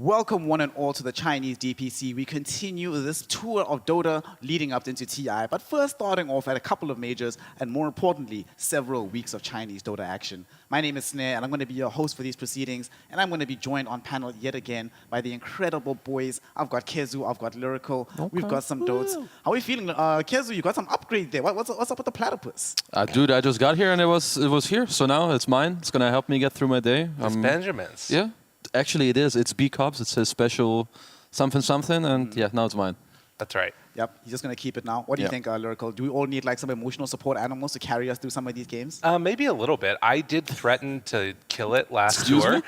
Welcome one and all to the Chinese DPC. We continue this tour of Dota leading up into TI, but first starting off at a couple of majors and more importantly, several weeks of Chinese Dota action. My name is Snare and I'm going to be your host for these proceedings, and I'm going to be joined on panel yet again by the incredible boys. I've got Kezu, I've got Lyrical, we've got some Dotes. How are we feeling? Kezu, you got some upgrade there. What's up with the platypus? Dude, I just got here and it was here, so now it's mine. It's going to help me get through my day. It's Benjamin's. Yeah. Actually, it is. It's B-Cubs. It says special something something, and yeah, now it's mine. That's right. Yep, he's just going to keep it now. What do you think, Lyrical? Do we all need like some emotional support animals to carry us through some of these games? Maybe a little bit. I did threaten to kill it last tour.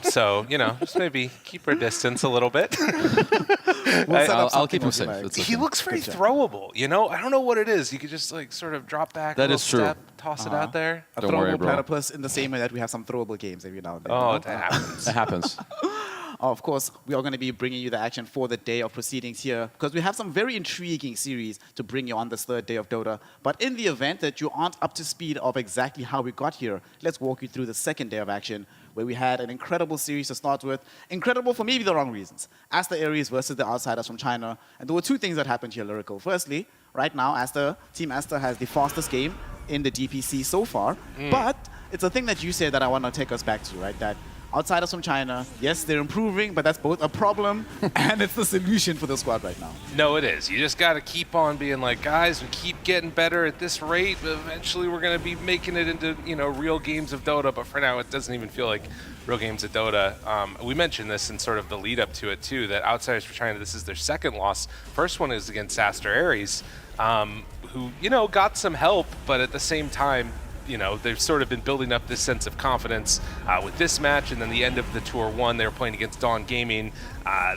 So, you know, just maybe keep our distance a little bit. I'll keep him safe. He looks very throwable, you know? I don't know what it is. You could just like sort of drop back a little step, toss it out there. A throwable platypus in the same way that we have some throwable games every now and then. Oh, that happens. It happens. Of course, we are going to be bringing you the action for the day of proceedings here because we have some very intriguing series to bring you on this third day of Dota. But in the event that you aren't up to speed of exactly how we got here, let's walk you through the second day of action where we had an incredible series to start with. Incredible for maybe the wrong reasons. Aster Aries versus the Outsiders from China. And there were two things that happened here, Lyrical. Firstly, right now, Team Aster has the fastest game in the DPC so far. But it's a thing that you said that I want to take us back to, right? That Outsiders from China, yes, they're improving, but that's both a problem and it's the solution for the squad right now. No, it is. You just got to keep on being like, guys, we keep getting better at this rate, but eventually we're going to be making it into, you know, real games of Dota. But for now, it doesn't even feel like real games of Dota. We mentioned this in sort of the lead up to it too, that Outsiders from China, this is their second loss. First one is against Aster Aries, who, you know, got some help, but at the same time, you know, they've sort of been building up this sense of confidence with this match, and then the end of the Tour 1, they were playing against Dawn Gaming.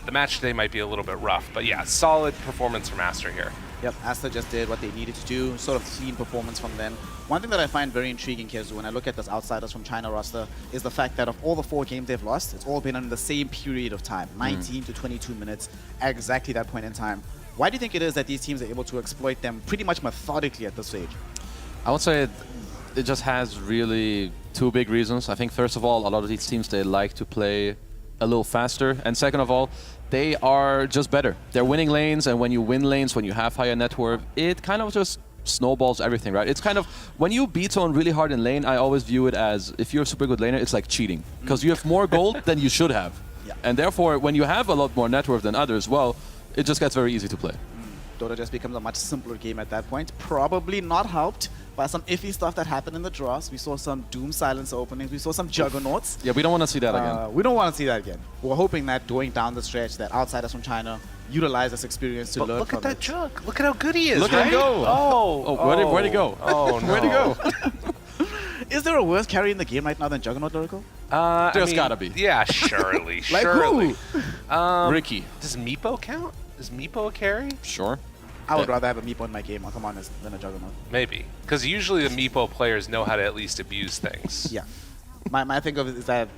The match today might be a little bit rough, but yeah, solid performance from Aster here. Yep, Aster just did what they needed to do, sort of clean performance from them. One thing that I find very intriguing, Kezu, when I look at this Outsiders from China roster, is the fact that of all the 4 games they've lost, it's all been in the same period of time, 19 to 22 minutes, at exactly that point in time. Why do you think it is that these teams are able to exploit them pretty much methodically at this stage? I would say it just has really 2 big reasons. I think first of all, a lot of these teams, they like to play a little faster. And second of all, they are just better. They're winning lanes, and when you win lanes, when you have higher net worth, it kind of just snowballs everything, right? It's kind of, when you beat someone really hard in lane, I always view it as, if you're a super good laner, it's like cheating. Because you have more gold than you should have. Yeah. And therefore, when you have a lot more net worth than others, well, it just gets very easy to play. Dota just becomes a much simpler game at that point. Probably not helped by some iffy stuff that happened in the draws. We saw some Doom Silence openings. We saw some Juggernauts. Yeah, we don't want to see that again. We don't want to see that again. We're hoping that going down the stretch, that Outsiders from China utilize this experience to learn look from at that Jug. Look at how good he is, Look right? at him go. Where'd he go? Oh, no. Where'd he go? Is there a worse carry in the game right now than Juggernaut, Lyrical? There's gotta be. Yeah, surely. Like surely. who? Ricky. Does Meepo count? Is Meepo a carry? Sure. I would rather have a Meepo in my game, come on, than a Juggernaut. Maybe. Because usually the Meepo players know how to at least abuse things. Yeah. My thing of it is that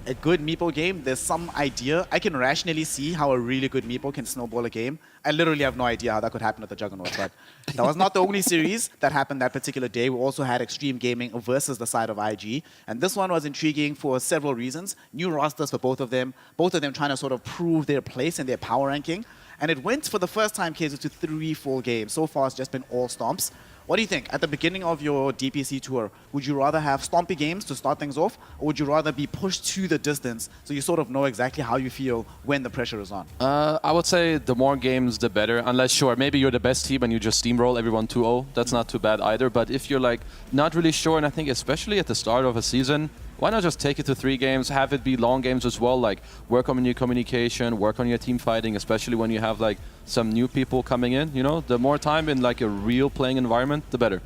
a good Meepo game, there's some idea. I can rationally see how a really good Meepo can snowball a game. I literally have no idea how that could happen at the Juggernaut, but that was not the only series that happened that particular day. We also had Extreme Gaming versus the side of IG, and this one was intriguing for several reasons. New rosters for both of them trying to sort of prove their place in their power ranking. And it went for the first time, Kezu, to 3 full games. So far, it's just been all stomps. What do you think? At the beginning of your DPC tour, would you rather have stompy games to start things off, or would you rather be pushed to the distance so you sort of know exactly how you feel when the pressure is on? I would say the more games, the better. Unless, sure, maybe you're the best team and you just steamroll everyone 2-0. That's not too bad either. But if you're like not really sure, and I think especially at the start of a season, why not just take it to 3 games, have it be long games as well, like work on your communication, work on your team fighting, especially when you have like some new people coming in, you know? The more time in like a real playing environment, the better.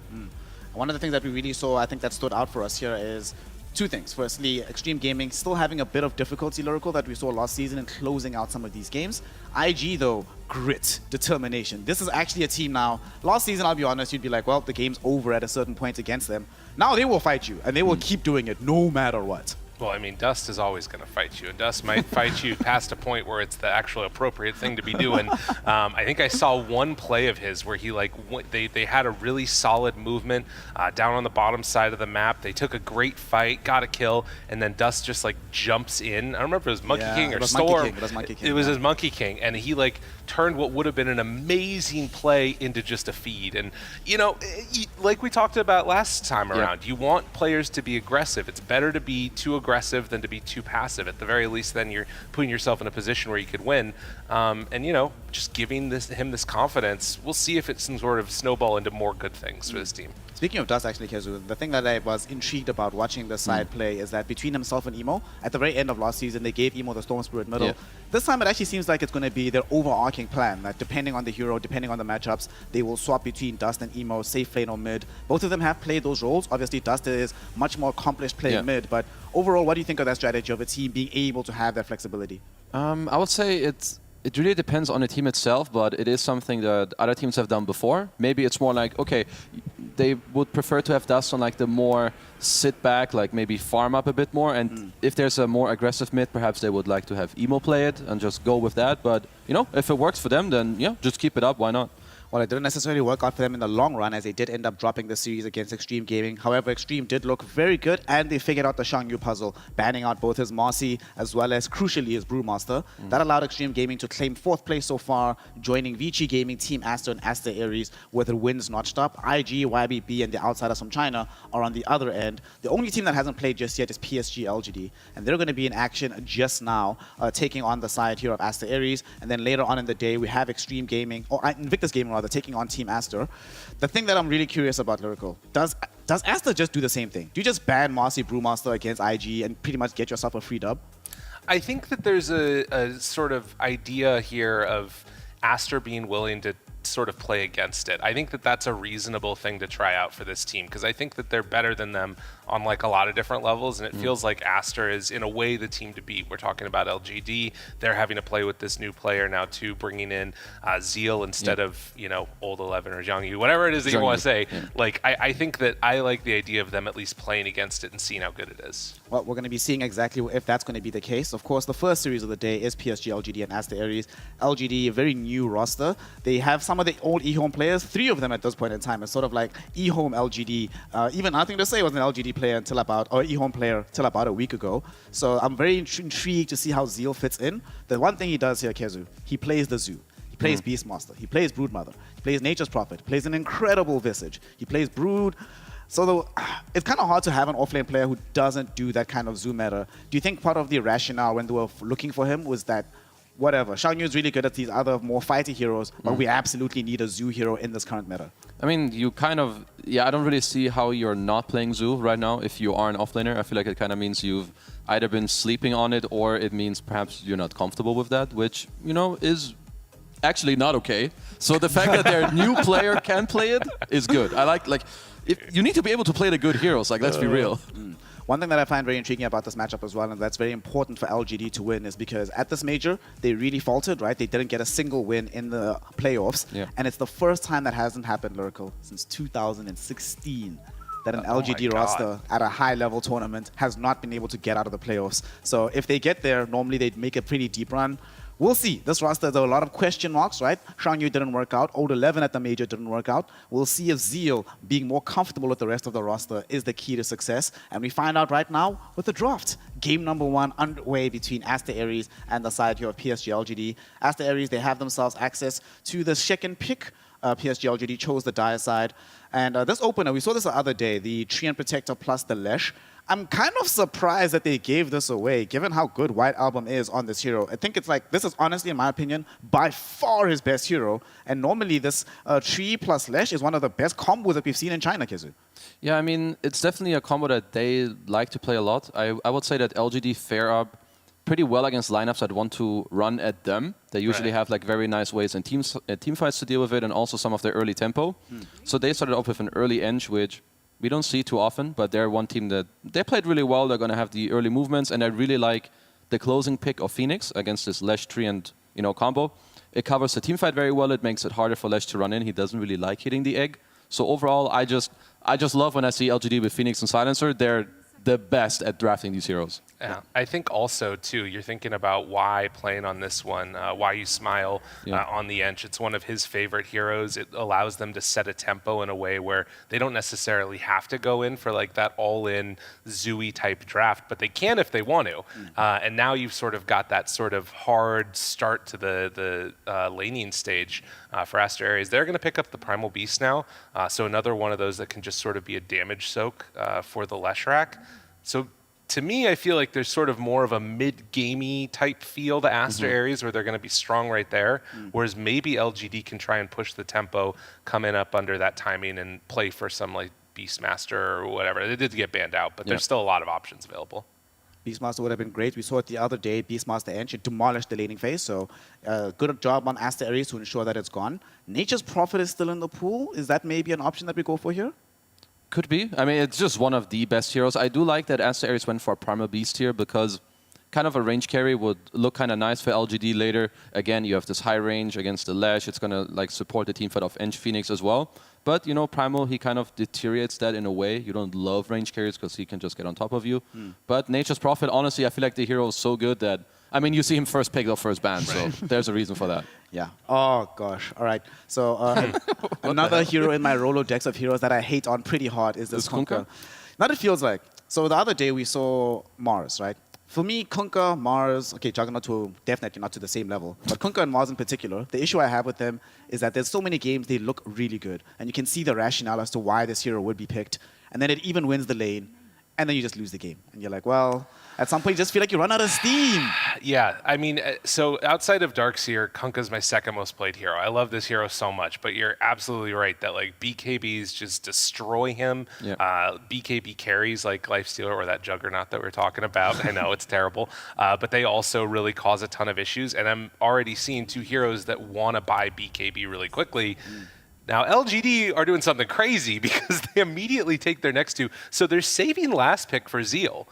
One of the things that we really saw, I think that stood out for us here is 2 things. Firstly, Extreme Gaming still having a bit of difficulty, Lyrical, that we saw last season in closing out some of these games. IG, though, grit, determination. This is actually a team now. Last season, I'll be honest, you'd be like, well, the game's over at a certain point against them. Now they will fight you, and they will keep doing it no matter what. Well, I mean, Dust is always going to fight you, and Dust might fight you past a point where it's the actual appropriate thing to be doing. I think I saw one play of his where he they had a really solid movement down on the bottom side of the map. They took a great fight, got a kill, and then Dust just jumps in. I don't remember if it was Monkey King or Storm. It was Monkey King. It was his Monkey King, and he turned what would have been an amazing play into just a feed. And like we talked about last time around, you want players to be aggressive. It's better to be too aggressive than to be too passive. At the very least, then you're putting yourself in a position where you could win. And just giving him this confidence, we'll see if it's some sort of snowball into more good things for this team. Speaking of Dust, actually, Kezu, the thing that I was intrigued about watching the side play is that between himself and Emo, at the very end of last season, they gave Emo the Storm Spirit middle. Yeah. This time, it actually seems like it's going to be their overarching plan, that depending on the hero, depending on the matchups, they will swap between Dust and Emo, safe lane or mid. Both of them have played those roles. Obviously, Dust is much more accomplished playing mid, but overall, what do you think of that strategy of a team being able to have that flexibility? I would say it really depends on the team itself, but it is something that other teams have done before. Maybe it's more okay, they would prefer to have Dust on the more sit back, maybe farm up a bit more. And if there's a more aggressive mid, perhaps they would like to have Emo play it and just go with that. But, if it works for them, then just keep it up. Why not? Well, it didn't necessarily work out for them in the long run, as they did end up dropping the series against Extreme Gaming. However, Extreme did look very good, and they figured out the Xiangyu puzzle, banning out both his Marcy as well as, crucially, his Brewmaster. That allowed Extreme Gaming to claim 4th place so far, joining Vici Gaming, Team Aster, and Aster Aries with the wins notched up. IG, YBB, and the outsiders from China are on the other end. The only team that hasn't played just yet is PSG LGD, and they're going to be in action just now, taking on the side here of Aster Aries. And then later on in the day, we have Extreme Gaming, or Invictus Gaming rather, taking on Team Aster. The thing that I'm really curious about, Lyrical, does Aster just do the same thing? Do you just ban Marcy Brewmaster against IG and pretty much get yourself a free dub? I think that there's a sort of idea here of Aster being willing to sort of play against it. I think that that's a reasonable thing to try out for this team, because I think that they're better than them on a lot of different levels, and it feels like Aster is in a way the team to beat. We're talking about LGD. They're having to play with this new player now too, bringing in Zeal instead of old 11 or Zhangyu, whatever it is that you want to say. I think that I like the idea of them at least playing against it and seeing how good it is. Well, we're going to be seeing exactly if that's going to be the case. Of course, the first series of the day is PSG LGD and Aster Aries. LGD, a very new roster. They have some of the old eHome players, 3 of them at this point in time. It's sort of like eHome LGD. Even nothing to say was an LGD player until eHome player till about a week ago. So I'm very intrigued to see how Zeal fits in. The one thing he does here, Kezu, he plays the Zoo. He plays Beastmaster. He plays Broodmother. He plays Nature's Prophet. He plays an incredible Visage. He plays Brood. So it's kind of hard to have an offlane player who doesn't do that kind of Zoo meta. Do you think part of the rationale when they were looking for him was that whatever, Xiangyu is really good at these other more fighty heroes, but we absolutely need a Zoo hero in this current meta? I mean, you kind of, I don't really see how you're not playing Zoo right now if you are an offlaner. I feel like it kind of means you've either been sleeping on it, or it means perhaps you're not comfortable with that, which, is actually not okay. So the fact that their new player can play it is good. I like if you need to be able to play the good heroes, let's be real. One thing that I find very intriguing about this matchup as well, and that's very important for LGD to win, is because at this major, they really faltered, right? They didn't get a single win in the playoffs. Yeah. And it's the first time that hasn't happened, Lyrical, since 2016. That an LGD roster at a high-level tournament has not been able to get out of the playoffs. So if they get there, normally they'd make a pretty deep run. We'll see. This roster, there are a lot of question marks, right? Xiangyu didn't work out. Old 11 at the major didn't work out. We'll see if Zeal being more comfortable with the rest of the roster is the key to success. And we find out right now with the draft. Game number 1 underway between Aster Aries and the side here of PSG LGD. Aster Aries, they have themselves access to the second pick. PSG LGD chose the Dire side. And this opener, we saw this the other day, the Treant Protector plus the Lesh. I'm kind of surprised that they gave this away, given how good White Album is on this hero. I think it's this is honestly, in my opinion, by far his best hero. And normally this Tree plus Lesh is one of the best combos that we've seen in China, Kezu. Yeah, I mean, it's definitely a combo that they like to play a lot. I would say that LGD fare up pretty well against lineups that want to run at them. They usually have very nice ways in team fights to deal with it, and also some of their early tempo. So they started off with an early Eng, which we don't see too often, but they're one team that they played really well. They're going to have the early movements, and I really like the closing pick of Phoenix against this Lesh Tree and combo. It covers the team fight very well. It makes it harder for Lesh to run in. He doesn't really like hitting the egg. So overall, I just love when I see LGD with Phoenix and Silencer. They're the best at drafting these heroes. Yeah, I think also too, you're thinking about why playing on this one, why you smile on the Ench. It's one of his favorite heroes. It allows them to set a tempo in a way where they don't necessarily have to go in for like that all-in Zooey type draft, but they can if they want to. And now you've sort of got that sort of hard start to the laning stage for Aster Ares. They're going to pick up the Primal Beast now, so another one of those that can just sort of be a damage soak for the Leshrac. So to me, I feel like there's sort of more of a mid-gamey type feel to Aster Ares where they're going to be strong right there, whereas maybe LGD can try and push the tempo, come in up under that timing and play for some like Beastmaster or whatever. They did get banned out, but there's still a lot of options available. Beastmaster would have been great. We saw it the other day. Beastmaster Ench, it demolished the laning phase. So good job on Aster Ares to ensure that it's gone. Nature's Prophet is still in the pool. Is that maybe an option that we go for here? Could be. I mean, it's just one of the best heroes. I do like that Aster Ares went for Primal Beast here because kind of a range carry would look kind of nice for LGD later. Again, you have this high range against the Lash. It's going to like support the teamfight of Ench Phoenix as well. But, you know, Primal, he kind of deteriorates that in a way. You don't love range carries because he can just get on top of you. But Nature's Prophet, honestly, I feel like the hero is so good that, I mean, you see him first pick, first ban, so there's a reason for that. Yeah. Oh, gosh. All right. So another hero in my Rolodex of heroes that I hate on pretty hard is this Kunkka. Now it feels like. So the other day we saw Mars, right? For me, Kunkka, Mars, okay, Juggernaut to definitely not to the same level, but Kunkka and Mars in particular, the issue I have with them is that there's so many games they look really good, and you can see the rationale as to why this hero would be picked, and then it even wins the lane, and then you just lose the game. And you're like, well, at some point you just feel like you run out of steam. Yeah, I mean, so outside of Darkseer, Kunkka's my second most played hero. I love this hero so much, but you're absolutely right that like BKBs just destroy him. BKB carries like Lifestealer or that Juggernaut that we're talking about. I know, it's terrible. But they also really cause a ton of issues, and I'm already seeing two heroes that want to buy BKB really quickly. Now, LGD are doing something crazy because they immediately take their next two. So they're saving last pick for Zeal.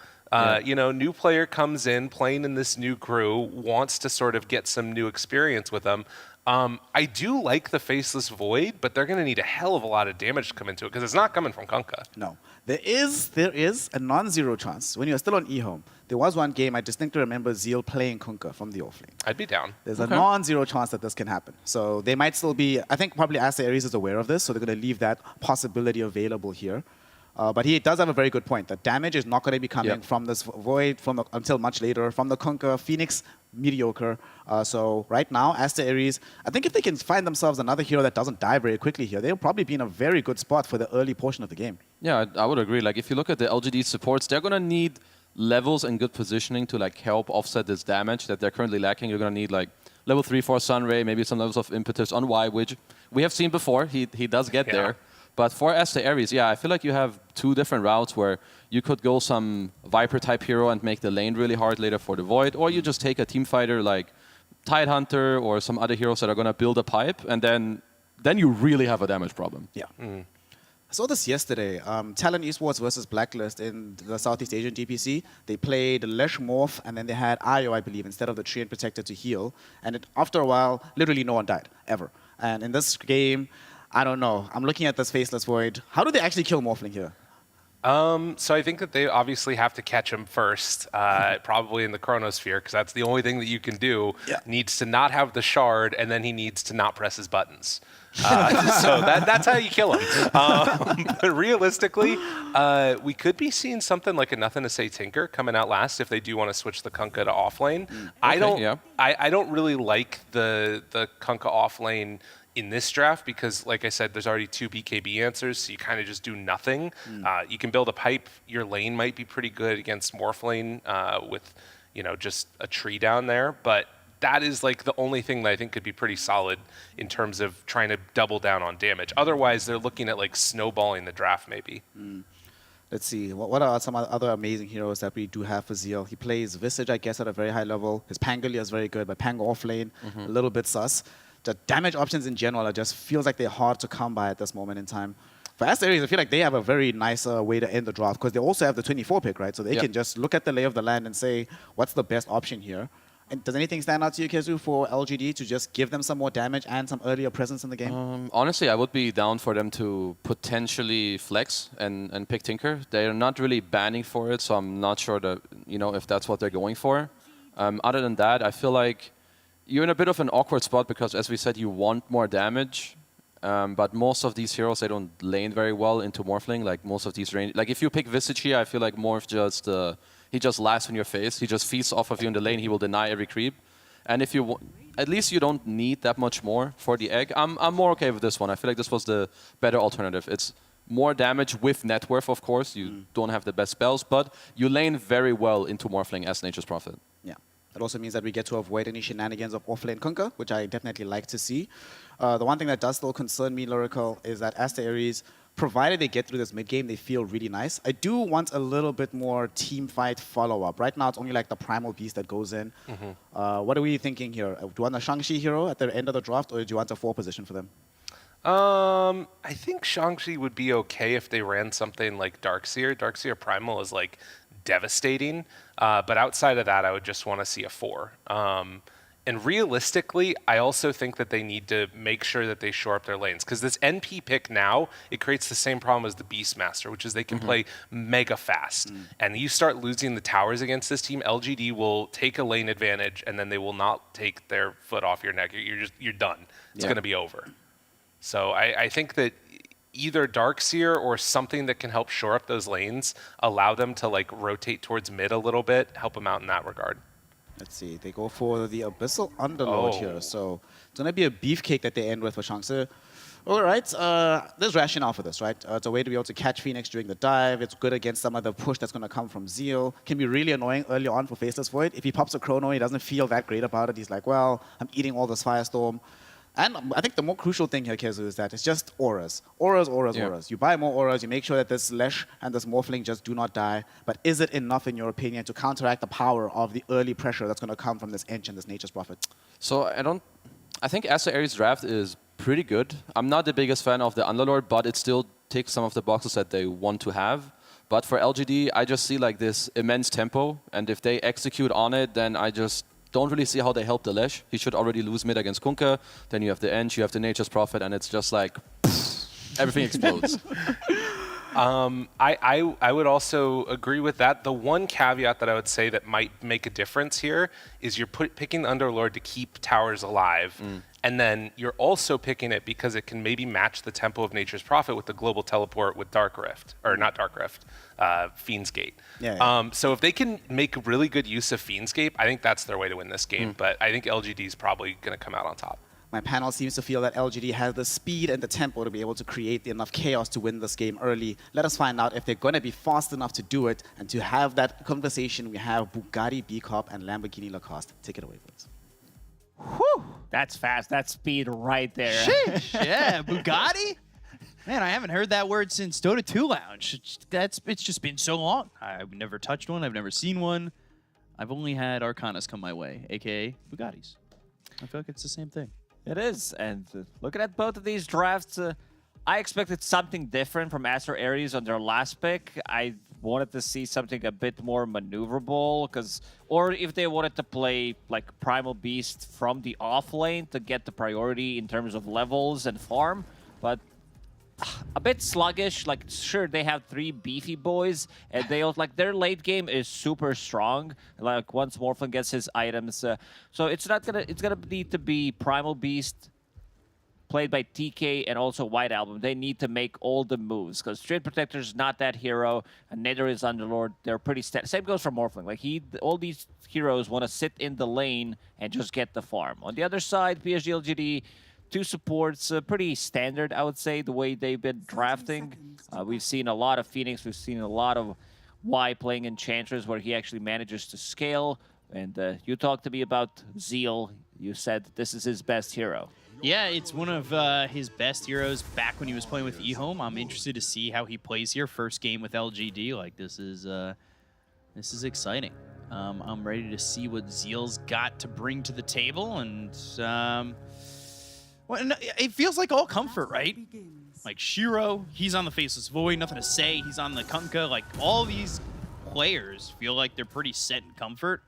You know, new player comes in, playing in this new crew, wants to sort of get some new experience with them. I do like the Faceless Void, but they're going to need a hell of a lot of damage to come into it because it's not coming from Kunkka. No. There is a non-zero chance. When you're still on eHome, there was one game I distinctly remember Zeal playing Kunkka from the offlane. I'd be down. There's a non-zero chance that this can happen. So they might still be, I think probably Aster Ares is aware of this, so they're going to leave that possibility available here. But he does have a very good point. The damage is not going to be coming from this Void until much later. From the Kunkka, Phoenix, mediocre. So right now, Aster Ares, I think if they can find themselves another hero that doesn't die very quickly here, they'll probably be in a very good spot for the early portion of the game. Yeah, I would agree. Like, if you look at the LGD supports, they're going to need levels and good positioning to like help offset this damage that they're currently lacking. You're going to need like level 3-4 Sunray, maybe some levels of impetus on Y, which we have seen before. He does get there. But for Aster Ares, yeah, I feel like you have two different routes where you could go some Viper-type hero and make the lane really hard later for the Void, or you just take a team fighter like Tidehunter or some other heroes that are going to build a pipe, and then you really have a damage problem. Yeah. I saw this yesterday. Talon Esports versus Blacklist in the Southeast Asian DPC. They played Lesh Morph, and then they had Io, I believe, instead of the Treant Protector to heal. And after a while, literally no one died, ever. And in this game, I don't know. I'm looking at this Faceless Void. How do they actually kill Morphling here? So I think that they obviously have to catch him first, probably in the Chronosphere, because that's the only thing that you can do. Needs to not have the shard, and then he needs to not press his buttons. So that's how you kill him. But realistically, we could be seeing something like a Nothing to Say Tinker coming out last if they do want to switch the Kunkka to offlane. I don't really like the Kunkka offlane in this draft because, like I said, there's already two BKB answers, so you kind of just do nothing. You can build a pipe. Your lane might be pretty good against Morphlane with, you know, just a tree down there, but that is like the only thing that I think could be pretty solid in terms of trying to double down on damage. Otherwise, they're looking at like snowballing the draft maybe. Let's see. What are some other amazing heroes that we do have for Zeal? He plays Visage, I guess, at a very high level. His Pangalia is very good, but Pang offlane, a little bit sus. The damage options in general are just feels like they're hard to come by at this moment in time. For Aster Ares, I feel like they have a very nice way to end the draft because they also have the 24 pick, right? So they can just look at the lay of the land and say, what's the best option here? And does anything stand out to you, Kezu, for LGD to just give them some more damage and some earlier presence in the game? Honestly, I would be down for them to potentially flex and pick Tinker. They're not really banning for it, so I'm not sure that if that's what they're going for. Other than that, I feel like you're in a bit of an awkward spot because, as we said, you want more damage. But most of these heroes, they don't lane very well into Morphling. Like most of these range, like if you pick Visage here, I feel like Morph just he just laughs in your face. He just feasts off of you in the lane. He will deny every creep. And if you, at least you don't need that much more for the egg. I'm more okay with this one. I feel like this was the better alternative. It's more damage with net worth, of course. You don't have the best spells, but you lane very well into Morphling as Nature's Prophet. Yeah. That also means that we get to avoid any shenanigans of off-lane Kunkka, which I definitely like to see. The one thing that does still concern me, Lyrical, is that Asta Ares, provided they get through this mid-game, they feel really nice. I do want a little bit more team fight follow-up. Right now, it's only like the Primal Beast that goes in. What are we thinking here? Do you want a Shang-Chi hero at the end of the draft, or do you want a 4 position for them? I think Shang-Chi would be okay if they ran something like Darkseer. Darkseer Primal is like devastating, but outside of that, I would just want to see a 4. And realistically, I also think that they need to make sure that they shore up their lanes. Because this NP pick now, it creates the same problem as the Beastmaster, which is they can play mega fast. And you start losing the towers against this team, LGD will take a lane advantage, and then they will not take their foot off your neck. You're done. It's going to be over. So I think that either Darkseer or something that can help shore up those lanes, allow them to like rotate towards mid a little bit, help them out in that regard. Let's see. They go for the Abyssal Underlord here. So it's going to be a beefcake that they end with for Shang-Chi. All right. There's rationale for this, right? It's a way to be able to catch Phoenix during the dive. It's good against some of the push that's going to come from Zeal. Can be really annoying early on for Faceless Void. If he pops a Chrono, he doesn't feel that great about it. He's like, well, I'm eating all this Firestorm. And I think the more crucial thing here, Kezu, is that it's just auras. Auras. You buy more auras, you make sure that this Lesh and this Morphling just do not die. But is it enough, in your opinion, to counteract the power of the early pressure that's going to come from this Ench and this Nature's Prophet? So I think Asta Ares' draft is pretty good. I'm not the biggest fan of the Underlord, but it still ticks some of the boxes that they want to have. But for LGD, I just see like this immense tempo. And if they execute on it, then I just don't really see how they help the Lesh. He should already lose mid against Kunkka. Then you have the Ench, you have the Nature's Prophet, and it's just like everything explodes. I would also agree with that. The one caveat that I would say that might make a difference here is you're picking the Underlord to keep towers alive. And then you're also picking it because it can maybe match the tempo of Nature's Prophet with the global teleport with Dark Rift. Or not Dark Rift, Fiend's Gate. So if they can make really good use of Fiend's Gate, I think that's their way to win this game. But I think LGD is probably going to come out on top. My panel seems to feel that LGD has the speed and the tempo to be able to create enough chaos to win this game early. Let us find out if they're going to be fast enough to do it. And to have that conversation, we have Bugatti B-Cop and Lamborghini Lacoste. Take it away, please. Whew, that's fast. That's speed right there. Sheesh, yeah, Bugatti? Man, I haven't heard that word since Dota 2 Lounge. It's just been so long. I've never touched one. I've never seen one. I've only had Arcanas come my way, a.k.a. Bugattis. I feel like it's the same thing. It is. And looking at both of these drafts, I expected something different from Asta Ares on their last pick. I wanted to see something a bit more maneuverable, or if they wanted to play like Primal Beast from the off lane to get the priority in terms of levels and farm, but a bit sluggish. Like, sure, they have 3 beefy boys, and they like their late game is super strong. Like once Morphling gets his items, so it's gonna need to be Primal Beast, played by TK, and also White Album. They need to make all the moves, because Straight Protector is not that hero, and neither is Underlord. They're pretty same goes for Morphling. Like all these heroes want to sit in the lane and just get the farm. On the other side, PSG LGD, 2 supports, pretty standard, I would say, the way they've been drafting. We've seen a lot of Phoenix. We've seen a lot of Y playing Enchantress, where he actually manages to scale. And you talked to me about Zeal. You said this is his best hero. Yeah, it's one of his best heroes back when he was playing with eHome. I'm interested to see how he plays here. First game with LGD. Like, this is exciting. I'm ready to see what Zeal's got to bring to the table, and well, it feels like all comfort, right? Like Shiro, he's on the Faceless Void, nothing to say. He's on the Kunkka. Like, all these players feel like they're pretty set in comfort.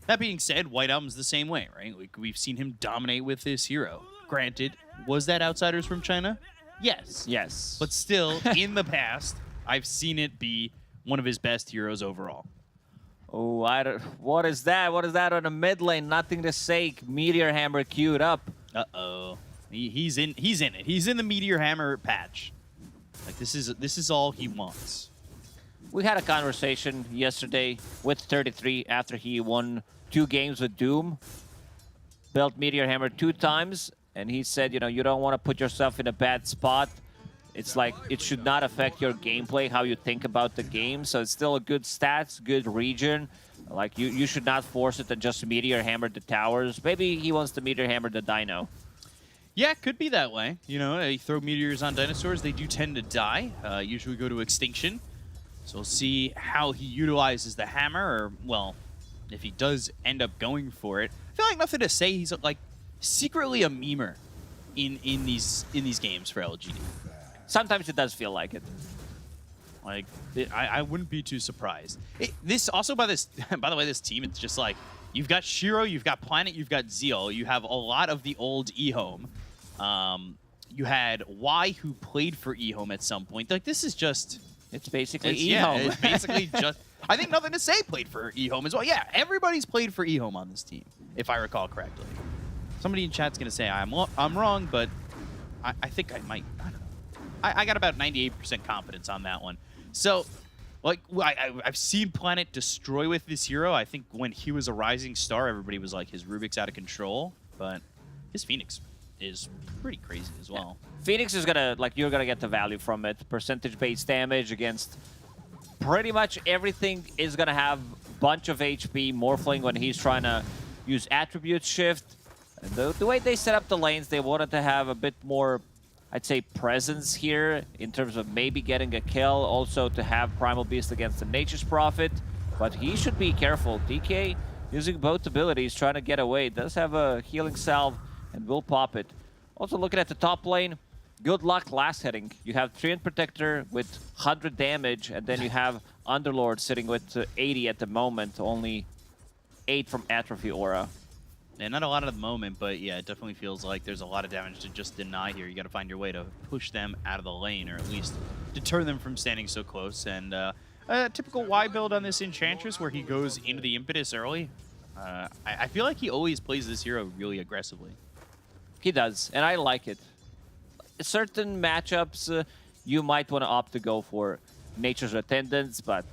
That being said, White Album's the same way, right? Like, we've seen him dominate with this hero. Granted, was that Outsiders from China? Yes. Yes. But still, in the past, I've seen it be one of his best heroes overall. Oh, I don't, what is that? What is that on the mid lane? Nothing to say. Meteor Hammer queued up. Uh-oh. He's in it. He's in the Meteor Hammer patch. Like, this is all he wants. We had a conversation yesterday with 33 after he won 2 games with Doom. Built Meteor Hammer 2 times, and he said, you know, you don't want to put yourself in a bad spot. It's like it should not affect your gameplay, how you think about the game. So it's still a good stats, good region. Like you should not force it to just Meteor Hammer the towers. Maybe he wants to Meteor Hammer the Dino. Yeah, it could be that way. You know, you throw meteors on dinosaurs, they do tend to die. Usually go to extinction. So we'll see how he utilizes the hammer, or, well, if he does end up going for it. I feel like Nothing to Say he's, like, secretly a memer in these games for LGD. Sometimes it does feel like it. Like, I wouldn't be too surprised. This also, by the way, this team, it's just like, you've got Shiro, you've got Planet, you've got Zeal, you have a lot of the old eHome. You had Y, who played for eHome at some point. Like, this is just... It's basically eHome. Yeah, it's basically just... I think Nothing to Say played for eHome as well. Yeah, everybody's played for eHome on this team, if I recall correctly. Somebody in chat's going to say I'm wrong, but I think I might. I don't know. I got about 98% confidence on that one. So, like, I've seen Planet destroy with this hero. I think when he was a rising star, everybody was like, his Rubik's out of control. But his Phoenix is pretty crazy as well. Yeah. Phoenix is gonna, like, you're gonna get the value from it. Percentage-based damage against pretty much everything is gonna have bunch of HP. Morphling when he's trying to use attribute shift. And the way they set up the lanes, they wanted to have a bit more, I'd say, presence here in terms of maybe getting a kill. Also to have Primal Beast against the Nature's Prophet. But he should be careful. DK using both abilities, trying to get away. Does have a healing salve and will pop it. Also looking at the top lane, good luck last hitting. You have Treant Protector with 100 damage, and then you have Underlord sitting with 80 at the moment, only 8 from Atrophy Aura. And not a lot at the moment, but yeah, it definitely feels like there's a lot of damage to just deny here. You got to find your way to push them out of the lane, or at least deter them from standing so close. And a typical Y build on this Enchantress, where he goes into the impetus early. I feel like he always plays this hero really aggressively. He does, and I like it. Certain matchups, you might want to opt to go for Nature's Attendants, but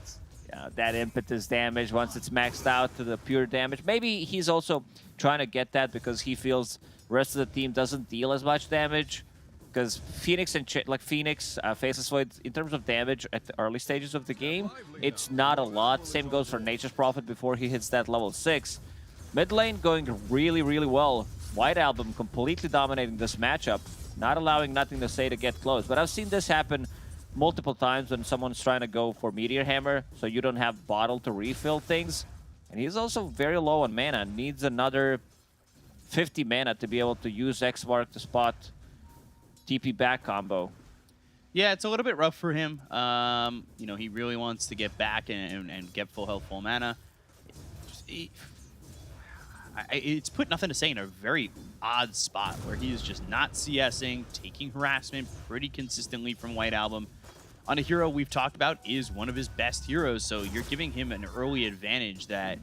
that impetus damage, once it's maxed out to the pure damage, maybe he's also trying to get that because he feels the rest of the team doesn't deal as much damage. Because Phoenix and Faceless Void, in terms of damage at the early stages of the game, it's not a lot. Same goes for Nature's Prophet before he hits that level 6. Mid lane going really, really well. White Album completely dominating this matchup, not allowing Nothing to Say to get close. But I've seen this happen multiple times when someone's trying to go for Meteor Hammer, so you don't have bottle to refill things. And he's also very low on mana, needs another 50 mana to be able to use X-Mark to spot TP back combo. Yeah, it's a little bit rough for him. You know, he really wants to get back and get full health, full mana. It's put Nothing to Say in a very odd spot where he is just not CSing, taking harassment pretty consistently from White Album. On a hero we've talked about is one of his best heroes, so you're giving him an early advantage that,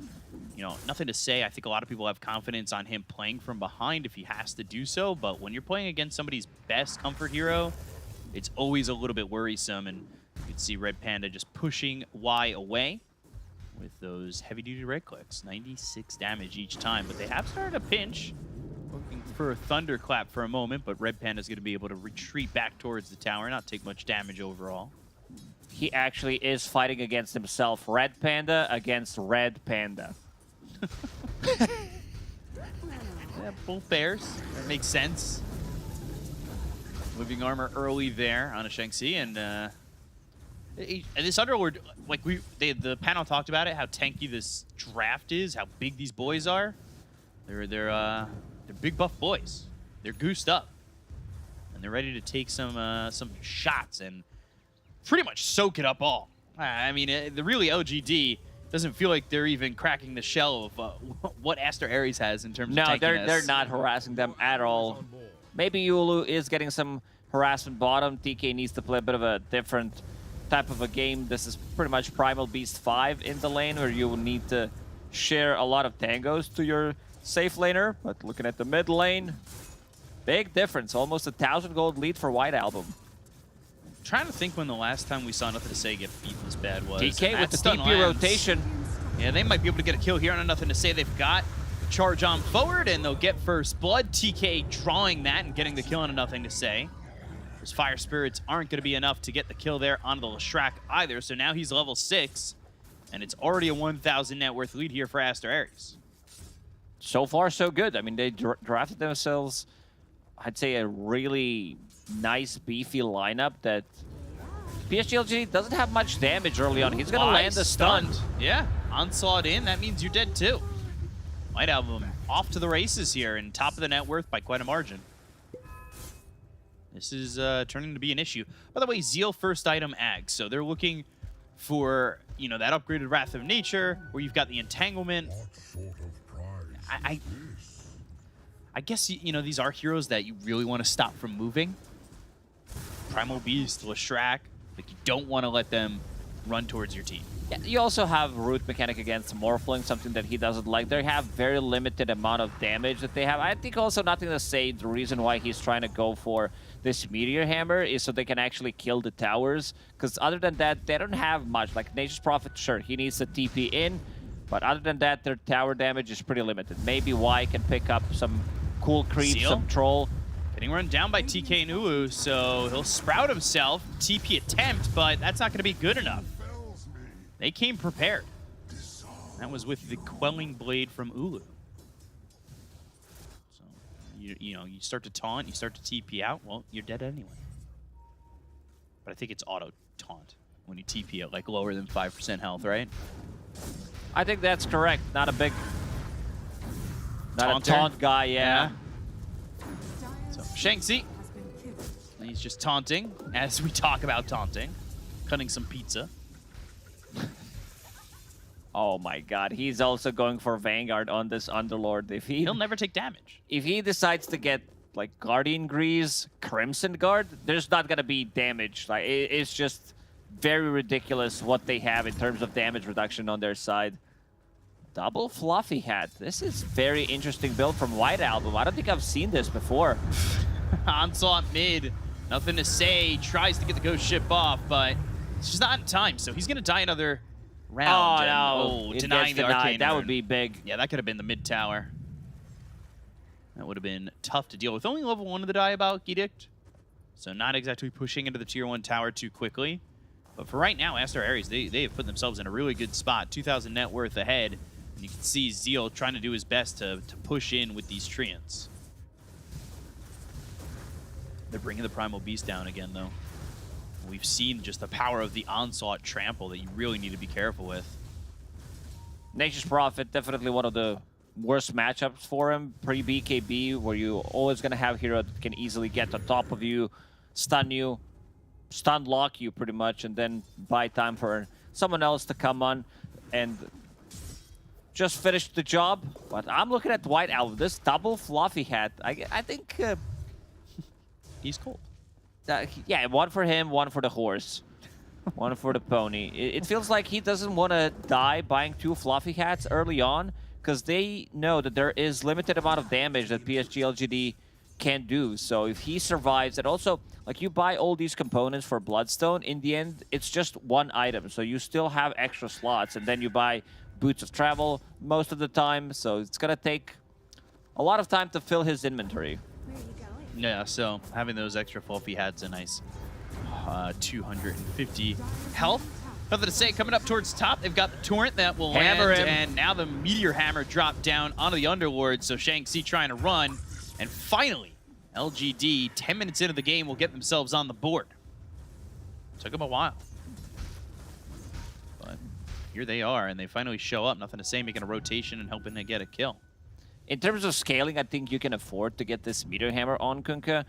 you know, Nothing to Say. I think a lot of people have confidence on him playing from behind if he has to do so, but when you're playing against somebody's best comfort hero, it's always a little bit worrisome, and you can see Red Panda just pushing Y away with those heavy-duty red clicks. 96 damage each time, but they have started a pinch. Looking for a thunderclap for a moment, but Red Panda's going to be able to retreat back towards the tower, not take much damage overall. He actually is fighting against himself. Red Panda against Red Panda. Yeah, both bears. That makes sense. Living armor early there on a Shanxi, and this Underlord, like the panel talked about it, how tanky this draft is, how big these boys are. They're big buff boys. They're goosed up, and they're ready to take some shots and pretty much soak it up all. I mean, the really LGD Doesn't feel like they're even cracking the shell of what Aster Ares has in terms of No, tankiness. they're not harassing them at all. Maybe Yulu is getting some harassment bottom. TK needs to play a bit of a different type of a game. This is pretty much Primal Beast 5 in the lane, where you will need to share a lot of tangos to your safe laner. But looking at the mid lane, big difference. Almost 1,000 gold lead for White Album. Trying to think when the last time we saw Nothing to Say get beat this bad was. TK And with the that stun TP lands. rotation. Yeah, they might be able to get a kill here on Nothing to Say. They've got charge on forward, and they'll get first blood. TK drawing that and getting the kill on Nothing to Say. Those Fire Spirits aren't going to be enough to get the kill there on the Leshrac either, so now he's level 6, and it's already a 1,000 net worth lead here for Aster Ares. So far, so good. I mean, they drafted themselves, I'd say, a really nice, beefy lineup that PSGLG doesn't have much damage early on. He's going to land the stun. Yeah, onslaught in. That means you're dead too. White Album off to the races here and top of the net worth by quite a margin. This is turning to be an issue. By the way, Zeal first item Ag. So they're looking for, you know, that upgraded Wrath of Nature where you've got the entanglement. I guess, you know, these are heroes that you really want to stop from moving. Primal Beast, Leshrac. Like, you don't want to let them run towards your team. Yeah, you also have root mechanic against Morphling, something that he doesn't like. They have very limited amount of damage that they have. I think also Nothing to Say, the reason why he's trying to go for this Meteor Hammer is so they can actually kill the towers. Because other than that, they don't have much. Like Nature's Prophet, sure, he needs to TP in. But other than that, their tower damage is pretty limited. Maybe Y can pick up some cool creep, Seal? some troll. Getting run down by TK and Ulu, so he'll sprout himself. TP attempt, but that's not going to be good enough. They came prepared. That was with the Quelling Blade from Ulu. So, you know, you start to taunt, you start to TP out, well, you're dead anyway. But I think it's auto-taunt when you TP at like lower than 5% health, right? I think that's correct. Not a big... Not Taunter? a taunt guy, yeah. So, Shanxi, he's just taunting as we talk about taunting. Cutting some pizza. Oh my god, he's also going for Vanguard on this Underlord. He'll never take damage. If he decides to get like Guardian Grease, Crimson Guard, there's not gonna be damage. Like it's just very ridiculous what they have in terms of damage reduction on their side. Double Fluffy Hat. This is very interesting build from White Album. I don't think I've seen this before. Onslaught mid. Nothing to Say. Tries to get the ghost ship off, but it's just not in time. So he's gonna die another round. Oh no! It denying gets the denied. arcane. That rune. would be big. Yeah, that could have been the mid tower. That would have been tough to deal with. Only level 1 of the Diabolic Edict, so not exactly pushing into the tier 1 tower too quickly. But for right now, Aster Ares, they have put themselves in a really good spot. 2,000 net worth ahead. And you can see Zeal trying to do his best to push in with these Treants. They're bringing the Primal Beast down again, though. We've seen just the power of the Onslaught Trample that you really need to be careful with. Nature's Prophet, definitely one of the worst matchups for him. Pre-BKB, where you always going to have hero that can easily get on top of you, stun lock you pretty much, and then buy time for someone else to come on and just finish the job. But I'm looking at White Album. This double Fluffy Hat, I think... He's cold. yeah, one for him, one for the horse. One for the pony. It feels like he doesn't want to die buying 2 Fluffy Hats early on, because they know that there is limited amount of damage that PSG LGD can do. So if he survives, and also, like, you buy all these components for Bloodstone, in the end, it's just one item. So you still have extra slots, and then you buy Boots of Travel most of the time. So it's going to take a lot of time to fill his inventory. Yeah, so having those extra Fluffy Hats a nice 250 health. Nothing to Say, coming up towards the top, they've got the Torrent that will Hammer land, him. and now the Meteor Hammer dropped down onto the Underlord, so Shanxi trying to run, and finally, LGD, 10 minutes into the game, will get themselves on the board. Took them a while. But here they are, and they finally show up. Nothing to Say, making a rotation and helping to get a kill. In terms of scaling, I think you can afford to get this Meteor Hammer on Kunkka,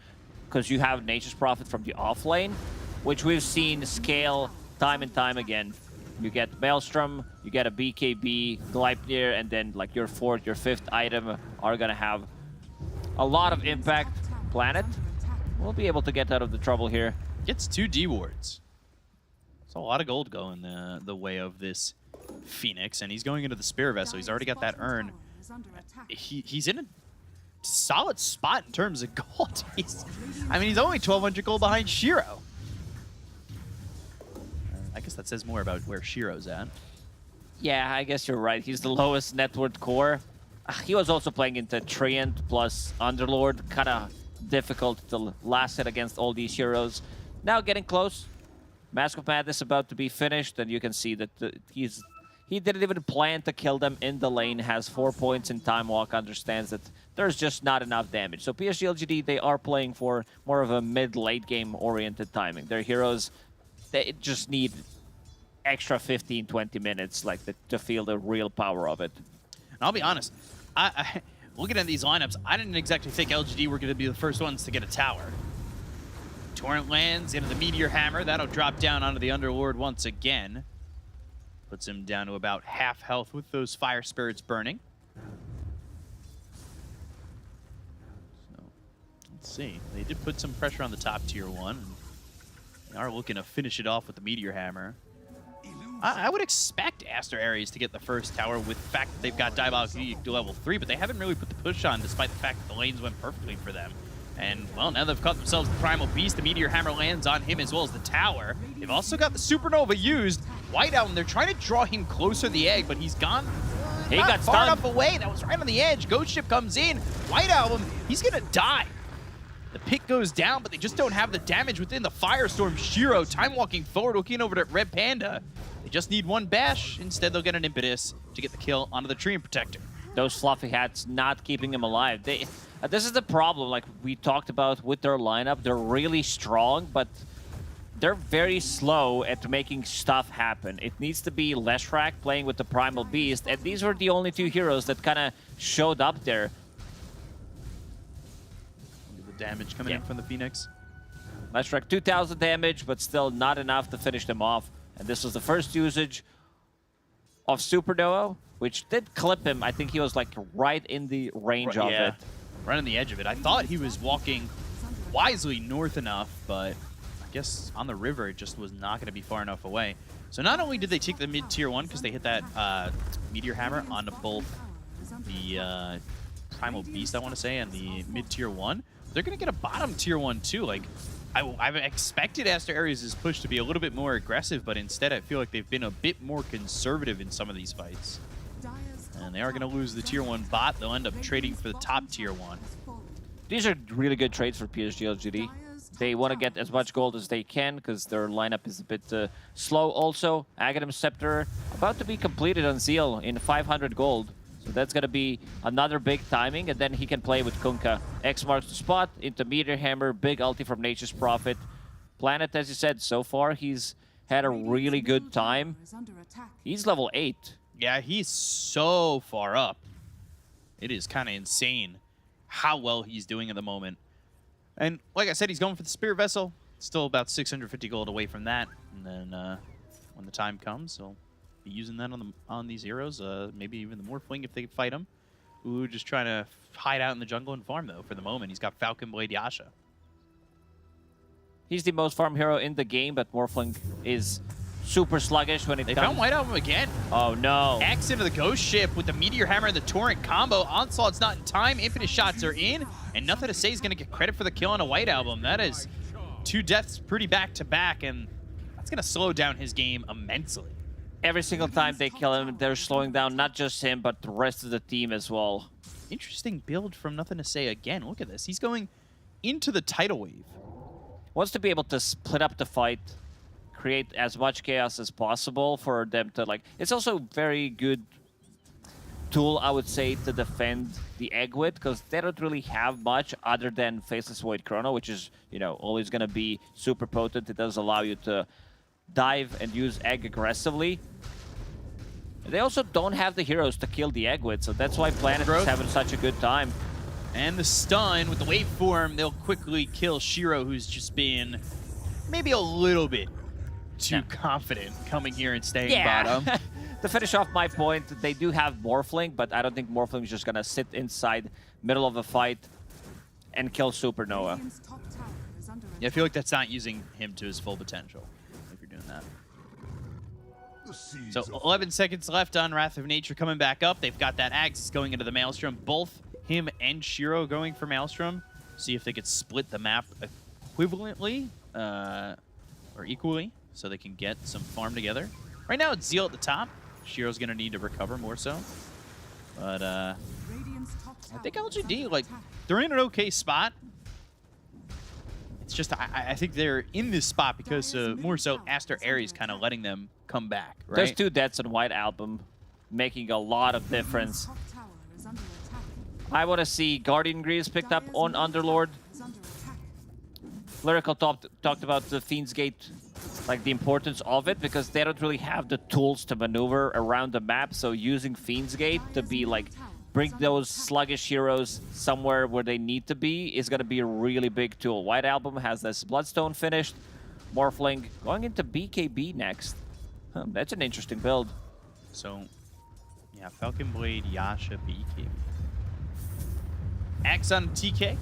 because you have Nature's Prophet from the off lane, which we've seen scale time and time again. You get Maelstrom, you get a BKB, Gleipnir, and then like your fourth, your fifth item are gonna have a lot of impact. Planet will be able to get out of the trouble here. Gets 2 D wards. It's a lot of gold going the way of this Phoenix, and he's going into the Spirit Vessel. He's already got that urn. He's in a solid spot in terms of gold. He's only 1,200 gold behind Shiro. I guess that says more about where Shiro's at. Yeah, I guess you're right. He's the lowest net worth core. He was also playing into Treant plus Underlord. Kind of difficult to last hit against all these heroes. Now getting close. Mask of Madness about to be finished, and you can see that he didn't even plan to kill them in the lane, has 4 points in Time Walk, understands that there's just not enough damage. So PSG LGD, they are playing for more of a mid-late game oriented timing. Their heroes, they just need extra 15, 20 minutes to feel the real power of it. And I'll be honest, I looking at these lineups, I didn't exactly think LGD were going to be the first ones to get a tower. Torrent lands into the Meteor Hammer. That'll drop down onto the Underlord once again. Puts him down to about half health with those Fire Spirits burning. So, let's see. They did put some pressure on the top tier 1. And they are looking to finish it off with the Meteor Hammer. I would expect Aster Ares to get the first tower with the fact that they've got Diabolic Edict to level 3, but they haven't really put the push on despite the fact that the lanes went perfectly for them. And, well, now they've caught themselves the Primal Beast. The Meteor Hammer lands on him as well as the tower. They've also got the Supernova used. White Album, they're trying to draw him closer to the egg, but he's gone. He got far stunned. enough away. That was right on the edge. Ghost Ship comes in. White Album, he's going to die. The pick goes down, but they just don't have the damage within the Firestorm. Shiro, time walking forward, looking over at Red Panda. They just need one bash. Instead, they'll get an impetus to get the kill onto the Treant Protector. Those fluffy hats not keeping him alive. This is the problem, like we talked about with their lineup. They're really strong, but they're very slow at making stuff happen. It needs to be Leshrac playing with the Primal Beast, and these were the only 2 heroes that kind of showed up there. Look at the damage coming in from the Phoenix. Leshrac 2,000 damage, but still not enough to finish them off. And this was the first usage of Supernova, which did clip him. I think he was like right in the range of it. Right on the edge of it. I thought he was walking wisely north enough, but I guess on the river it just was not going to be far enough away. So not only did they take the mid-tier 1 because they hit that Meteor Hammer onto both the Primal Beast, I want to say, and the mid-tier 1, they're going to get a bottom tier 1 too. Like, I've expected Aster Ares' push to be a little bit more aggressive, but instead I feel like they've been a bit more conservative in some of these fights. And they are going to lose the tier 1 bot. They'll end up trading for the top tier 1. These are really good trades for PSG LGD. They want to get as much gold as they can because their lineup is a bit slow also. Aghanim Scepter about to be completed on Zeal in 500 gold. So that's going to be another big timing, and then he can play with Kunkka. X marks the spot into Meteor Hammer, big ulti from Nature's Prophet. Planet, as you said, so far he's had a really good time. He's level 8. Yeah, he's so far up. It is kind of insane how well he's doing at the moment. And like I said, he's going for the Spirit Vessel. Still about 650 gold away from that. And then when the time comes, he'll be using that on these heroes. Maybe even the Morphling if they fight him. Ooh, just trying to hide out in the jungle and farm, though, for the moment. He's got Falcon Blade Yasha. He's the most farm hero in the game, but Morphling is super sluggish when it comes. They found White Album again. Oh, no. X into the Ghost Ship with the Meteor Hammer and the Torrent combo. Onslaught's not in time. Infinite shots are in. And Nothing to Say is going to get credit for the kill on a White Album. That is 2 deaths pretty back-to-back, and that's going to slow down his game immensely. Every single time they kill him, they're slowing down not just him, but the rest of the team as well. Interesting build from Nothing to Say again. Look at this. He's going into the tidal wave. Wants to be able to split up the fight, create as much chaos as possible for them to, like... It's also very good tool, I would say, to defend the egg with, because they don't really have much other than Faceless Void Chrono, which is, you know, always going to be super potent. It does allow you to dive and use egg aggressively. They also don't have the heroes to kill the egg with, so that's why Planet is having such a good time. And the stun with the waveform, they'll quickly kill Shiro, who's just been maybe a little bit too confident coming here and staying Yeah. bottom. To finish off my point, they do have Morphling, but I don't think Morphling's just gonna sit inside, middle of a fight, and kill Supernova. Yeah, I feel like that's not using him to his full potential if you're doing that. So 11 seconds left on Wrath of Nature coming back up. They've got that Axe going into the Maelstrom. Both him and Shiro going for Maelstrom. See if they could split the map equivalently or equally so they can get some farm together. Right now it's Zeal at the top. Shiro's going to need to recover more so. But I think LGD, like, they're in an okay spot. It's just, I think they're in this spot because more so Aster Ares kind of letting them come back, right? There's 2 deaths on White Album, making a lot of difference. I want to see Guardian Greaves picked up on Underlord. Lyrical talked about the Fiend's Gate, like the importance of it, because they don't really have the tools to maneuver around the map. So using Fiend's Gate to be like, bring those sluggish heroes somewhere where they need to be is going to be a really big tool. White Album has this Bloodstone finished. Morphling going into BKB next. That's an interesting build. So, yeah, Falcon Blade, Yasha, BK. Axe on TK.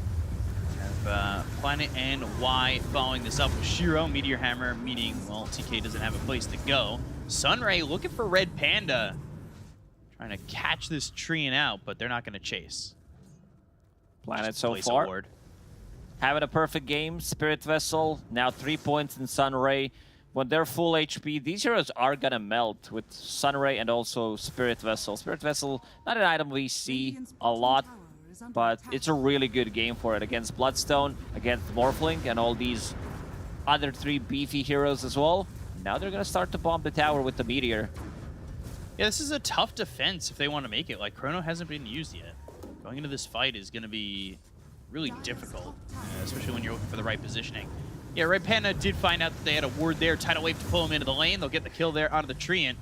Have Planet and Y following this up with Shiro, Meteor Hammer, meaning, well, TK doesn't have a place to go. Sunray looking for Red Panda. Trying to catch this Treant out, but they're not going to chase. Planet Just so place a far. ward. Having a perfect game. Spirit Vessel, now 3 points in Sunray. When they're full HP, these heroes are going to melt with Sunray and also Spirit Vessel. Spirit Vessel, not an item we see a lot, but it's a really good game for it against Bloodstone, against Morphling, and all these other 3 beefy heroes as well. Now they're going to start to bomb the tower with the Meteor. Yeah, this is a tough defense if they want to make it. Like, Chrono hasn't been used yet. Going into this fight is going to be really difficult, especially when you're looking for the right positioning. Yeah, Red Panda did find out that they had a ward there, Tidal Wave to pull him into the lane. They'll get the kill there onto the Treant.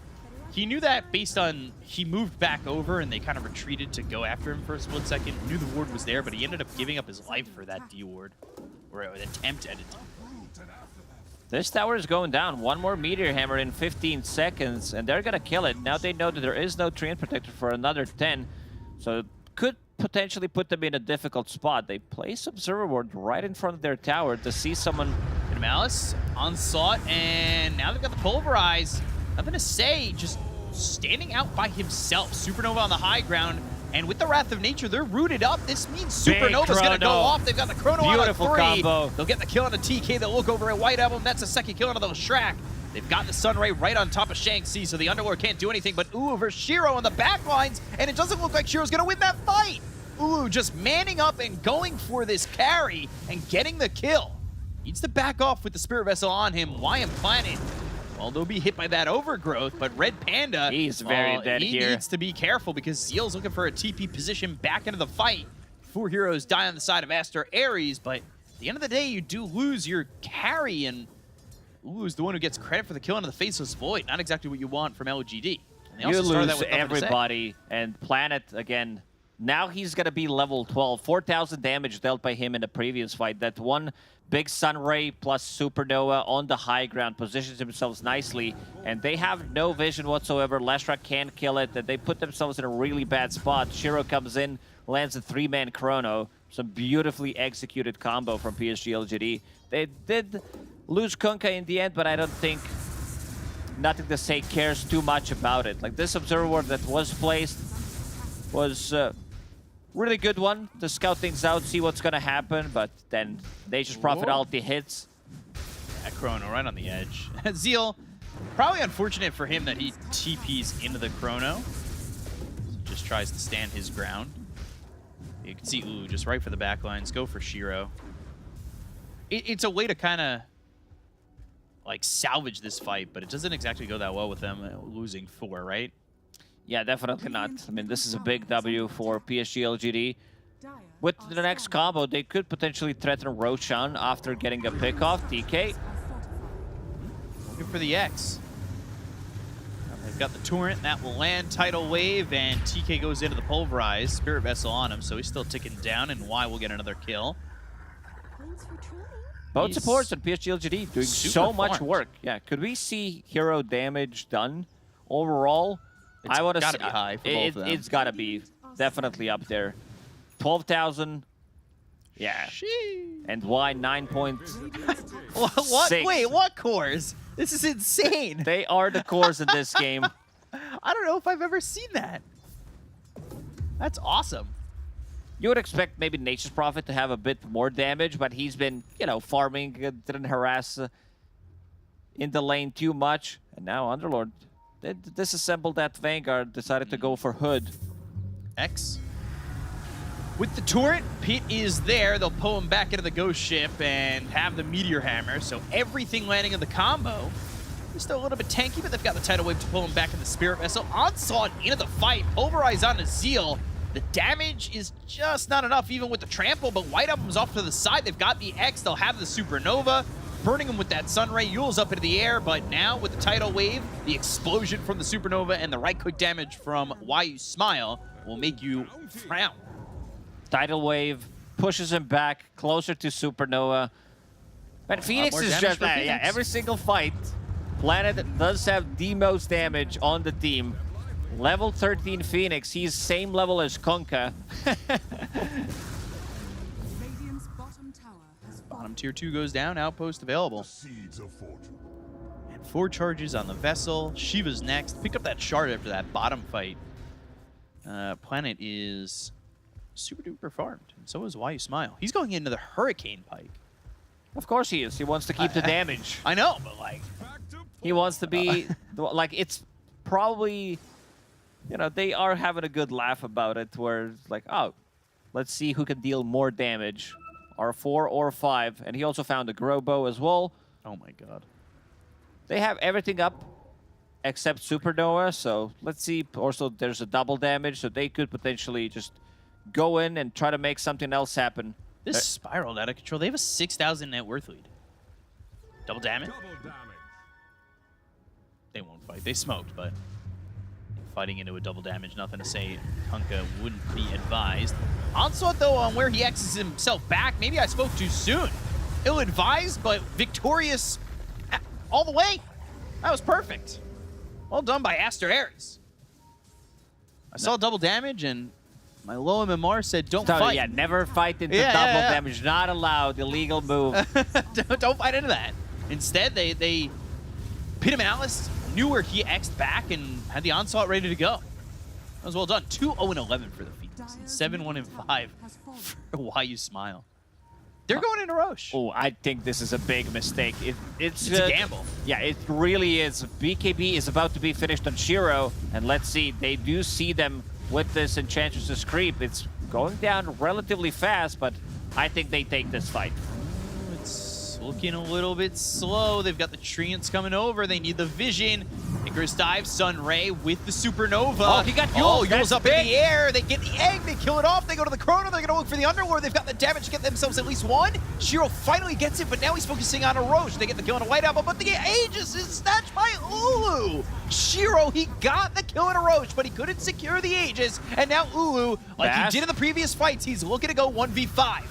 He knew that based on he moved back over and they kind of retreated to go after him for a split second. Knew the ward was there, but he ended up giving up his life for that D ward, or an attempt at it. This tower is going down. One more Meteor Hammer in 15 seconds, and they're going to kill it. Now they know that there is no Treant Protector for another 10, so it could potentially put them in a difficult spot. They place Observer Ward right in front of their tower to see someone. And Malice, Onslaught, and now they've got the Pulverize. Nothing to say, just standing out by himself. Supernova on the high ground, and with the Wrath of Nature, they're rooted up. This means Big Supernova's going to go Chrono. off. They've got the Chrono on Beautiful a 3. combo. They'll get the kill on the TK. They'll look over at White Album. That's a second kill onto the Shrek. They've got the Sunray right on top of Shang-Chi, so the Underlord can't do anything. But Ulu versus Shiro on the back lines, and it doesn't look like Shiro's going to win that fight. Ulu just manning up and going for this carry and getting the kill. Needs to back off with the Spirit Vessel on him. YM Planet, well, they'll be hit by that overgrowth, but Red Panda, He's very dead he here. needs to be careful because Zeal's looking for a TP position back into the fight. 4 heroes die on the side of Aster Ares, but at the end of the day, you do lose your carry, and Ulu's the one who gets credit for the kill into the Faceless Void. Not exactly what you want from LGD. And they You also started that lose with nothing to say. everybody, and Planet, again, now he's going to be level 12. 4,000 damage dealt by him in the previous fight. That one big Sunray plus Supernova on the high ground positions themselves nicely, and they have no vision whatsoever. Leshrac can't kill it, and they put themselves in a really bad spot. Shiro comes in, lands a 3-man Chrono. Some beautifully executed combo from PSG LGD. They did lose Kunkka in the end, but I don't think Nothing to Say cares too much about it. Like, this Observer Ward that was placed was really good one to scout things out, see what's going to happen, but then Nature's Prophet ulti hits. Yeah, Chrono right on the edge. Zeal, probably unfortunate for him that he TPs into the Chrono. So just tries to stand his ground. You can see Ulu just right for the backlines, go for Shiro. It's a way to kind of like salvage this fight, but it doesn't exactly go that well with them losing 4, right? Yeah, definitely not. I mean, this is a big W for PSG LGD. With the next combo, they could potentially threaten Roshan after getting a pick off. DK. Looking for the X. They've got the Torrent, that will land Tidal Wave, and TK goes into the Pulverize. Spirit Vessel on him, so he's still ticking down, and Y will get another kill. Both He's supports on PSG LGD doing super so much farmed. work. Yeah, could we see hero damage done overall? It's I want to gotta be high for both of them. It's gotta be definitely up there. 12,000. Yeah. And why 9 points? What? Six. Wait, what cores? This is insane. They are the cores in this game. I don't know if I've ever seen that. That's awesome. You would expect maybe Nature's Prophet to have a bit more damage, but he's been, you know, farming, didn't harass in the lane too much. And now Underlord disassembled that Vanguard, decided to go for Hood. X. With the turret, Pit is there. They'll pull him back into the Ghost Ship and have the Meteor Hammer. So everything landing in the combo. They're still a little bit tanky, but they've got the Tidal Wave to pull him back in the Spirit Vessel. Onslaught into the fight. Pulverize on the Zeal. The damage is just not enough, even with the Trample, but White Album's off to the side. They've got the X. They'll have the Supernova. Burning him with that Sunray. Yule's up into the air, but now with the Tidal Wave, the explosion from the Supernova and the right-click damage from Why You Smile will make you frown. Tidal Wave pushes him back closer to Supernova. But Phoenix more is damage just for that. Yeah, Phoenix. every single fight, Planet does have the most damage on the team. Level 13 Phoenix, he's same level as Kunkka. Radiant's bottom tower has fallen. Bottom tier 2 goes down, outpost available. And 4 charges on the vessel. Shiva's next. Picked up that shard after that bottom fight. Planet is super duper farmed. And so is Why You Smile. He's going into the Hurricane Pike. Of course he is. He wants to keep the damage. I know, but like, He wants to be, like, it's probably, you know, they are having a good laugh about it where it's like, oh, let's see who can deal more damage. R4 or 5. And he also found a Grobo as well. oh my god. They have everything up except Supernova, so let's see. Also, there's a double damage, so they could potentially just go in and try to make something else happen. This spiraled out of control. They have a 6,000 net worth lead. Double damage? They won't fight. They smoked, but fighting into a double damage, nothing to say. Kunkka wouldn't be advised. Onslaught, though, on where he X's himself back. Maybe I spoke too soon. Ill-advised, but victorious all the way. That was perfect. Well done by Aster Ares. I saw double damage, and my low MMR said don't fight. Yeah, never fight into Yeah, double yeah. damage. Not allowed. Illegal move. don't fight into that. Instead, they Pit him Atlas, knew where he X'd back, and had the Onslaught ready to go. That was well done. 2-0-11 for the Phoenix, and 7-1-5 for Why You Smile. They're going into Roche. Oh, I think this is a big mistake. It's a gamble. Yeah, it really is. BKB is about to be finished on Shiro, and let's see, they do see them with this Enchantress's creep. It's going down relatively fast, but I think they take this fight. It's looking a little bit slow. They've got the Treants coming over. They need the Vision. Icarus Dive, Sunray with the Supernova. Oh, he got Yule. Oh, Yule's That's up big. in the air. They get the egg. They kill it off. They go to the Chrono. They're going to look for the Underlord. They've got the damage to get themselves at least one. Shiro finally gets it, but now he's focusing on a Roche. They get the kill on a White Apple, but the Aegis is snatched by Ulu. Shiro, he got the kill on a Roche, but he couldn't secure the Aegis. And now Ulu, like Fast. he did in the previous fights, he's looking to go 1v5.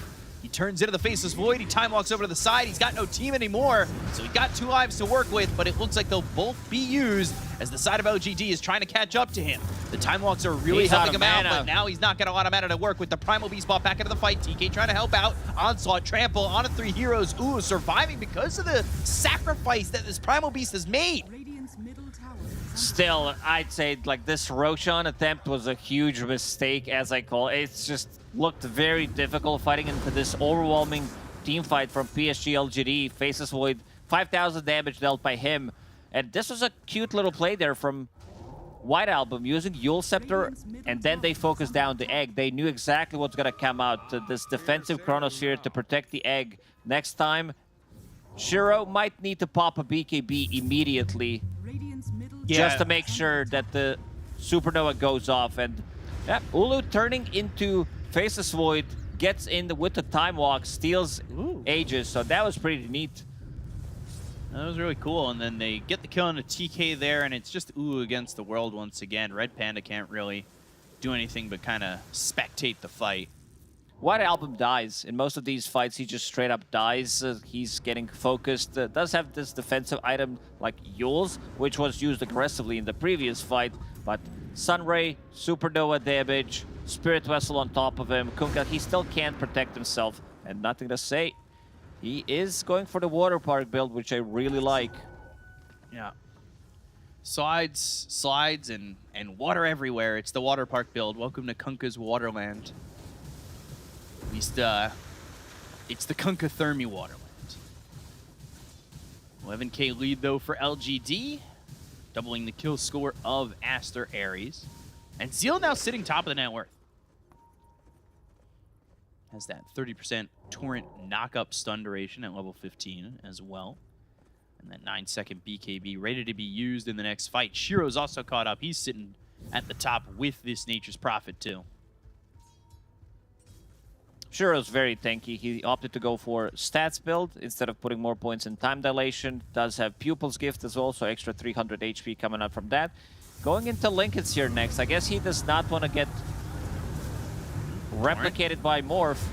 He turns into the Faceless Void. He time walks over to the side. He's got no team anymore, so he's got 2 lives to work with, but it looks like they'll both be used as the side of LGD is trying to catch up to him. The time walks are really He's helping out of him out, mana. but now he's not got a lot of mana to work with. The Primal Beast brought back into the fight. TK trying to help out. Onslaught, Trample, on to 3 heroes. Ooh, surviving because of the sacrifice that this Primal Beast has made. Radiant's middle tower is Still, I'd say like this Roshan attempt was a huge mistake, as I call it. It's just looked very difficult fighting into this overwhelming team fight from PSG LGD. Faceless Void, 5,000 damage dealt by him. And this was a cute little play there from White Album using Yule Scepter, and then they focused down the egg. They knew exactly what's going to come out. This defensive Chronosphere to protect the egg. Next time, Shiro might need to pop a BKB immediately Radiant's middle just to make sure that the Supernova goes off. And yeah, Ulu turning into Faceless Void, gets in with the Time Walk, steals Aegis, so that was pretty neat. That was really cool, and then they get the kill on a TK there, and it's just Ulu against the world once again. Red Panda can't really do anything but kind of spectate the fight. White Album dies. In most of these fights, he just straight up dies. He's getting focused. Does have this defensive item like Yule's, which was used aggressively in the previous fight. But Sunray, Supernova damage, Spirit Vessel on top of him. Kunkka, he still can't protect himself. And nothing to say. He is going for the Water Park build, which I really like. Yeah. Slides, and water everywhere. It's the Water Park build. Welcome to Kunkka's Waterland. At least, it's the Kunkka Thermi Waterland. 11k lead, though, for LGD. Doubling the kill score of Aster Ares. And Zeal now sitting top of the net worth. Has that 30% Torrent knock-up stun duration at level 15 as well. And that 9-second BKB ready to be used in the next fight. Shiro's also caught up. He's sitting at the top with this Nature's Prophet, too. Shiro's very tanky. He opted to go for stats build instead of putting more points in time dilation. Does have Pupil's Gift as well, so extra 300 HP coming up from that. Going into Lincoln's here next. I guess he does not want to get replicated by Morph.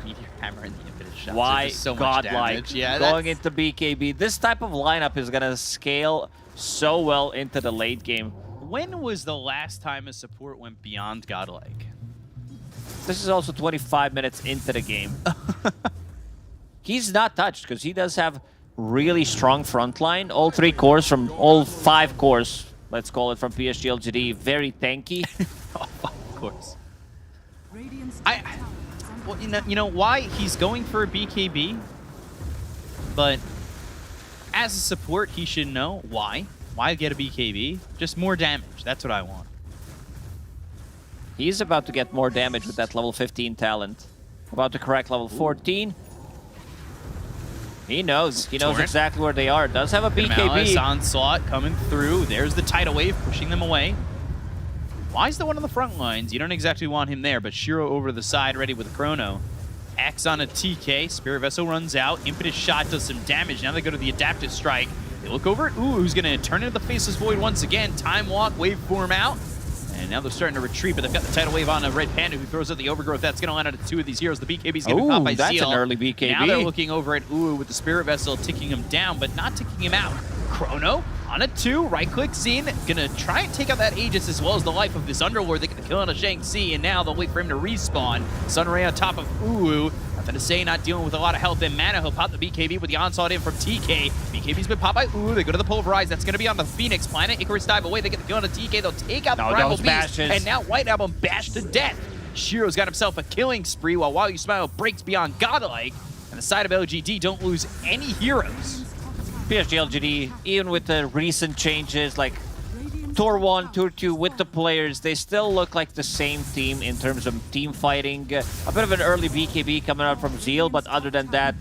Meteor Hammer and the Infinite Shots. Why So much godlike? damage. Yeah, Going into BKB. This type of lineup is going to scale so well into the late game. When was the last time a support went beyond godlike? This is also 25 minutes into the game. He's not touched because he does have really strong front line. All 3 cores from all 5 cores, let's call it, from PSG LGD. Very tanky. Of course. Radiant's I- top tower is under Well, you know why he's going for a BKB, but as a support, he should know why. Why get a BKB? Just more damage. That's what I want. He's about to get more damage with that level 15 talent. About to correct level 14. He knows. He knows Torrent. exactly where they are. Does have a Malice BKB. onslaught coming through. There's the tidal wave pushing them away. Why is the one on the front lines? You don't exactly want him there, but Shiro over the side, ready with Chrono. Axe on a TK. Spirit Vessel runs out. Impetus Shot does some damage. Now they go to the Adaptive Strike. They look over at who's going to turn into the Faceless Void once again. Time Walk, Waveform out. And now they're starting to retreat, but they've got the tidal wave on a Red Panda who throws out the Overgrowth. That's going to land on 2 of these heroes. The BKB's getting caught by that's Zeal. an early BKB. Now they're looking over at with the Spirit Vessel ticking him down, but not ticking him out. Chrono on a 2, right-click Xin, gonna try and take out that Aegis as well as the life of this Underlord. They're gonna kill on a Shang-Chi, and now they'll wait for him to respawn. Sunray on top of Uwu. Nothing to say, not dealing with a lot of health and mana. He'll pop the BKB with the onslaught in from TK. BKB's been popped by Uwu. They go to the Pulverize. That's gonna be on the Phoenix planet. Icarus dive away. They get the kill on the TK. They'll take out the Primal those Beast. bashes. And now White Album bashed to death. Shiro's got himself a killing spree while You Smile breaks beyond godlike. And the side of LGD don't lose any heroes. PSG LGD, even with the recent changes like Tour 1, Tour 2 with the players, they still look like the same team in terms of team fighting. A bit of an early BKB coming out from Zeal, but other than that,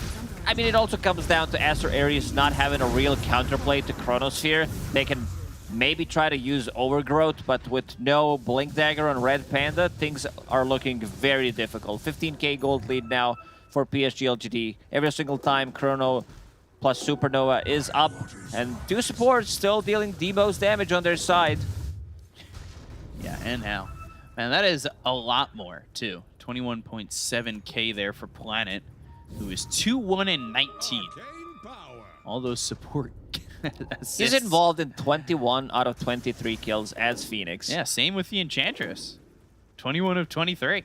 I mean, it also comes down to Aster Ares not having a real counterplay to Chronosphere. They can maybe try to use Overgrowth, but with no Blink Dagger on Red Panda, things are looking very difficult. 15k gold lead now for PSG LGD. Every single time Chrono plus Supernova is up, and 2 supports still dealing the most damage on their side. Yeah, and now. Man, that is a lot more, too. 21.7k there for Planet, who is 2-1 and 19. All those support assists. He's involved in 21 out of 23 kills as Phoenix. Yeah, same with the Enchantress. 21 of 23.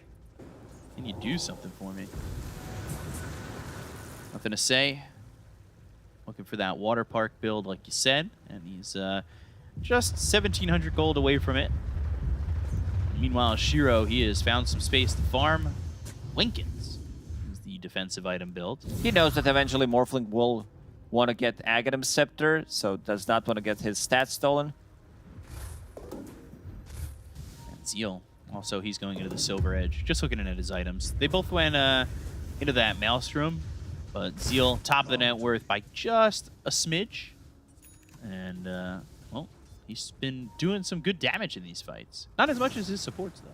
Can you do something for me? Nothing to say. Looking for that water park build, like you said, and he's just 1,700 gold away from it. Meanwhile, Shiro, he has found some space to farm. Lincoln's is the defensive item build. He knows that eventually Morphling will want to get Aghanim Scepter, so does not want to get his stats stolen. And Zeal, also, he's going into the Silver Edge. Just looking at his items. They both went into that Maelstrom. But Zeal, top of the net worth by just a smidge. And, well, he's been doing some good damage in these fights. Not as much as his supports, though.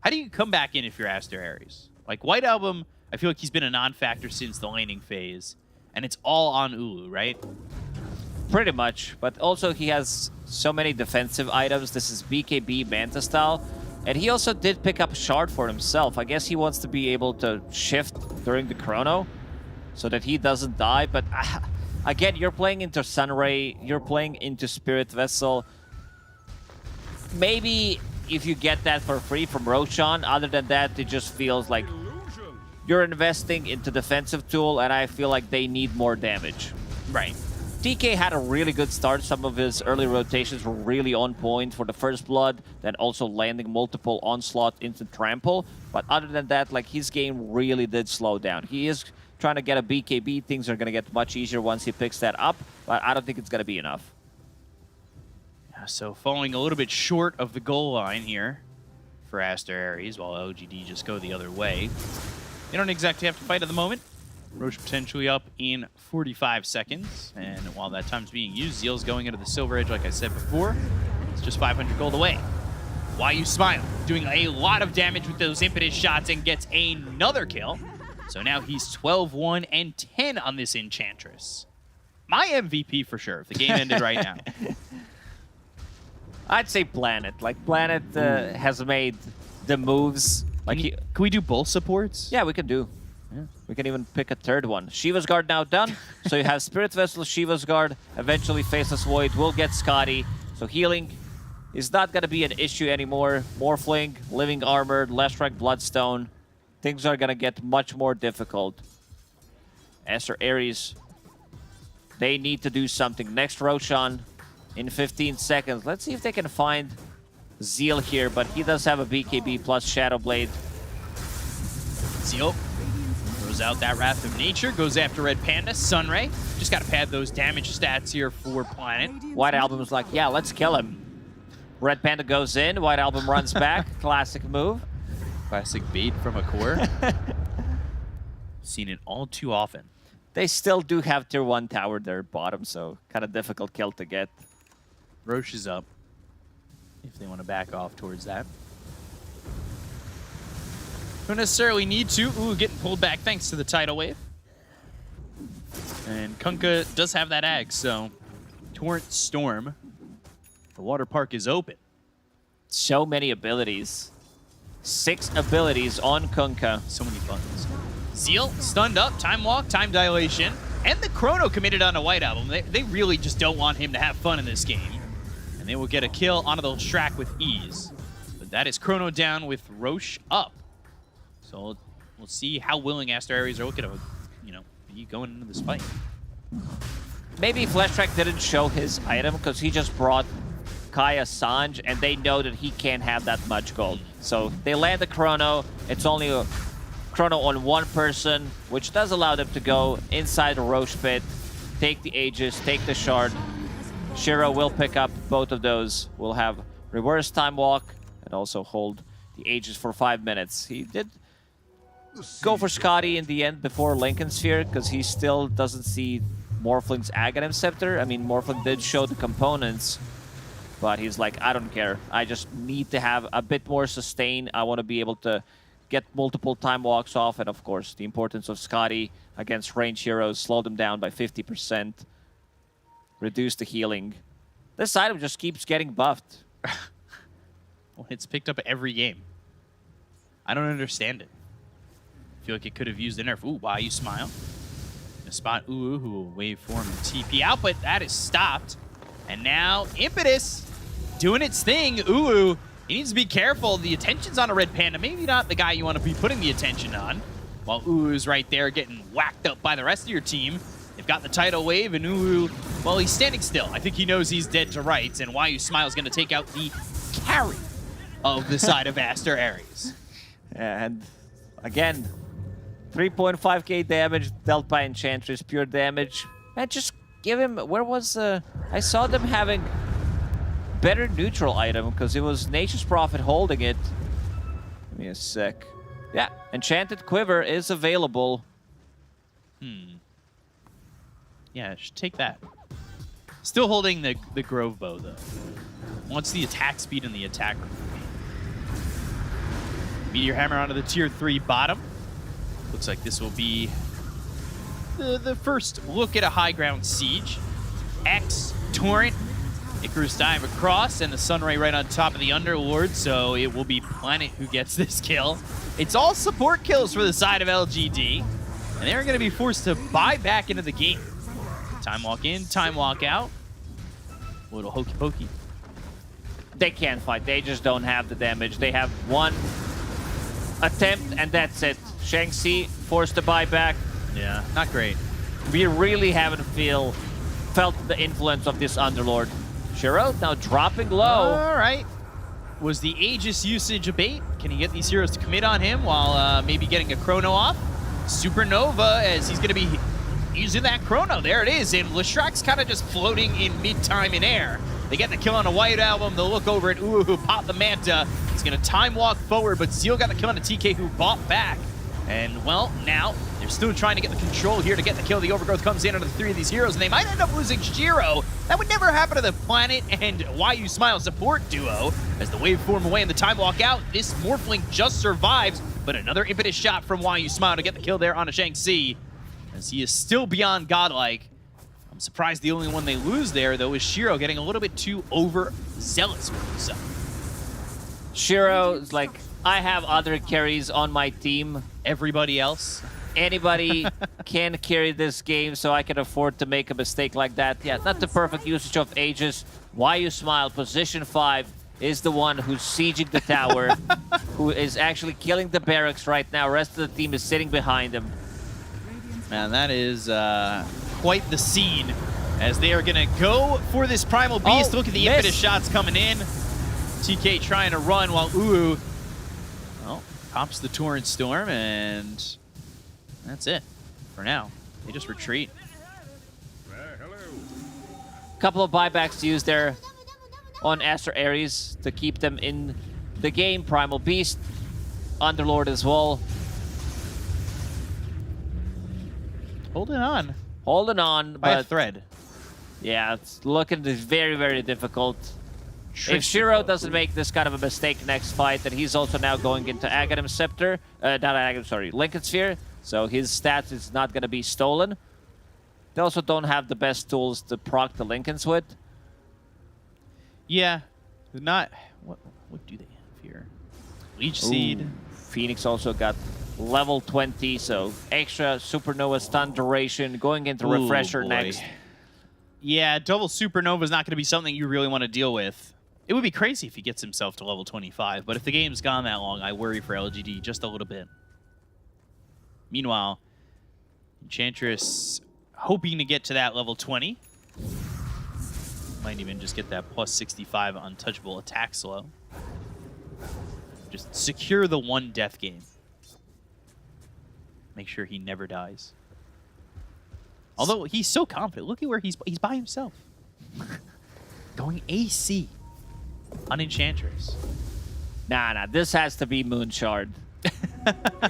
How do you come back in if you're Aster Ares? Like, White Album, I feel like he's been a non-factor since the laning phase. And it's all on Ulu, right? Pretty much, but also he has so many defensive items. This is BKB Manta style. And he also did pick up a shard for himself. I guess he wants to be able to shift during the chrono so that he doesn't die. But again, you're playing into Sunray, you're playing into Spirit Vessel. Maybe if you get that for free from Roshan, other than that, it just feels like you're investing into defensive tool, and I feel like they need more damage. Right. DK had a really good start. Some of his early rotations were really on point for the first blood, then also landing multiple onslaught instant trample. But other than that, like, his game really did slow down. He is trying to get a BKB. Things are going to get much easier once he picks that up, but I don't think it's going to be enough. Yeah, so falling a little bit short of the goal line here for Aster Aries, while LGD just go the other way. They don't exactly have to fight at the moment. Roche potentially up in 45 seconds. And while that time's being used, Zeal's going into the Silver Edge, like I said before. It's just 500 gold away. Why You Smile doing a lot of damage with those impetus shots and gets another kill. So now he's 12-1 and 10 on this Enchantress. My MVP for sure, if the game ended right now. I'd say Planet. Like, Planet has made the moves. Like, Can we do both supports? yeah, we can do. Yeah. We can even pick a third one. Shiva's Guard now done. So you have Spirit Vessel, Shiva's Guard, eventually Faceless Void. We'll get Scotty. So healing is not going to be an issue anymore. Morphling, Living Armor, less rank Bloodstone. Things are going to get much more difficult. Aster Aries, they need to do something. Next Roshan in 15 seconds. Let's see if they can find Zeal here, but he does have a BKB plus Shadow Blade. Zeal throws out that Wrath of Nature, goes after Red Panda. Sunray, just got to pad those damage stats here for Planet. White Album's like, yeah, let's kill him. Red Panda goes in, White Album runs back. Classic move. Classic bait from a core. Seen it all too often. They still do have tier 1 tower there bottom, so kind of difficult kill to get. Roche is up, if they want to back off towards that. Don't necessarily need to. Ooh, getting pulled back thanks to the tidal wave. And Kunkka does have that ag, so Torrent Storm. The water park is open. So many abilities. 6 abilities on Kunkka. So many buttons. Zeal, stunned up, time walk, time dilation, and the chrono committed on a White Album. They really just don't want him to have fun in this game. And they will get a kill onto the Shrek with ease. But that is chrono down with Roche up. So we'll see how willing Aster Aries are looking to, be going into this fight. Maybe Fleshtrack didn't show his item because he just brought Kaya Sanj, and they know that he can't have that much gold. So they land the chrono. It's only a chrono on one person, which does allow them to go inside the Roche pit, take the Aegis, take the shard. Shiro will pick up both of those. We'll have reverse time walk and also hold the Aegis for 5 minutes. He did go for Scotty in the end before Lincoln Sphere because he still doesn't see Morphling's Aghanim Scepter. I mean, Morphling did show the components, but he's like, I don't care. I just need to have a bit more sustain. I want to be able to get multiple time walks off, and of course, the importance of Scotty against range heroes, slow them down by 50%, reduce the healing. This item just keeps getting buffed. Well, it's picked up every game. I don't understand it. I feel like it could have used the nerf. Ooh, Why You Smile. In a spot Ooh, who will wave form and TP out, but that is stopped. And now Impetus doing its thing. Ooh, he needs to be careful. The attention's on a Red Panda. Maybe not the guy you want to be putting the attention on. While Ooh's right there getting whacked up by the rest of your team. They've got the tidal wave, and Ooh, well, he's standing still. I think he knows he's dead to rights, and Why You Smile is going to take out the carry of the side of Aster Aries. And again, 3.5k damage dealt by Enchantress, pure damage. Man, just give him... Where was... I saw them having better neutral item because it was Nature's Prophet holding it. Give me a sec. Yeah, Enchanted Quiver is available. Yeah, should take that. Still holding the Grove Bow, though. Wants the attack speed and the attack. Meteor Hammer onto the tier 3 bottom. Looks like this will be the first look at a high ground siege. X, Torrent, Icarus dive across, and the Sunray right on top of the Underlord, so it will be Planet who gets this kill. It's all support kills for the side of LGD, and they're going to be forced to buy back into the game. Time walk in, time walk out. A little hokey pokey. They can't fight. They just don't have the damage. They have one attempt, and that's it. Shang-Chi forced to buy back. Yeah, not great. We really haven't felt the influence of this Underlord. Shiro now dropping low. All right. Was the Aegis usage a bait? Can he get these heroes to commit on him while maybe getting a Chrono off? Supernova, as he's going to be using that Chrono. There it is, and Leshrax's kind of just floating in mid-time in air. They get the kill on a White Album. They'll look over at Uwu, who popped the Manta. He's going to time walk forward, but Zeal got the kill on a TK, who bought back. And, well, now they're still trying to get the control here to get the kill. The Overgrowth comes in under the 3 of these heroes, and they might end up losing Shiro. That would never happen to the Planet and YU Smile support duo. As the wave form away and the time walk out, this Morphling just survives, but another impetus shot from YU Smile to get the kill there on a Shang-Chi, as he is still beyond godlike. I'm surprised the only one they lose there, though, is Shiro getting a little bit too overzealous with himself. Shiro is like, I have other carries on my team. Everybody else. Anybody can carry this game, so I can afford to make a mistake like that. Yeah, not the perfect usage of Aegis. YU Smile, position 5, is the one who's sieging the tower, who is actually killing the barracks right now. Rest of the team is sitting behind him. Man, that is quite the scene, as they are going to go for this Primal Beast. Look at the impetus shots coming in. TK trying to run while Uwu, well, pops the Torrent Storm, and that's it for now. They just retreat. Couple of buybacks to use there on Aster Ares to keep them in the game. Primal Beast, Underlord as well. Holding on Holding on, by a but thread. yeah, it's looking very, very difficult. If Shiro doesn't make this kind of a mistake next fight, then he's also now going into Aghanim Scepter. Not Aghanim, sorry, Lincoln Sphere. So his stats is not going to be stolen. They also don't have the best tools to proc the Lincolns with. Yeah, not. What do they have here? Leech Seed. Ooh. Phoenix also got level 20, so extra Supernova stun duration. Going into Ooh, Refresher boy. next. Yeah, double Supernova is not going to be something you really want to deal with. It would be crazy if he gets himself to level 25, but if the game's gone that long, I worry for LGD just a little bit. Meanwhile, Enchantress hoping to get to that level 20. Might even just get that plus 65 untouchable attack slow. Just secure the one death game. Make sure he never dies. Although he's so confident. Look at where he's by himself. Going AC on Enchantress. Nah, this has to be Moonshard.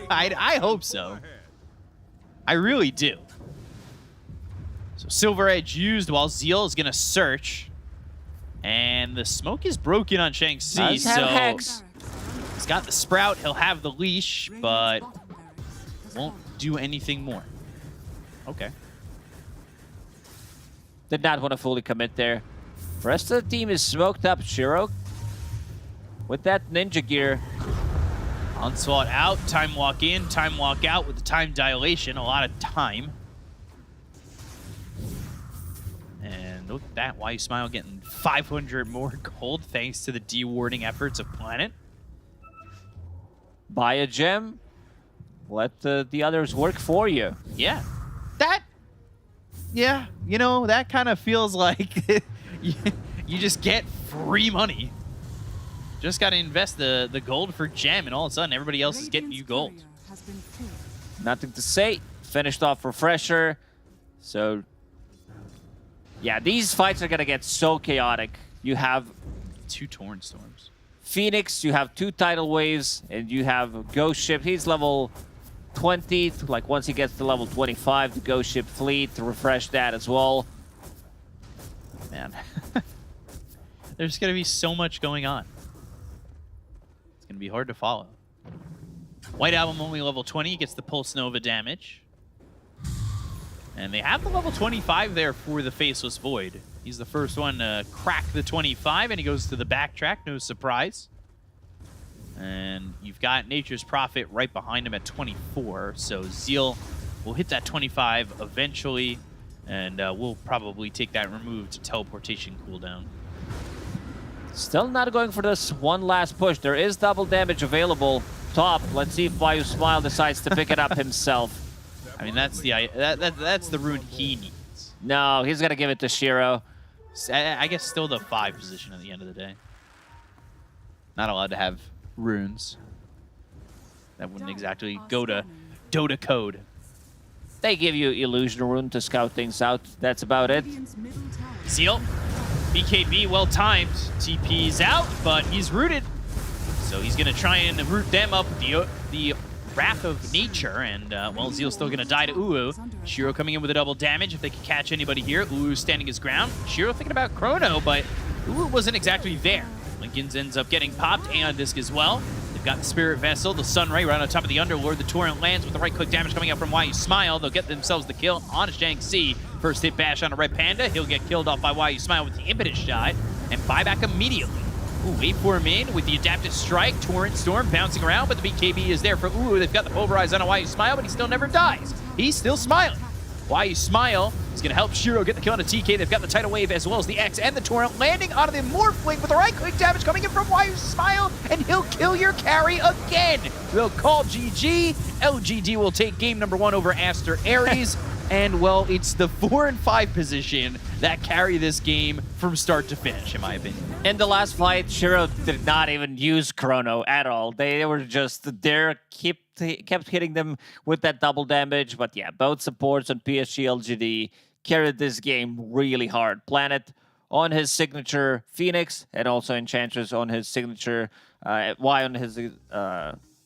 I hope so. I really do. So Silver Edge used while Zeal is going to search. And the smoke is broken on Shang-Chi, Does have so Hex. he's got the Sprout, he'll have the leash, but won't do anything more. Okay. Did not want to fully commit there. Rest of the team is smoked up. Shiro with that ninja gear. Onslaught out, time walk in, time walk out with the time dilation, a lot of time. And look at that, YU Smile getting 500 more gold thanks to the dewarding efforts of Planet. Buy a gem. Let the others work for you. Yeah. Yeah, you know, that kind of feels like you just get free money. Just got to invest the gold for gem, and all of a sudden everybody else is getting you gold. Nothing to say. Finished off Refresher. So, yeah, these fights are going to get so chaotic. You have 2 Torn Storms. Phoenix, you have 2 tidal waves, and you have Ghost Ship. He's level 20. Like, once he gets to level 25, the Ghost Ship fleet to refresh that as well. Man, there's going to be so much going on. It's going to be hard to follow. White Album only level 20, gets the Pulse Nova damage. And they have the level 25 there for the Faceless Void. He's the first one to crack the 25, and he goes to the backtrack. No surprise. And you've got Nature's Prophet right behind him at 24. So Zeal will hit that 25 eventually, and we'll probably take that removed teleportation cooldown. Still not going for this one last push. There is double damage available top. Let's see if Vayu Smile decides to pick it up himself. I mean, that's the rune he needs. No, he's going to give it to Shiro. I guess still the 5 position at the end of the day. Not allowed to have runes. That wouldn't exactly go to Dota code. They give you Illusion Rune to scout things out. That's about it. Radiant's middle tower Zeal, BKB well timed. TP's out, but he's rooted. So he's going to try and root them up with the Wrath of Nature, and well, Zeal's still going to die to Uwu. Shiro coming in with a double damage if they can catch anybody here. Uwu standing his ground. Shiro thinking about Chrono, but Uwu wasn't exactly there. Lincolns ends up getting popped, and Disc as well. They've got the Spirit Vessel, the Sunray right on top of the Underlord. The Torrent lands with the right-click damage coming out from YU Smile. They'll get themselves the kill on Zhang Si. First hit bash on a Red Panda. He'll get killed off by YU Smile with the Impetus shot, and buyback immediately. Ooh, wait for him in with the Adaptive Strike. Torrent Storm bouncing around, but the BKB is there for Uwu. They've got the Pulverize on a YU Smile, but he still never dies. He's still smiling. YU Smile is going to help Shiro get the kill on a TK. They've got the Tidal Wave as well as the X and the Torrent landing onto the Morphling with the right-click damage coming in from YU Smile, and he'll kill your carry again. They'll call GG. LGD will take game number 1 over Aster Ares. And, well, it's the 4 and 5 position that carry this game from start to finish, in my opinion. In the last fight, Shiro did not even use Chrono at all. They were just there, kept hitting them with that double damage. But yeah, both supports on PSG LGD carried this game really hard. Planet on his signature Phoenix, and also Enchantress on his signature Y on his...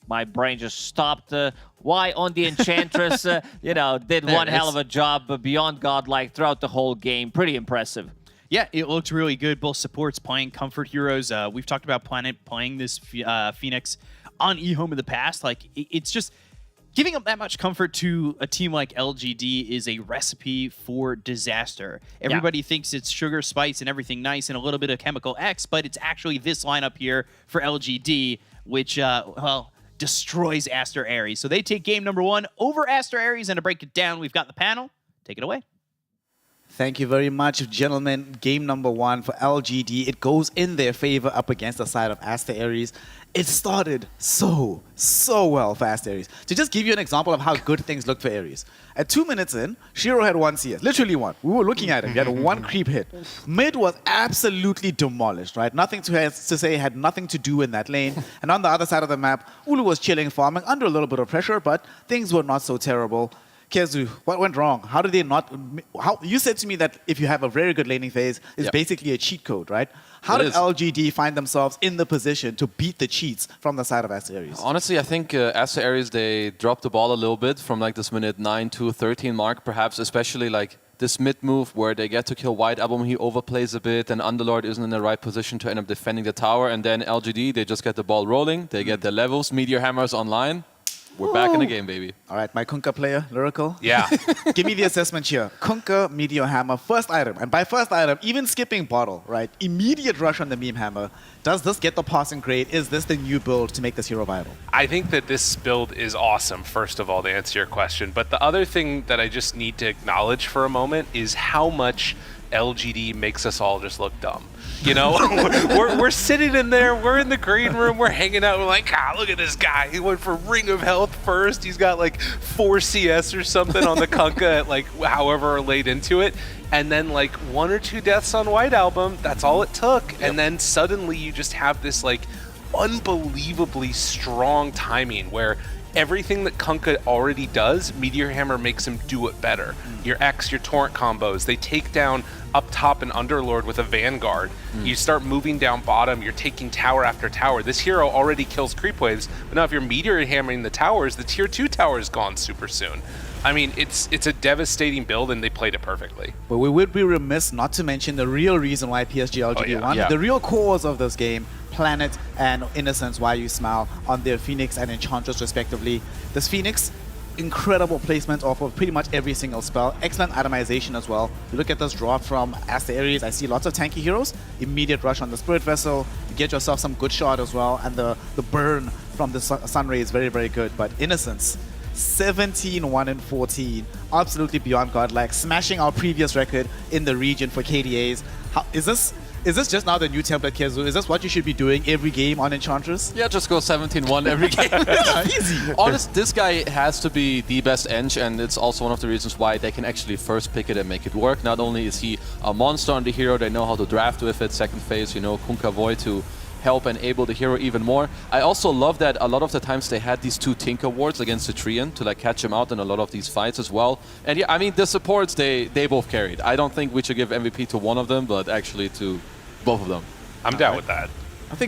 my brain just stopped. Y on the Enchantress, did one hell of a job beyond godlike throughout the whole game. Pretty impressive. Yeah, it looked really good. Both supports playing comfort heroes. We've talked about Planet playing this Phoenix on eHome in the past. Like, it's just giving up that much comfort to a team like LGD is a recipe for disaster. Everybody thinks it's sugar, spice, and everything nice, and a little bit of Chemical X, but it's actually this lineup here for LGD, which, well, destroys Aster Ares. So they take game number 1 over Aster Ares, and to break it down, we've got the panel. Take it away. Thank you very much, gentlemen. Game number 1 for LGD. It goes in their favor up against the side of Aster Ares. It started so well for Aster Ares. To just give you an example of how good things look for Ares. At 2 minutes in, Shiro had 1 CS. Literally 1. We were looking at him. He had 1 creep hit. Mid was absolutely demolished, right? Nothing to say, had nothing to do in that lane. And on the other side of the map, Ulu was chilling, farming, under a little bit of pressure, but things were not so terrible. Kezu, what went wrong? How did they not... you said to me that if you have a very good laning phase, it's basically a cheat code, right? How did LGD find themselves in the position to beat the cheats from the side of Aster Ares? Honestly, I think Aster Ares, they dropped the ball a little bit from like this minute 9 to 13 mark, perhaps, especially like this mid move where they get to kill White Album, he overplays a bit, and Underlord isn't in the right position to end up defending the tower, and then LGD, they just get the ball rolling, they get their levels, Meteor Hammers online. We're back in the game, baby. All right, my Kunkka player, Lyrical. Yeah. Give me the assessment here. Kunkka, Meteor Hammer, first item. And by first item, even skipping bottle, right? Immediate rush on the Meme Hammer. Does this get the passing grade? Is this the new build to make this hero viable? I think that this build is awesome, first of all, to answer your question. But the other thing that I just need to acknowledge for a moment is how much LGD makes us all just look dumb. You know, we're sitting in there, we're in the green room, we're hanging out, we're like, look at this guy. He went for Ring of Health first. He's got like 4 CS or something on the Kunkka at like however late into it. And then like 1 or 2 deaths on White Album, that's all it took. Yep. And then suddenly you just have this like unbelievably strong timing where everything that Kunkka already does, Meteor Hammer makes him do it better. Your X, your Torrent combos, they take down up top an Underlord with a Vanguard. You start moving down bottom, you're taking tower after tower. This hero already kills creep waves, but now if you're Meteor Hammering the towers, the tier 2 tower is gone super soon. I mean, it's a devastating build, and they played it perfectly. But we would be remiss not to mention the real reason why PSG LGD won. The real cause of this game, Planet and Innocence, YU Smile on their Phoenix and Enchantress respectively. This Phoenix, incredible placement off of pretty much every single spell. Excellent atomization as well. You look at this drop from Aster Ares, I see lots of tanky heroes. Immediate rush on the Spirit Vessel. You get yourself some good shot as well. And the burn from the Sun Ray is very, very good. But Innocence, 17-1-14. Absolutely beyond godlike. Smashing our previous record in the region for KDAs. Is this just now the new template, Kezu? Is this what you should be doing every game on Enchantress? Yeah, just go 17-1 every game. Easy. Honest, this guy has to be the best Ench, and it's also one of the reasons why they can actually first pick it and make it work. Not only is he a monster on the hero, they know how to draft with it. Second phase, you know, Kunkka Void to help enable the hero even more. I also love that a lot of the times they had these 2 Tinker wards against the Treant to like catch him out in a lot of these fights as well. And yeah, I mean, the supports, they both carried. I don't think we should give MVP to one of them, but actually to both of them. I'm down with that.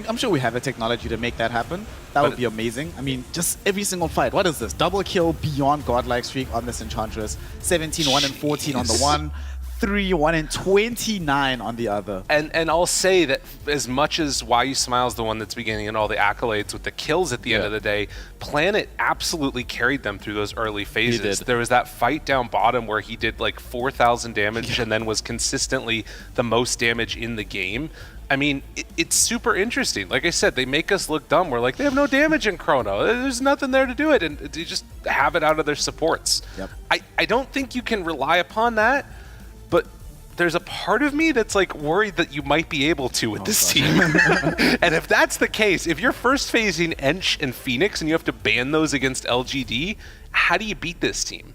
I'm sure we have the technology to make that happen. That would be amazing. I mean, just every single fight. What is this? Double kill beyond godlike streak on this Enchantress. 17-1-14 on the one. 3-1-29 on the other. And I'll say that as much as Why You Smile is the one that's beginning and all the accolades with the kills at the end of the day, Planet absolutely carried them through those early phases. There was that fight down bottom where he did like 4,000 damage and then was consistently the most damage in the game. I mean, it's super interesting. Like I said, they make us look dumb. We're like, they have no damage in Chrono. There's nothing there to do it. And they just have it out of their supports. Yep. I don't think you can rely upon that. But there's a part of me that's like worried that you might be able to with this team. And if that's the case, if you're first phasing Ench and Phoenix and you have to ban those against LGD, how do you beat this team?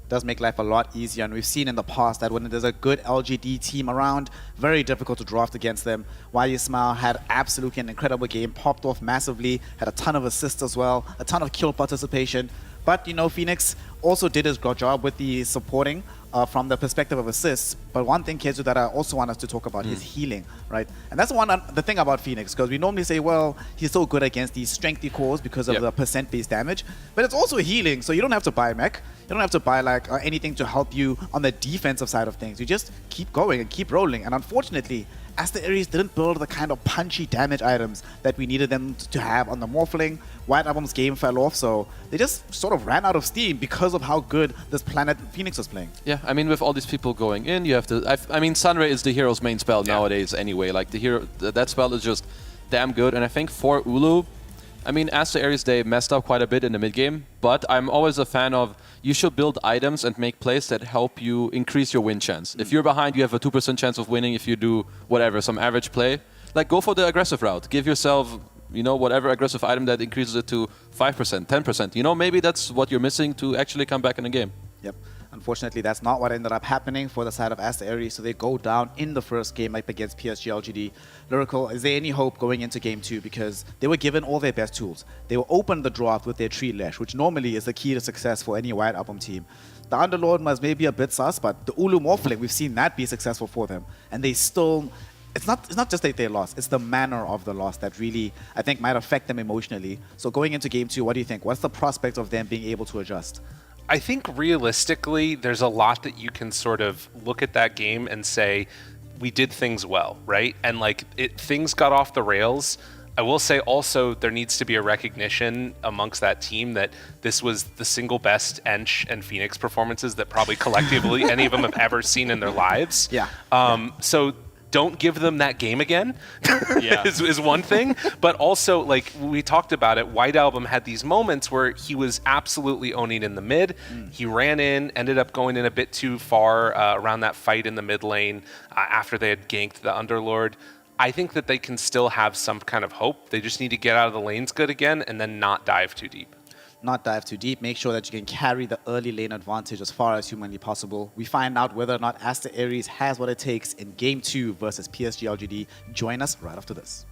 Does make life a lot easier, and we've seen in the past that when there's a good LGD team around, very difficult to draft against them. Why You Smile had absolutely an incredible game, popped off massively, had a ton of assists as well, a ton of kill participation. But, you know, Phoenix also did his job with the supporting from the perspective of assists. But one thing, Kezu, that I also want us to talk about is healing, right? And that's the thing about Phoenix, because we normally say, well, he's so good against these strengthy cores because of the percent-based damage. But it's also healing, so you don't have to buy mech. You don't have to buy like anything to help you on the defensive side of things. You just keep going and keep rolling. And unfortunately, Aster Ares didn't build the kind of punchy damage items that we needed them to have on the Morphling. White Album's game fell off, so they just sort of ran out of steam because of how good this Planet Phoenix was playing. Yeah, I mean, with all these people going in, you have to... I mean, Sunray is the hero's main spell nowadays anyway. Like, the hero, that spell is just damn good. And I think for Ulu, I mean, Aster Ares, they messed up quite a bit in the mid-game, but I'm always a fan of you should build items and make plays that help you increase your win chance. If you're behind, you have a 2% chance of winning. If you do, whatever, some average play, like, go for the aggressive route. Give yourself, you know, whatever aggressive item that increases it to 5%, 10%. You know, maybe that's what you're missing to actually come back in the game. Yep. Unfortunately, that's not what ended up happening for the side of Aster Ares, so they go down in the first game up against PSG LGD. Lyrical, is there any hope going into game 2? Because they were given all their best tools. They were open the draft with their Tree Lash, which normally is the key to success for any White Album team. The Underlord was maybe a bit sus, but the Ulu Morphling, we've seen that be successful for them. And they still... It's not just that they lost, it's the manner of the loss that really, I think, might affect them emotionally. So going into game 2, what do you think? What's the prospect of them being able to adjust? I think realistically, there's a lot that you can sort of look at that game and say, we did things well, right? And like, things got off the rails. I will say also there needs to be a recognition amongst that team that this was the single best Ench and Phoenix performances that probably collectively any of them have ever seen in their lives. Yeah. So don't give them that game again is one thing. But also, like we talked about it, White Album had these moments where he was absolutely owning in the mid. He ran in, ended up going in a bit too far around that fight in the mid lane after they had ganked the Underlord. I think that they can still have some kind of hope. They just need to get out of the lanes good again and then not dive too deep. Not dive too deep. Make sure that you can carry the early lane advantage as far as humanly possible. We find out whether or not Aster Ares has what it takes in Game 2 versus PSG LGD. Join us right after this.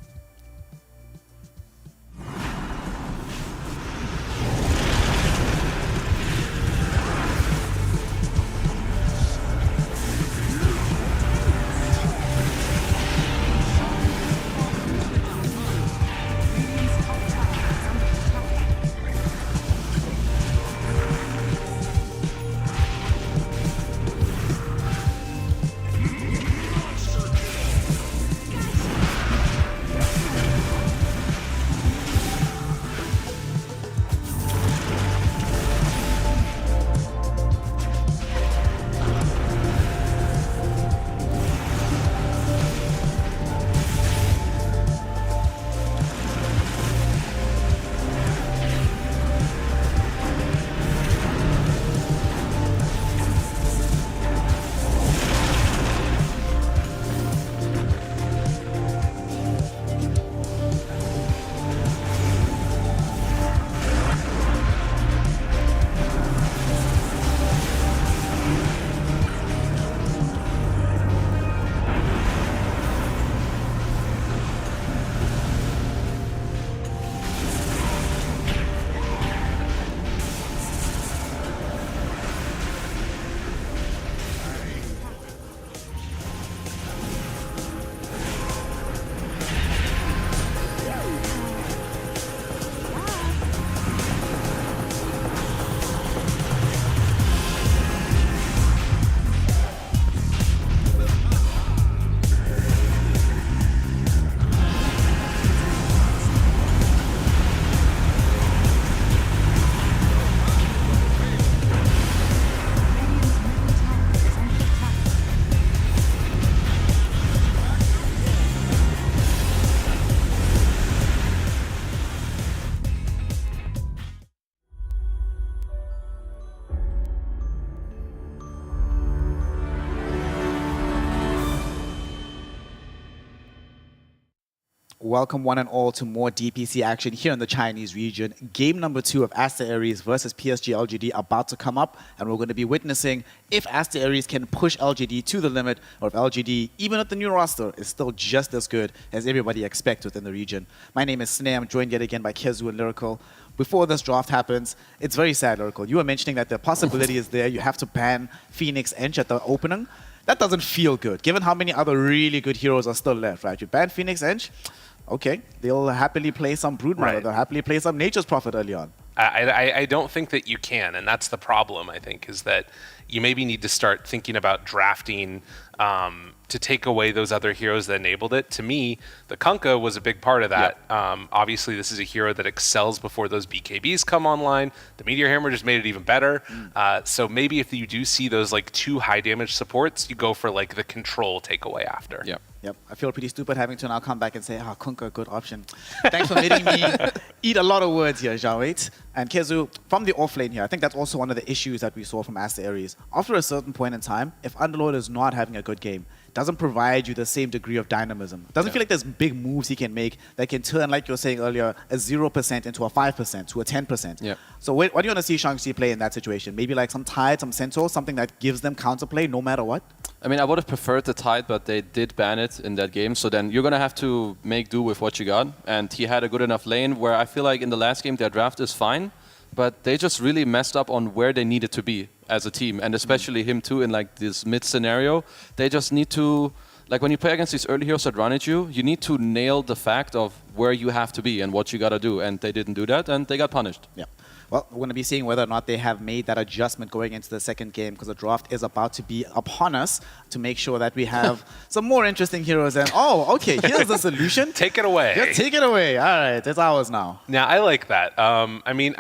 Welcome one and all to more DPC action here in the Chinese region. Game number 2 of Aster Aries versus PSG LGD about to come up, and we're going to be witnessing if Aster Aries can push LGD to the limit, or if LGD, even with the new roster, is still just as good as everybody expects within the region. My name is Snare. I'm joined yet again by Kezu and Lyrical. Before this draft happens, it's very sad, Lyrical. You were mentioning that the possibility is there. You have to ban Phoenix Ench at the opening. That doesn't feel good, given how many other really good heroes are still left, right? You ban Phoenix Ench, okay, they'll happily play some Broodmother, Right. they'll happily play some Nature's Prophet early on. I don't think that you can, and that's the problem, I think, is that you maybe need to start thinking about drafting to take away those other heroes that enabled it. To me, the Kunkka was a big part of that. Obviously, this is a hero that excels before those BKBs come online. The Meteor Hammer just made it even better. So maybe if you do see those like 2 high damage supports, you go for like the control takeaway after. Yep. Yep, I feel pretty stupid having to now come back and say, Kunkka, good option. Thanks for letting me eat a lot of words here, Jawait. And Kezu, from the offlane here, I think that's also one of the issues that we saw from Aster Aries. After a certain point in time, if Underlord is not having a good game, doesn't provide you the same degree of dynamism. Doesn't feel like there's big moves he can make that can turn, like you were saying earlier, a 0% into a 5%, to a 10%. Yep. So what do you want to see Shang-Chi play in that situation? Maybe like some Tide, some Centaur, something that gives them counterplay no matter what? I mean, I would have preferred the Tide, but they did ban it in that game. So then you're going to have to make do with what you got. And he had a good enough lane where I feel like in the last game their draft is fine, but they just really messed up on where they needed to be as a team. And especially him too in like this mid scenario. They just need to, like when you play against these early heroes that run at you, you need to nail the fact of where you have to be and what you got to do. And they didn't do that and they got punished. Yeah. Well, we're going to be seeing whether or not they have made that adjustment going into the second game, because the draft is about to be upon us to make sure that we have some more interesting heroes. And okay, here's the solution. Take it away. Yeah, take it away. All right, it's ours now. Now, I like that. I mean,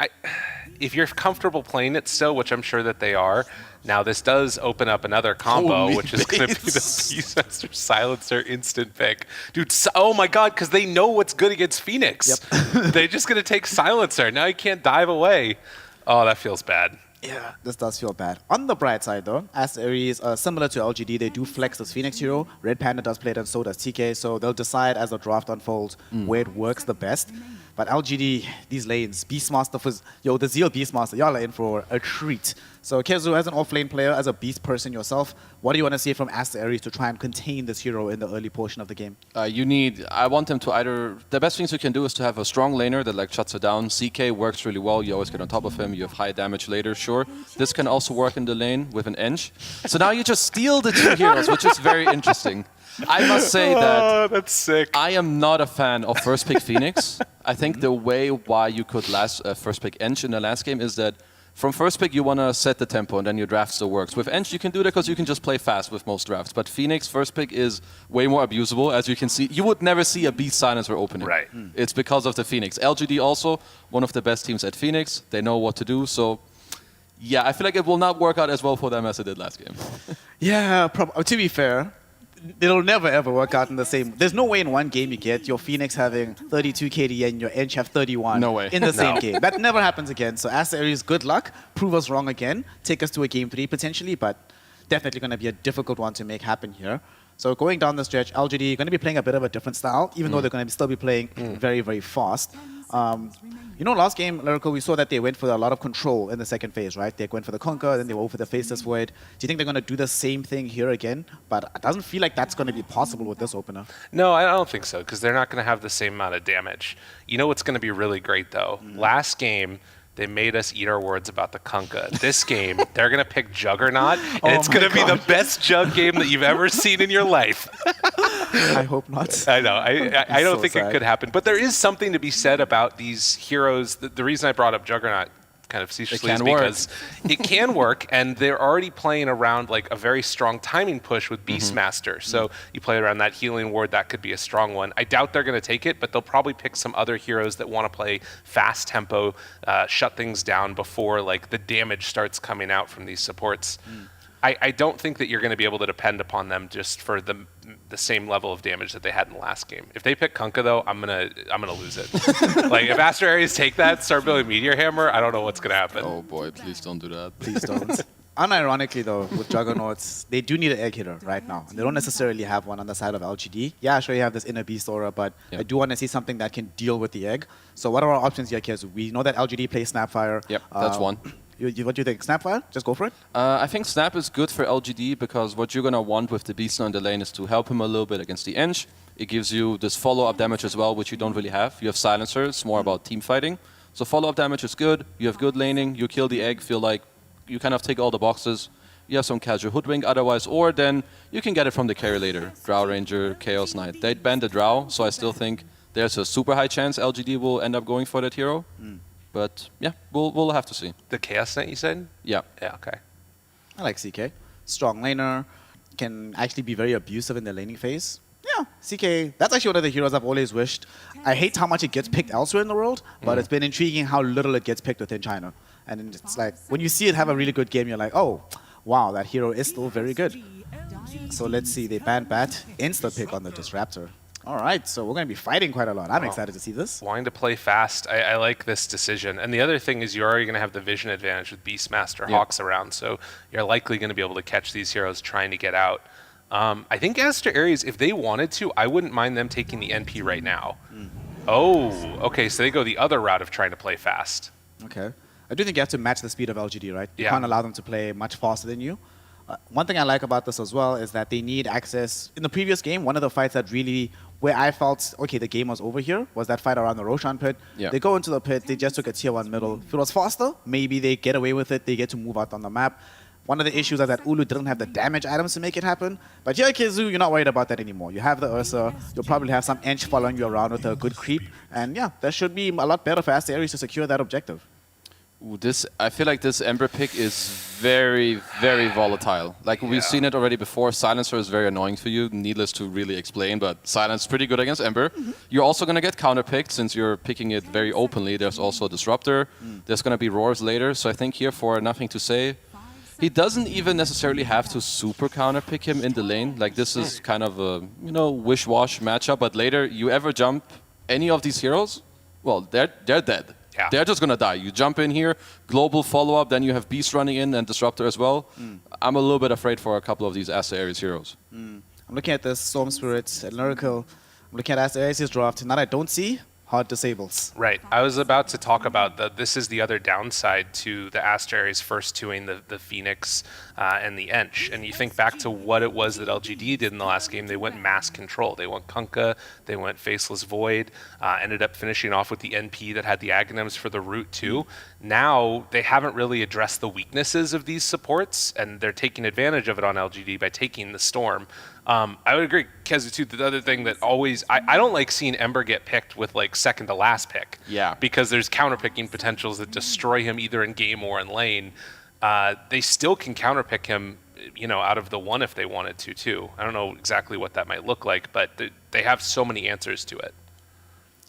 if you're comfortable playing it still, which I'm sure that they are, now this does open up another combo, Holy which is going to be the base. Beastmaster Silencer instant pick. Dude, oh my god, because they know what's good against Phoenix. Yep. They're just going to take Silencer. Now he can't dive away. Oh, that feels bad. Yeah, this does feel bad. On the bright side, though, Aster Aries, similar to LGD, they do flex this Phoenix hero. Red Panda does play it, and so does TK. So they'll decide as the draft unfolds where it works the best. But LGD, these lanes, Beastmaster, the Zeal Beastmaster, y'all are in for a treat. So Kezu, as an offlane player, as a Beast person yourself, what do you want to see from Aster Aries to try and contain this hero in the early portion of the game? I want them to either, the best things you can do is to have a strong laner that like shuts it down. CK works really well, you always get on top of him, you have high damage later, sure. This can also work in the lane with an Ench. So now you just steal the 2 heroes, which is very interesting. I must say that that's sick. I am not a fan of first pick Phoenix. I think the way why you could first pick Ench in the last game is that from first pick you want to set the tempo and then your draft still works. With Ench you can do that because you can just play fast with most drafts. But Phoenix first pick is way more abusable, as you can see. You would never see a Beast Silencer opening. Right. It's because of the Phoenix. LGD also, one of the best teams at Phoenix. They know what to do, so yeah, I feel like it will not work out as well for them as it did last game. Yeah, to be fair, it'll never ever work out in the same. There's no way in one game you get your Phoenix having 32 KD and your Ench have 31 No way. in the same game. That never happens again. So Aster Aries, good luck. Prove us wrong again. Take us to a game 3 potentially, but definitely going to be a difficult one to make happen here. So going down the stretch, LGD going to be playing a bit of a different style, even though they're going to still be playing very, very fast. Last game, Lyrical, we saw that they went for a lot of control in the second phase, right? They went for the Kunkka, then they went for the Faceless Void. Do you think they're going to do the same thing here again? But it doesn't feel like that's going to be possible with this opener. No, I don't think so, because they're not going to have the same amount of damage. You know what's going to be really great, though? Last game, they made us eat our words about the Kunkka. This game, they're going to pick Juggernaut, and it's going to be the best Jug game that you've ever seen in your life. I hope not. I know. I don't so think sad. it could happen. But there is something to be said about these heroes. The reason I brought up Juggernaut kind of facetiously is because it can work, and they're already playing around like a very strong timing push with Beastmaster. So you play around that healing ward, that could be a strong one. I doubt they're going to take it, but they'll probably pick some other heroes that want to play fast tempo, shut things down before like the damage starts coming out from these supports. I don't think that you're going to be able to depend upon them just for the same level of damage that they had in the last game. If they pick Kunkka, though, I'm gonna lose it. Like if Aster Aries take that, start building Meteor Hammer, I don't know what's gonna happen. Oh boy, please don't do that. Please don't. Unironically, though, with Juggernauts, they do need an egg hitter right now. And they don't necessarily have one on the side of LGD. Yeah, sure, you have this inner beast aura, but Yeah. I do want to see something that can deal with the egg. So what are our options here, Kiz? We know that LGD plays Snapfire. Yep, that's one. What do you think? Snapfire? Just go for it? I think Snap is good for LGD because what you're going to want with the Beast on the lane is to help him a little bit against the Ench. It gives you this follow-up damage as well, which you don't really have. You have Silencer, it's more about team fighting. So follow-up damage is good. You have good laning. You kill the egg, feel like you kind of tick all the boxes. You have some casual Hoodwink otherwise, or then you can get it from the carry later. Drow Ranger, Chaos Knight. They'd ban the Drow, so I still think there's a super high chance LGD will end up going for that hero. But yeah, we'll have to see. The Chaos Knight, you said? Yeah. Yeah, okay. I like CK. Strong laner. Can actually be very abusive in the laning phase. Yeah, CK, that's actually one of the heroes I've always wished. I hate how much it gets picked elsewhere in the world, but it's been intriguing how little it gets picked within China. And it's like, when you see it have a really good game, you're like, oh, wow, that hero is still very good. So let's see, they ban Bat, insta-pick on the Disruptor. All right, so we're going to be fighting quite a lot. I'm excited to see this. Wanting to play fast, I like this decision. And the other thing is you're already going to have the vision advantage with Beastmaster Hawks around, so you're likely going to be able to catch these heroes trying to get out. I think Aster Ares, if they wanted to, I wouldn't mind them taking the NP right now. Oh, okay, so they go the other route of trying to play fast. Okay. I do think you have to match the speed of LGD, right? You Yeah. can't allow them to play much faster than you. One thing I like about this as well is that they need access. In the previous game, one of the fights that really, where I felt, okay, the game was over here, was that fight around the Roshan pit. Yeah. They go into the pit, they just took a tier 1 middle. If it was faster, maybe they get away with it, they get to move out on the map. One of the issues is that Ulu didn't have the damage items to make it happen. But here, Kizu, you're not worried about that anymore. You have the Ursa, you'll probably have some Ench following you around with a good creep. And yeah, that should be a lot better for Aster Ares to secure that objective. Ooh, I feel like this Ember pick is very, very volatile. Like we've seen it already before. Silencer is very annoying for you. Needless to really explain, but Silence is pretty good against Ember. You're also going to get counter-picked since you're picking it very openly. There's also Disruptor. There's going to be Roars later. So I think here for Nothing to Say, he doesn't even necessarily have to super counter-pick him in the lane. Like this is kind of a, wish-wash matchup. But later, you ever jump any of these heroes, well, they're dead. Yeah. They're just going to die. You jump in here, global follow-up, then you have Beast running in and Disruptor as well. I'm a little bit afraid for a couple of these Aster Ares heroes. I'm looking at the Storm Spirits and Lyrical. I'm looking at Aster Ares' draft, and that I don't see hard disables. Right. I was about to talk about this is the other downside to the Aster Ares first twoing the Phoenix and the Ench. And you think back to what it was that LGD did in the last game. They went mass control. They went Kunkka. They went Faceless Void. Ended up finishing off with the NP that had the Aghanims for the root too. Now they haven't really addressed the weaknesses of these supports, and they're taking advantage of it on LGD by taking the Storm. I would agree, Kezu, too. The other thing that always... I don't like seeing Ember get picked with, like, second to last pick. Yeah. Because there's counterpicking potentials that destroy him either in game or in lane. They still can counterpick him, out of the one if they wanted to, too. I don't know exactly what that might look like, but they have so many answers to it.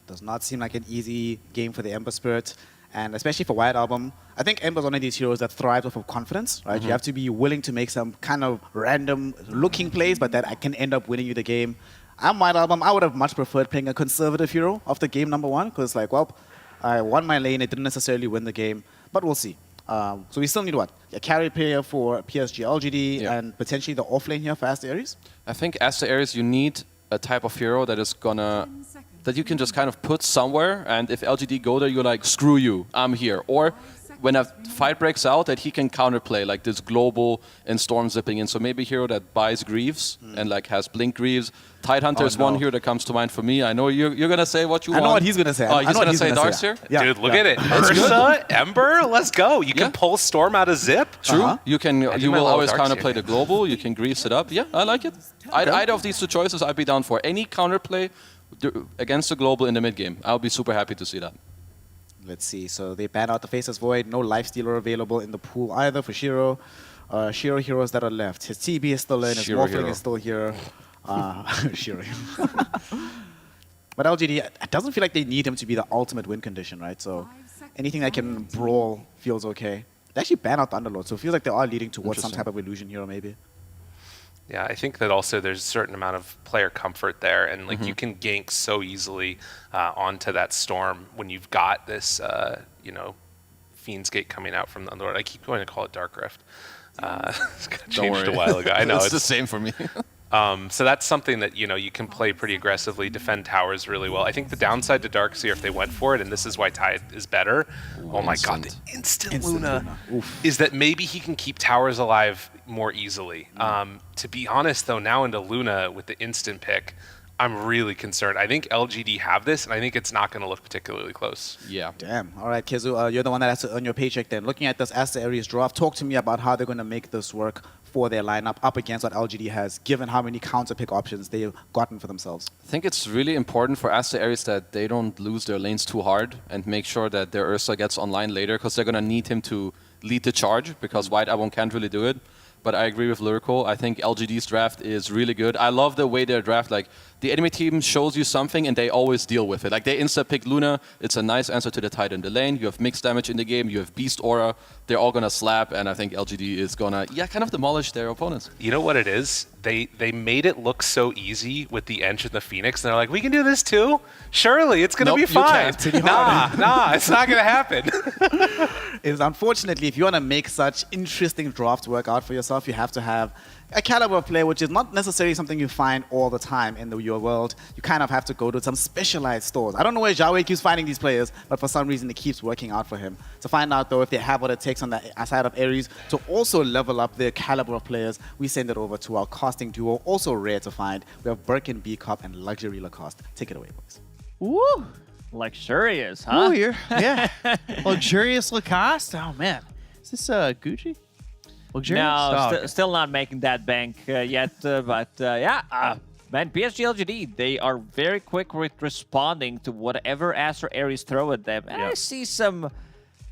Does not seem like an easy game for the Ember Spirit. And especially for White Album, I think Ember's one of these heroes that thrives off of confidence, right? You have to be willing to make some kind of random looking plays, but that can end up winning you the game. I'm White Album. I would have much preferred playing a conservative hero after game number 1, because I won my lane. It didn't necessarily win the game, but we'll see. So we still need what? A carry player for PSG LGD and potentially the off lane here for Aster Ares? I think Aster Ares, you need a type of hero that is gonna... that you can just kind of put somewhere, and if LGD go there, you're like, screw you, I'm here. Or when a fight breaks out, that he can counterplay, like this global and Storm zipping in. So maybe a hero that buys Greaves and like has Blink Greaves. Tidehunter is one hero that comes to mind for me. I know you're going to say what you want. I know what he's going to say. Oh, he's going to say Darkseer? Yeah. Dude, look at it. Ursa, Ember, let's go. You can pull Storm out of Zip. True. You can. do You my will little always Darkseer. counterplay the global. You can Greaves it up. Yeah, I like it. Either of these two choices, I'd be down for. Any counterplay against the global in the mid game. I'll be super happy to see that. Let's see. So they ban out the Faceless Void. No Lifestealer available in the pool either for Shiro. Shiro heroes that are left. His TB is still in. His Shiro Morphling hero. is still here. Shiro. But LGD, it doesn't feel like they need him to be the ultimate win condition, right? So anything that can brawl feels okay. They actually ban out Thunderlord, so it feels like they are leading towards some Interesting. type of illusion hero, maybe. Yeah, I think that also there's a certain amount of player comfort there, and like you can gank so easily onto that Storm when you've got this, Fiend's Gate coming out from the Underlord. I keep going to call it Dark Rift. Changed a while ago. I know it's the same for me. So that's something that you can play pretty aggressively, defend towers really well. I think the downside to Darkseer, if they went for it, and this is why Tide is better. Oh my god, the instant Luna is that maybe he can keep towers alive more easily. To be honest, though, now into Luna with the instant pick, I'm really concerned. I think LGD have this, and I think it's not going to look particularly close. Yeah. Damn. All right, Kizu, you're the one that has to earn your paycheck then. Looking at this Aster Ares draft, talk to me about how they're going to make this work for their lineup up against what LGD has, given how many counter pick options they've gotten for themselves. I think it's really important for Aster Ares that they don't lose their lanes too hard and make sure that their Ursa gets online later, because they're going to need him to lead the charge, because White Avon can't really do it. But I agree with Lyrical. I think LGD's draft is really good. I love the way their draft, like, the enemy team shows you something and they always deal with it. Like, they insta-pick Luna. It's a nice answer to the Tide in the lane. You have mixed damage in the game. You have Beast Aura. They're all going to slap, and I think LGD is going to, kind of demolish their opponents. You know what it is? They made it look so easy with the Ench and the Phoenix, and they're like, we can do this too? Surely, it's going to be fine. Nah, it's not going to happen. Is unfortunately, if you want to make such interesting drafts work out for yourself, you have to have a caliber of player, which is not necessarily something you find all the time in your world. You kind of have to go to some specialized stores. I don't know where Xiaowei keeps finding these players, but for some reason it keeps working out for him. To find out, though, if they have what it takes on the side of Ares to also level up their caliber of players, we send it over to our casting duo, also rare to find. We have Birkin B Cup and Luxury Lacoste. Take it away, boys. Woo! Luxurious, huh? Ooh, here. Yeah. Luxurious Lacoste. Oh, man. Is this Gucci? Luxurious? No, Oh, okay. still not making that bank yet, but yeah. Man, PSG LGD, they are very quick with responding to whatever Aster Ares throw at them. And I see some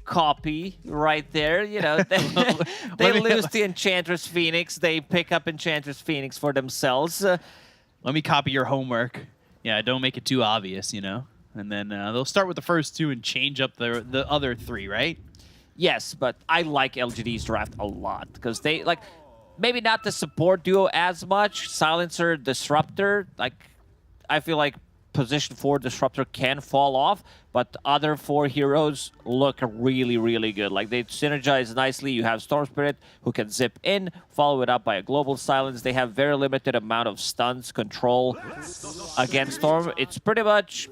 copy right there. You know, they lose the Enchantress Phoenix. They pick up Enchantress Phoenix for themselves. Let me copy your homework. Yeah, don't make it too obvious, you know? And then they'll start with the first two and change up the other three, right? Yes, but I like LGD's draft a lot because they, like, maybe not the support duo as much. Silencer, Disruptor, like, I feel like position 4 Disruptor can fall off, but the other 4 heroes look really, really good. Like, they synergize nicely. You have Storm Spirit, who can zip in, follow it up by a Global Silence. They have very limited amount of stuns control against Storm. It's pretty much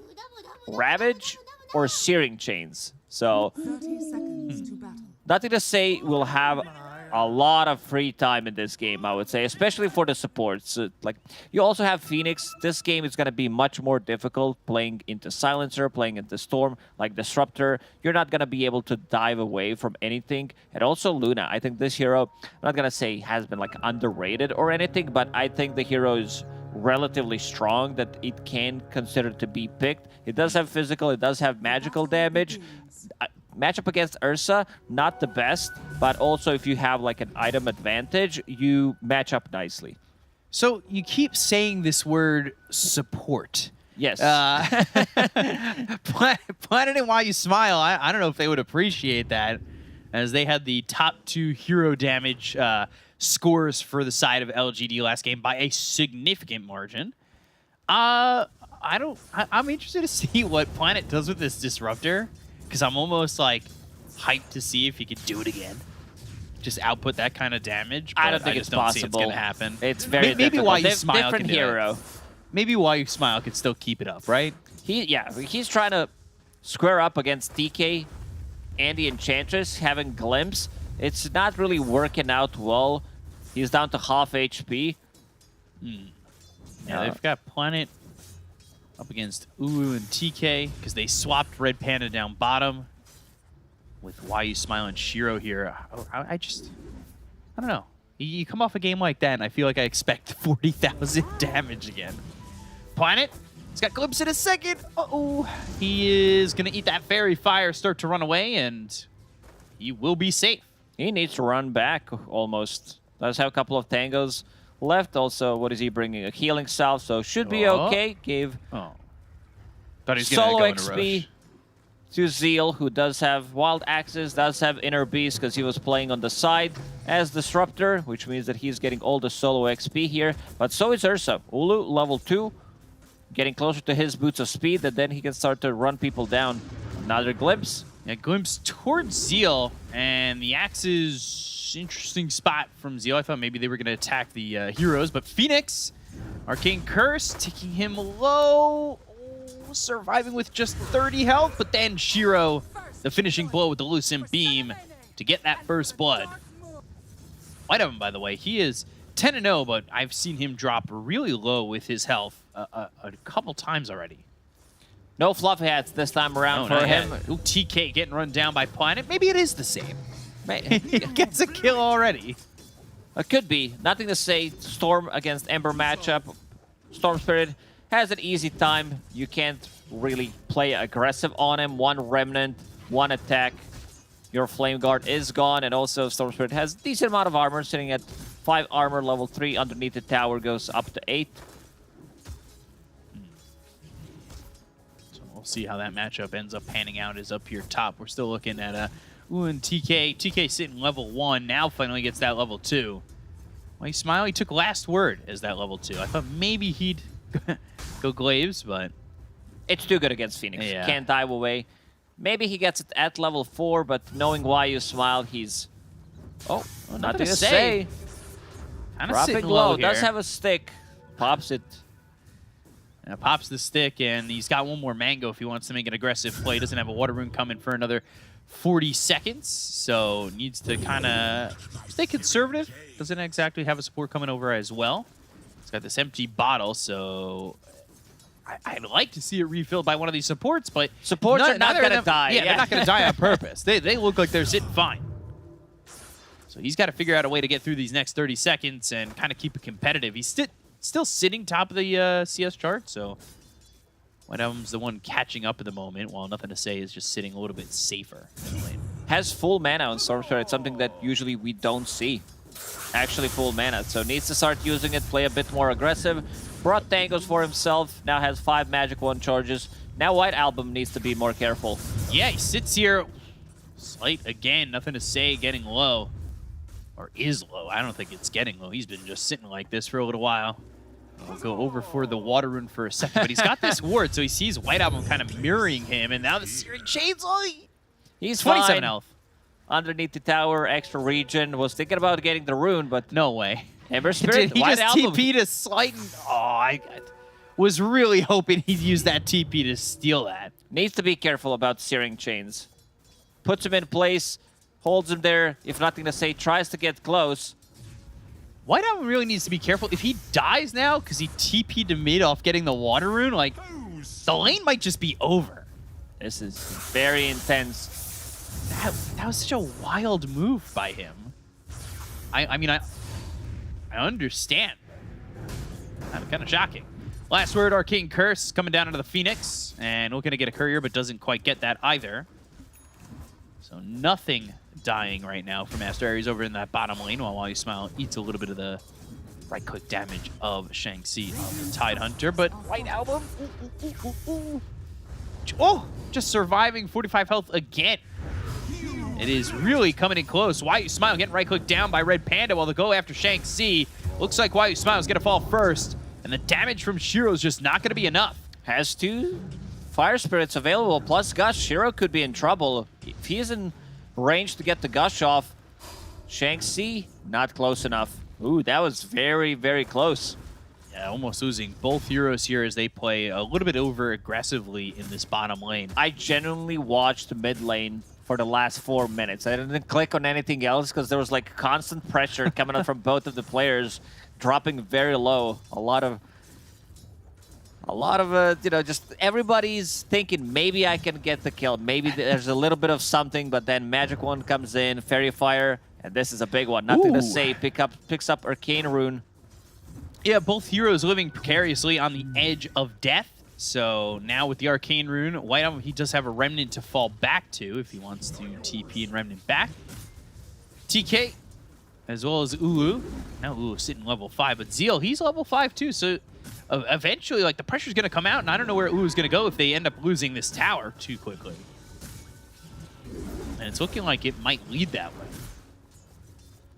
Ravage or Searing Chains. So, 30 seconds to battle. nothing to say, we'll have a lot of free time in this game, I would say, especially for the supports. Like, you also have Phoenix. This game is going to be much more difficult playing into Silencer, playing into Storm, like Disruptor. You're not going to be able to dive away from anything. And also Luna. I think this hero, I'm not going to say has been like underrated or anything, but I think the hero is relatively strong that it can consider to be picked. It does have physical, it does have magical damage. Matchup against Ursa, not the best, but also if you have like an item advantage, you match up nicely. So you keep saying this word support. Yes. Planet and Why You Smile, I don't know if they would appreciate that, as they had the top 2 hero damage scores for the side of LGD last game by a significant margin. I'm interested to see what Planet does with this Disruptor, because I'm almost like hyped to see if he could do it again. Just output that kind of damage. I don't think it's possible. See it's gonna happen. It's very maybe difficult. Why You Smile different can do it. hero. Maybe Why You Smile could still keep it up, right? He's trying to square up against TK and the Enchantress, having Glimpse. It's not really working out well. He's down to half HP. Yeah, they've got Planet up against Ulu and TK because they swapped Red Panda down bottom with Why You Smile and Shiro here. I don't know. You come off a game like that, and I feel like I expect 40,000 damage again. Planet, he's got Glimpse in a second. Uh-oh. He is going to eat that Fairy Fire, start to run away, and he will be safe. He needs to run back almost. Does have a couple of tangos left. Also, what is he bringing? A healing salve, so should be okay. Gave thought he was gonna solo go into XP rush. to Zeal, who does have Wild Axes, does have Inner Beast because he was playing on the side as Disruptor, which means that he's getting all the solo XP here. But so is Ursa. Ulu, level 2, getting closer to his Boots of Speed, and then he can start to run people down. Another Glimpse. Yeah, glimpse towards Zeal, and the Axe's interesting spot from Zeal. I thought maybe they were going to attack the heroes, but Phoenix, Arcane Curse, taking him low, surviving with just 30 health, but then Shiro, the finishing blow with the Lucent Beam to get that first blood. White Oven, by the way, he is 10-0, but I've seen him drop really low with his health a couple times already. No fluffy hats this time around No, for not him. yet. Ooh, TK getting run down by Planet. Maybe it is the same. He gets a kill already. It could be. Nothing to say. Storm against Ember matchup. Storm Spirit has an easy time. You can't really play aggressive on him. One Remnant, one attack. Your Flame Guard is gone, and also Storm Spirit has a decent amount of armor, sitting at 5 armor, level 3. Underneath the tower goes up to 8. So we'll see how that matchup ends up panning out. Is up here top. We're still looking at ooh, and TK. TK sitting level 1. Now finally gets that level 2. Well, he smiled. He took last word as that level 2. I thought maybe he'd go Glaives, but It's too good against Phoenix. Yeah. Can't dive away. Maybe he gets it at level 4, but knowing why you smiled, he's... Oh, nothing to say. kind of Dropping sitting low. low here. Does have a stick. Pops it. Pops the stick, and he's got one more mango if he wants to make an aggressive play. Doesn't have a water rune coming for another 40 seconds, so needs to kind of stay conservative. Doesn't exactly have a support coming over as well. He's got this empty bottle, so I'd like to see it refilled by one of these supports, but Supports are not neither of gonna them- die, Yeah, yeah. they're not going to die on purpose. They look like they're sitting fine. So he's got to figure out a way to get through these next 30 seconds and kind of keep it competitive. He's still sitting top of the CS chart, so White Oven's the one catching up at the moment, while Nothing to Say is just sitting a little bit safer in the lane. Has full mana on Storm Spirit. It's something that usually we don't see. Actually full mana, so needs to start using it, play a bit more aggressive. Brought tangos for himself, now has 5 Magic Wand charges. Now White Album needs to be more careful. Yeah, he sits here. Slight again, Nothing to Say, getting low. Or is low. I don't think it's getting low. He's been just sitting like this for a little while. We'll go over for the water rune for a second, but he's got this ward, so he sees White Album kind of mirroring him, and now the Searing Chains, He's 27 fine. health. Underneath the tower, extra regen. Was thinking about getting the rune, but No way. Ember Spirit, He White just Album. TP'd a slight. Oh, I was really hoping he'd use that TP to steal that. Needs to be careful about Searing Chains. Puts him in place, holds him there. If Nothing to Say, tries to get close. White Album really needs to be careful. If he dies now because he TP'd to mid off getting the water rune, like, the lane might just be over. This is very intense. That was such a wild move by him. I mean, I understand. Kind of shocking. Last word, Arcane Curse coming down into the Phoenix, and looking to get a courier, but doesn't quite get that either. So nothing dying right now for Master Ares over in that bottom lane, while you Smile eats a little bit of the right-click damage of Shang-Chi of the Tide Hunter, but White Album, oh, just surviving 45 health again. It is really coming in close. Why You Smile getting right-clicked down by Red Panda while they go after Shang-Chi. Looks like Why You Smile is going to fall first, and the damage from Shiro is just not going to be enough. Has 2 Fire Spirits available, plus Gush. Shiro could be in trouble. If he is in range to get the Gush off, Shang-Chi, not close enough. Ooh, that was very, very close. Yeah, almost losing both heroes here as they play a little bit over aggressively in this bottom lane. I genuinely watched mid lane for the last 4 minutes. I didn't click on anything else because there was like constant pressure coming up from both of the players, dropping very low. A lot of you know, just everybody's thinking maybe I can get the kill. Maybe there's a little bit of something, but then Magic Wand comes in, Fairy Fire, and this is a big one. Nothing to Ooh. say. Picks up Arcane Rune. Yeah, both heroes living precariously on the edge of death. So now with the Arcane Rune, White Album, he does have a Remnant to fall back to if he wants to TP and Remnant back. TK, as well as Ulu. Now Ulu sitting level 5, but Zeal, he's level 5 too. So eventually, like, the pressure's going to come out, and I don't know where Ulu's going to go if they end up losing this tower too quickly. And it's looking like it might lead that way.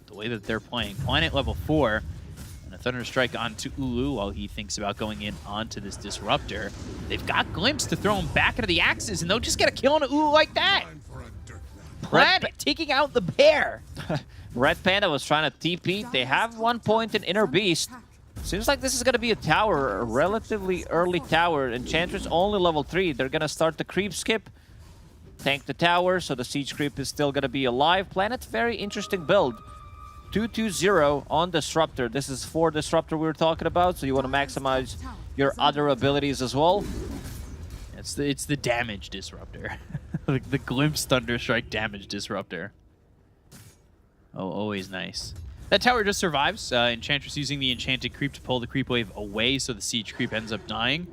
The way that they're playing. Planet level 4. Thunderstrike onto Ulu while he thinks about going in onto this Disruptor. They've got Glimpse to throw him back into the Axes, and they'll just get a kill on Ulu like that. Planet taking out the bear. Red Panda was trying to TP. They have 1 point in Inner Beast. Seems like this is going to be a tower, a relatively early tower. Enchantress only level 3. They're going to start the creep skip. Tank the tower, so the siege creep is still going to be alive. Planet's very interesting build. 2-2-0 on Disruptor. This is for Disruptor we were talking about, so you want to maximize your other abilities as well. It's the damage disruptor. the Glimpse Thunderstrike damage disruptor. Oh, always nice. That tower just survives. Enchantress using the enchanted creep to pull the creep wave away, so the siege creep ends up dying.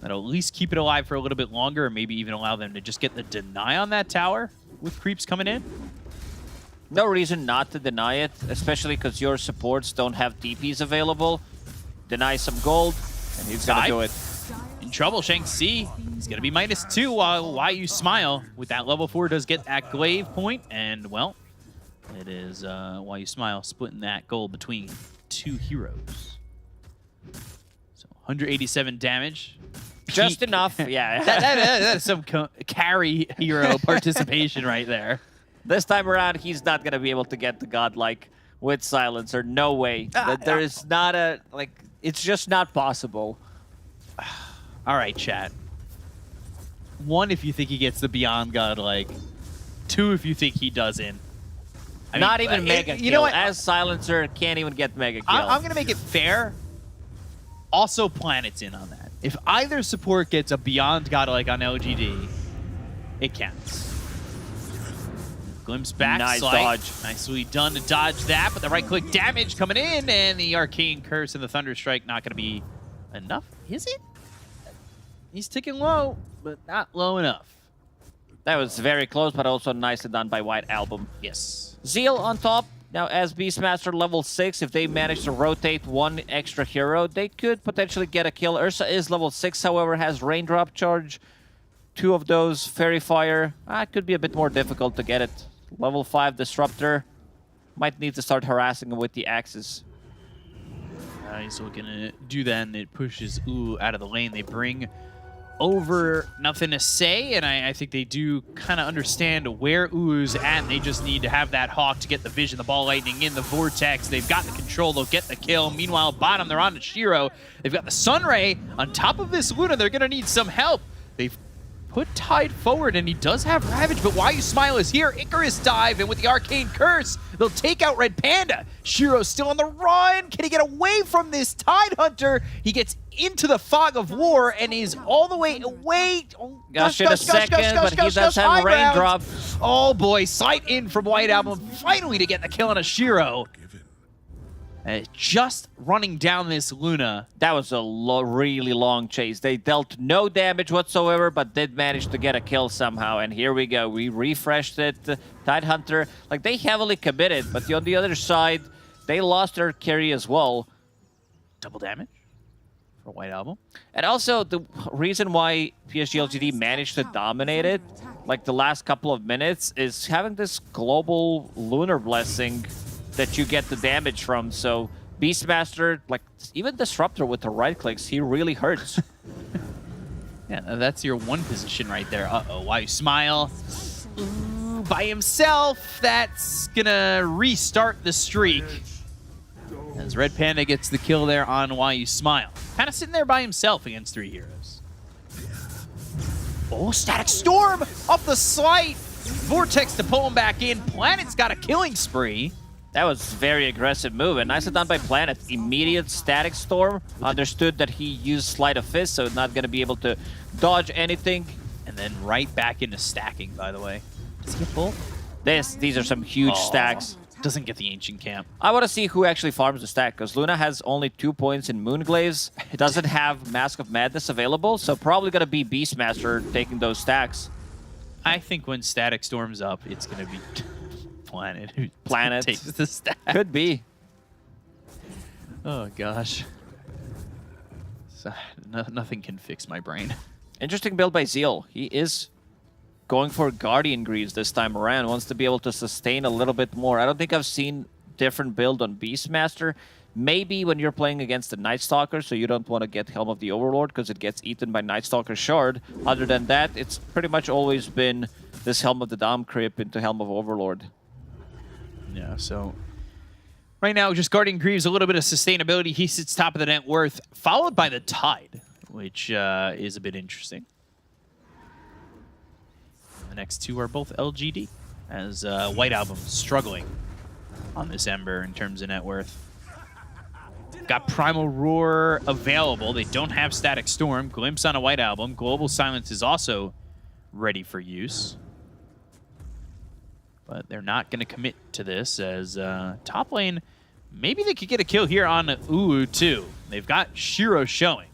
That'll at least keep it alive for a little bit longer, or maybe even allow them to just get the deny on that tower with creeps coming in. No reason not to deny it, especially because your supports don't have DPs available. Deny some gold, and he's gonna do it. In trouble, Shanxi. He's gonna be -2 while Why You Smile. With that level 4 does get that glaive point, and well, it is Why You Smile splitting that gold between 2 heroes. So 187 damage. Just enough, yeah. That's some carry hero participation right there. This time around, he's not going to be able to get the Godlike with Silencer. No way. There is not a, like, it's just not possible. All right, chat. 1, if you think he gets the Beyond Godlike. 2, if you think he doesn't. I Not mean, even Mega you Kill. know what? As Silencer, can't even get Mega Kill. I'm going to make it fair. Also, Planet's in on that. If either support gets a Beyond Godlike on LGD, it counts. Glimpse back, Nice Slight. dodge. Nicely done to dodge that, but the right-click damage coming in, and the Arcane Curse and the Thunderstrike not going to be enough. Is it? He's ticking low, but not low enough. That was very close, but also nicely done by White Album. Yes. Zeal on top. Now, as Beastmaster level 6, if they manage to rotate 1 extra hero, they could potentially get a kill. Ursa is level 6, however, has Raindrop Charge. 2 of those, Fairy Fire. Could be a bit more difficult to get it. Level 5 Disruptor. Might need to start harassing him with the axes. He's looking to do that, and it pushes Ooh out of the lane. They bring over Nothing to Say, and I think they do kind of understand where Ooh's at, and they just need to have that Hawk to get the vision, the Ball Lightning in the Vortex. They've got the control, they'll get the kill. Meanwhile, bottom, they're on to Shiro. They've got the Sunray on top of this Luna. They're going to need some help. They've put Tide forward, and he does have Ravage, but Why You Smile is here. Icarus dive, and with the Arcane Curse, they'll take out Red Panda. Shiro's still on the run. Can he get away from this Tide Hunter? He gets into the fog of war and is all the way away. Oh, Gush in a second, but he does have Raindrop. Oh boy, sight in from White Album, finally to get the kill on a Shiro. Just running down this Luna. That was a really long chase. They dealt no damage whatsoever, but did manage to get a kill somehow. And here we go. We refreshed it. Tide Hunter, like, they heavily committed, but on the other side, they lost their carry as well. Double damage for White Album. And also, the reason why PSG LGD managed to dominate it, like the last couple of minutes, is having this global Lunar Blessing that you get the damage from. So Beastmaster, like, even Disruptor with the right clicks, he really hurts. Yeah, that's your 1 position right there. Uh-oh, Why You Smile? Ooh, by himself, that's gonna restart the streak. As Red Panda gets the kill there on Why You Smile. Kind of sitting there by himself against 3 heroes. Oh, Static Storm off the Slight. Vortex to pull him back in. Planet's got a killing spree. That was very aggressive move, and nicely done by Planet. Immediate Static Storm. Understood that he used Sleight of Fist, so not going to be able to dodge anything. And then right back into stacking, by the way. Does he get full? These are some huge stacks. Doesn't get the Ancient Camp. I want to see who actually farms the stack, because Luna has only 2 points in Moonglaze. Doesn't have Mask of Madness available, so probably going to be Beastmaster taking those stacks. I think when Static Storm's up, it's going to be Planet who takes the stack. Could be. Oh, gosh. So, nothing can fix my brain. Interesting build by Zeal. He is going for Guardian Greaves this time around. Wants to be able to sustain a little bit more. I don't think I've seen different build on Beastmaster. Maybe when you're playing against the Night Stalker, so you don't want to get Helm of the Overlord because it gets eaten by Night Stalker Shard. Other than that, it's pretty much always been this Helm of the Dom creep into Helm of Overlord. Yeah, so right now, just Guardian Greaves, a little bit of sustainability. He sits top of the net worth, followed by the Tide, which is a bit interesting. The next two are both LGD, as White Album struggling on this Ember in terms of net worth. Got Primal Roar available. They don't have Static Storm. Glimpse on a White Album. Global Silence is also ready for use. But they're not going to commit to this, as top lane, maybe they could get a kill here on Ulu too. They've got Shiro showing.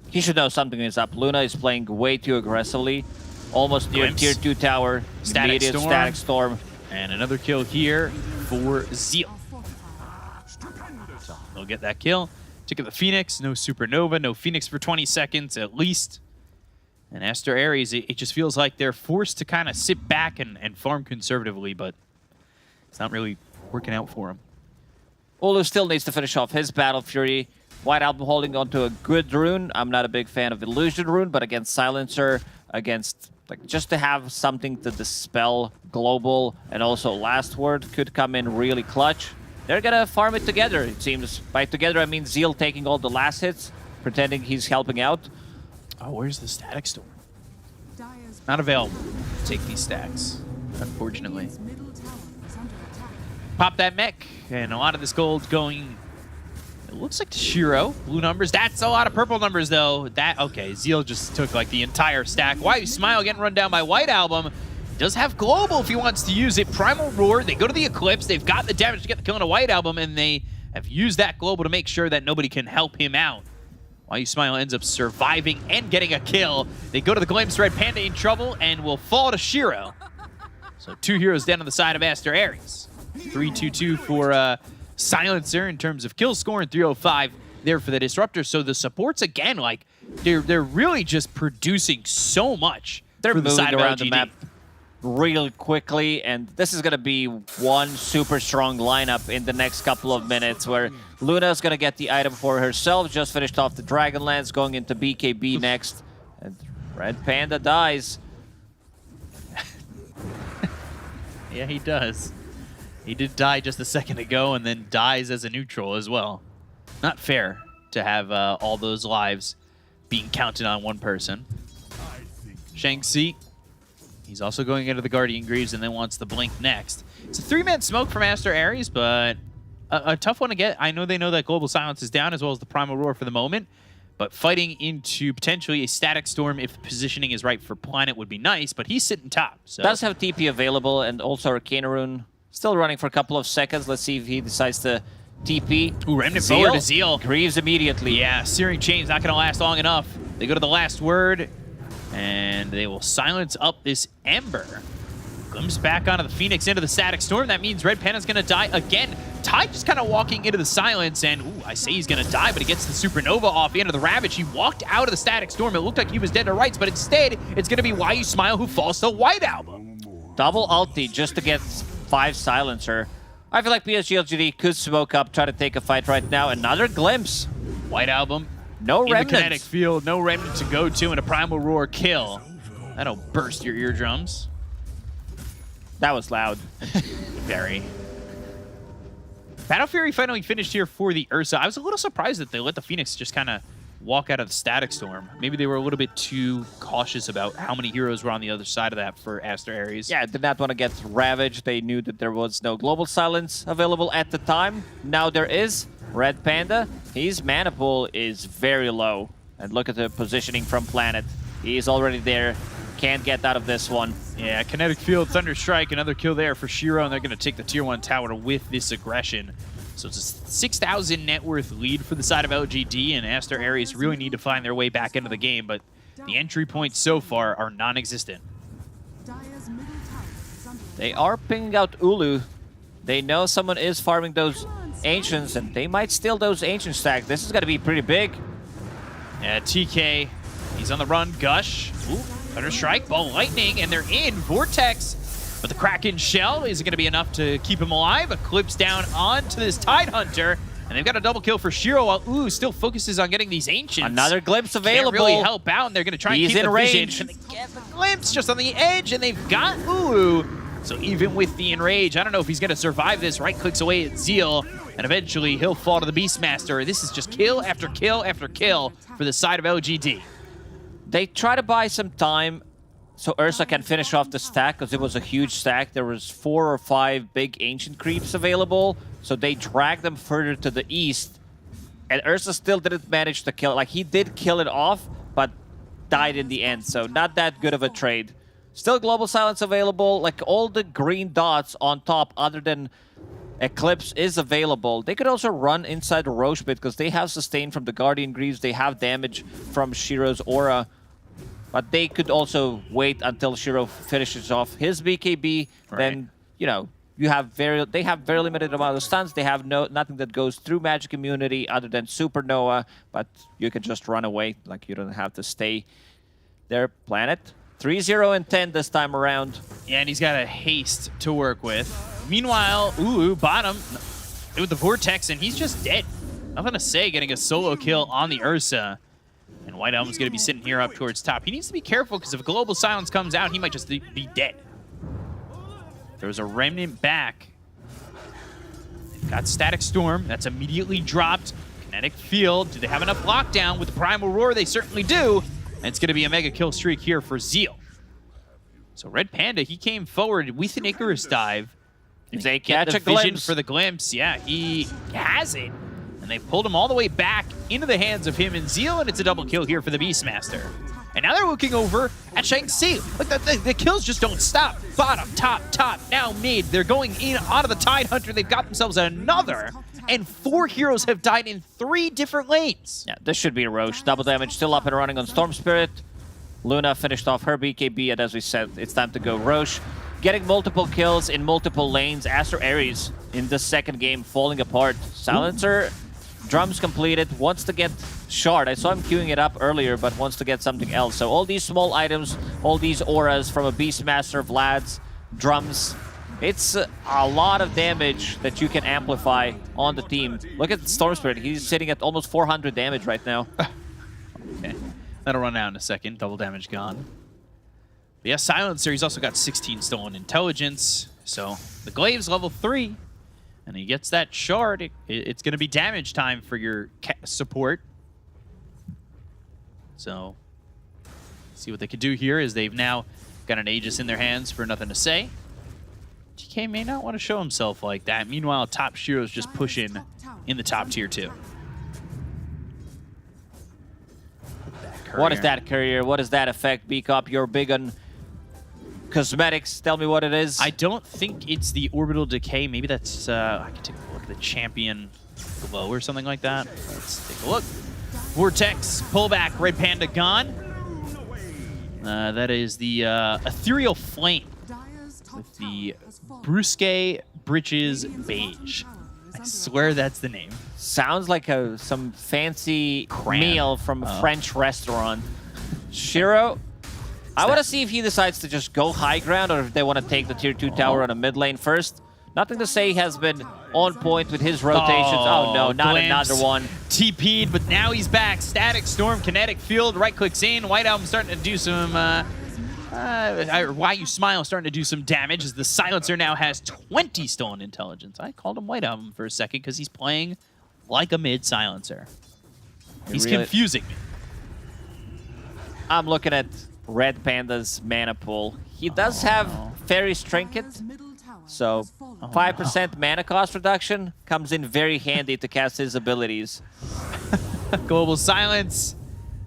He should know something is up. Luna is playing way too aggressively. Almost near Glimpse. tier 2 tower. Static Immediate Storm. Static Storm. And another kill here for Zeal. So they'll get that kill. Took out the Phoenix. No Supernova. No Phoenix for 20 seconds at least. And Aster Ares, it just feels like they're forced to kind of sit back and farm conservatively, but it's not really working out for them. Olu still needs to finish off his Battle Fury. White Album holding on to a good rune. I'm not a big fan of Illusion Rune, but against Silencer, against just to have something to dispel Global and also Last Word could come in really clutch. They're gonna farm it together, it seems. By together, I mean Zeal taking all the last hits, pretending he's helping out. Oh, where's the Static Storm? Dire's Not available. Take these stacks, unfortunately. middle tower is under attack. Pop that mech, and a lot of this gold going, it looks like to Shiro. Blue numbers. That's a lot of purple numbers, though. Okay, Zeal just took like the entire stack. Why you Smile getting run down by White Album. Does have Global if he wants to use it. Primal Roar. They go to the Eclipse. They've got the damage to get the kill on a White Album, and they have used that Global to make sure that nobody can help him out. Why you Smile ends up surviving and getting a kill. They go to the Glimpse. Red Panda in trouble and will fall to Shiro. So 2 heroes down on the side of Aster Ares. 3-2-2 for Silencer in terms of kill score, and 305 there for the Disruptor. So the supports, again, like, they're really just producing so much. They're for the moving side of around the LGD. map really quickly, and this is going to be one super strong lineup in the next couple of minutes where Luna's going to get the item for herself, just finished off the Dragonlance, going into BKB next, and Red Panda dies. Yeah, he does. He did die just a second ago and then dies as a neutral as well. Not fair to have all those lives being counted on one person. Shang-Chi, he's also going into the Guardian Greaves and then wants the Blink next. It's a 3-man smoke from Aster Ares, but a tough one to get. I know they know that Global Silence is down as well as the Primal Roar for the moment, but fighting into potentially a Static Storm if the positioning is right for Planet would be nice, but he's sitting top. So. Does have TP available, and also Arcana Rune still running for a couple of seconds. Let's see if he decides to TP. Ooh, Remnant forward to Zeal. Greaves immediately. Yeah, Searing Chain's not going to last long enough. They go to the Last Word, and they will silence up this Ember. Glimpse back onto the Phoenix into the Static Storm. That means Red Panda's going to die again. Tide just kind of walking into the silence, and ooh, I say he's going to die, but he gets the Supernova off the end of the Ravage. He walked out of the Static Storm. It looked like he was dead to rights, but instead, it's going to be Why You Smile who falls to White Album. Double ulti just to get 5 Silencer. I feel like PSG LGD could smoke up, try to take a fight right now. Another Glimpse. White Album. No In the kinetic remnants. field, no Remnant to go to, and a Primal Roar kill. That'll burst your eardrums. That was loud. Very. Battle Fury finally finished here for the Ursa. I was a little surprised that they let the Phoenix just kind of walk out of the Static Storm. Maybe they were a little bit too cautious about how many heroes were on the other side of that for Aster Ares. Yeah, did not want to get ravaged. They knew that there was no Global Silence available at the time. Now there is. Red Panda, his mana pool is very low. And look at the positioning from Planet. He's already there. Can't get out of this one. Yeah, Kinetic Field, Thunder Strike, another kill there for Shiro, and they're going to take the Tier 1 tower with this aggression. So it's a 6,000 net worth lead for the side of LGD, and Aster Ares really need to find their way back into the game, but the entry points so far are non-existent. Dire's middle tower is under They are pinging out Ulu. They know someone is farming those Ancients, and they might steal those Ancient stacks. This is going to be pretty big. Yeah, TK, he's on the run. Gush, ooh, Thunder Strike, Ball Lightning, and they're in. Vortex, but the Kraken Shell isn't going to be enough to keep him alive. Eclipse down onto this Tide Hunter. And they've got a double kill for Shiro while Ooh still focuses on getting these Ancients. Another glimpse available. Can't really help out, and they're going to try and He's keep in the range. vision. Can they get the glimpse just on the edge? And they've got Ooh. So even with the enrage, I don't know if he's going to survive this. Right clicks away at Zeal, and eventually he'll fall to the Beastmaster. This is just kill after kill after kill for the side of LGD. They try to buy some time so Ursa can finish off the stack, because it was a huge stack. There was 4 or 5 big Ancient creeps available, so they dragged them further to the east. And Ursa still didn't manage to kill it. Like, he did kill it off, but died in the end, so not that good of a trade. Still Global Silence available. Like, all the green dots on top, other than Eclipse, is available. They could also run inside the Roche pit, because they have sustain from the Guardian Greaves. They have damage from Shiro's aura. But they could also wait until Shiro finishes off his BKB. Right. Then, you know, they have very limited amount of stuns. They have nothing that goes through magic immunity other than Supernova. But you can just run away. Like, you don't have to stay there. Planet 3-0 and 10 this time around. Yeah, and he's got a haste to work with. Meanwhile, Ooh, bottom with the Vortex, and he's just dead. Nothing to say, getting a solo kill on the Ursa. And White Elm's going to be sitting here up towards top. He needs to be careful, because if Global Silence comes out, he might just be dead. There was a Remnant back. They've got Static Storm. That's immediately dropped. Kinetic Field. Do they have enough lockdown with the Primal Roar? They certainly do. And it's going to be a mega kill streak here for Zeal. So Red Panda, he came forward with an Icarus dive. If they Get catch the a vision glimpse for the glimpse. Yeah, he has it. And they pulled him all the way back into the hands of him and Zeal, and it's a double kill here for the Beastmaster. And now they're looking over at Shang-Chi. Like, the kills just don't stop. Bottom, top, now mid. They're going in onto the Tide Hunter. They've got themselves another. And 4 heroes have died in 3 different lanes. Yeah, this should be a Roche. Double damage still up and running on Storm Spirit. Luna finished off her BKB, and as we said, it's time to go Roche. Getting multiple kills in multiple lanes. Aster Ares in the second game falling apart. Silencer, drums completed, wants to get Shard. I saw him queuing it up earlier, but wants to get something else. So all these small items, all these auras from a Beastmaster, Vlad's, drums. It's a lot of damage that you can amplify on the team. Look at Storm Spirit. He's sitting at almost 400 damage right now. Okay, that'll run out in a second. Double damage gone. But yeah, Silencer, he's also got 16 stolen intelligence. So the Glaive's level 3. And he gets that shard. It's going to be damage time for your support. So, see what they could do here is they've now got an Aegis in their hands for nothing to say. GK may not want to show himself like that. Meanwhile, top Shiro's just pushing in the top tier 2. What is that, Courier? What does that affect? Beacop, you're big on cosmetics. Tell me what it is. I don't think it's the orbital decay. Maybe that's, I can take a look at the champion glow or something like that. Let's take a look. Vortex, pullback, Red Panda gone. That is the Ethereal Flame with the Brusque Britches Beige. I swear that's the name. Sounds like some fancy Cram. meal from a French restaurant. Shiro, I want to see if he decides to just go high ground or if they want to take the tier 2 tower on a mid lane first. Nothing to say he has been on point with his rotations. Oh no, not Glimpse. another one. TP'd, but now he's back. Static Storm, Kinetic Field, right clicks in. White Album starting to do some, Why You Smile starting to do some damage as the Silencer now has 20 stolen intelligence. I called him White Album for a second because he's playing like a mid Silencer. He's really confusing me. I'm looking at Red Panda's mana pool. He does have Fairy's Trinket, so 5% mana cost reduction comes in very handy to cast his abilities. Global Silence.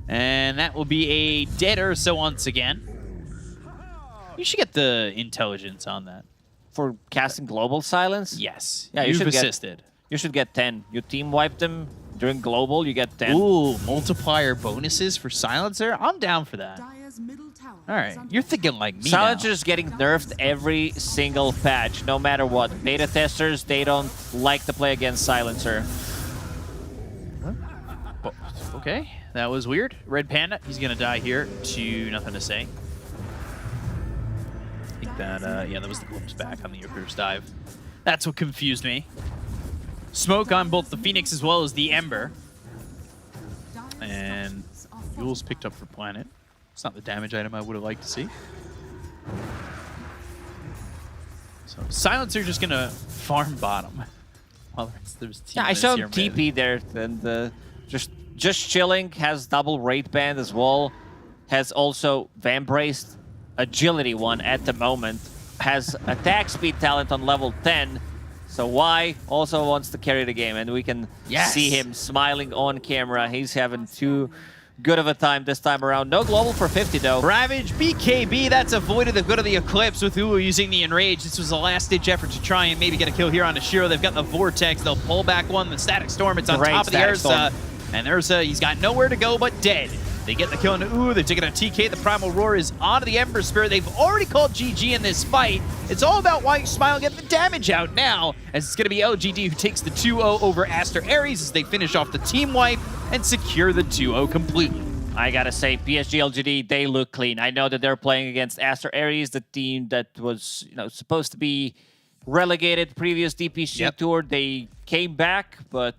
And that will be a dead Ursa once again. You should get the intelligence on that. For casting Global Silence? Yes. Yeah, you you've should assisted. You should get 10. You team wipe them during Global, you get 10. Ooh, multiplier bonuses for Silencer? I'm down for that. All right, you're thinking like me Silencer's getting nerfed every single patch, no matter what. Beta testers, they don't like to play against Silencer. now. Okay, that was weird. Red Panda, he's going to die here to nothing to say. I think that, yeah, that was the glimpse back on the Icarus dive. That's what confused me. smoke on both the Phoenix as well as the Ember. And Yule's picked up for Planet. It's not the damage item I would have liked to see. So Silencer just gonna farm bottom. Well, there's Yeah, I saw him TP there, and just chilling. Has double rate band as well. Has also Vambraced agility one at the moment. Has attack speed talent on level 10. So Y also wants to carry the game, and we can see him smiling on camera. He's having too good of a time this time around. No global for 50 though. Ravage, BKB, that's avoided the good of the Eclipse with Ulu using the Enrage. This was a last-ditch effort to try and maybe get a kill here on Ashiro. They've got the Vortex. They'll pull back one. The Static Storm, it's on Great top of the Static Ursa. Storm. And Ursa, he's got nowhere to go but dead. They get the kill into Ulu. They're taking a TK. The Primal Roar is onto the Ember Spirit. They've already called GG in this fight. It's all about why you smile and get the damage out now, as it's going to be LGD who takes the 2-0 over Aster Ares as they finish off the team wipe and secure the 2-0 completely. I gotta say, PSG LGD, they look clean. I know that they're playing against Aster Ares, the team that was, supposed to be relegated previous DPC tour. They came back, but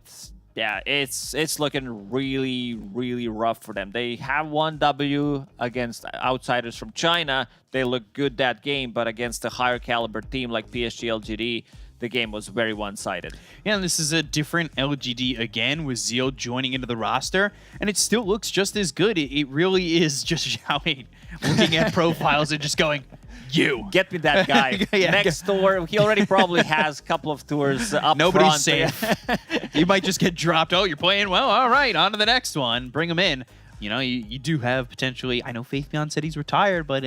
yeah, it's looking really, really rough for them. They have one W against outsiders from China. They look good that game, but against a higher caliber team like PSG LGD, the game was very one-sided. Yeah, and this is a different LGD again with Zeal joining into the roster, and it still looks just as good. It really is just Xiaoyu looking at profiles and just going, you. Get me that guy. Next tour, he already probably has a couple of tours up Nobody's front. safe. You might just get dropped. Oh, you're playing well. All right, on to the next one. Bring him in. You do have potentially, I know Faithbeyond said he's retired, but,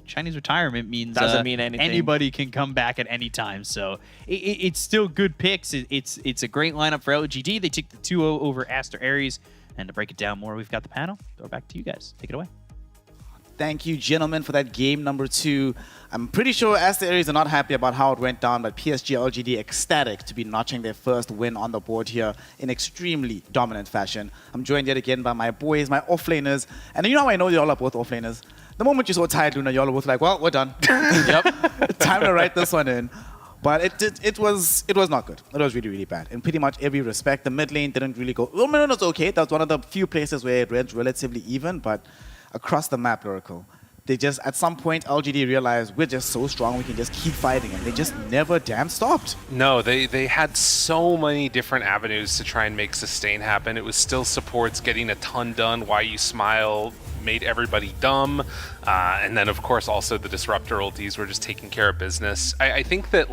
Chinese retirement means doesn't mean anything. Anybody can come back at any time. So it's still good picks. It's a great lineup for LGD. They take the 2-0 over Aster Ares. And to break it down more, we've got the panel. Throw it back to you guys. Take it away. Thank you, gentlemen, for that game number 2. I'm pretty sure Aster Ares are not happy about how it went down, but PSG LGD ecstatic to be notching their first win on the board here in extremely dominant fashion. I'm joined yet again by my boys, my offlaners. And you know how I know y'all are both offlaners? The moment you saw Tired Luna, y'all are both like, well, we're done. Yep. Time to write this one in. But it was not good. It was really, really bad. In pretty much every respect, the mid lane didn't really go... Well, no, it was okay. That was one of the few places where it went relatively even, but across the map, Lyrical, they just, at some point, LGD realized we're just so strong, we can just keep fighting, and they just never damn stopped. No, they had so many different avenues to try and make sustain happen. It was still supports getting a ton done, Why You Smile made everybody dumb, and then of course also the disruptor ultis were just taking care of business. I think that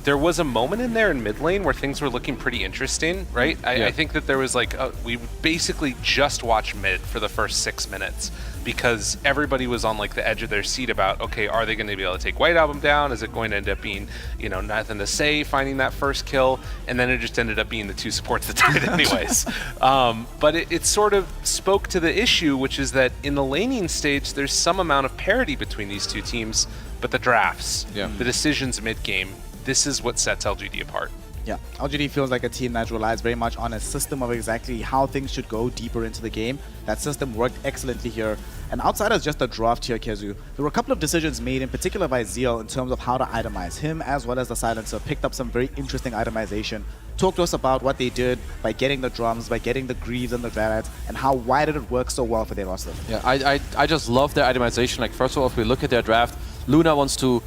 there was a moment in there in mid lane where things were looking pretty interesting, right? I think that there was we basically just watched mid for the first 6 minutes because everybody was on the edge of their seat about, okay, are they going to be able to take White Album down? Is it going to end up being, nothing to say, finding that first kill? And then it just ended up being the 2 supports that did it anyways. But it sort of spoke to the issue, which is that in the laning stage, there's some amount of parity between these 2 teams, but the drafts, the decisions mid-game, this is what sets LGD apart. Yeah, LGD feels like a team that relies very much on a system of exactly how things should go deeper into the game. That system worked excellently here. And outside of just the draft here, Kezu, there were a couple of decisions made, in particular by Zeal, in terms of how to itemize him, as well as the Silencer picked up some very interesting itemization. Talk to us about what they did by getting the drums, by getting the greaves and the Dryads, and why did it work so well for their roster? Yeah, I just love their itemization. First of all, if we look at their draft, Luna wants to...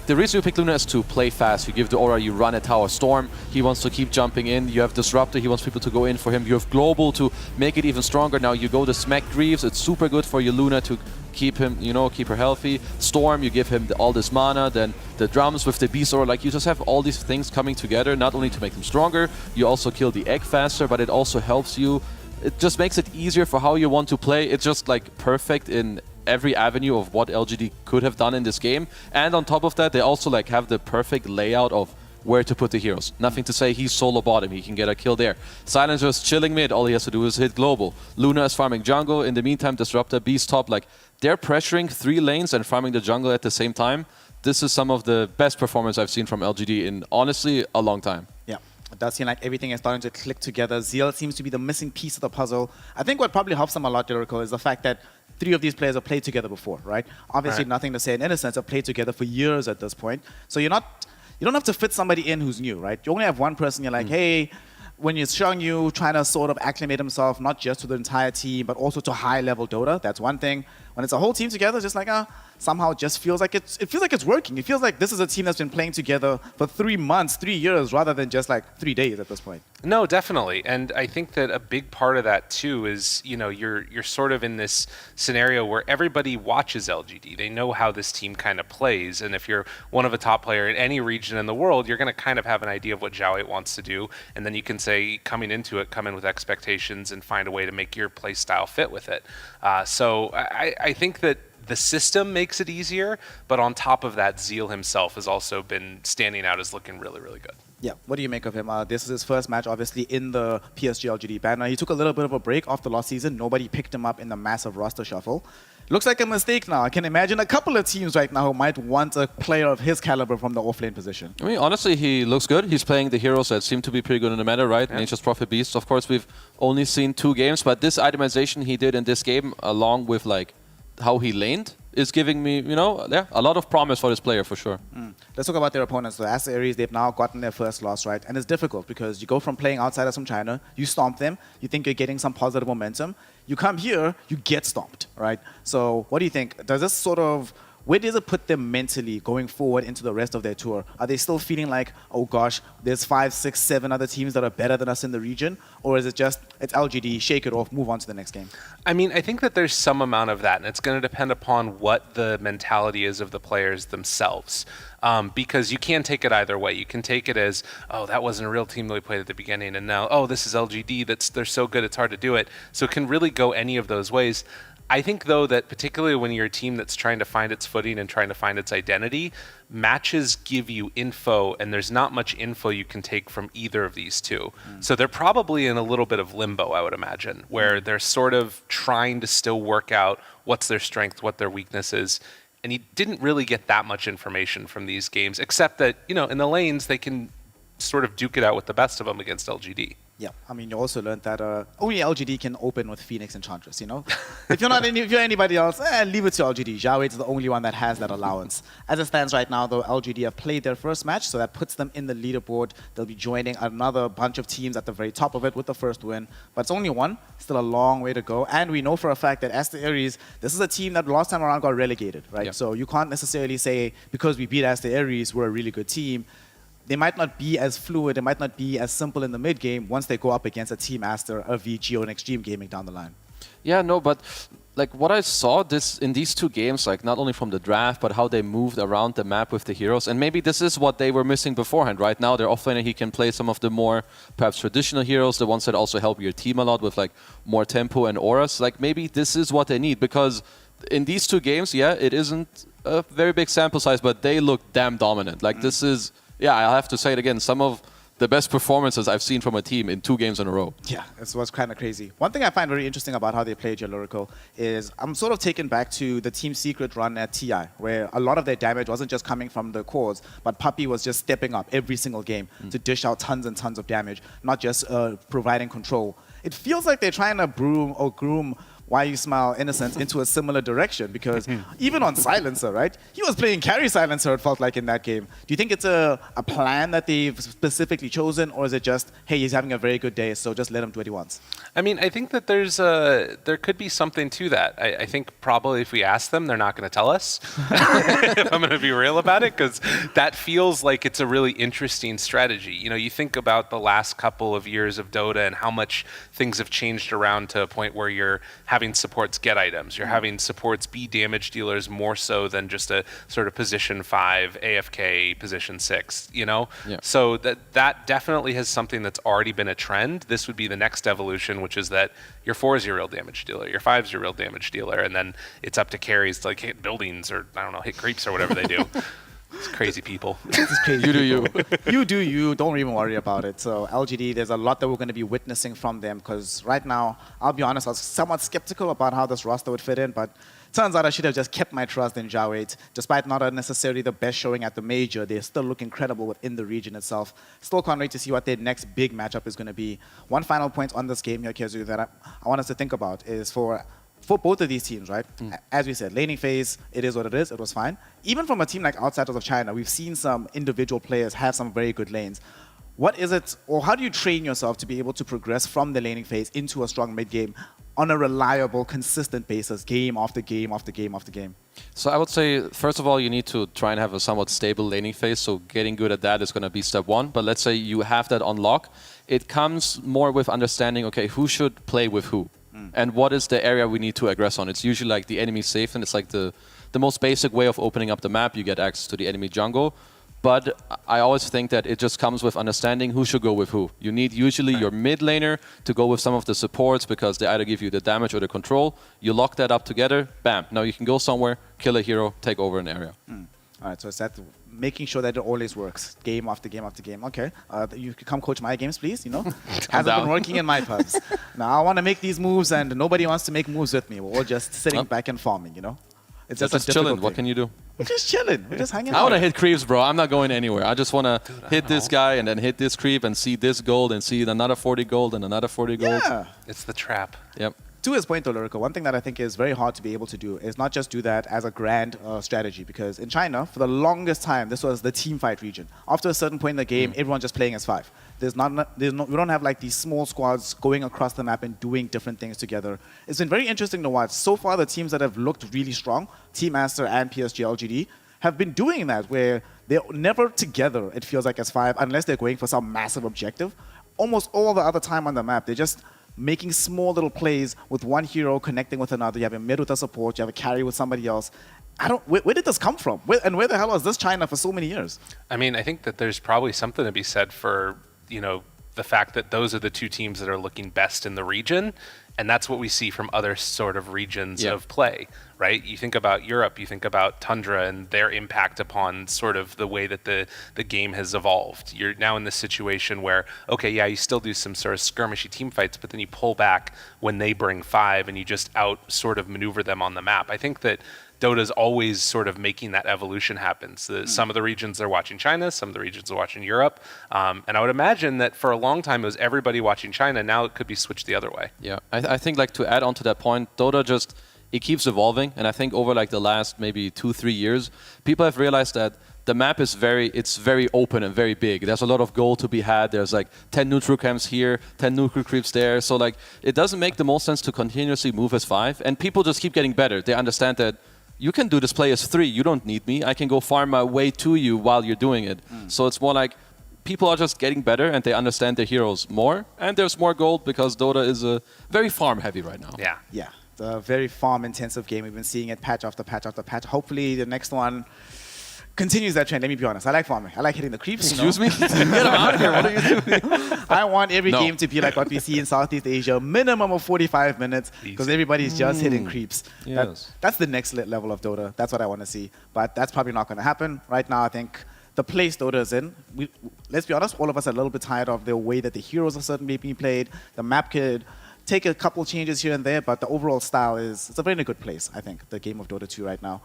the reason you pick Luna is to play fast. You give the aura, you run a tower storm. He wants to keep jumping in. You have Disruptor, he wants people to go in for him. You have Global to make it even stronger. Now you go to Smack Greaves. It's super good for your Luna to keep him, keep her healthy. Storm, you give him all this mana. Then the drums with the Beast Aura. You just have all these things coming together, not only to make them stronger, you also kill the egg faster, but it also helps you. It just makes it easier for how you want to play. It's just perfect in every avenue of what LGD could have done in this game. And on top of that, they also have the perfect layout of where to put the heroes. Nothing to say he's solo bottom, he can get a kill there. Silencer's chilling mid, all he has to do is hit global. Luna is farming jungle, in the meantime Disruptor, Beast top, they're pressuring 3 lanes and farming the jungle at the same time. This is some of the best performance I've seen from LGD in, honestly, a long time. Yeah. It does seem like everything is starting to click together. Zeal seems to be the missing piece of the puzzle. I think what probably helps them a lot, Lyrical, is the fact that 3 of these players have played together before, right? Obviously, nothing to say in innocence, have played together for years at this point. So you're you don't have to fit somebody in who's new, right? You only have one person. You're like, hey, when you're showing you trying to sort of acclimate himself, not just to the entire team, but also to high-level Dota, that's one thing. When it's a whole team together, it's just like, somehow it just feels like it feels like it's working. It feels like this is a team that's been playing together for 3 months, 3 years, rather than just like 3 days at this point. No, definitely. And I think that a big part of that too is, you're sort of in this scenario where everybody watches LGD. They know how this team kind of plays. And if you're one of a top player in any region in the world, you're going to kind of have an idea of what Zhao8 wants to do. And then you can say, coming into it, come in with expectations and find a way to make your play style fit with it. So I think that the system makes it easier, but on top of that, Zeal himself has also been standing out as looking really, really good. Yeah, what do you make of him? This is his first match, obviously, in the PSG LGD banner. He took a little bit of a break after last season. Nobody picked him up in the massive roster shuffle. Looks like a mistake now. I can imagine a couple of teams right now who might want a player of his caliber from the offlane position. I mean, honestly, he looks good. He's playing the heroes that seem to be pretty good in the meta, right? Yeah. Nature's Prophet Beast. Of course, we've only seen 2 games, but this itemization he did in this game, along with like how he laned, is giving me, a lot of promise for this player for sure. Let's talk about their opponents. So as Aries, they've now gotten their first loss, right? And it's difficult because you go from playing outsiders from China, you stomp them, you think you're getting some positive momentum. You come here, you get stomped, right? So what do you think? Does this sort of, where does it put them mentally going forward into the rest of their tour? Are they still feeling like, oh gosh, there's 5, 6, 7 other teams that are better than us in the region? Or is it just, it's LGD, shake it off, move on to the next game? I mean, I think that there's some amount of that, and it's going to depend upon what the mentality is of the players themselves. Because you can take it either way. You can take it as, oh, that wasn't a real team that we played at the beginning, and now, oh, this is LGD, they're so good, it's hard to do it. So it can really go any of those ways. I think, though, that particularly when you're a team that's trying to find its footing and trying to find its identity, matches give you info, and there's not much info you can take from either of these two. So they're probably in a little bit of limbo, I would imagine, where they're sort of trying to still work out what's their strength, what their weakness is. And you didn't really get that much information from these games, except that, in the lanes, they can sort of duke it out with the best of them against LGD. Yeah, I mean, you also learned that only LGD can open with Phoenix Enchantress, if you're anybody else, leave it to LGD. Zhao8 is the only one that has that allowance. As it stands right now, though, LGD have played their first match, so that puts them in the leaderboard. They'll be joining another bunch of teams at the very top of it with the first win. But it's only one, still a long way to go. And we know for a fact that Aster Aries, this is a team that last time around got relegated, right? Yeah. So you can't necessarily say, because we beat Aster Aries, we're a really good team. They might not be as fluid, it might not be as simple in the mid game once they go up against a Team Aster, a VG, or an Extreme Gaming down the line. Yeah, no, but like what I saw in these 2 games, like not only from the draft, but how they moved around the map with the heroes. And maybe this is what they were missing beforehand. Right now, they're offlaner, he can play some of the more perhaps traditional heroes, the ones that also help your team a lot with like more tempo and auras. Like maybe this is what they need, because in these 2 games, yeah, it isn't a very big sample size, but they look damn dominant. Like this is, yeah, I'll have to say it again, some of the best performances I've seen from a team in 2 games in a row. Yeah, this was kind of crazy. One thing I find very interesting about how they played your Lyrical is I'm sort of taken back to the Team Secret run at TI, where a lot of their damage wasn't just coming from the cores, but Puppy was just stepping up every single game to dish out tons and tons of damage, not just providing control. It feels like they're trying to groom Why You Smile Innocence into a similar direction, because even on Silencer, right? He was playing carry Silencer, it felt like, in that game. Do you think it's a plan that they've specifically chosen, or is it just, hey, he's having a very good day, so just let him do what he wants? I mean, I think that there could be something to that. I think probably if we ask them, they're not going to tell us. If I'm going to be real about it, because that feels like it's a really interesting strategy. You think about the last couple of years of Dota and how much things have changed around to a point where you're having supports get items. You're having supports be damage dealers more so than just a sort of position 5, AFK, position 6, Yeah. So that definitely has something that's already been a trend. This would be the next evolution, which is that your 4 is your real damage dealer, your 5 is your real damage dealer, and then it's up to carries to like hit buildings or, I don't know, hit creeps or whatever they do. It's crazy people. It's crazy. You do you. You do you. Don't even worry about it. So LGD, there's a lot that we're going to be witnessing from them, because right now, I'll be honest, I was somewhat skeptical about how this roster would fit in, but turns out I should have just kept my trust in Zhao8. Despite not necessarily the best showing at the major, they still look incredible within the region itself. Still can't wait to see what their next big matchup is going to be. One final point on this game here, Kezu, that I want us to think about is for for both of these teams, right? As we said, laning phase, it is what it is. It was fine. Even from a team like Outsiders of China, we've seen some individual players have some very good lanes. What is it, or how do you train yourself to be able to progress from the laning phase into a strong mid game on a reliable, consistent basis, game after game after game after game? So I would say, first of all, you need to try and have a somewhat stable laning phase. So getting good at that is going to be step one. But let's say you have that on lock. It comes more with understanding, okay, who should play with who? And what is the area we need to aggress on? It's usually like the enemy safe, and it's like the most basic way of opening up the map. You get access to the enemy jungle. But I always think that it just comes with understanding who should go with who. You need usually your mid laner to go with some of the supports because they either give you the damage or the control. You lock that up together, bam. Now you can go somewhere, kill a hero, take over an area. All right, so it's that making sure that it always works, game after game after game. Okay, you could come coach my games, please. You know, hasn't down. been working in my pubs. Now I want to make these moves, and nobody wants to make moves with me. We're all just sitting back and farming. You know, it's Just, just a chilling. difficult What thing. can you do? We're just chilling. We're just hanging I out. want to hit creeps, bro. I'm not going anywhere. I just want to hit this guy and then hit this creep and see this gold and see another 40 gold and another 40 gold. Yeah. It's the trap. Yep. To his point, though, Lyrical, one thing that I think is very hard to be able to do is not just do that as a grand strategy, because in China, for the longest time, this was the team fight region. After a certain point in the game, everyone's just playing as 5. We don't have like these small squads going across the map and doing different things together. It's been very interesting to watch. So far, the teams that have looked really strong, Team Aster and PSG LGD, have been doing that, where they're never together, it feels like, as 5, unless they're going for some massive objective. Almost all the other time on the map, they're just making small little plays with one hero connecting with another. You have a mid with a support, you have a carry with somebody else. Where did this come from? Where the hell was this China for so many years? I mean, I think that there's probably something to be said for, the fact that those are the two teams that are looking best in the region. And that's what we see from other sort of regions of play, right? You think about Europe, you think about Tundra and their impact upon sort of the way that the game has evolved. You're now in this situation where, okay, yeah, you still do some sort of skirmishy team fights, but then you pull back when they bring 5 and you just out sort of maneuver them on the map. I think that Dota's always sort of making that evolution happen. So some of the regions are watching China, some of the regions are watching Europe. And I would imagine that for a long time it was everybody watching China. Now it could be switched the other way. Yeah, I think like to add on to that point, Dota just, it keeps evolving. And I think over like the last maybe 2-3 years, people have realized that the map is it's very open and very big. There's a lot of gold to be had. There's like 10 neutral camps here, 10 neutral creeps there. So like it doesn't make the most sense to continuously move as 5. And people just keep getting better. They understand that you can do this play as 3. You don't need me. I can go farm my way to you while you're doing it. So it's more like people are just getting better and they understand their heroes more. And there's more gold because Dota is very farm heavy right now. Yeah. Yeah, it's a very farm-intensive game. We've been seeing it patch after patch after patch. Hopefully the next one continues that trend. Let me be honest. I like farming. I like hitting the creeps. Excuse me? Get him out of here. What are you doing? I want every No. game to be like what we see in Southeast Asia, minimum of 45 minutes, because everybody's just hitting creeps. Yes. That's the next level of Dota. That's what I want to see. But that's probably not going to happen. Right now, I think the place Dota is in, let's be honest, all of us are a little bit tired of the way that the heroes are certainly being played. The map could take a couple changes here and there, but the overall style it's a very good place, I think, the game of Dota 2 right now.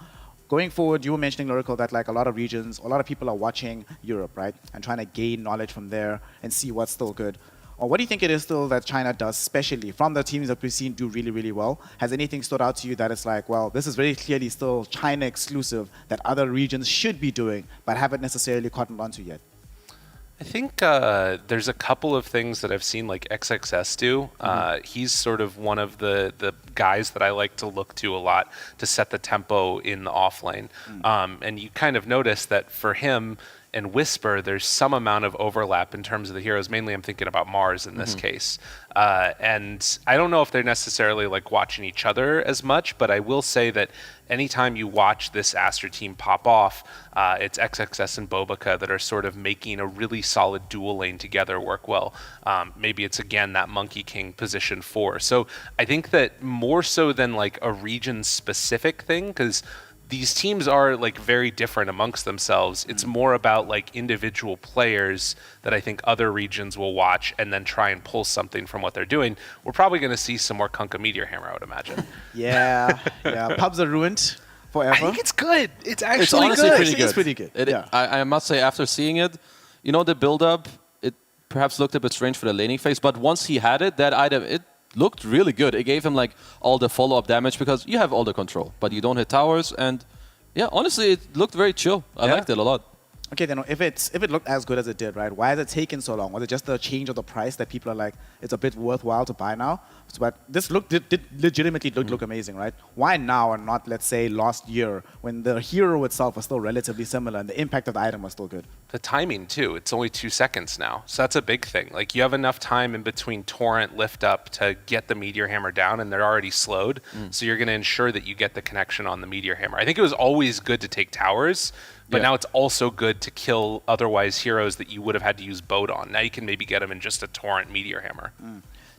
Going forward, you were mentioning, Lyrical, that like a lot of regions, a lot of people are watching Europe, right? And trying to gain knowledge from there and see what's still good. Or what do you think it is still that China does, especially from the teams that we've seen do really, really well? Has anything stood out to you that it's like, well, this is very clearly still China exclusive that other regions should be doing, but haven't necessarily cottoned onto yet? I think there's a couple of things that I've seen like XXS do. He's sort of one of the guys that I like to look to a lot to set the tempo in the off lane. And you kind of notice that for him and Whisper, there's some amount of overlap in terms of the heroes. Mainly I'm thinking about Mars in this case. And I don't know if they're necessarily like watching each other as much, but I will say that anytime you watch this Aster team pop off, it's XXS and Bobica that are sort of making a really solid dual lane together work well. Maybe it's again that Monkey King position 4. So I think that more so than like a region specific thing, because these teams are like very different amongst themselves. It's more about like individual players that I think other regions will watch and then try and pull something from what they're doing. We're probably going to see some more Kunkka Meteor Hammer, I would imagine. Yeah, pubs are ruined forever. I think it's good. It's actually It's honestly good. pretty It's good. pretty good. Yeah. I must say, after seeing it, the build-up, it perhaps looked a bit strange for the laning phase, but once he had it, that item, it looked really good. It gave him like all the follow-up damage because you have all the control, but you don't hit towers. And yeah, honestly, it looked very chill. I liked it a lot. Okay, then if it looked as good as it did, right? Why has it taken so long? Was it just the change of the price that people are like, it's a bit worthwhile to buy now? So, but this did legitimately look amazing, right? Why now and not, let's say, last year when the hero itself was still relatively similar and the impact of the item was still good? The timing too. It's only 2 seconds now, so that's a big thing. Like you have enough time in between torrent lift up to get the meteor hammer down, and they're already slowed. So you're going to ensure that you get the connection on the meteor hammer. I think it was always good to take towers. But now it's also good to kill otherwise heroes that you would have had to use boat on. Now you can maybe get them in just a torrent meteor hammer.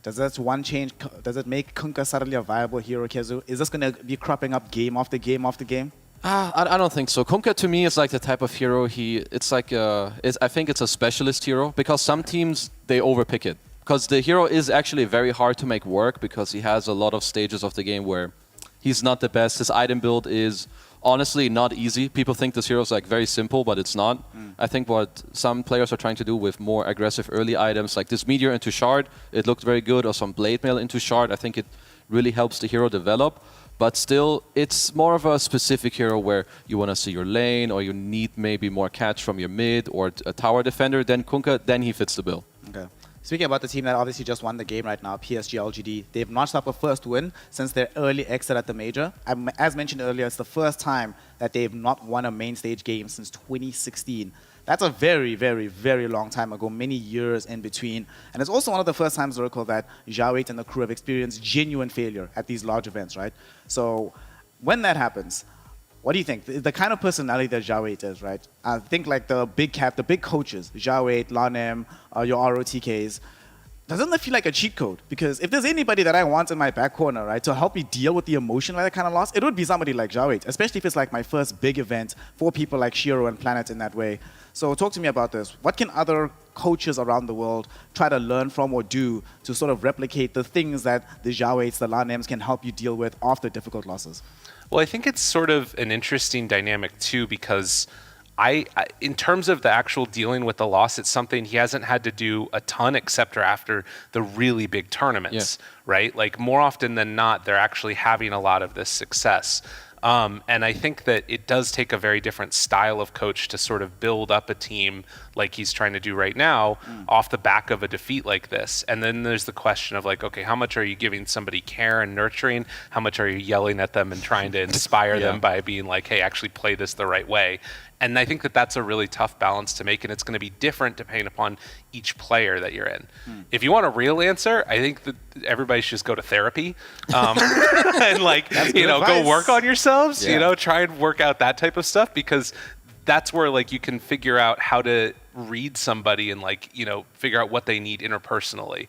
Does that one change, does it make Kunkka suddenly a viable hero, Kezu? Is this going to be cropping up game after game after game? I don't think so. Kunkka to me is like the type of hero. I think it's a specialist hero because some teams, they overpick it. Because the hero is actually very hard to make work because he has a lot of stages of the game where he's not the best. His item build is honestly not easy. People think this hero is like very simple, but it's not. I think what some players are trying to do with more aggressive early items, like this meteor into shard, it looked very good, or some blade mail into shard. I think it really helps the hero develop. But still, it's more of a specific hero where you want to see your lane, or you need maybe more catch from your mid or a tower defender. Then Kunkka, then he fits the bill. Okay. Speaking about the team that obviously just won the game right now, PSG LGD, they've notched up a first win since their early exit at the major. As mentioned earlier, it's the first time that they've not won a main stage game since 2016. That's a very, very, very long time ago, many years in between. And it's also one of the first times, Oracle, that Xiao8 and the crew have experienced genuine failure at these large events, right? So when that happens, what do you think? The kind of personality that Xiao8 is, right? I think like the big coaches, Xiao8, Lanem, your ROTKs, doesn't that feel like a cheat code? Because if there's anybody that I want in my back corner, right, to help me deal with the emotion of that kind of loss, it would be somebody like Xiao8, especially if it's like my first big event for people like Shiro and Planet in that way. So talk to me about this. What can other coaches around the world try to learn from or do to sort of replicate the things that the Xiao8s, the Lanems can help you deal with after difficult losses? Well, I think it's sort of an interesting dynamic too, because in terms of the actual dealing with the loss, it's something he hasn't had to do a ton except for after the really big tournaments, right? Like more often than not, they're actually having a lot of this success. And I think that it does take a very different style of coach to sort of build up a team like he's trying to do right now off the back of a defeat like this. And then there's the question of like, okay, how much are you giving somebody care and nurturing? How much are you yelling at them and trying to inspire them by being like, hey, actually play this the right way? And I think that that's a really tough balance to make, and it's going to be different depending upon each player that you're in. If you want a real answer, I think that everybody should just go to therapy and like, go work on yourselves, try and work out that type of stuff, because that's where like you can figure out how to read somebody and like, figure out what they need interpersonally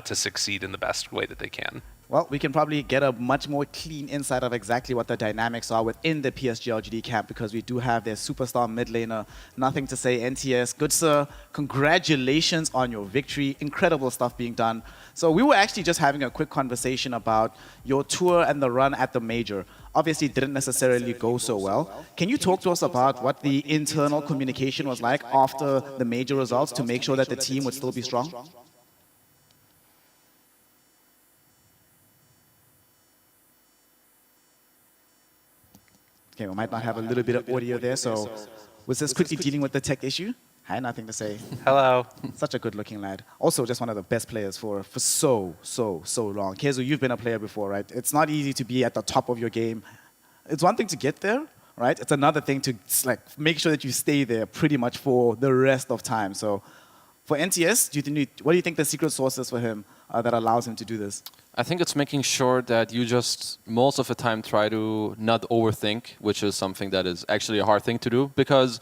to succeed in the best way that they can. Well, we can probably get a much more clean insight of exactly what the dynamics are within the PSG LGD camp, because we do have their superstar mid laner. Nothing to say, NTS. Good sir, congratulations on your victory. Incredible stuff being done. So we were actually just having a quick conversation about your tour and the run at the major. Obviously, it didn't necessarily go so well. Can you talk to us about what the internal communication was like after the major results to make sure that the team would still be strong? Okay, we might not have a little bit of audio there, so was this quickly dealing with the tech issue? I had nothing to say. Hello. Such a good-looking lad. Also, just one of the best players for so long. Kezu, you've been a player before, right? It's not easy to be at the top of your game. It's one thing to get there, right? It's another thing to like make sure that you stay there pretty much for the rest of time. So for NTS, what do you think the secret sauce is for him that allows him to do this? I think it's making sure that you just most of the time try to not overthink, which is something that is actually a hard thing to do, because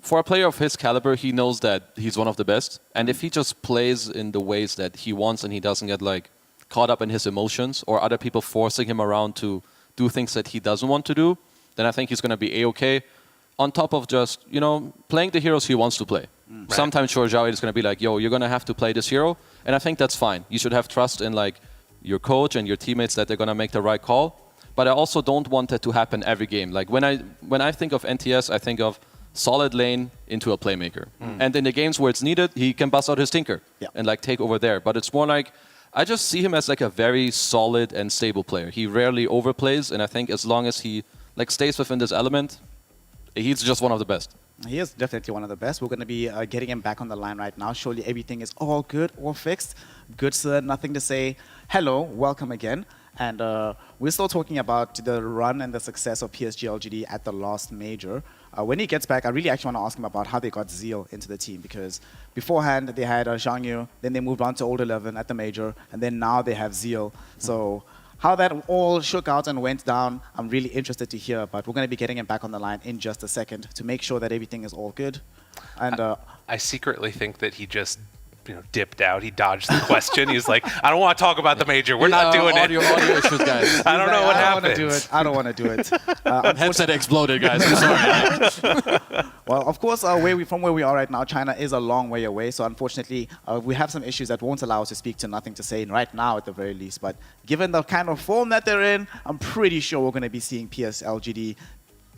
for a player of his caliber, he knows that he's one of the best. And if he just plays in the ways that he wants and he doesn't get like caught up in his emotions or other people forcing him around to do things that he doesn't want to do, then I think he's going to be A-okay. On top of just, playing the heroes he wants to play. Right. Sometimes sure, Xiao8 is going to be like, yo, you're going to have to play this hero. And I think that's fine. You should have trust in like your coach and your teammates that they're going to make the right call. But I also don't want that to happen every game. Like when I think of NTS, I think of solid lane into a playmaker. And in the games where it's needed, he can bust out his Tinker and like take over there. But it's more like I just see him as like a very solid and stable player. He rarely overplays, and I think as long as he like stays within this element, he's just one of the best. He is definitely one of the best. We're going to be getting him back on the line right now. Surely everything is all good, all fixed. Good, sir. Nothing to say. Hello, welcome again. And we're still talking about the run and the success of PSG LGD at the last major. When he gets back, I really actually want to ask him about how they got Zeal into the team, because beforehand they had Zhang Yu, then they moved on to Old 11 at the major, and then now they have Zeal. So how that all shook out and went down, I'm really interested to hear, but we're going to be getting him back on the line in just a second to make sure that everything is all good. And I secretly think that he just dipped out. He dodged the question. He's like, I don't want to talk about the major. We're not doing audio, it. Audio issues, guys. I don't know what happened. I don't want to do it. Headset exploded, guys. I'm sorry. Well, of course, from where we are right now, China is a long way away. So unfortunately, we have some issues that won't allow us to speak to Nothing to Say right now at the very least. But given the kind of form that they're in, I'm pretty sure we're going to be seeing PSLGD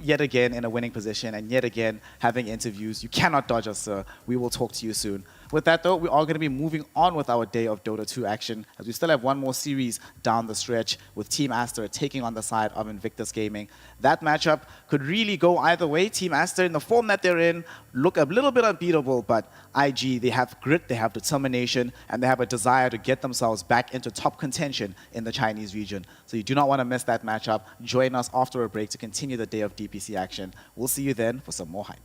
yet again in a winning position and yet again having interviews. You cannot dodge us, sir. We will talk to you soon. With that, though, we are going to be moving on with our day of Dota 2 action, as we still have one more series down the stretch with Team Aster taking on the side of Invictus Gaming. That matchup could really go either way. Team Aster, in the form that they're in, look a little bit unbeatable, but IG, they have grit, they have determination, and they have a desire to get themselves back into top contention in the Chinese region. So you do not want to miss that matchup. Join us after a break to continue the day of DPC action. We'll see you then for some more hype.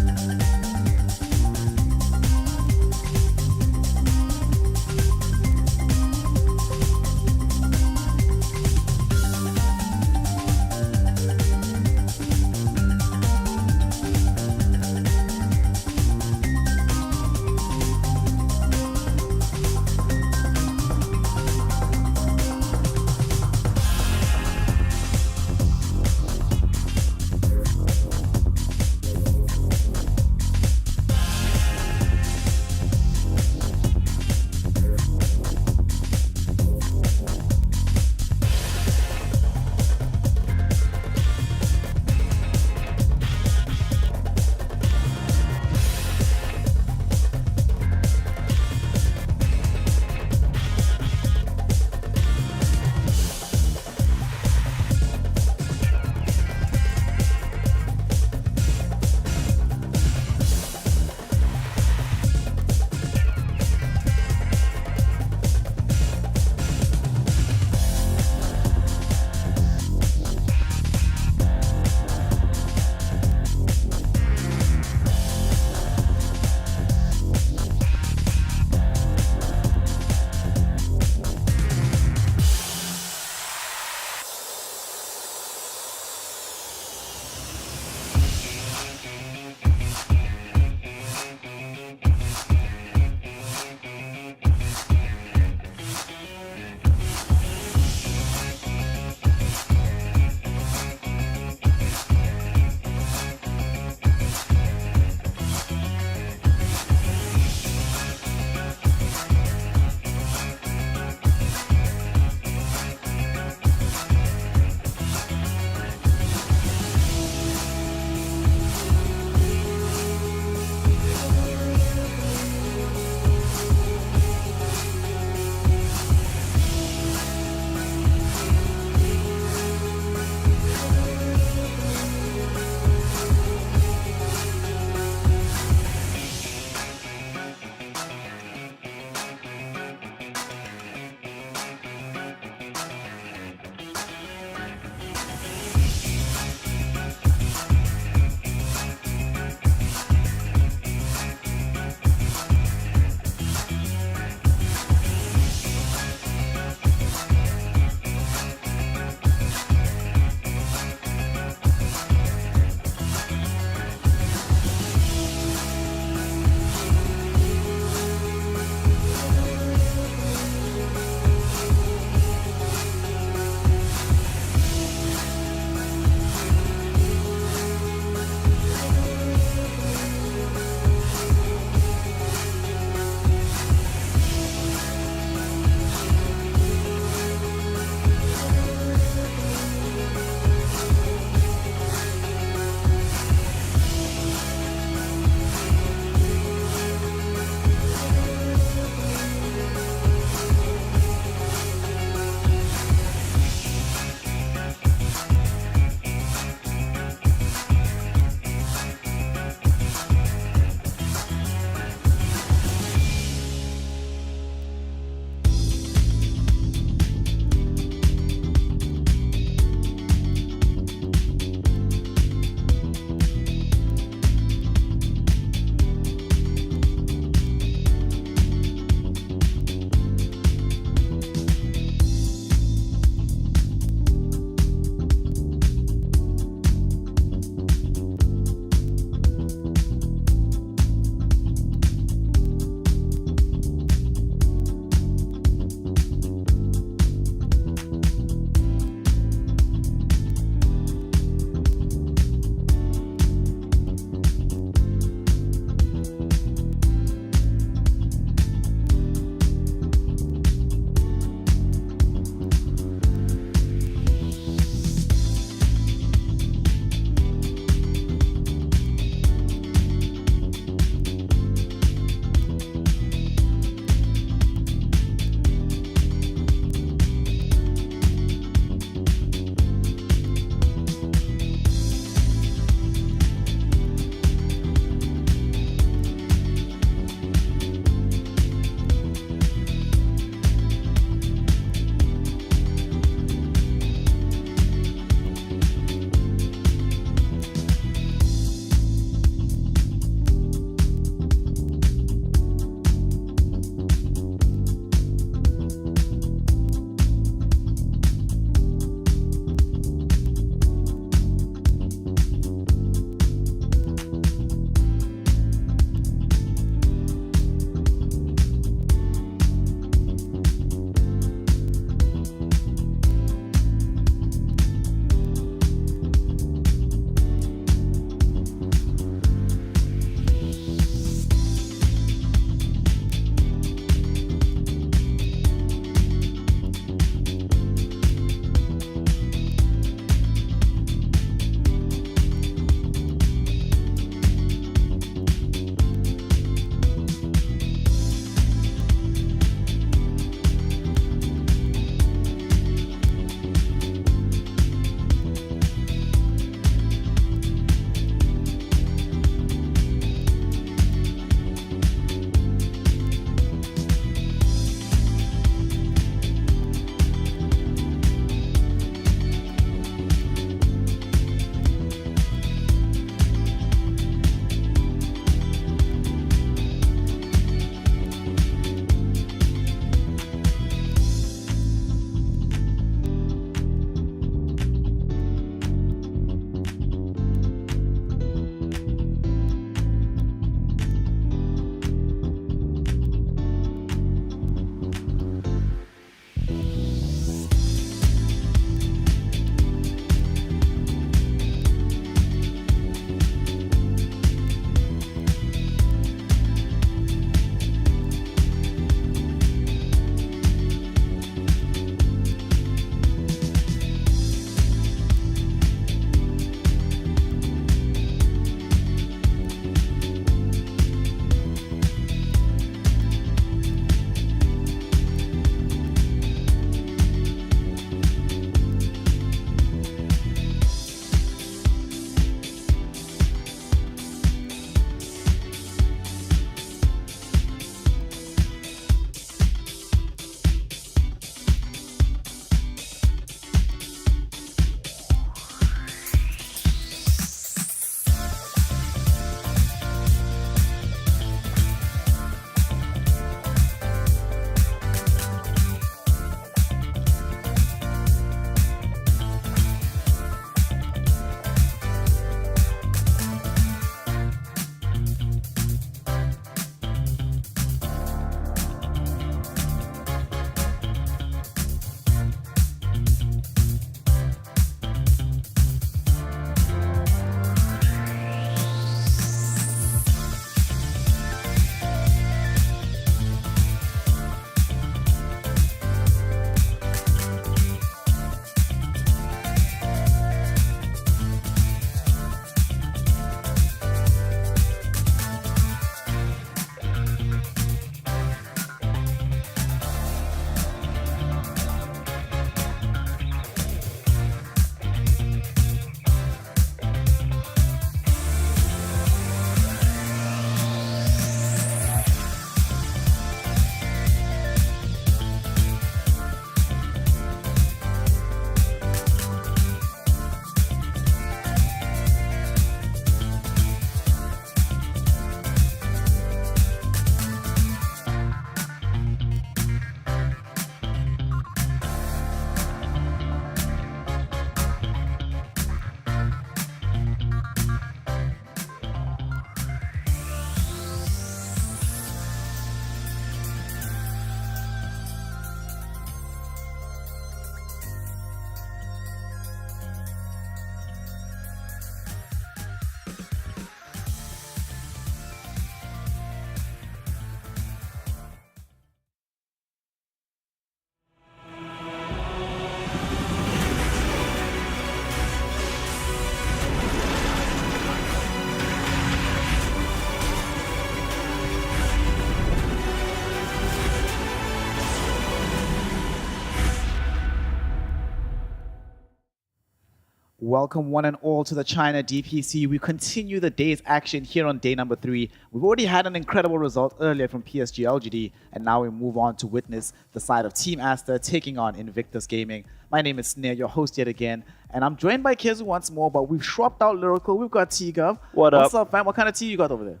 Welcome one and all to the China DPC. We continue the day's action here on day number 3. We've already had an incredible result earlier from PSG LGD, and now we move on to witness the side of Team Aster taking on Invictus Gaming. My name is Snare, your host yet again, and I'm joined by Kezu once more, but we've swapped out Lyrical. We've got T-Gov. What's up, fam? What kind of tea you got over there?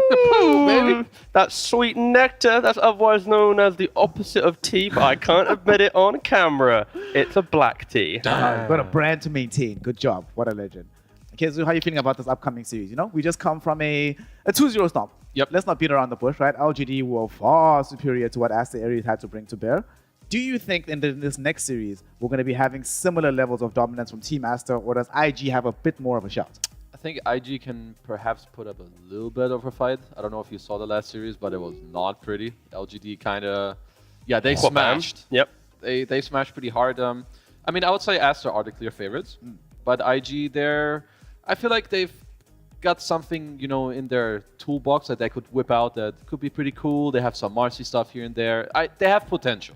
Baby. That sweet nectar, that's otherwise known as the opposite of tea, but I can't admit it on camera. It's a black tea. You've got a brand to maintain. Good job. What a legend. Okay, so how are you feeling about this upcoming series? You know, we just come from a 2-0 stomp. Yep. Let's not beat around the bush, right? LGD were far superior to what Aster Aries had to bring to bear. Do you think in this next series, we're going to be having similar levels of dominance from Team Aster, or does IG have a bit more of a shout? I think IG can perhaps put up a little bit of a fight. I don't know if you saw the last series, but it was not pretty. LGD kind of, yeah, they smashed. Yep. They smashed pretty hard. I mean, I would say Aster are the clear favorites, but IG, I feel like they've got something, you know, in their toolbox that they could whip out that could be pretty cool. They have some Marcy stuff here and there. They have potential.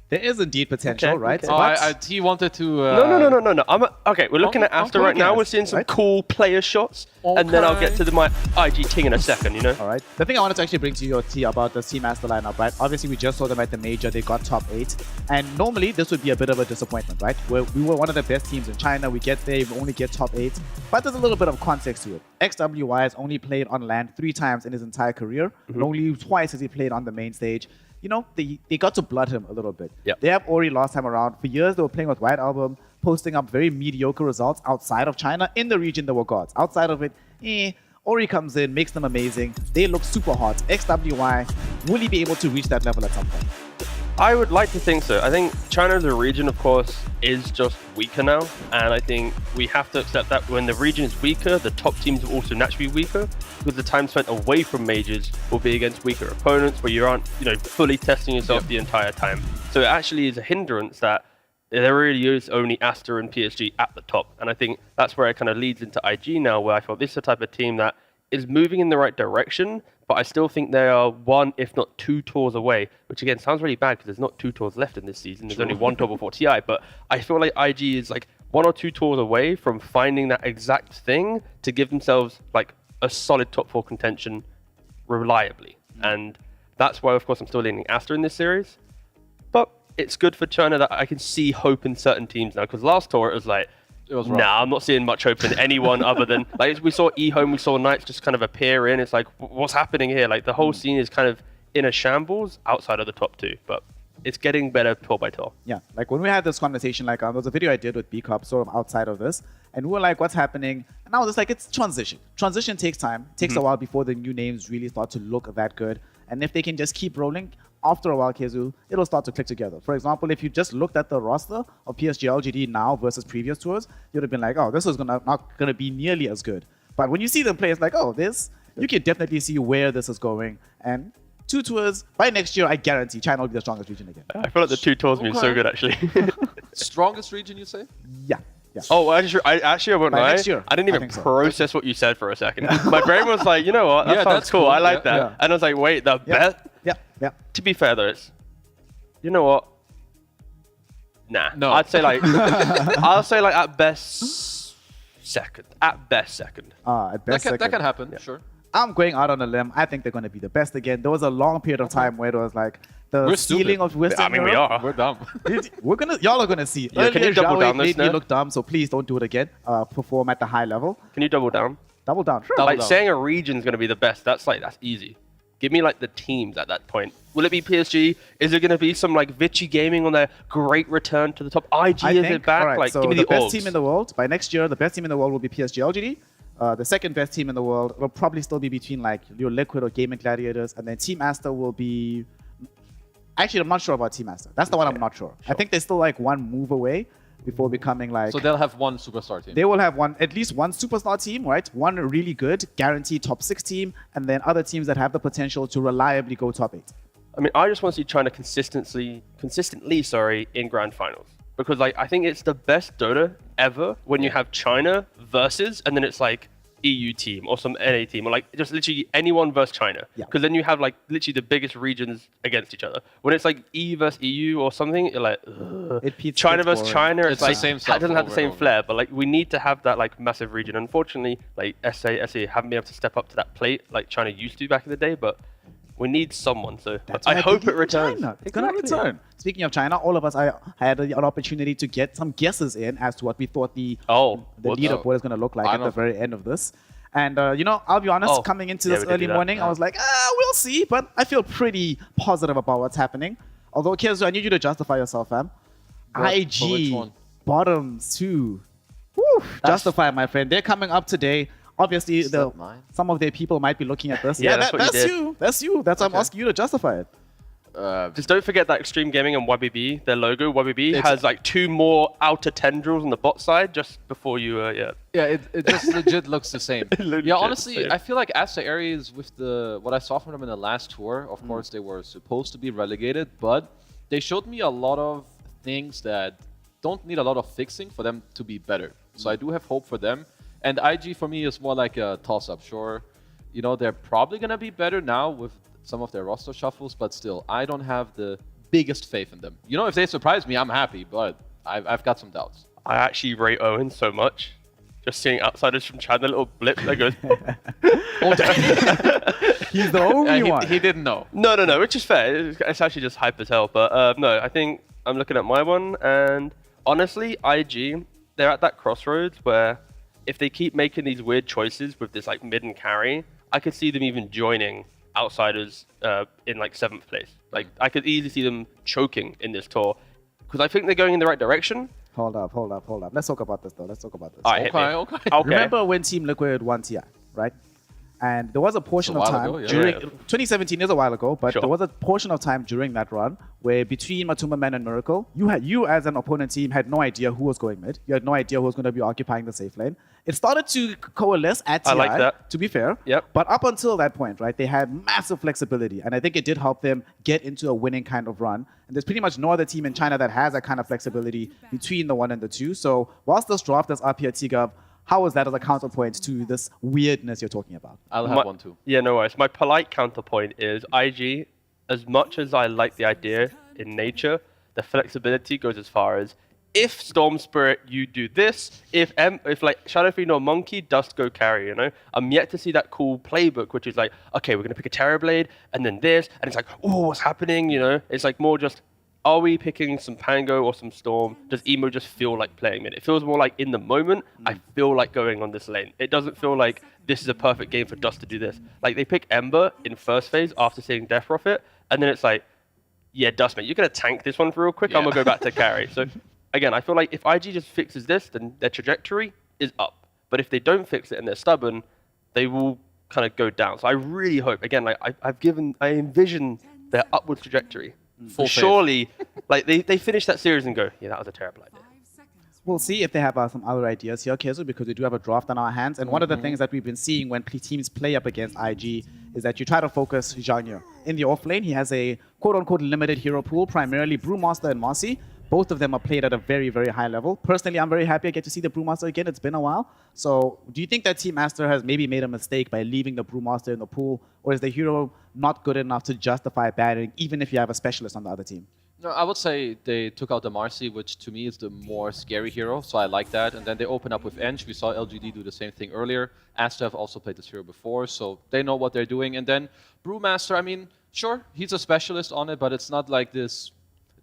There is indeed potential, Okay, right? okay. He wanted to. No. Okay, we're looking at Aster right now. We're seeing some cool player shots, and then I'll get to my IG ting in a second, you know? All right. The thing I wanted to actually bring to your T about the Team Aster lineup, right? Obviously, we just saw them at the major. They got top 8. And normally, this would be a bit of a disappointment, right? We were one of the best teams in China. We get there, we only get top 8. But there's a little bit of context to it. XWY has only played on LAN 3 times in his entire career. And only twice has he played on the main stage. You know, they got to blood him a little bit. Yep. They have Ori last time around. For years, they were playing with White Album, posting up very mediocre results outside of China. In the region, they were gods. Outside of it, Ori comes in, makes them amazing. They look super hot. XWY, will he be able to reach that level at some point? I would like to think so. I think China as a region, of course, is just weaker now. And I think we have to accept that when the region is weaker, the top teams will also naturally be weaker, because the time spent away from majors will be against weaker opponents where you aren't, you know, fully testing yourself the entire time. So it actually is a hindrance that there really is only Aster and PSG at the top. And I think that's where it kind of leads into IG now, where I feel this is the type of team that is moving in the right direction, but I still think they are 1, if not 2 tours away, which again sounds really bad because there's not 2 tours left in this season. There's only 1 tour before TI, but I feel like IG is like 1 or 2 tours away from finding that exact thing to give themselves like a solid top 4 contention reliably. And that's why, of course, I'm still leaning Aster in this series. But it's good for China that I can see hope in certain teams now, because last tour it was like, nah, I'm not seeing much hope in anyone other than, like, we saw eHome, we saw Knights just kind of appear in. It's like, what's happening here? Like, the whole scene is kind of in a shambles outside of the top 2, but it's getting better tour by tour. Yeah, like when we had this conversation, like there was a video I did with B-Cup sort of outside of this, and we were like, what's happening? And I was just like, it's transition. Transition takes time. It takes a while before the new names really start to look that good. And if they can just keep rolling, after a while, Kezu, it'll start to click together. For example, if you just looked at the roster of PSG LGD now versus previous tours, you'd have been like, oh, this is not going to be nearly as good. But when you see them play, it's like, oh, you can definitely see where this is going. And 2 tours, by next year, I guarantee China will be the strongest region again. I feel like the 2 tours mean so good, actually. Strongest region, you say? Yeah. Oh, I won't By lie. next year, I didn't I even think so. process what you said for a second. My brain was like, you know what? That sounds that's cool. cool. I like Yeah. that. Yeah. And I was like, wait, the best? Yeah. To be fair, though, it's, you know what? Nah. No. I'd say like, I'll say like at best second. At best second. At best, That can happen, sure. I'm going out on a limb. I think they're going to be the best again. There was a long period of time where it was like the We're ceiling stupid. of Western I mean, we Europe. are. We're dumb. Y'all are gonna see. Yeah, can Earlier, you double Zhao down Wei this made me now? look dumb, so please don't do it again. Perform at the high level. Can you double down? Double down. Sure. Double Like down. saying a region's going to be the best, that's easy. Give me like the teams at that point. Will it be PSG? Is it going to be some like Vichy Gaming on their great return to the top? IG I is think, it back? all right, Like, so give me the the best odds. team in the world by next year. The best team in the world will be PSG LGD. The second best team in the world will probably still be between like your Liquid or Gaming Gladiators, and then Team Aster will be. Actually, I'm not sure about Team Aster. That's the one I'm not sure. I think they're still like 1 move away before becoming like. So they'll have 1 superstar team. They will have at least one superstar team, right? One really good, guaranteed top 6 team, and then other teams that have the potential to reliably go top 8. I mean, I just want to see China consistently, in grand finals. Because like I think it's the best Dota ever when you have China versus, and then it's like EU team or some NA team or like just literally anyone versus China. Yeah. Because then you have like literally the biggest regions against each other. When it's like E versus EU or something, you're like, ugh. China versus boring. China, It's it's the like same it stuff doesn't have the over same and over. flair. But like we need to have that like massive region. Unfortunately, like SA haven't been able to step up to that plate like China used to back in the day. But we need someone. So That's I why hope believe it in returns. China. It's gonna Exactly. return. Speaking of China, all of us had an opportunity to get some guesses in as to what we thought the whoops. leaderboard is going to look like I at the know. very end of this. And you know, I'll be honest, Oh, coming into yeah, this we did early do that. morning, I was like, we'll see. But I feel pretty positive about what's happening. Although, Kezu, I need you to justify yourself, fam. For which IG one? bottoms 2. Woo, justify, my friend. They're coming up today. Obviously, that mine? some of their people might be looking at this. Yeah, that's what you that's did. you. That's you. That's why I'm asking you to justify it. Just don't forget that Extreme Gaming and YBB, their logo, YBB, It's- has like 2 more outer tendrils on the bot side just before you, Yeah, it just legit looks the same. Legit Yeah, honestly, same. I feel like Asta Aries with what I saw from them in the last tour, of course they were supposed to be relegated, but they showed me a lot of things that don't need a lot of fixing for them to be better. So I do have hope for them. And IG for me is more like a toss-up. Sure, you know, they're probably going to be better now with some of their roster shuffles, but still, I don't have the biggest faith in them. You know, if they surprise me, I'm happy, but I've got some doubts. I actually rate Owen so much. Just seeing outsiders from China, little blip that goes, He's the only one. He didn't know. no, which is fair. It's actually just hype as hell. But no, I think I'm looking at my one, and honestly, IG, they're at that crossroads where if they keep making these weird choices with this like mid and carry, I could see them even joining outsiders in like 7th place. Like I could easily see them choking in this tour because I think they're going in the right direction. Hold up. Let's talk about this, though. All right, hit me. Okay. Remember when Team Liquid won TI, right? And there was a portion It's a of while time ago, yeah. during Yeah. 2017 is a while ago, but Sure. there was a portion of time during that run where between Matuma Man and Miracle, you as an opponent team had no idea who was going mid. You had no idea who was going to be occupying the safe lane. It started to coalesce at TI. I like that. To be fair. Yep. But up until that point, right, they had massive flexibility, and I think it did help them get into a winning kind of run. And there's pretty much no other team in China that has that kind of flexibility between the 1 and the 2. So whilst this draft is up here, T-Gov, how is that as a counterpoint to this weirdness you're talking about? I'll have My- one too. Yeah, no worries. My polite counterpoint is IG, as much as I like the idea in nature, the flexibility goes as far as if Storm Spirit, you do this. If like Shadow Fiend or Monkey, Dust go carry, you know? I'm yet to see that cool playbook, which is like, okay, we're going to pick a Terrorblade, and then this, and it's like, oh, what's happening, you know? It's like more just, are we picking some Pango or some Storm? Does Emo just feel like playing mid? It feels more like in the moment, I feel like going on this lane. It doesn't feel like this is a perfect game for Dust to do this. Like they pick Ember in first phase after seeing Death Prophet, and then it's like, yeah, Dust, mate, you're going to tank this one for real quick. I'm Yeah. going to go back to carry. So again, I feel like if IG just fixes this, then their trajectory is up. But if they don't fix it and they're stubborn, they will kind of go down. So I really hope, again, like I envision their upward trajectory. Full faith. Surely, like they finish that series and go, yeah, that was a terrible idea. 5 seconds. We'll see if they have some other ideas here, Kezu, because we do have a draft on our hands. And one of the things that we've been seeing when teams play up against IG is that you try to focus Zhang. In the off lane, he has a quote-unquote limited hero pool, primarily Brewmaster and Mossy. Both of them are played at a very, very high level. Personally, I'm very happy I get to see the Brewmaster again. It's been a while. So do you think that Team Master has maybe made a mistake by leaving the Brewmaster in the pool? Or is the hero not good enough to justify banning, even if you have a specialist on the other team? No, I would say they took out the Marcy, which to me is the more scary hero, so I like that. And then they open up with Ench. We saw LGD do the same thing earlier. Asta have also played this hero before, so they know what they're doing. And then Brewmaster, I mean, sure, he's a specialist on it, but it's not like this.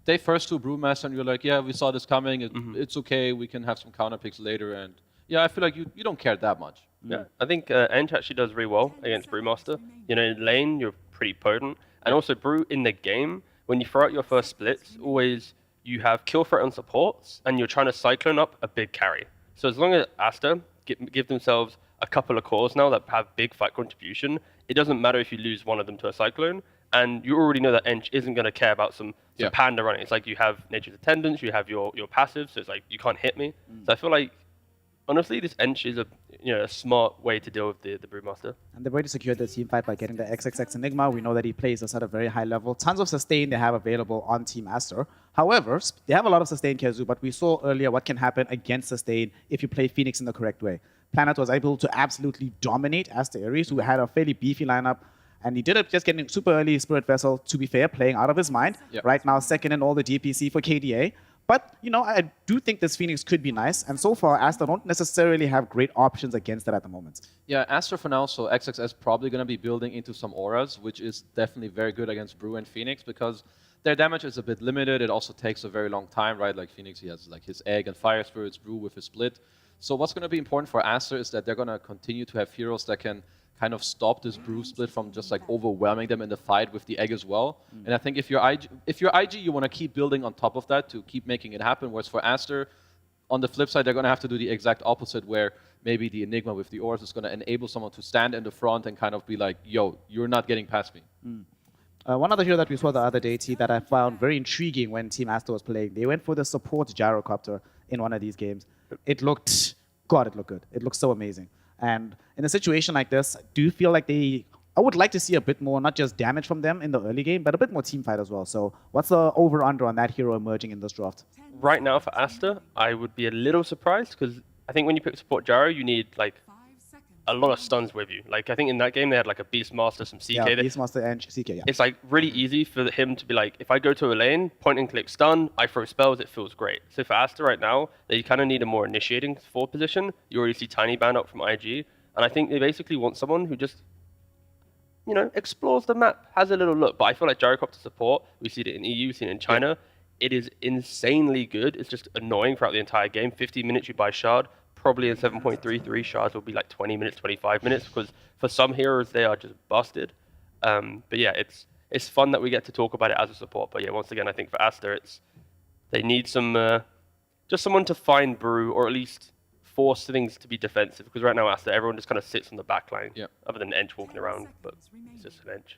They first do Brewmaster, and you're like, yeah, we saw this coming. It's okay. We can have some counter picks later. And yeah, I feel like you don't care that much. Yeah, I think Ench actually does really well against Brewmaster. You know, in lane, you're pretty potent. And also, Brew in the game, when you throw out your first splits, always you have kill threat on supports, and you're trying to cyclone up a big carry. So as long as Asta give themselves a couple of cores now that have big fight contribution, it doesn't matter if you lose one of them to a cyclone. And you already know that Ench isn't going to care about some Yeah. panda running. It's like you have Nature's Attendance, you have your passive, so it's like you can't hit me. So I feel like, honestly, this Ench is a smart way to deal with the Brewmaster. And they've already secured the team fight by getting the XXX Enigma. We know that he plays us at a very high level. Tons of sustain they have available on Team Master. However, they have a lot of sustain, Kezu, but we saw earlier what can happen against sustain if you play Phoenix in the correct way. Planet was able to absolutely dominate Aster Ares, who had a fairly beefy lineup. And he did it just getting super early Spirit Vessel, to be fair, playing out of his mind. Yep. Right now, second in all the DPC for KDA. But, you know, I do think this Phoenix could be nice. And so far, Aster don't necessarily have great options against it at the moment. Yeah, Aster for now, so XXS probably going to be building into some auras, which is definitely very good against Brew and Phoenix because their damage is a bit limited. It also takes a very long time, right? Like Phoenix, he has like his Egg and Fire Spirits, Brew with his Split. So what's going to be important for Aster is that they're going to continue to have heroes that can kind of stop this Brew Split from just like overwhelming them in the fight with the Egg as well. And I think if you're IG, you want to keep building on top of that to keep making it happen. Whereas for Aster, on the flip side, they're going to have to do the exact opposite, where maybe the Enigma with the Auras is going to enable someone to stand in the front and kind of be like, yo, you're not getting past me. One other hero that we saw the other day, T, that I found very intriguing when Team Aster was playing, they went for the support gyrocopter in one of these games. It looked good. It looked so amazing. And in a situation like this, do you feel like I would like to see a bit more, not just damage from them in the early game, but a bit more team fight as well. So what's the over-under on that hero emerging in this draft? Right now for Aster, I would be a little surprised because I think when you pick support Gyro, you need like 5 seconds. a lot of stuns with you. Like I think in that game they had like a Beastmaster, some CK. Yeah, there. Beastmaster and CK, yeah. It's like really easy for him to be like, if I go to a lane, point and click stun, I throw spells, it feels great. So for Aster right now, they kind of need a more initiating forward position. You already see Tiny Band up from IG, and I think they basically want someone who just, you know, explores the map, has a little look. But I feel like Gyrocopter support, we see it in EU, we've seen it in China. It is insanely good. It's just annoying throughout the entire game. 50 minutes you buy Shard. Probably in 7.33, Shards will be like 20 minutes, 25 minutes, because for some heroes, they are just busted. But yeah, it's fun that we get to talk about it as a support. But yeah, once again, I think for Aster, they need some, just someone to find Brew, or at least force things to be defensive, because right now Aster, everyone just kind of sits on the back line, other than Ench walking around, but it's just an Ench.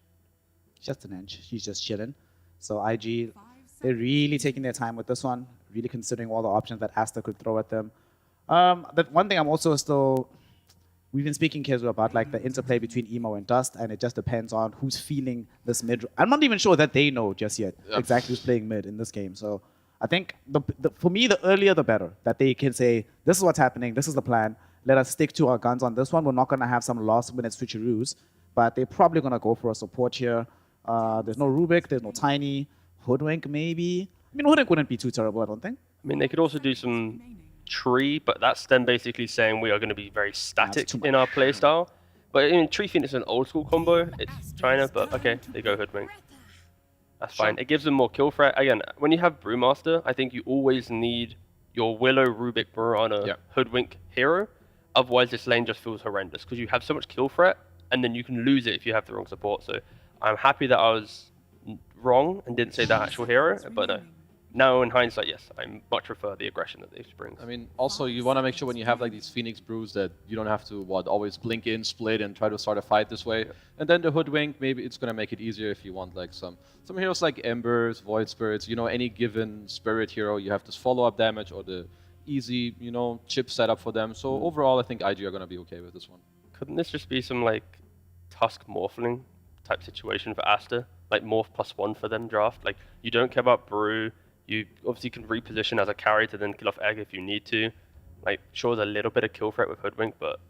Just an Ench. He's just chilling. So IG, they're really taking their time with this one, really considering all the options that Aster could throw at them. That one thing I'm also still, we've been speaking, Kezu, about like the interplay between Emo and Dust, and it just depends on who's feeling this mid. I'm not even sure that they know just yet exactly who's playing mid in this game. So I think for me, the earlier the better, that they can say, this is what's happening, this is the plan, let us stick to our guns on this one. We're not going to have some last minute switcheroos, but they're probably going to go for a support here. There's no Rubik, there's no Tiny, Hoodwink maybe. I mean, Hoodwink wouldn't be too terrible, I don't think. I mean, they could also do some Tree, but that's them basically saying we are going to be very static in our playstyle. But I mean, Tree Phoenix is an old school combo. It's China, but okay, they go Hoodwink. That's fine. It gives them more kill threat. Again, when you have Brewmaster, I think you always need your Willow, Rubik, Mirana, Hoodwink hero. Otherwise, this lane just feels horrendous because you have so much kill threat, and then you can lose it if you have the wrong support. So I'm happy that I was wrong and didn't say that actual hero, but now in hindsight, yes, I much prefer the aggression that they bring. I mean, also you want to make sure when you have like these Phoenix Brews that you don't have to always blink in, split, and try to start a fight this way. And then the Hoodwink, maybe it's gonna make it easier if you want like some heroes like Embers, Void Spirits. You know, any given Spirit hero, you have this follow-up damage or the easy, you know, chip setup for them. So overall, I think IG are gonna be okay with this one. Couldn't this just be some like Tusk Morphling type situation for Aster, like Morph +1 for them draft? Like you don't care about Brew. You obviously can reposition as a carry to then kill off Egg if you need to. Like, sure, there's a little bit of kill threat with Hoodwink, but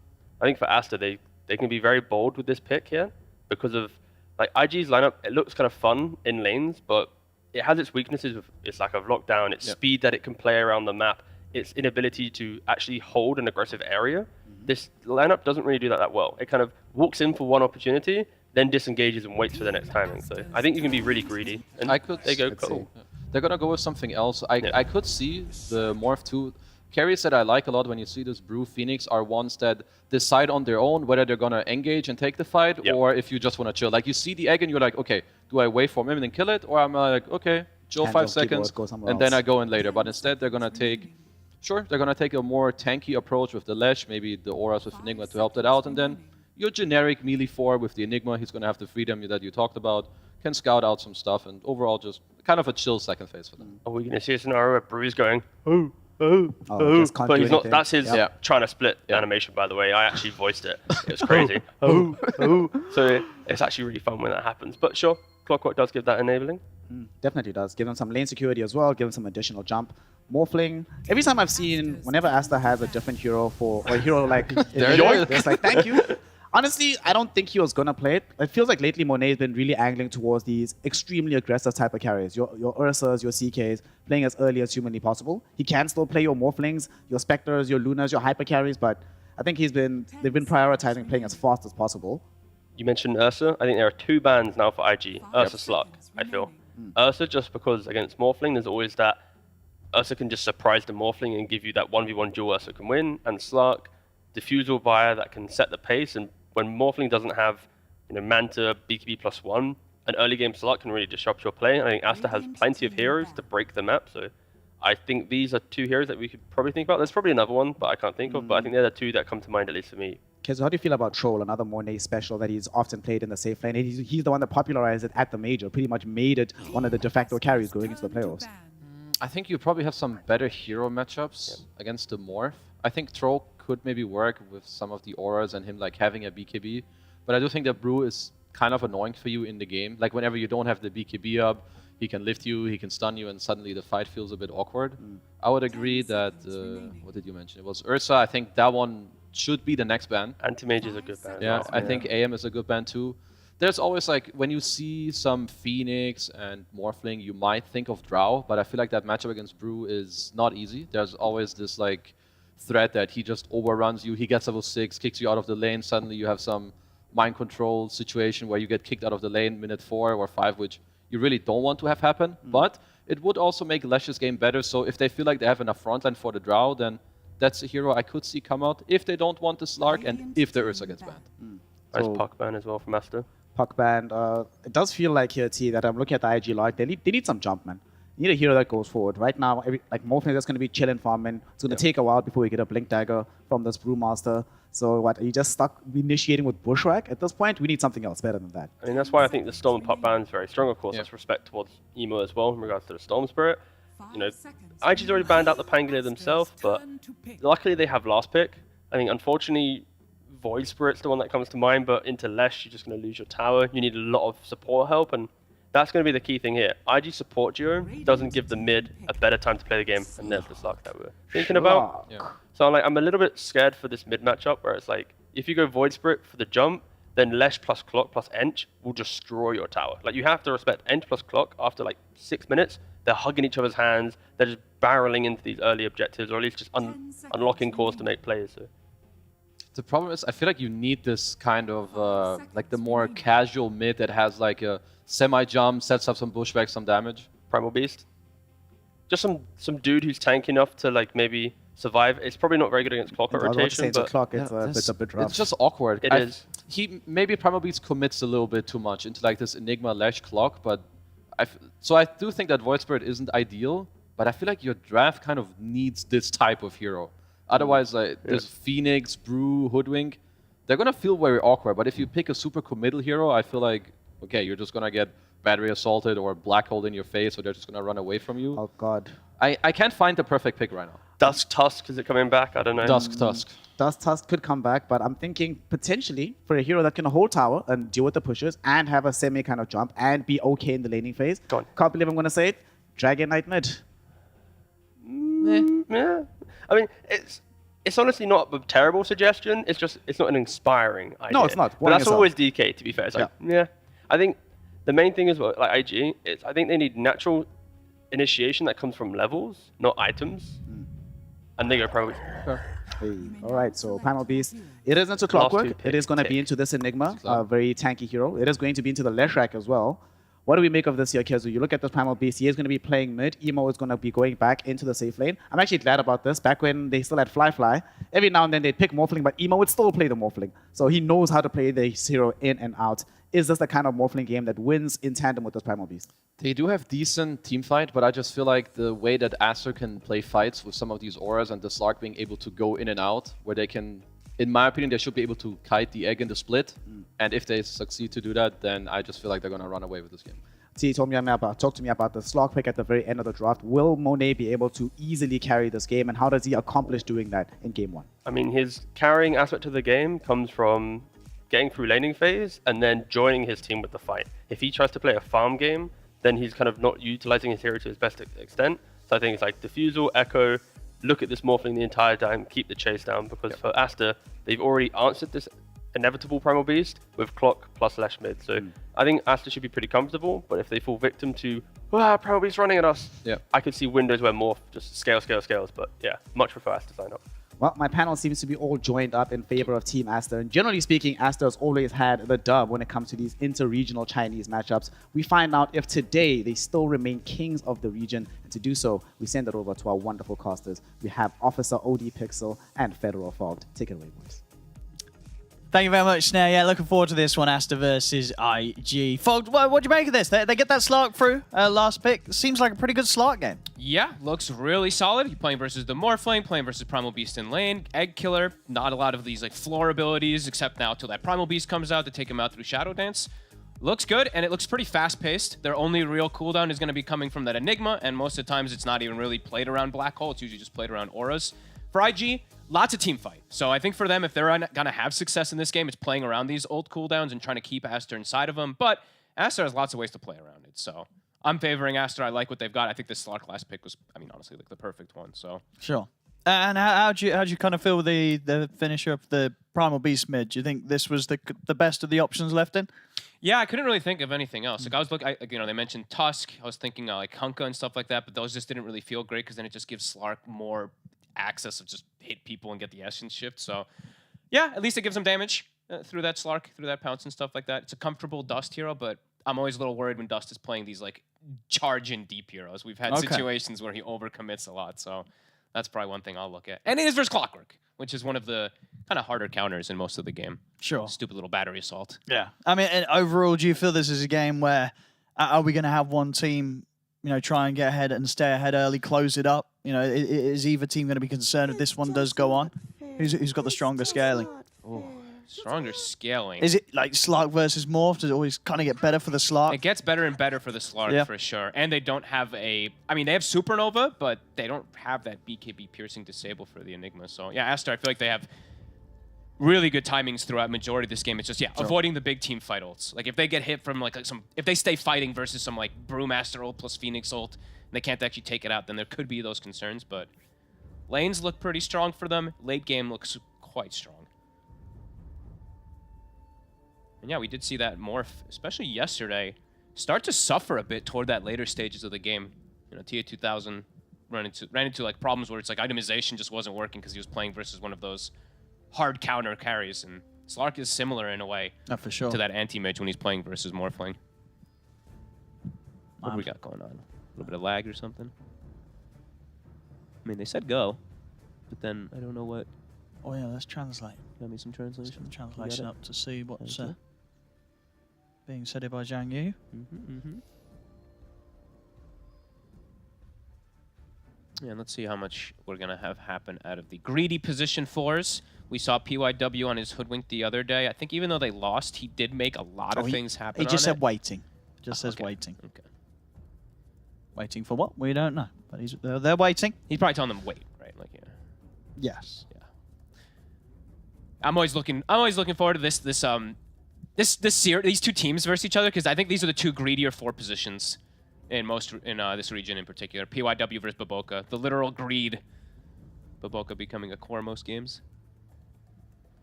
I think for Aster, they can be very bold with this pick here because of, like, IG's lineup, it looks kind of fun in lanes, but it has its weaknesses with its lack of lockdown, its speed that it can play around the map, its inability to actually hold an aggressive area. This lineup doesn't really do that well. It kind of walks in for one opportunity, then disengages and waits for the next timing. So I think you can be really greedy. And they go cool. They're gonna go with something else. I could see the Morph 2 carries that I like a lot when you see this Brew Phoenix are ones that decide on their own whether they're gonna engage and take the fight or if you just wanna chill. Like you see the Egg and you're like, okay, do I wait for him and then kill it, or am I like, okay, chill 5 seconds and then I go in later. But instead they're gonna take, they're gonna take a more tanky approach with the Lash, maybe the auras with Enigma to help that out, and then your generic melee 4 with the Enigma, he's gonna have the freedom that you talked about, can scout out some stuff, and overall just kind of a chill second phase for them. Are we going to see a scenario where Brew's going, but he's not, that's his trying to split animation, by the way. I actually voiced it. It was crazy. So it's actually really fun when that happens. But sure, Clockwork does give that enabling. Definitely does. Give them some lane security as well, give them some additional jump. Morphling. Every time I've seen, whenever Asta has a different hero or a hero like There it is. it's like, thank you. Honestly, I don't think he was gonna play it. It feels like lately Monet has been really angling towards these extremely aggressive type of carriers. Your Ursas, your CKs, playing as early as humanly possible. He can still play your Morphlings, your Spectres, your Lunas, your hyper carries, but I think they've been prioritizing playing as fast as possible. You mentioned Ursa. I think there are 2 bans now for IG. Ursa Slark, I feel. Ursa, just because against Morphling, there's always that Ursa can just surprise the Morphling and give you that 1v1 duel Ursa can win. And Slark, Diffusal Buyer that can set the pace. And when Morphling doesn't have Manta, BKB +1, an early game Slark can really disrupt your play. I think Asta has plenty of heroes to break the map. So I think these are 2 heroes that we could probably think about. There's probably another one, but I can't think of. But I think they're the 2 that come to mind, at least for me. Kezu, how do you feel about Troll, another Monet special that he's often played in the safe lane? He's the one that popularized it at the major, pretty much made it one of the de facto carries going into the playoffs. I think you probably have some better hero matchups against the Morph. I think Troll could maybe work with some of the auras and him like having a BKB. But I do think that Brew is kind of annoying for you in the game. Like whenever you don't have the BKB up, he can lift you, he can stun you, and suddenly the fight feels a bit awkward. I would agree that, what did you mention? It was Ursa. I think that one should be the next ban. Anti-Mage is a good ban. Yeah, I think AM is a good ban too. There's always like, when you see some Phoenix and Morphling, you might think of Drow, but I feel like that matchup against Brew is not easy. There's always this like threat that he just overruns you, he gets level 6, kicks you out of the lane, suddenly you have some mind control situation where you get kicked out of the lane minute 4 or 5, which you really don't want to have happen, but it would also make Lesh's game better, so if they feel like they have enough frontline for the Drow, then that's a hero I could see come out if they don't want the Slark and if the Ursa gets banned. Nice So- puck ban as well from Asta. Puck band. It does feel like here, T, that I'm looking at the IG log. They need some jump, man. You need a hero that goes forward. Right now, like Morphling is just going to be chilling farming. It's going to take a while before we get a Blink Dagger from this Brewmaster. So what, are you just stuck initiating with Bushwhack? At this point, we need something else better than that. I mean, that's why I think the Storm puck ban is very strong. Of course, that's respect towards Emo as well in regards to the Storm Spirit. IG's already banned out the Pangolier themselves, but luckily they have last pick. I think, unfortunately, Void Spirit's the one that comes to mind, but into Lesh, you're just going to lose your tower. You need a lot of support help, and that's going to be the key thing here. IG support duo doesn't give the mid a better time to play the game, and there's the Slark that we're thinking about. Yeah. So I'm a little bit scared for this mid matchup, where it's like, if you go Void Spirit for the jump, then Lesh plus Clock plus Ench will destroy your tower. Like, you have to respect Ench plus Clock after like 6 minutes. They're hugging each other's hands. They're just barreling into these early objectives, or at least just unlocking cores to make plays. So. The problem is, I feel like you need this kind of, like the more casual mid that has like a semi-jump, sets up some bushback, some damage. Primal Beast. Just some dude who's tanky enough to like maybe survive. It's probably not very good against clock I was about to say rotation, it's a but clock. It's a bit rough. It's just awkward. It is. He maybe Primal Beast commits a little bit too much into like this Enigma Lash clock, but so I do think that Void Spirit isn't ideal, but I feel like your draft kind of needs this type of hero. Otherwise, like this Phoenix, Brew, Hoodwink, they're gonna feel very awkward. But if you pick a super committal hero, I feel like, okay, you're just gonna get battery assaulted or black hole in your face, or they're just gonna run away from you. Oh god. I can't find the perfect pick right now. Dusk Tusk, is it coming back? I don't know. Dusk Tusk. Dust Tusk could come back, but I'm thinking potentially for a hero that can hold tower and deal with the pushes and have a semi kind of jump and be okay in the laning phase. Go on. Can't believe I'm gonna say it. Dragon Knight mid. Yeah. I mean, it's honestly not a terrible suggestion. It's not an inspiring idea. No, it's not. But Warning that's yourself. always DK, to be fair. It's like, yeah. I think the main thing is, like IG, is I think they need natural initiation that comes from levels, not items. And they go probably. Hey. All right, so Primal Beast. It is into Clockwork. It is going to be into this Enigma, a very tanky hero. It is going to be into the Leshrac as well. What do we make of this here, Kezu? You look at this Primal Beast, he is going to be playing mid. Emo is going to be going back into the safe lane. I'm actually glad about this. Back when they still had Fly, every now and then they'd pick Morphling, but Emo would still play the Morphling. So he knows how to play the hero in and out. Is this the kind of Morphling game that wins in tandem with this Primal Beast? They do have decent team fight, but I just feel like the way that Aster can play fights with some of these auras and the Slark being able to go in and out, where they can, in my opinion, they should be able to kite the egg in the split. And if they succeed to do that, then I just feel like they're going to run away with this game. Talk to me about the Slark pick at the very end of the draft. Will Monet be able to easily carry this game, and how does he accomplish doing that in game 1? I mean, his carrying aspect of the game comes from getting through laning phase and then joining his team with the fight. If he tries to play a farm game, then he's kind of not utilizing his hero to his best extent. So I think it's like Diffusal, Echo, look at this Morphling the entire time, keep the chase down, because for Aster, they've already answered this inevitable Primal Beast with Clock plus Lash mid. So I think Aster should be pretty comfortable, but if they fall victim to, Primal Beast running at us, I could see windows where Morph just scales, but yeah, much prefer Aster sign up. Well, my panel seems to be all joined up in favor of Team Aster. And generally speaking, Aster has always had the dub when it comes to these inter-regional Chinese matchups. We find out if today they still remain kings of the region. And to do so, we send it over to our wonderful casters. We have Officer OD Pixel and Federal Fogged. Take it away, boys. Thank you very much, Snare. Yeah, looking forward to this one, Aster versus IG. Fogged, what do you make of this? They get that Slark through last pick. Seems like a pretty good Slark game. Yeah, looks really solid. You're playing versus the Morphling, playing versus Primal Beast in lane, Egg Killer. Not a lot of these like floor abilities, except now till that Primal Beast comes out to take him out through Shadow Dance. Looks good, and it looks pretty fast-paced. Their only real cooldown is going to be coming from that Enigma, and most of the times it's not even really played around Black Hole. It's usually just played around Auras. For IG, lots of team fight. So I think for them, if they're going to have success in this game, it's playing around these old cooldowns and trying to keep Aster inside of them. But Aster has lots of ways to play around it. So I'm favoring Aster. I like what they've got. I think this Slark last pick was, I mean, honestly, like the perfect one. So Sure. And how'd you kind of feel with the finisher of the Primal Beast mid? Do you think this was the best of the options left in? yeah, I couldn't really think of anything else. Like I was looking, they mentioned Tusk. I was thinking like Hunka and stuff like that, but those just didn't really feel great because then it just gives Slark more access of just hit people and get the essence shift. So yeah, at least it gives them damage through that Slark, through that pounce and stuff like that. It's a comfortable Dust hero, but I'm always a little worried when Dust is playing these like charge in deep heroes. We've had situations where he overcommits a lot, so that's probably one thing I'll look at. And it is versus Clockwork, which is one of the kind of harder counters in most of the game. Sure. Stupid little battery assault. Yeah. I mean, and overall, do you feel this is a game where are we going to have one team, try and get ahead and stay ahead early, close it up? Is either team going to be concerned if this one does go on? Who's got the stronger scaling? Oh, stronger scaling. Is it like Slark versus Morph? Does it always kind of get better for the Slark? It gets better and better for the Slark for sure. And they don't have they have Supernova, but they don't have that BKB piercing disable for the Enigma. So yeah, Aster, I feel like they have really good timings throughout majority of this game. It's just, avoiding the big team fight ults. Like if they get hit from if they stay fighting versus some like Brewmaster ult plus Phoenix ult, and they can't actually take it out, then there could be those concerns, but lanes look pretty strong for them. Late game looks quite strong. And yeah, we did see that Morph, especially yesterday, start to suffer a bit toward that later stages of the game. TA 2000 ran into like problems where it's like itemization just wasn't working because he was playing versus one of those hard counter carries, and Slark is similar in a way for sure. to that anti-mage when he's playing versus Morphling. What do we got going on? A little bit of lag or something? I mean, they said go, but then I don't know what. Oh yeah, let's translate. Got me some translation. Some translation up to see what's being said here by Zhang Yu. Yeah, and let's see how much we're going to have happen out of the greedy position 4s. We saw PYW on his Hoodwink the other day. I think even though they lost, he did make a lot of things happen. He just on said waiting. Just says waiting. Okay. Waiting for what? We don't know. But they're waiting. He's probably telling them wait, right? Like Yes. Yeah. I'm always looking forward to this series, these two teams versus each other, because I think these are the two greedier 4 positions in this region in particular. PYW versus Baboka, the literal greed. Baboka becoming a core most games.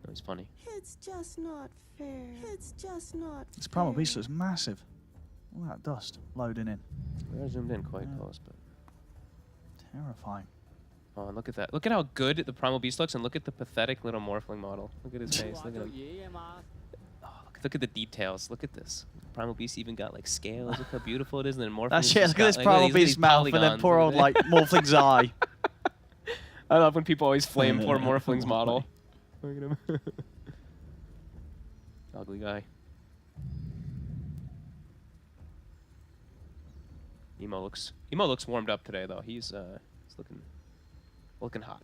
That was funny. It's just not fair. It's just not This Primal Beast looks massive. All that dust loading in. We're zoomed in quite close, but terrifying. Oh, and look at that. Look at how good the Primal Beast looks, and look at the pathetic little Morphling model. Look at his face. Look at him. Oh, look at the details. Look at this. Primal Beast even got like scales. Look how beautiful it is. And then Morphling. Look at this Primal Beast mouth and then poor old like Morphling's eye. I love when people always flame poor Morphling's model. Look at him. Ugly guy. Emo looks warmed up today though. He's looking hot.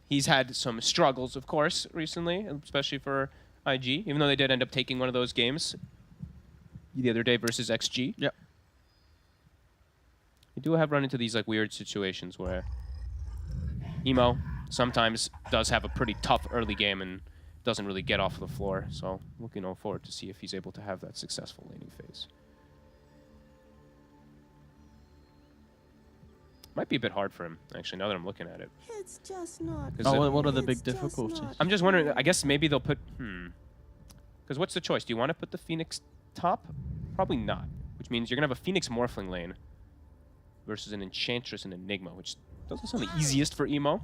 He's had some struggles, of course, recently, especially for IG, even though they did end up taking one of those games the other day versus XG. Yep. You do have run into these like weird situations where Emo sometimes does have a pretty tough early game and doesn't really get off the floor. So looking forward to see if he's able to have that successful laning phase. Might be a bit hard for him, actually, now that I'm looking at it. It's just not. Oh, what are the It's big just difficulties? not I'm just wondering, fair. I guess maybe they'll put, Because what's the choice? Do you want to put the Phoenix top? Probably not. Which means you're going to have a Phoenix Morphling lane versus an Enchantress and Enigma, which doesn't sound the easiest for Emo.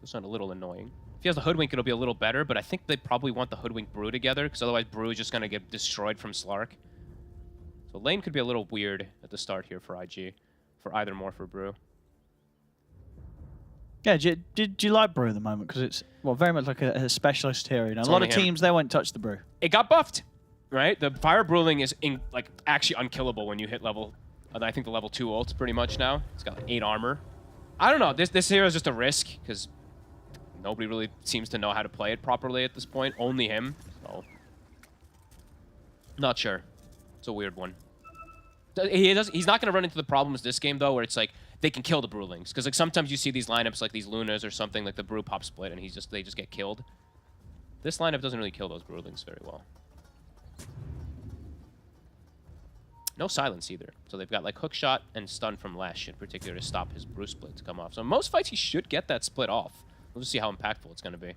Does sound a little annoying. If he has the Hoodwink, it'll be a little better, but I think they probably want the Hoodwink Brew together, because otherwise Brew is just going to get destroyed from Slark. So lane could be a little weird at the start here for IG, for either Morph or Brew. Yeah, do you like Brew at the moment? Because it's, well, very much like a specialist hero. You know? A lot of only him. teams, they won't touch the Brew. It got buffed, right? The Fire Bruling is like actually unkillable when you hit level, I think the level 2 ult pretty much now. It's got like 8 armor. I don't know. This hero is just a risk because nobody really seems to know how to play it properly at this point. Only him. So not sure. It's a weird one. He's not going to run into the problems this game though, where it's like they can kill the Brewlings, because like sometimes you see these lineups like these Lunas or something, like the Brew pop split, and they just get killed. This lineup doesn't really kill those Brewlings very well. No silence either. So they've got like hook shot and stun from Lash in particular to stop his Brew split to come off. So most fights he should get that split off. We'll just see how impactful it's going to be.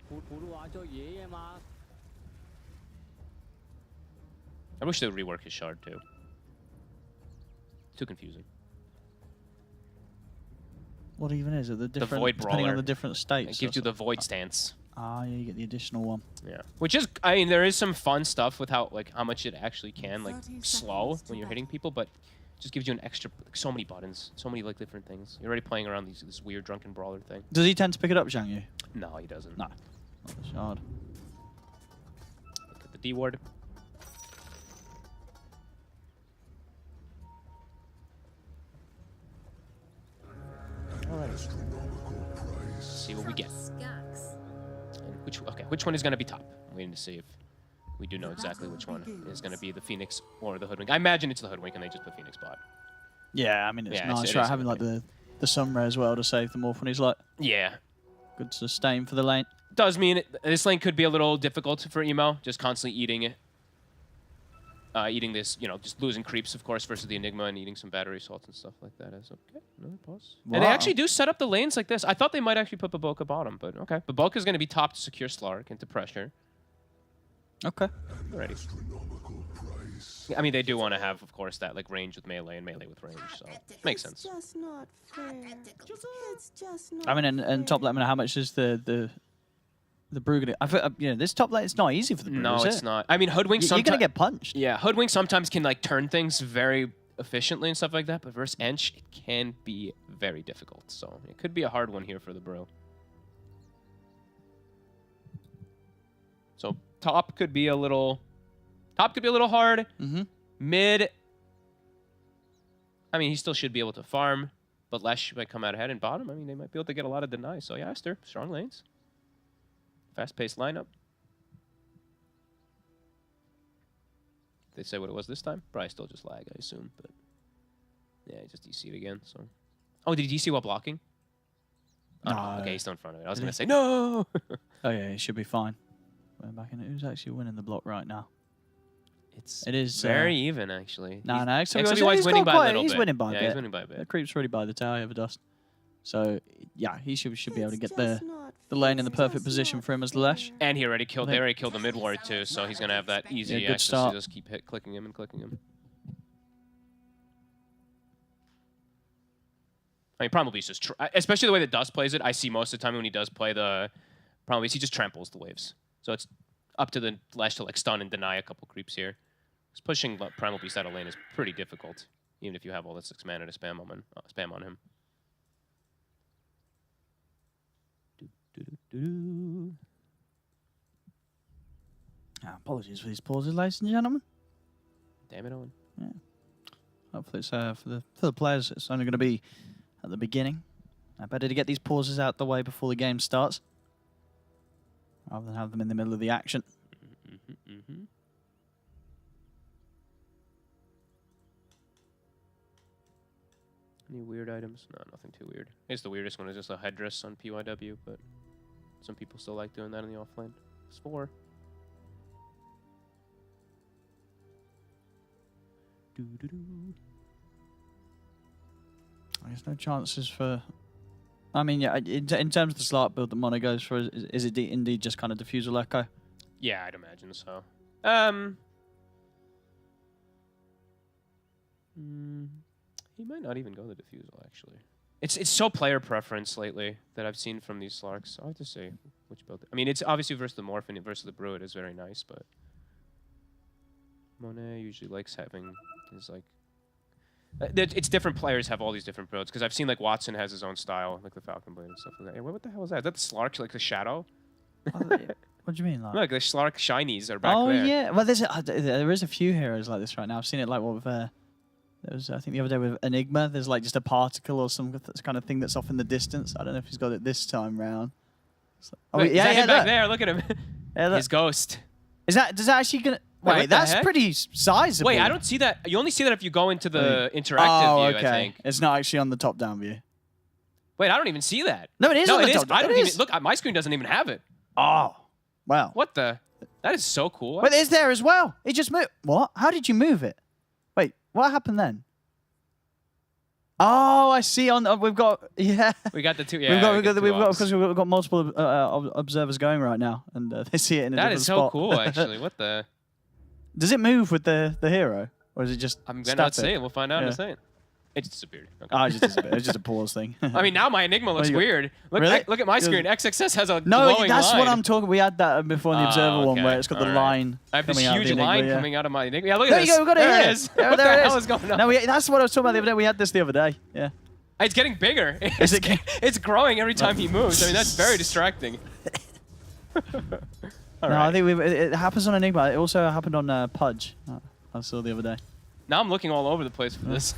I wish they would rework his shard too. Too confusing. What even is it? The different, Void depending on Brawler. the different states. It gives you the Void stance. Ah, yeah, you get the additional one. Yeah. Which is, I mean, there is some fun stuff with how much it actually can, like, 30 slow seconds to when you're battle. hitting people, but it just gives you an extra, like, so many buttons, so many, like, different things. You're already playing around this weird drunken brawler thing. Does he tend to pick it up, Zhang Yu? No, he doesn't. No. Not the shard. Look at the D ward. Alright. See what we get. And which one is going to be top? I'm waiting to see if we do know exactly which one is going to be the Phoenix or the Hoodwink. I imagine it's the Hoodwink and they just put Phoenix bot. Yeah, I mean, it's Yeah, nice, it right? is Having like the Sunray as well to save the Morph when he's like Yeah. good sustain for the lane. Does mean this lane could be a little difficult for Emo, just constantly eating it. Eating this, you know, just losing creeps, of course, versus the Enigma and eating some battery salts and stuff like that. Is okay. Another pause. Wow. And they actually do set up the lanes like this. I thought they might actually put Baboka bottom, but okay. Baboka is going to be top to secure Slark into pressure. Okay. Alrighty. I mean, they do want to have, of course, that like range with melee and melee with range, so makes sense. It's just not fair. It's just not I mean, and top lane, how much is the Brew gonna? I feel, you know, this top lane, it's not easy for the Brew. No, is it's it? not. I mean, Hoodwink You're sometimes gonna get punched. Yeah, Hoodwink sometimes can like turn things very efficiently and stuff like that, but versus Ench, it can be very difficult. So it could be a hard one here for the Brew. So top could be a little hard. Mm-hmm. Mid, I mean, he still should be able to farm, but Lesh might come out ahead. And bottom, I mean, they might be able to get a lot of deny. So yeah, Esther, strong lanes. Fast-paced lineup. They say what it was this time? Probably still just lag, I assume. But yeah, he just DC'd again. So, oh, did he DC while blocking? Oh, no. No. Okay, he's still in front of it. I was Did gonna he? say no. Oh yeah, it should be fine. We're back in it. Who's actually winning the block right now? It's It is very even, actually. No, no. XWY's winning by a little he's bit. winning by a Yeah, bit. he's winning by a The bit. creep's already by the tower of dust. So yeah, he should be able to get It's the just not lane in the fair. perfect It's position not for him as fair. Lash. And he already killed. I They think- already killed the mid ward too, so he's gonna have that easy good access start. to just keep clicking him and clicking him. I mean, Primal Beast is, especially the way that Dust plays it. I see most of the time when he does play the Primal Beast, he just tramples the waves. So it's up to the Lash to like stun and deny a couple creeps here. Just pushing Primal Beast out of lane is pretty difficult, even if you have all the 6 mana to spam on him. Apologies for these pauses, ladies and gentlemen. Damn it, Owen. Hopefully it's for the players. It's only going to be at the beginning. Better to get these pauses out the way before the game starts, rather than have them in the middle of the action. Any weird items? No, nothing too weird. I guess the weirdest one is just a headdress on PYW, but Some people still like doing that in the offlane. It's 4. There's no chances for. I mean, yeah. In terms of the Slark build that Mono goes for, is it indeed just kind of Diffusal Echo? Yeah, I'd imagine so. He might not even go the Diffusal, actually. It's so player preference lately that I've seen from these Slarks. I'll have to say which build. I mean, it's obviously versus the Morph and versus the Brew. It is very nice, but Monet usually likes having his like. It's different players have all these different builds because I've seen like Watson has his own style, like the Falcon Blade and stuff like that. Hey, what the hell is that? Is that the Slark, like the shadow? What do you mean? Like? Look, the Slark shinies are back there. Oh yeah. Well, there is a few heroes like this right now. I've seen it like what with. There was, I think the other day with Enigma, there's like just a particle or some kind of thing that's off in the distance. I don't know if he's got it this time round. Like, oh, Wait, yeah, is that him back there. Look at him. Yeah, look. His ghost. Does that actually gonna? Wait, Wait, that's pretty sizable. Wait, I don't see that. You only see that if you go into the interactive view, okay. I think. It's not actually on the top-down view. Wait, I don't even see that. No, it is on the it is. top-down. I don't It even is. look. My screen doesn't even have it. Oh, wow. What the? That is so cool. But it's there as well. It just moved. What? How did you move it? Wait, what happened then? Oh, I see. We've got We got the two. Yeah, we've got multiple observers going right now, and they see it in a that different is so spot. cool, actually. What the? Does it move with the hero, or is it just? I'm gonna say it. We'll find out in Yeah. a second. It just disappeared. Okay. Oh, it's just a pause thing. I mean, now my Enigma looks you got? weird. Look, Really? look at my screen. XXS has a no, glowing that's line. what I'm talking. We had that before in the observer one, okay. where it's got the All right. line. I have this coming out of huge the Enigma, line yeah. coming out of my Enigma. Yeah, look at There this. you go. We got it there here. it is. Yeah, What there the it hell is. is going on? No, that's what I was talking about the other day. We had this the other day. Yeah. It's getting bigger. Is it? It's growing every time he moves. I mean, that's very distracting. All No, right. I think it happens on Enigma. It also happened on Pudge. I saw the other day. Now I'm looking all over the place for this.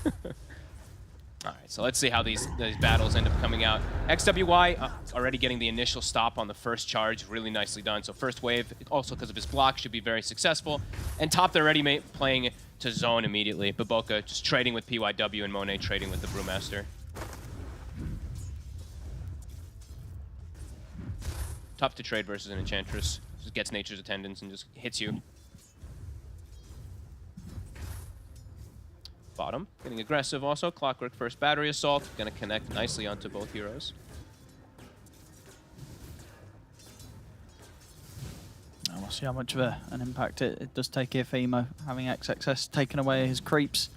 All right, so let's see how these battles end up coming out. XWY already getting the initial stop on the first charge, really nicely done. So first wave, also because of his block, should be very successful. And top, they're already playing to zone immediately. Baboka just trading with PYW and Monet trading with the Brewmaster. Tough to trade versus an Enchantress. Just gets Nature's Attendance and just hits you. Bottom, getting aggressive also. Clockwork first battery assault, gonna connect nicely onto both heroes. We'll see how much of an impact it does take here for Emo, having XXS taken away his creeps.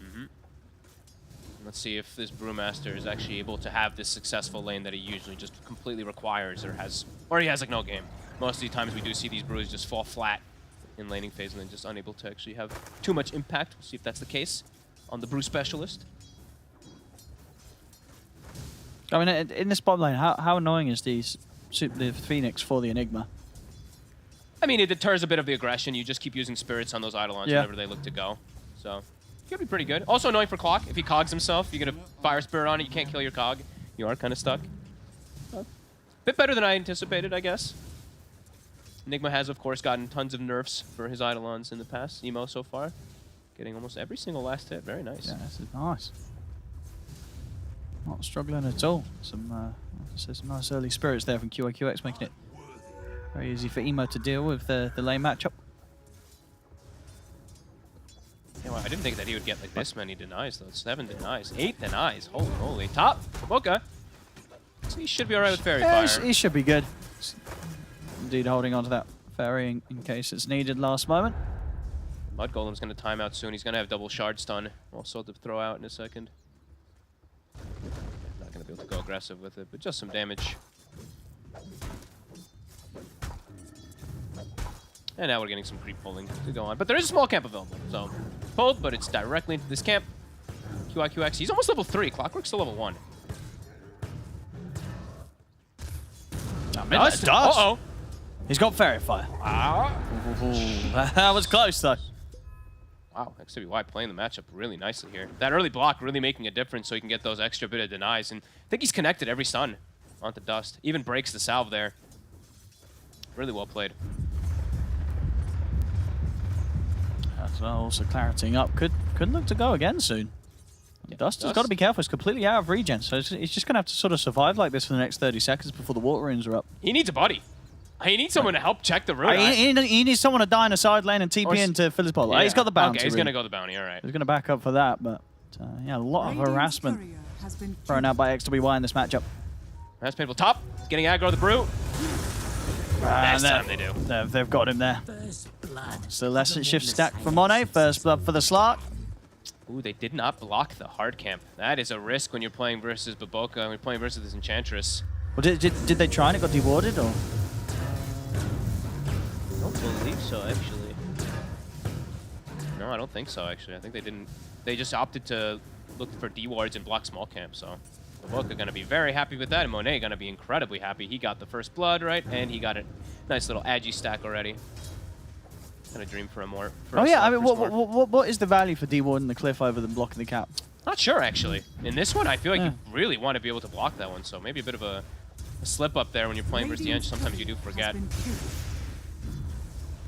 Let's see if this Brewmaster is actually able to have this successful lane that he usually just completely requires or he has like no game. Most of the times we do see these Brews just fall flat in laning phase and then just unable to actually have too much impact. We'll see if that's the case on the Brew Specialist. I mean, in this bottom lane, how annoying is the Phoenix for the Enigma? I mean, it deters a bit of the aggression. You just keep using spirits on those Eidolons whenever they look to go. So, it could be pretty good. Also annoying for Clock. If he cogs himself, you get a fire spirit on it, you can't kill your cog. You are kind of stuck. Bit better than I anticipated, I guess. Enigma has, of course, gotten tons of nerfs for his Eidolons in the past. Emo so far. Getting almost every single last hit. Very nice. Yeah, this is nice. Not struggling at all. Some nice early spirits there from QIQX, making it very easy for Emo to deal with the lane matchup. Yeah, well, I didn't think that he would get like this many denies, though. 7 denies. 8 denies. Holy moly. Top. Baboka. So he should be alright with Fairy Fire. He should be good. Indeed, holding on to that Fairy in case it's needed last moment. Mud Golem's going to time out soon. He's going to have double shard stun. Also to throw out in a second. Not going to be able to go aggressive with it, but just some damage. And now we're getting some creep pulling to go on. But there is a small camp available. So, pulled, but it's directly into this camp. QIQX, he's almost level 3. Clockwork's still level 1. Does. Uh-oh. He's got Fairy Fire. That was close, though. Wow, XWY playing the matchup really nicely here. That early block really making a difference so he can get those extra bit of denies. And I think he's connected every stun onto Dust. Even breaks the salve there. Really well played. As well, also clarity up. Could look to go again soon. Dust has got to be careful. It's completely out of regen, so he's just going to have to sort of survive like this for the next 30 seconds before the water runes are up. He needs a buddy. He needs someone to help check the rune. He needs someone to die in a side lane and TP into fill his bottle. He's got the bounty. Okay, he's going to go the bounty, all right. He's going to back up for that, but yeah, a lot of harassment thrown out by XWY in this matchup. That's painful. Top, getting aggro the Brew. Next time they do. They've got him there. So lesson shift stack for Monet. First blood for the Slark. Ooh, they did not block the hard camp. That is a risk when you're playing versus Baboka, when you're playing versus this Enchantress. Well, did they try and it got dewarded, or? I don't believe so, actually. No, I don't think so, actually. I think they didn't. They just opted to look for D-wards and block small camp, so Baboka going to be very happy with that, and Monet going to be incredibly happy. He got the first blood, right? And he got a nice little Agi stack already. Kind of dream for a more. Oh yeah, I mean, what is the value for D-ward in the cliff over than blocking the cap? Not sure, actually. In this one, I feel like you really want to be able to block that one, so maybe a bit of a slip up there when you're playing versus the Ench. Sometimes you do forget.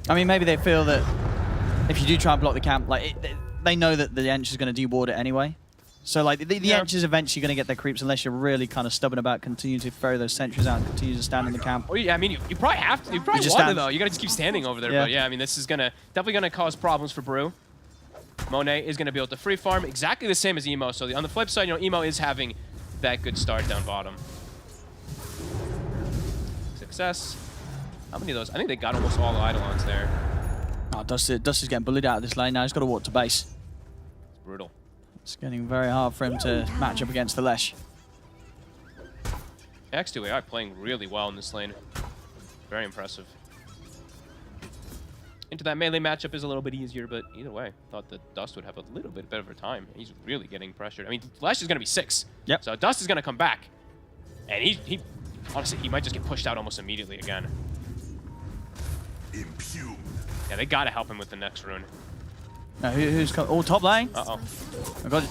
I mean, maybe they feel that if you do try and block the camp, like they know that the Ench is going to deward it anyway. So like the Ench is eventually going to get their creeps unless you're really kind of stubborn about continuing to throw those sentries out and continue to stand in the camp. Well, yeah, I mean, you probably have to. You probably want to, though. You got to just keep standing over there. Yeah. But yeah, I mean, this is definitely gonna cause problems for Brew. Monet is gonna be able to free farm exactly the same as Emo. So on the flip side, you know, Emo is having that good start down bottom. Success. How many of those? I think they got almost all the Eidolons there. Oh, Dust is getting bullied out of this lane now. He's got to walk to base. It's brutal. It's getting very hard for him to match up against the Lesh. X2AI playing really well in this lane. Very impressive. Into that melee matchup is a little bit easier, but either way, thought that Dust would have a little bit better time. He's really getting pressured. I mean, Lesh is going to be 6. Yep. So Dust is going to come back. And he honestly, he might just get pushed out almost immediately again. Impugn. Yeah, they got to help him with the next rune. Now, who's come? Oh, top lane. Uh-oh. I've got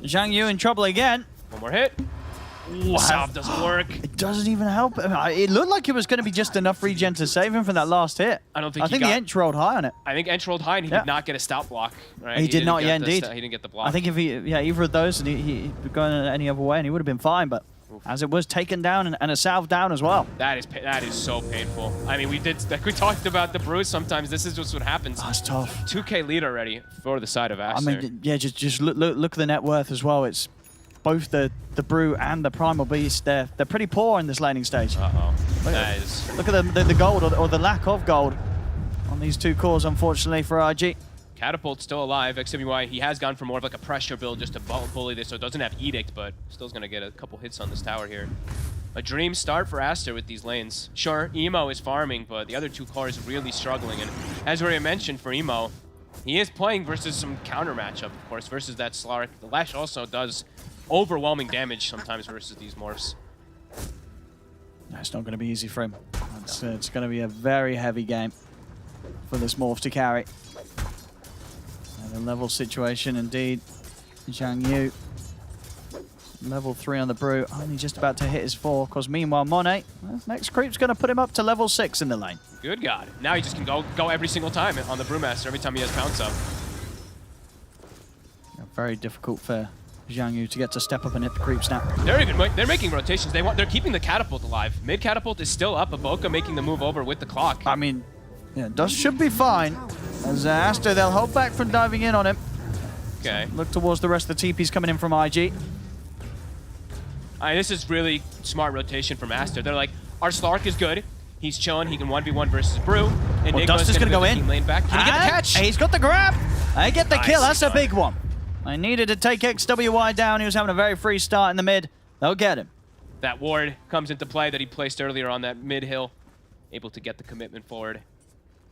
Zhang Yu in trouble again. One more hit. Ooh, salve doesn't work. It doesn't even help him. It looked like it was going to be just enough regen to save him from that last hit. I don't think I think the Ench rolled high on it. I think Ench rolled high and he did not get a stout block. Right? He did not, yeah, indeed. He didn't get the block. I think if either of those, and he'd gone any other way, and he would have been fine. But as it was taken down and a salve down as well. That is so painful. I mean, we talked about the Bruise. Sometimes this is just what happens. Oh, it's tough. 2K lead already for the side of Aster. I mean, yeah, just look at the net worth as well. It's both the Brew and the Primal Beast. They're pretty poor in this laning stage. Look at the gold or the lack of gold on these two cores, unfortunately for RG. Catapult's still alive. XWY, he has gone for more of like a pressure build just to bully this, so it doesn't have Edict, but still's going to get a couple hits on this tower here. A dream start for Aster with these lanes. Sure, Emo is farming, but the other two cores really struggling. And as we already mentioned for Emo, he is playing versus some counter matchup, of course, versus that Slark. The Lash also does overwhelming damage sometimes versus these morphs. It's not going to be easy for him. It's going to be a very heavy game for this morph to carry. And a level situation indeed. Zhang Yu, level 3 on the Brew, only just about to hit his 4. Because meanwhile, Monet, next creep's going to put him up to level 6 in the lane. Good God. Now he just can go every single time on the Brewmaster every time he has pounce up. Very difficult for Zhang Yu to get to step up and hit the creeps now. Very good. They're making rotations. They're keeping the catapult alive. Mid catapult is still up. Baboka making the move over with the clock. I mean, yeah, Dust should be fine. As Aster, they'll hold back from diving in on him. Okay. So look towards the rest of the TPs coming in from IG. This is really smart rotation from Aster. They're like, our Slark is good. He's chilling. He can 1v1 versus Brew. And Well, Dust is going to go in. Lane back. Can he get the catch? He's got the grab. They get the Nice. kill. That's a big one. I needed to take XWY down. He was having a very free start in the mid. They'll get him. That ward comes into play that he placed earlier on that mid hill. Able to get the commitment forward.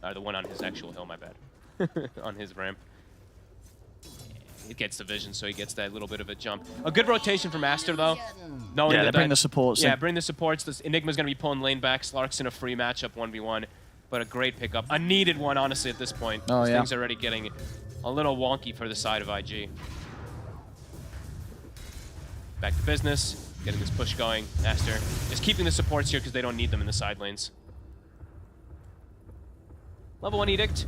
The one on his actual hill, my bad. On his ramp. It gets the vision, so he gets that little bit of a jump. A good rotation from Aster, though. Knowing Yeah, that they bring the supports in. Yeah, bring the supports. This Enigma's going to be pulling lane back. Slark's in a free matchup, 1v1. But a great pickup. A needed one, honestly, at this point. Oh, yeah. Things are already getting a little wonky for the side of IG. Back to business. Getting this push going. Aster is keeping the supports here because they don't need them in the side lanes. Level 1 Edict.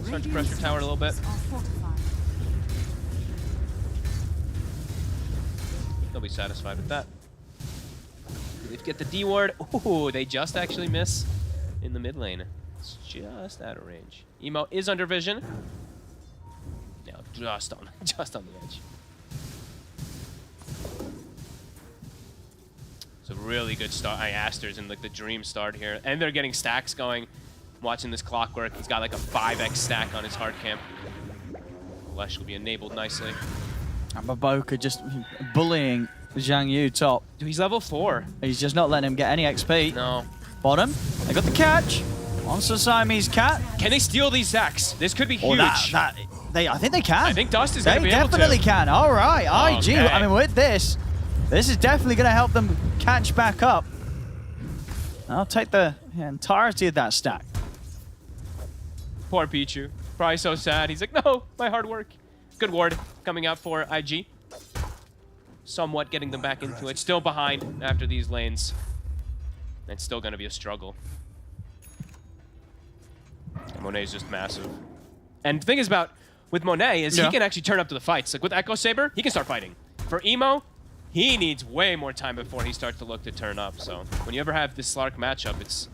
Start to pressure tower a little bit. They'll be satisfied with that. They get the D ward. Ooh, they just actually miss in the mid lane. It's just out of range. Emo is under vision. Now just on the edge. It's a really good start. Aster's in like the dream start here, and they're getting stacks going. Watching this clockwork, he's got like a 5x stack on his hard camp. Flesh will be enabled nicely. And Maboka just bullying Zhang Yu top. Dude, he's level 4. He's just not letting him get any XP. No. Bottom, they got the catch. Monster Siamese cat. Can they steal these stacks? This could be Oh, huge. I think they can. I think Dust is going to They be able to. definitely can. All right, IG. Okay. I mean, with this is definitely going to help them catch back up. I'll take the entirety of that stack. Poor Pichu. Probably so sad. He's like, no, my hard work. Good ward coming out for IG. Somewhat getting them back into it. Still behind after these lanes. It's still going to be a struggle. And Monet's just massive. And the thing is about with Monet is he can actually turn up to the fights. Like with Echo Saber, he can start fighting. For Emo, he needs way more time before he starts to look to turn up. So when you ever have this Slark matchup, it's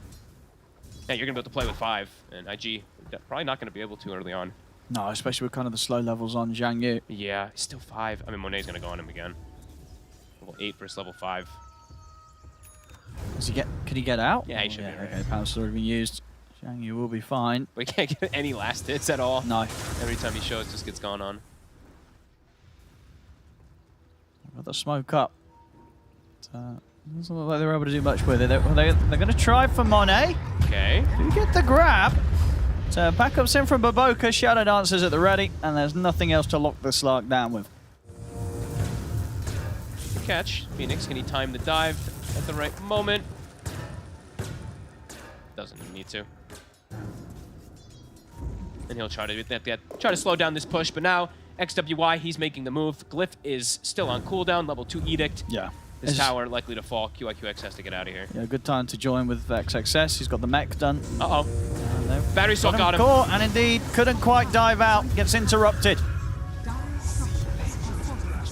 you're gonna be able to play with 5, and IG probably not gonna be able to early on. No, especially with kind of the slow levels on Zhang Yu. Yeah, he's still 5. I mean, Monet's gonna go on him again. Level 8 versus level 5. Could he get out? Yeah, he should be right. Okay, power's already been used. Zhang Yu will be fine. But he can't get any last hits at all. No. Every time he shows, just gets gone on. Got the smoke up. Doesn't look like they're able to do much with it. They're going to try for Monet. Okay. Do get the grab. So backups in from Baboka, Shadow Dancers at the ready, and there's nothing else to lock the Slark down with. Good catch. Phoenix, can he time the dive at the right moment? Doesn't need to. And he'll try to slow down this push, but now XWY, he's making the move. Glyph is still on cooldown, level 2 Edict. Yeah. This tower likely to fall. QIQX has to get out of here. Yeah, good time to join with XXS. He's got the mech done. Uh-oh. Battery Assault got him. Caught, and indeed, couldn't quite dive out. Gets interrupted.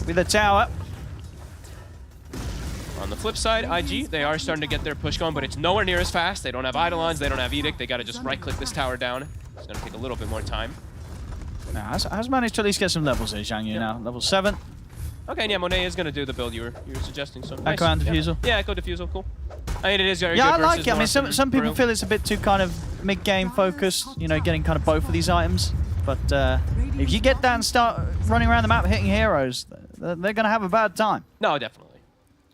With the tower. On the flip side, IG, they are starting to get their push going, but it's nowhere near as fast. They don't have Eidolons, they don't have Edict. They got to just right-click this tower down. It's going to take a little bit more time. Now, has managed to at least get some levels here, Zhang Yu now. Level 7. Okay, and yeah, Monet is going to do the build you were suggesting. So nice. Echo and Diffusal. Yeah, Echo Diffusal, cool. I mean, it is very good. Yeah, I like versus it. I mean, Morph some and people Brew. feel it's a bit too kind of mid-game focused, you know, getting kind of both of these items. But if you get that and start running around the map hitting heroes, they're going to have a bad time. No, definitely.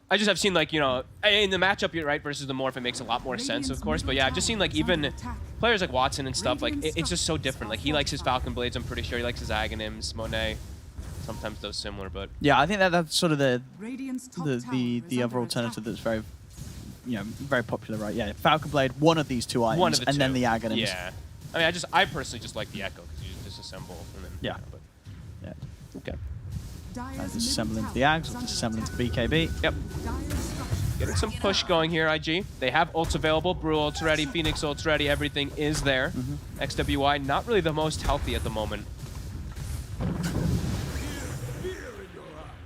I just have seen, like, you know, in the matchup, you're right, versus the Morph, it makes a lot more sense, of course. But yeah, I've just seen, like, even players like Watson and stuff, like, it's just so different. Like, he likes his Falcon Blades, I'm pretty sure. He likes his Aghanims, Monet. Sometimes those similar, but... Yeah, I think that's sort of the other other alternative that's very, you know, very popular, right? Yeah, Falcon Blade, one of these two items, One of the and two. then the Aghanims. Yeah. I mean, I personally just like the Echo, because you just disassemble, and then... Yeah. You know, Yeah. okay. Disassemble into the Ags, or disassemble into BKB. Yep. Getting some push going here, IG. They have ults available. Brew ults ready, Phoenix ults ready, everything is there. XWY, not really the most healthy at the moment.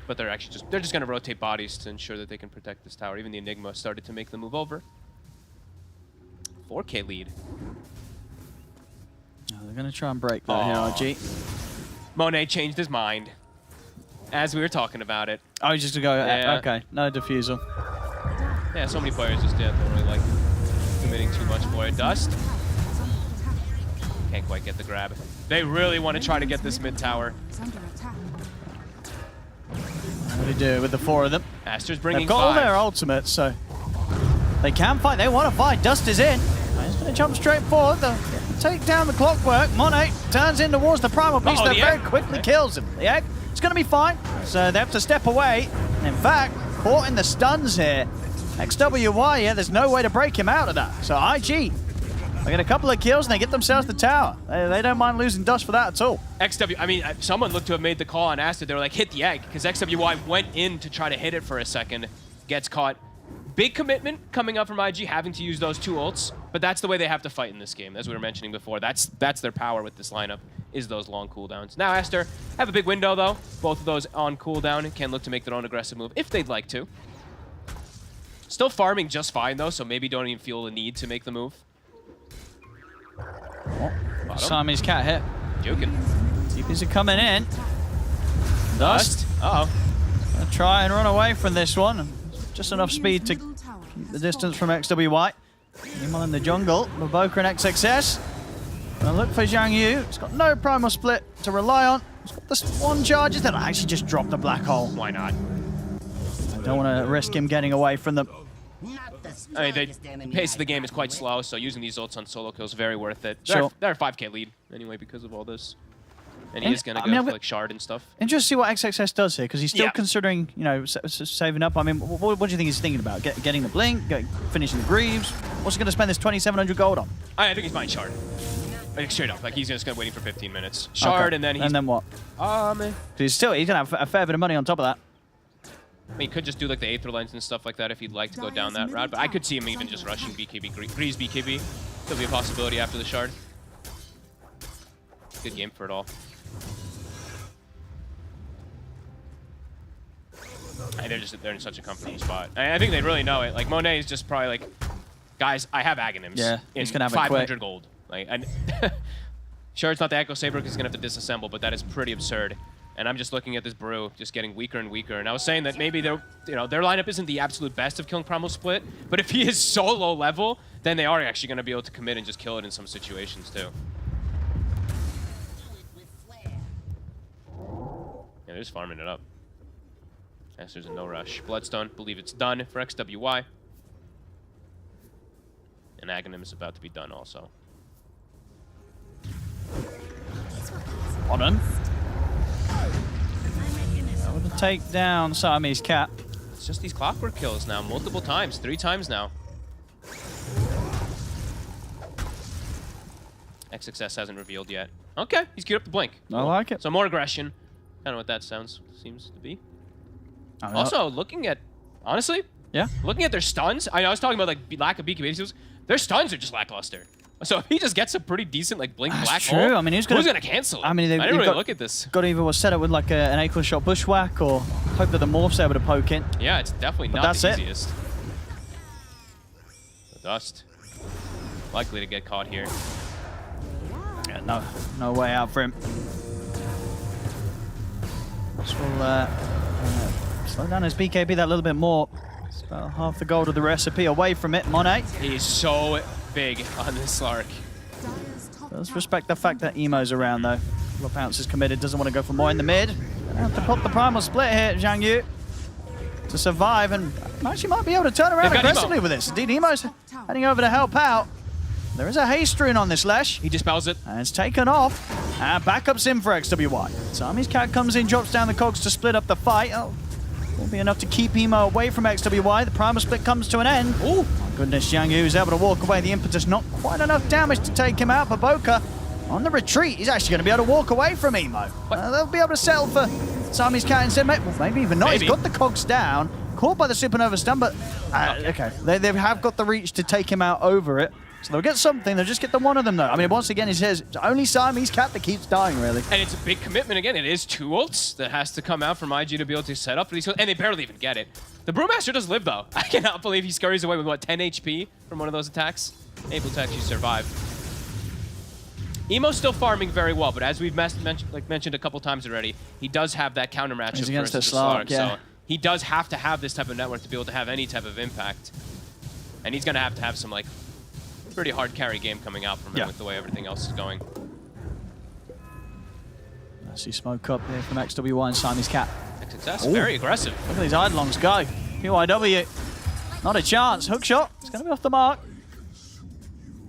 But they're actually just going to rotate bodies to ensure that they can protect this tower. Even the Enigma started to make the move over. 4K lead. Oh, they're going to try and break that here, RG. Monet changed his mind as we were talking about it. Oh, he's just going to go, Yeah. okay, no diffusal. Yeah, so many players just don't really like committing too much for it. Dust. Can't quite get the grab. They really want to try to get this mid tower. What do you do with the 4 of them? Aster's bringing They've got all 5. their ultimates, so they can fight. They want to fight. Dust is in. He's going to jump straight forward. They'll take down the clockwork. Monet turns in towards the primal beast. Uh-oh, that the very egg. quickly kills him. The egg, it's going to be fine. So they have to step away. In fact, caught in the stuns here. XWY, yeah, there's no way to break him out of that. So IG, they get a couple of kills and they get themselves the tower. They don't mind losing Dust for that at all. I mean, someone looked to have made the call on Aster. They were like, hit the egg, because XWY went in to try to hit it for a second. Gets caught. Big commitment coming up from IG, having to use those 2 ults, but that's the way they have to fight in this game, as we were mentioning before. That's their power with this lineup, is those long cooldowns. Now Aster have a big window though. Both of those on cooldown can look to make their own aggressive move if they'd like to. Still farming just fine though, so maybe don't even feel the need to make the move. Bottom. Siamese cat hit. Juking. DPs are coming in. Dust. Uh-oh. Gonna try and run away from this one. Just enough speed to keep the distance from XWY. Meanwhile in the jungle, Maboka and XXS. Gonna look for Zhang Yu. He's got no primal split to rely on. He's got this one charges that actually just dropped the black hole. Why not? I don't want to risk him getting away from them. I mean, the pace of the game is quite slow, so using these ults on solo kills is very worth it. Sure. They're a 5k lead anyway because of all this. And he And, is going to I go mean, for like shard and stuff. Interesting to see what XXS does here, because he's still Yeah. considering, you know, saving up. I mean, what do you think he's thinking about? Getting the blink, finishing the greaves? What's he going to spend this 2,700 gold on? I think he's buying shard. Like, straight up, like he's just going to waiting for 15 minutes. Shard, Okay. and then he's... And then what? 'Cause he's going to have a fair bit of money on top of that. I mean, he could just do like the Aether Lens and stuff like that if he'd like to go down that route, but I could see him even just rushing BKB, Grease BKB. Could be a possibility after the shard. Good game for it all. And they're in such a comfortable spot. I think they really know it. Like Monet is just probably like, guys, I have Aghanims. Yeah, in he's gonna have it 500 quick. gold. Like, and sure, it's not the Echo Saber because he's gonna have to disassemble, but that is pretty absurd. And I'm just looking at this brew, just getting weaker and weaker. And I was saying that maybe their lineup isn't the absolute best of killing Primal Split, but if he is so low level, then they are actually going to be able to commit and just kill it in some situations too. Yeah, they're just farming it up. Yes, there's a no rush. Bloodstone, believe it's done for XWY. And Aghanim is about to be done also. On him. Able to take down Siamese cat. It's just these clockwork kills now, multiple times, 3 times now. XXS hasn't revealed yet. Okay, he's geared up to blink. I like it. So more aggression. Kind of what that seems to be. I mean, Also, looking at, honestly, yeah. looking at their stuns, I was talking about like lack of BKB skills. Their stuns are just lackluster. So if he just gets a pretty decent like blink That's black true. hole, I mean, who's gonna gonna cancel it? I mean, I didn't really got, look at this. Got to either set up with like an ankle shot bushwhack or hope that the morph's able to poke in. Yeah, it's definitely But not that's the it. easiest. The Dust. Likely to get caught here. Yeah, no way out for him. This will slow down his BKB that little bit more. It's about half the gold of the recipe away from it. Monet He's so big on this Slark. does respect the fact that Emo's around though. Couple of pounces committed, doesn't want to go for more in the mid. Gonna have to pop the primal split here, Zhang Yu, to survive, and actually might be able to turn around They've got aggressively Emo. with this. Indeed, Emo's heading over to help out. There is a haste rune on this Lesh. He dispels it. And it's taken off. And backup's in for XWY. Siamese cat comes in, drops down the cogs to split up the fight. Oh, will be enough to keep Emo away from XWY. The primal split comes to an end. Oh, my goodness, Zhang Yu is able to walk away. The impetus, not quite enough damage to take him out. Baboka on the retreat. He's actually going to be able to walk away from Emo. They'll be able to settle for Siamese cat instead. Well, maybe even not. Maybe. He's got the cogs down. Caught by the supernova stun, but okay. They have got the reach to take him out over it. So they'll get something, they'll just get the one of them though. I mean, once again, he says, it's only Siamese cat that keeps dying, really. And it's a big commitment again. It is 2 ults that has to come out from IG to be able to set up for these, and they barely even get it. The Brewmaster does live though. I cannot believe he scurries away with what, 10 HP from one of those attacks? Able to actually survive. Emo's still farming very well, but as we've mentioned a couple times already, he does have that counter matchup He's against versus the the Slark, Slark, yeah. so he does have to have this type of network to be able to have any type of impact. And he's going to have some like pretty hard carry game coming out from him with the way everything else is going. I see smoke up here from XWY and Siamese cat. XXS, very aggressive. Look at these Eidolons go. QIW, not a chance. Hook shot, it's going to be off the mark.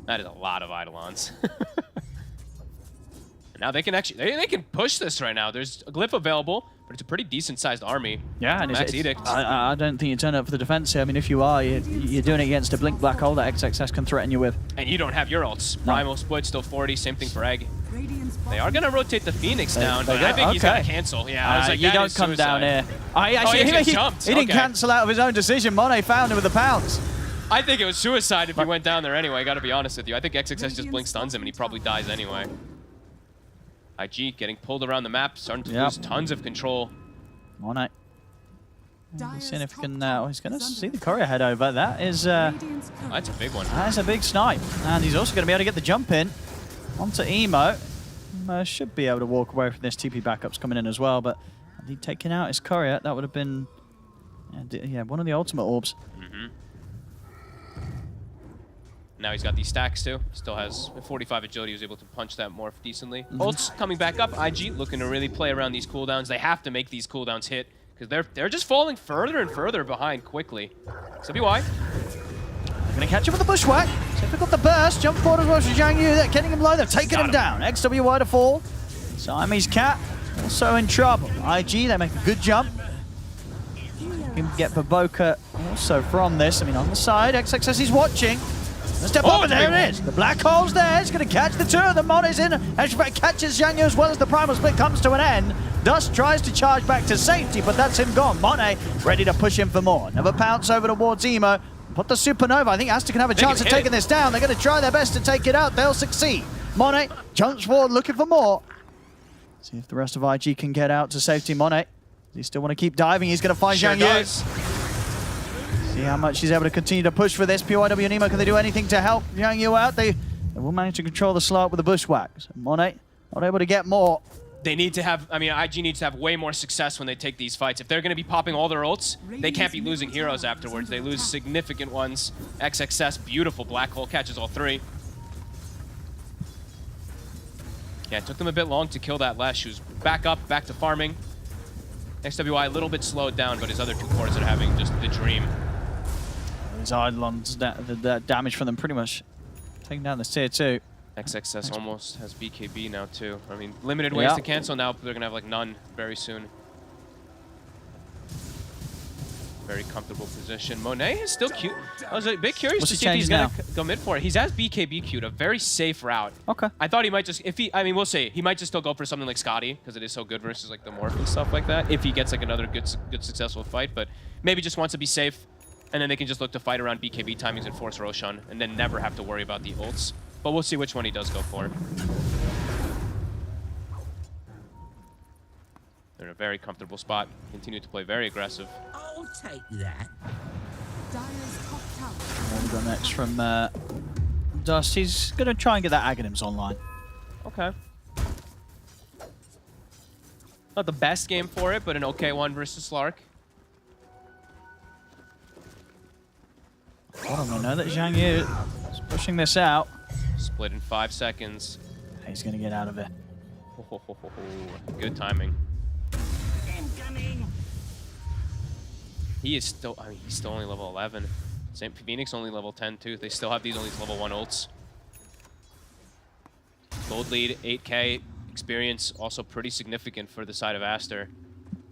That is a lot of Eidolons. And now they can actually, they can push this right now. There's a glyph available, but it's a pretty decent sized army. Yeah, and Max Edict. I don't think you turn up for the defense here. I mean, if you are, you're doing it against a blink black hole that XXS can threaten you with. And you don't have your ults. Primal split, still 40, same thing for Egg. Radiant's They are going to rotate the Phoenix down, but they I go- think he's going okay. to cancel. Yeah, I was like, you that don't is come down suicide. here. Actually, he just he jumped. didn't Okay. cancel out of his own decision. Monet found him with the pounce. I think it was suicide if he went down there anyway, I got to be honest with you. I think XXS just blink stuns him and he probably dies anyway. IG getting pulled around the map, starting to Yep. lose tons of control. Monet. Dire's Seeing if he top can. tower He's going to is under see the attack. courier head over. That is. Radiant's courier That's a big one. That's a big snipe. And he's also going to be able to get the jump in onto Emo. Should be able to walk away from this. TP backups coming in as well, but he taking out his courier. That would have been, yeah, one of the ultimate orbs. Now he's got these stacks too. Still has 45 agility. He was able to punch that morph decently. Ults coming back up. IG looking to really play around these cooldowns. They have to make these cooldowns hit because they're just falling further and further behind quickly. XWY. They're going to catch him with the bushwhack. So pick up the burst. Jump forward as well to Zhang Yu. They're getting him low. They're taking him down. XWY to fall. Siamese Cat also in trouble. IG, they make a good jump. Can get Baboka also from this. I mean, on the side, XXS is watching. Step up, and there it is. The black hole's there. It's going to catch the two of them. Monet's in. Actually, catches Zhang Yu as well as the primal split comes to an end. Dust tries to charge back to safety, but that's him gone. Monet ready to push him for more. Another pounce over towards Emo. Put the supernova. I think Asta can have a chance of taking this down. They're going to try their best to take it out. They'll succeed. Monet jumps forward looking for more. See if the rest of IG can get out to safety. Monet, does he still want to keep diving? He's going to find Zhang Yu. See how much he's able to continue to push for this. PYW and Emo, can they do anything to help Zhang Yu out? They will manage to control the slot with the bushwhack. So Monet not able to get more. They need to have, I mean, IG needs to have way more success when they take these fights. If they're going to be popping all their ults, they can't be losing heroes afterwards. They lose significant ones. XXS, beautiful black hole, catches all three. Yeah, it took them a bit long to kill that last. She was back up, back to farming. XWI a little bit slowed down, but his other two cores are having just the dream. His Eidolons, the damage from them pretty much taking down this tier 2. XXS almost has BKB now too. I mean, limited ways to cancel now, but they're gonna have like none very soon. Very comfortable position. Monet is still cute. I was a bit curious to see if he's gonna go mid for it. He's has BKB queued, a very safe route. Okay. I thought he might just, I mean, we'll see. He might just still go for something like Scotty, because it is so good versus like the Morph and stuff like that, if he gets like another good successful fight, but maybe just wants to be safe, and then they can just look to fight around BKB timings and force Roshan, and then never have to worry about the ults. But we'll see which one he does go for. They're in a very comfortable spot. Continue to play very aggressive. I'll take that. Dire's top tower. What we got next from Dust? He's going to try and get that Aghanims online. Okay. Not the best game for it, but an okay one versus Slark. Well, we know that Zhang Yu is pushing this out. Split in 5 seconds. He's going to get out of it. Good timing. He is still, I mean, he's still only level 11. St. Phoenix only level 10 too. They still have these only level 1 ults. Gold lead, 8k. Experience also pretty significant for the side of Aster.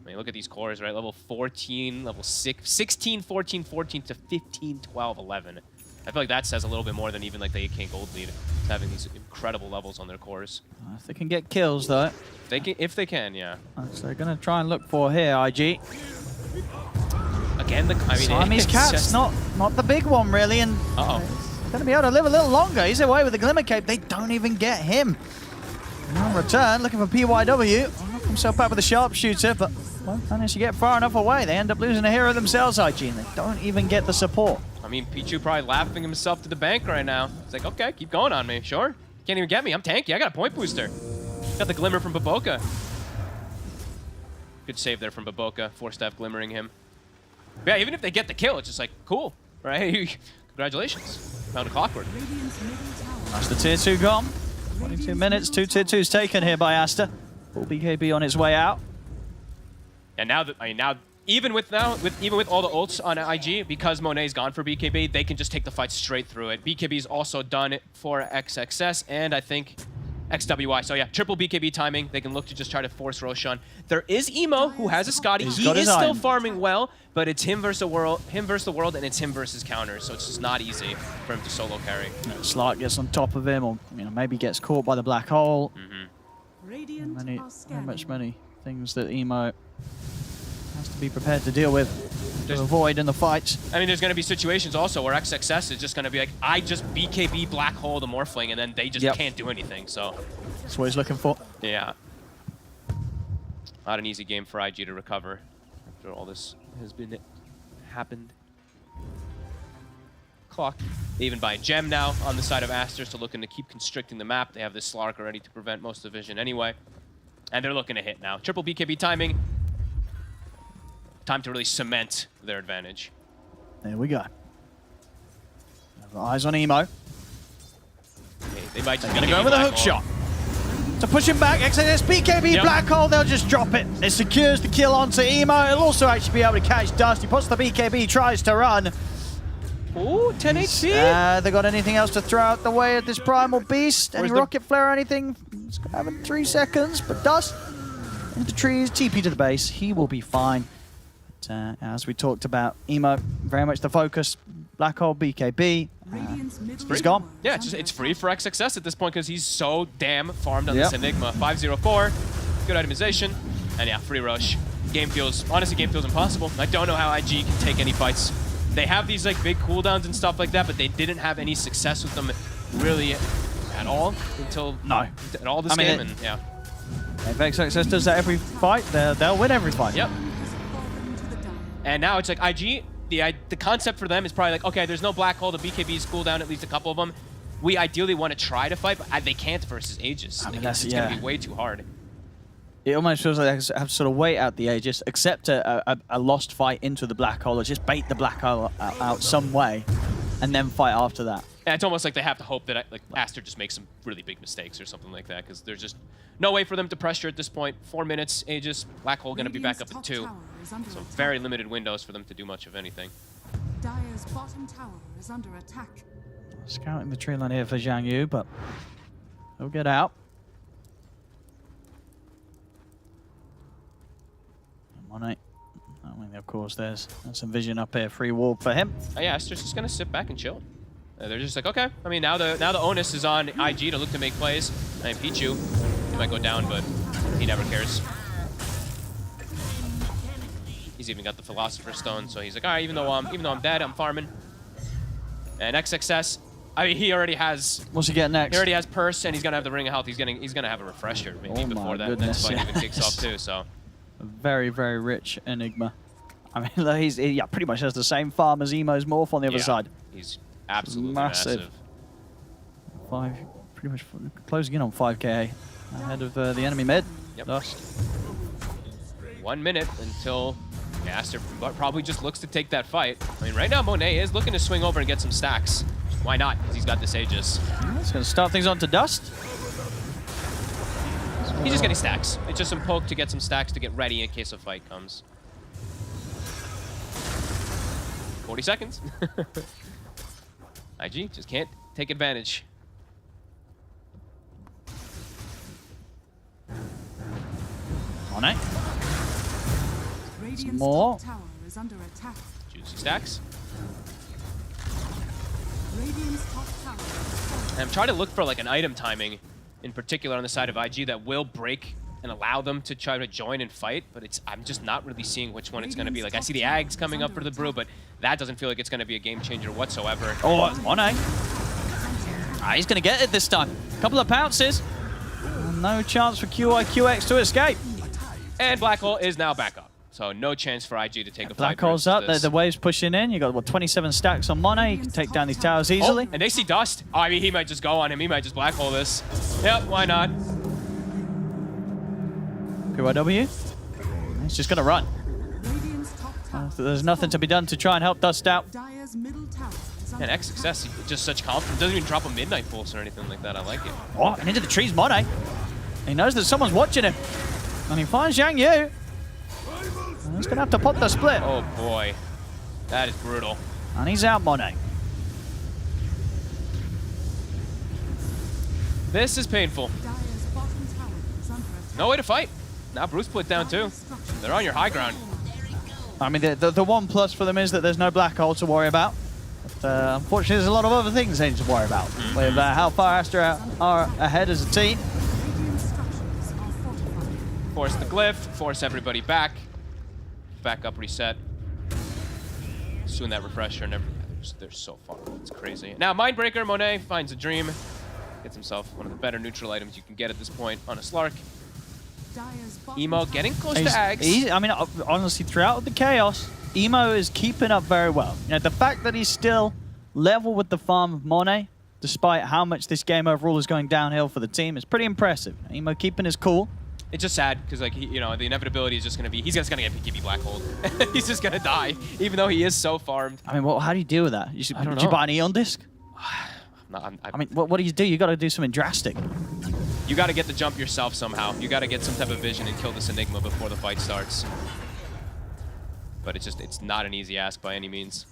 I mean, look at these cores, right? Level 14, level 6, 16, 14, 14 to 15, 12, 11. I feel like that says a little bit more than even like the 8k gold lead. It's having these incredible levels on their cores. If they can get kills, though. If they can, yeah. So they're going to try and look for here, IG. Again, I mean, Siamese Cat's not the big one, really, and going to be able to live a little longer. He's away with the Glimmer Cape. They don't even get him. And on return, looking for PYW. Knock himself out with a sharpshooter, but won't manage to get far enough away. They end up losing a hero themselves, IG, and they don't even get the support. I mean, Pichu probably laughing himself to the bank right now. It's like, okay, keep going on me, sure. Can't even get me, I'm tanky, I got a point booster. Got the Glimmer from Baboka. Good save there from Baboka, 4-staff glimmering him. But yeah, even if they get the kill, it's just like, cool, right? Congratulations, found a clockwork. That's the tier 2 gone. 22 minutes, 2 tier 2s taken here by Aster. Full BKB on its way out. And now that, I mean, now even with all the ults on IG, because Monet's gone for BKB, they can just take the fight straight through it. BKB is also done for XXS and I think XWI. So yeah, triple BKB timing. They can look to just try to force Roshan. There is Emo who has a Scotty. He is still farming well, but it's him versus the world, and it's him versus counter. So it's just not easy for him to solo carry. Slark gets on top of him, or maybe gets caught by the black hole. Many things that Emo has to be prepared to deal with. to avoid in the fights. I mean, there's going to be situations also where XXS is just going to be like, I just BKB black hole the Morphling, and then they just can't do anything. So That's what he's looking for. yeah, not an easy game for IG to recover after all this has been happened. Clock. They even buy a gem now on the side of Aster, so looking to keep constricting the map. They have this Slark already to prevent most of the vision anyway. And they're looking to hit now. Triple BKB timing. Time to really cement their advantage. There we go. Eyes on Emo. They might just Gonna go with a hook shot. To push him back, XXS BKB black hole, they'll just drop it. It secures the kill onto Emo. It'll also actually be able to catch Dust. He puts the BKB, tries to run. Ooh, 10 HP. They got anything else to throw out the way of this Primal Beast? Any rocket flare or anything? It's gonna have in 3 seconds, but Dust into the trees, TP to the base. He will be fine. But, as we talked about, Emo, very much the focus. Black hole, BKB. He's gone. Yeah, it's free for XXS at this point because he's so damn farmed on this Enigma. 504, good itemization, and yeah, free rush. Honestly, game feels impossible. I don't know how IG can take any fights. They have these like big cooldowns and stuff like that, but they didn't have any success with them really at all until this game. And yeah, if XXS does that every fight, they'll win every fight. Yep. And now it's like IG. The concept for them is probably like, okay, there's no black hole. The BKBs cool down at least a couple of them. We ideally want to try to fight, but they can't versus Aegis. It's going to be way too hard. It almost feels like they have to sort of wait out the Aegis, accept a lost fight into the black hole, or just bait the black hole out some way, and then fight after that. Yeah, it's almost like they have to hope that Aster just makes some really big mistakes or something like that, because there's just no way for them to pressure at this point. 4 minutes, Aegis, black hole going to be back up at 2. So very limited windows for them to do much of anything. Dire's bottom tower is under attack. Scouting the tree line here for Zhang Yu, but he'll get out. I mean, of course, there's some vision up here. Free wall for him. Oh, yeah, Aster's just going to sit back and chill. They're just like, okay. I mean, now the onus is on IG to look to make plays. I mean, Pichu, he might go down, but he never cares. He's even got the Philosopher's Stone, so he's like, all right, even though I'm dead, I'm farming. And XXS, I mean, he already has. What's he getting next? He already has Purse, and he's gonna have the Ring of Health. He's gonna have a refresher maybe before that next fight even kicks off too. So. Very, very rich Enigma. I mean, he pretty much has the same farm as Emo's Morph on the other side. He's absolutely massive. Pretty much closing in on 5k ahead of the enemy mid. Yep. Dust. 1 minute until Aster probably just looks to take that fight. I mean, right now Monet is looking to swing over and get some stacks. Why not? Because he's got this Aegis. He's going to start things on to Dust. He's just getting stacks. It's just some poke to get some stacks to get ready in case a fight comes. 40 seconds. IG just can't take advantage. On it. Some more. Tower is under attack. Juicy stacks. Radiant's top tower. And I'm trying to look for like an item timing in particular on the side of IG that will break and allow them to try to join and fight, but I'm just not really seeing which one it's going to be. Like, I see the Ags coming up for the Brew, but that doesn't feel like it's going to be a game changer whatsoever. Oh, Monet. He's going to get it this time. Couple of pounces. No chance for QX to escape. And Black Hole is now back up. So no chance for IG to take a fight. Black Hole's up, the wave's pushing in. You got, what, 27 stacks on Monet. You can take down these towers easily. And they see Dust. Oh, I mean, he might just go on him. He might just Black Hole this. Yep, why not? PYW. He's just going to run. There's nothing to be done to try and help Dust out. And XXS, just such confidence. Doesn't even drop a Midnight Pulse or anything like that. I like it. Oh, and into the trees, Monet. He knows that someone's watching him. And he finds Zhang Yu. And he's going to have to pop the split. Oh, boy. That is brutal. And he's out, Monet. This is painful. No way to fight. Now Bruce put down too. They're on your high ground. I mean, the one plus for them is that there's no Black Hole to worry about. But, unfortunately, there's a lot of other things they need to worry about. With how far Astra are ahead as a team. Force the glyph, force everybody back. Back up, reset. soon that refresher and everything. They're so far. It's crazy. Now, Mindbreaker, Monet finds a dream. Gets himself one of the better neutral items you can get at this point on a Slark. Dire's bottom Emo tower getting close to Ags. I mean, honestly, throughout the chaos, Emo is keeping up very well. You know, the fact that he's still level with the farm of Monet, despite how much this game overall is going downhill for the team, is pretty impressive. Emo keeping his cool. It's just sad because, like, the inevitability is just going to be he's just going to get BKB black hole. He's just going to die, even though he is so farmed. I mean, how do you deal with that? I don't Do you know. buy an Eon disc? I mean, what do you do? You got to do something drastic. You got to get the jump yourself somehow. You got to get some type of vision and kill this Enigma before the fight starts. But it's not an easy ask by any means.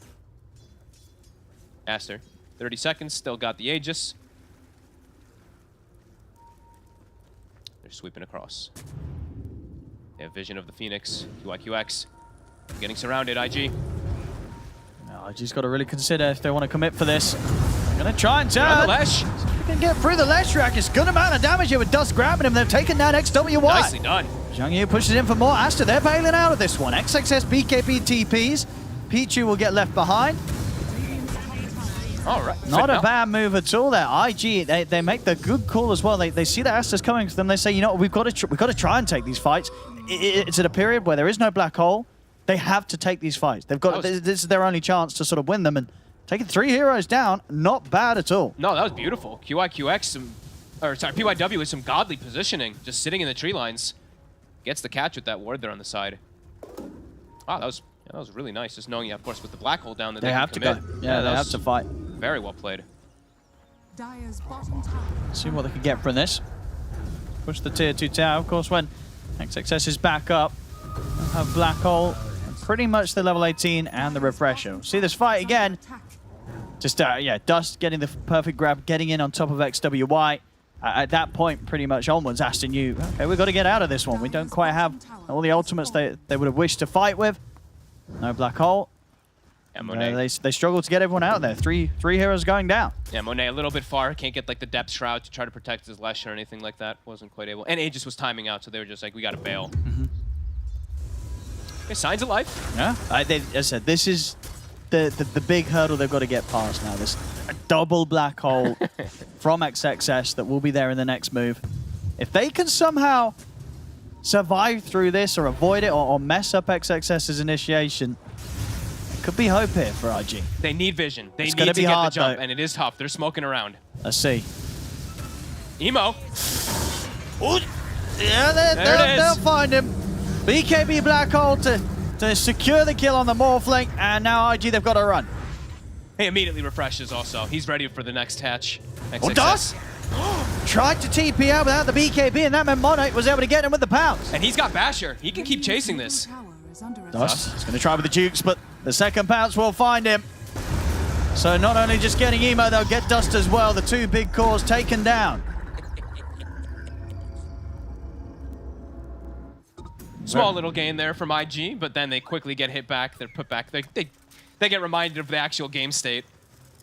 Aster, 30 seconds, still got the Aegis. They're sweeping across. They have vision of the Phoenix. QIQX getting surrounded, IG. No, IG's got to really consider if they want to commit for this. They're going to try and turn. On the Lesh. They can get through the Lesh rack. It's good amount of damage here with Dust grabbing him. They're taking down XWY. Nicely done. Zhang Yu pushes in for more. Aster, they're bailing out of this one. XXS, BKB, TPs. Pichu will get left behind. All right. Not a bad move at all there. IG, they make the good call as well. They see that Aster's coming to them. They say, you know, we've got to try and take these fights. It's at a period where there is no black hole. They have to take these fights. They've got this is their only chance to sort of win them. And taking 3 heroes down, not bad at all. No, that was beautiful. QIQX, PYW with some godly positioning, just sitting in the tree lines. Gets the catch with that ward there on the side. Wow, that was really nice. Just knowing, of course, with the black hole down that They have to go. Yeah, they have to fight. Very well played. Dire's bottom tower. See what they can get from this. Push the tier 2 tower. Of course, when XXS is back up, they'll have black hole, and pretty much the level 18 and the refresher. See this fight again. Attack. Just, yeah, Dust getting the perfect grab, getting in on top of XWY. At that point, pretty much onwards, Aster knew, okay, we've got to get out of this one. We don't quite have all the ultimates they would have wished to fight with. No black hole. Yeah, Monet. They struggle to get everyone out there. Three heroes going down. Yeah, Monet a little bit far. Can't get like the depth shroud to try to protect his Lesh or anything like that. Wasn't quite able. And Aegis was timing out, so they were just like, we got to bail. Okay, signs of life. Yeah, as I said, this is the big hurdle they've got to get past now. This double black hole from XXS that will be there in the next move. If they can somehow survive through this or avoid it or mess up XXS's initiation, could be hope here for IG. They need vision. They It's need gonna to be get hard, the jump, though. and it is tough. They're smoking around. Let's see. Emo. Yeah, There it they'll is. find him. BKB black hole to secure the kill on the Morphling, and now IG, they've got to run. He immediately refreshes also. He's ready for the next hatch. Oh, Dust! Tried to TP out without the BKB, and that meant Monet was able to get him with the pounce. And he's got Basher. He can keep chasing this. Tower is under attack. Dust is going to try with the Dukes, but the second pounce will find him. So not only just getting Emo, they'll get Dust as well. The 2 big cores taken down. Small little gain there from IG, but then they quickly get hit back. They're put back. They get reminded of the actual game state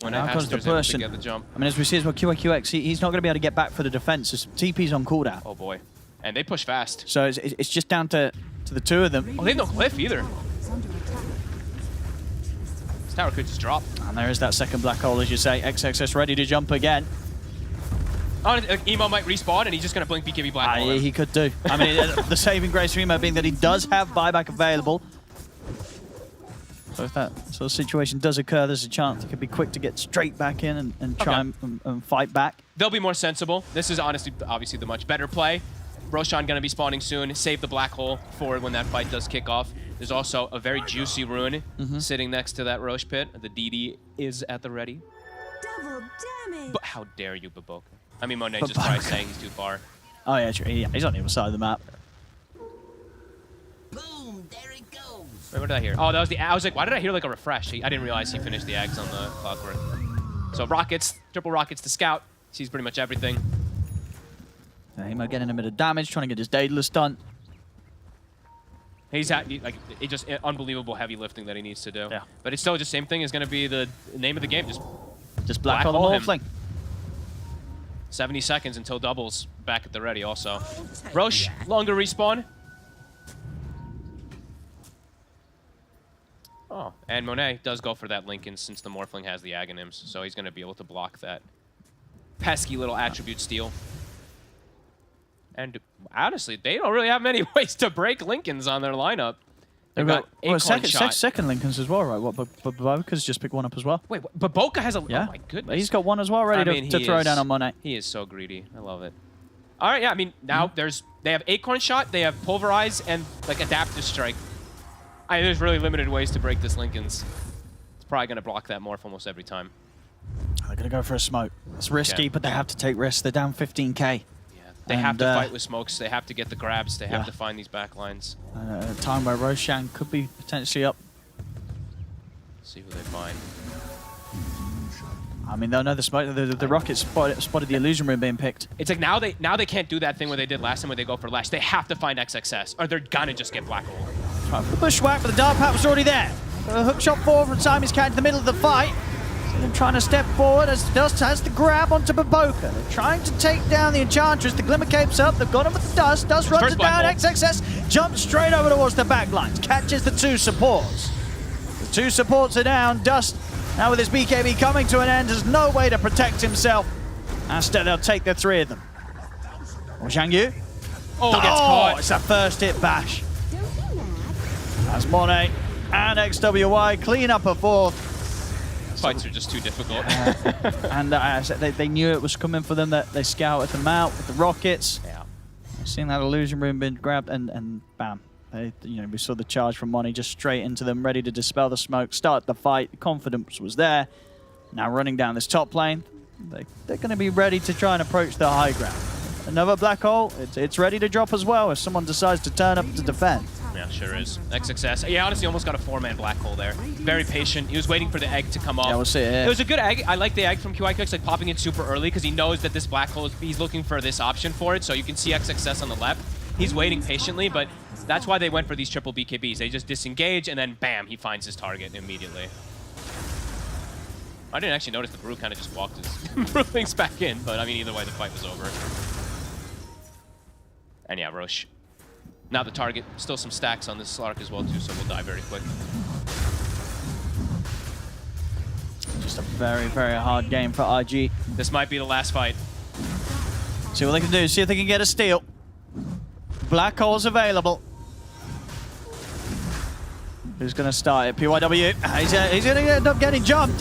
when Now comes the Aster's able push, to and get the jump. I mean, as we see as well, QIQX, he's not going to be able to get back for the defense. There's TP's on cooldown. Oh boy. And they push fast. So it's just down to the 2 of them. Oh, they have no cliff either. Is under attack. This tower could just drop. And there is that second black hole, as you say. XXS ready to jump again. Oh, Emo might respawn, and he's just going to blink BKB black hole. He could do. I mean, the saving grace for Emo being that he does have buyback available. So if that sort of situation does occur, there's a chance he could be quick to get straight back in and try and fight back. They'll be more sensible. This is obviously the much better play. Roshan going to be spawning soon. Save the black hole for when that fight does kick off. There's also a very juicy rune sitting next to that Roche pit. The DD is at the ready. Double damage. But how dare you, Baboka? I mean, Monet just probably saying he's too far. Oh, yeah, true. Yeah, he's on the other side of the map. Boom, there it goes. Wait, what did I hear? Oh, that was the... I was like, why did I hear like a refresh? I didn't realize he finished the eggs on the clockwork. So rockets, triple rockets to scout. Sees pretty much everything. Emo getting a bit of damage, trying to get his Daedalus done. He's like it just unbelievable heavy lifting that he needs to do. Yeah. But it's still just same thing is going to be the name of the game. Just black Black hole hole the him. Morphling. 70 seconds until doubles back at the ready also. Roche, longer respawn. Oh, Oh, and Monet does go for that Lincoln since the Morphling has the Aghanims, so he's going to be able to block that pesky little attribute steal. And honestly, they don't really have many ways to break Lincolns on their lineup. They've got Acorn Shot. second Lincolns as well, right? What? But Boca's just picked one up as well. Wait, but Boca has a... Yeah. Oh my goodness. He's got one as well, ready to throw down on Monet. He is so greedy. I love it. All right, yeah, I mean, now they have Acorn Shot, they have Pulverize, and like Adaptive Strike. There's really limited ways to break this Lincoln's. It's probably going to block that Morph almost every time. They're going to go for a smoke. It's risky, but they have to take risks. They're down 15k. They have to fight with smokes. They have to get the grabs. They have to find these back lines. A time where Roshan could be potentially up. See who they find. I mean, they'll know the smoke. The Rockets spotted the illusion room being picked. It's like now they can't do that thing where they did last time where they go for Lash. They have to find XXS, or they're gonna just get black hole. Right, the bushwhack, but the dart pat was already there. A hook shot forward from Simon's cat in the middle of the fight. They're trying to step forward as Dust has the grab onto Baboka. They're trying to take down the Enchantress. The Glimmer Cape's up. They've got him with the Dust. Dust runs it down. XXS jumps straight over towards the back lines. Catches the two supports. The two supports are down. Dust now with his BKB coming to an end has no way to protect himself. Instead, they'll take the three of them. Zhang Yu. Oh, gets caught. It's a first hit bash. As Monet and XWY clean up a fourth. Fights are just too difficult. And they knew it was coming for them. That they scouted them out with the rockets. Yeah. Seeing that illusion room being grabbed and bam. We saw the charge from Money just straight into them, ready to dispel the smoke, start the fight. The confidence was there. Now running down this top lane, they're going to be ready to try and approach the high ground. Another black hole. It's ready to drop as well if someone decides to turn up to defend. Yeah, sure is. XXS. Yeah, honestly, almost got a 4-man black hole there. Very patient. He was waiting for the egg to come off. Yeah, we'll see. Yeah. It was a good egg. I like the egg from QIQX, like popping it super early because he knows that this black hole, he's looking for this option for it. So you can see XXS on the left. He's waiting patiently, but that's why they went for these triple BKBs. They just disengage, and then bam, he finds his target immediately. I didn't actually notice the Brew kind of just walked his Brewlings back in, but I mean, either way, the fight was over. And yeah, Roche. Now the target, still some stacks on this Slark as well too, so we'll die very quick. Just a very, very hard game for RG. This might be the last fight. See what they can do, see if they can get a steal. Black hole's available. Who's going to start it? PYW. He's going to end up getting jumped.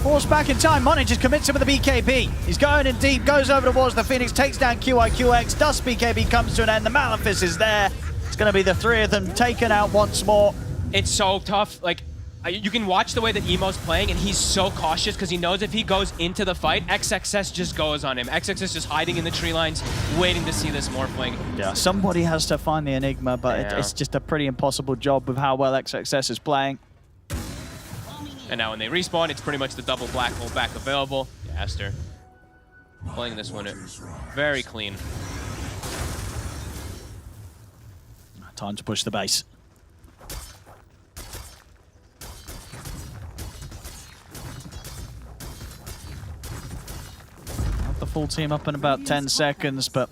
Forced back in time. Money just commits him with the BKB. He's going in deep, goes over towards the Phoenix, takes down QIQX. Dust BKB comes to an end. The Malefice is there. It's going to be the three of them taken out once more. It's so tough. Like, you can watch the way that Emo's playing, and he's so cautious because he knows if he goes into the fight, XXS just goes on him. XXS just hiding in the tree lines, waiting to see this Morphling. Yeah, somebody has to find the Enigma, but it's just a pretty impossible job with how well XXS is playing. And now when they respawn, it's pretty much the double black hole back available. Yeah, Aster playing this one very clean. Time to push the base. Have the full team up in about 10 seconds, but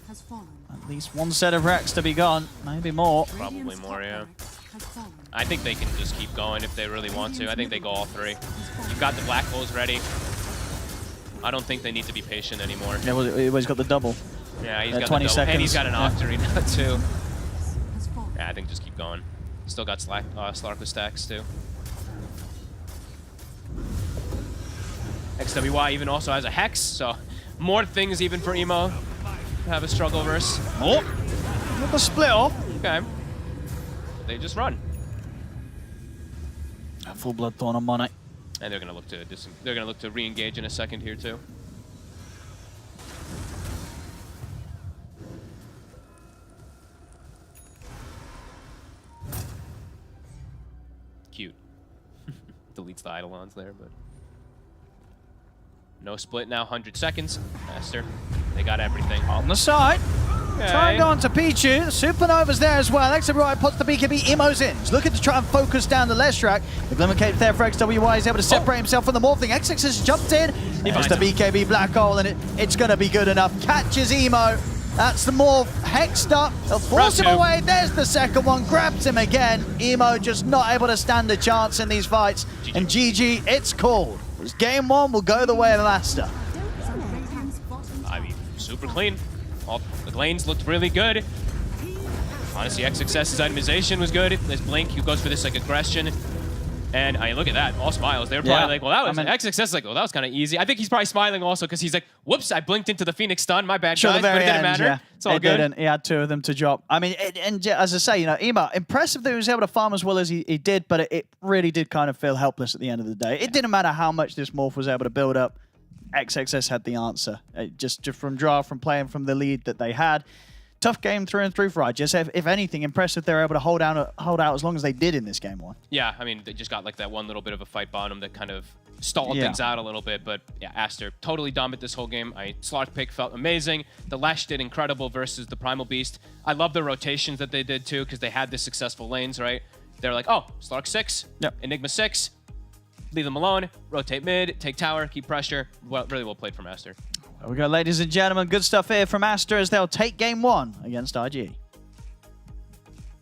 at least one set of racks to be gone, maybe more. Probably more, yeah. I think they can just keep going if they really want to. I think they go all three. You've got the black holes ready. I don't think they need to be patient anymore. Yeah, well, he's got the double. Yeah, he's got 20 the double. seconds. And he's got an Octarine now, too. Yeah, I think just keep going. Still got Slark with stacks, too. XWY even also has a Hex, so more things even for Emo to have a struggle verse. Oh, with the split off. Okay. They just run. A full blood thorn on Monet. And they're gonna look to re-engage in a second here too. Cute. Deletes the Eidolons there, but no split now. 100 seconds. Master. They got everything. On the side. Okay. Trying to go on to Pichu. Supernova's there as well. XWY puts the BKB. Emo's in. He's looking to try and focus down the left track. The Glimmer Cape there for XWY. He's able to separate himself from the Morphling. XX has jumped in. There's the BKB black hole, and it's going to be good enough. Catches Emo. That's the Morph hexed up. They'll force him Round two. away. There's the second one. Grabs him again. Emo just not able to stand a chance in these fights. And GG, it's called. It's game one will go the way of Aster. I mean, super clean. All the lanes looked really good. Honestly, XXS's itemization was good. This Blink, who goes for this like aggression. And I look at that, all smiles. They were probably like, well, that was XXS is like, well, that was kind of easy. I think he's probably smiling also because he's like, whoops, I blinked into the Phoenix stun. My bad, Sure, guys, but it didn't matter. Yeah. It's all It good. didn't. He had 2 of them to drop. I mean, and as I say, you know, Emo, impressive that he was able to farm as well as he did, but it really did kind of feel helpless at the end of the day. It didn't matter how much this Morph was able to build up. XXS had the answer. Just from draft, from playing from the lead that they had. Tough game through and through for IGS. If anything, impressive they were able to hold out as long as they did in this game one. Yeah, I mean, they just got like that one little bit of a fight bottom that kind of stalled things out a little bit. But yeah, Aster totally dominant this whole game. Slark pick felt amazing. The Lash did incredible versus the Primal Beast. I love the rotations that they did too because they had the successful lanes, right? They're like, oh, Slark 6, Enigma 6, leave them alone, rotate mid, take tower, keep pressure. Well, really well played from Aster. There we go, ladies and gentlemen. Good stuff here from Aster as they'll take game one against IG.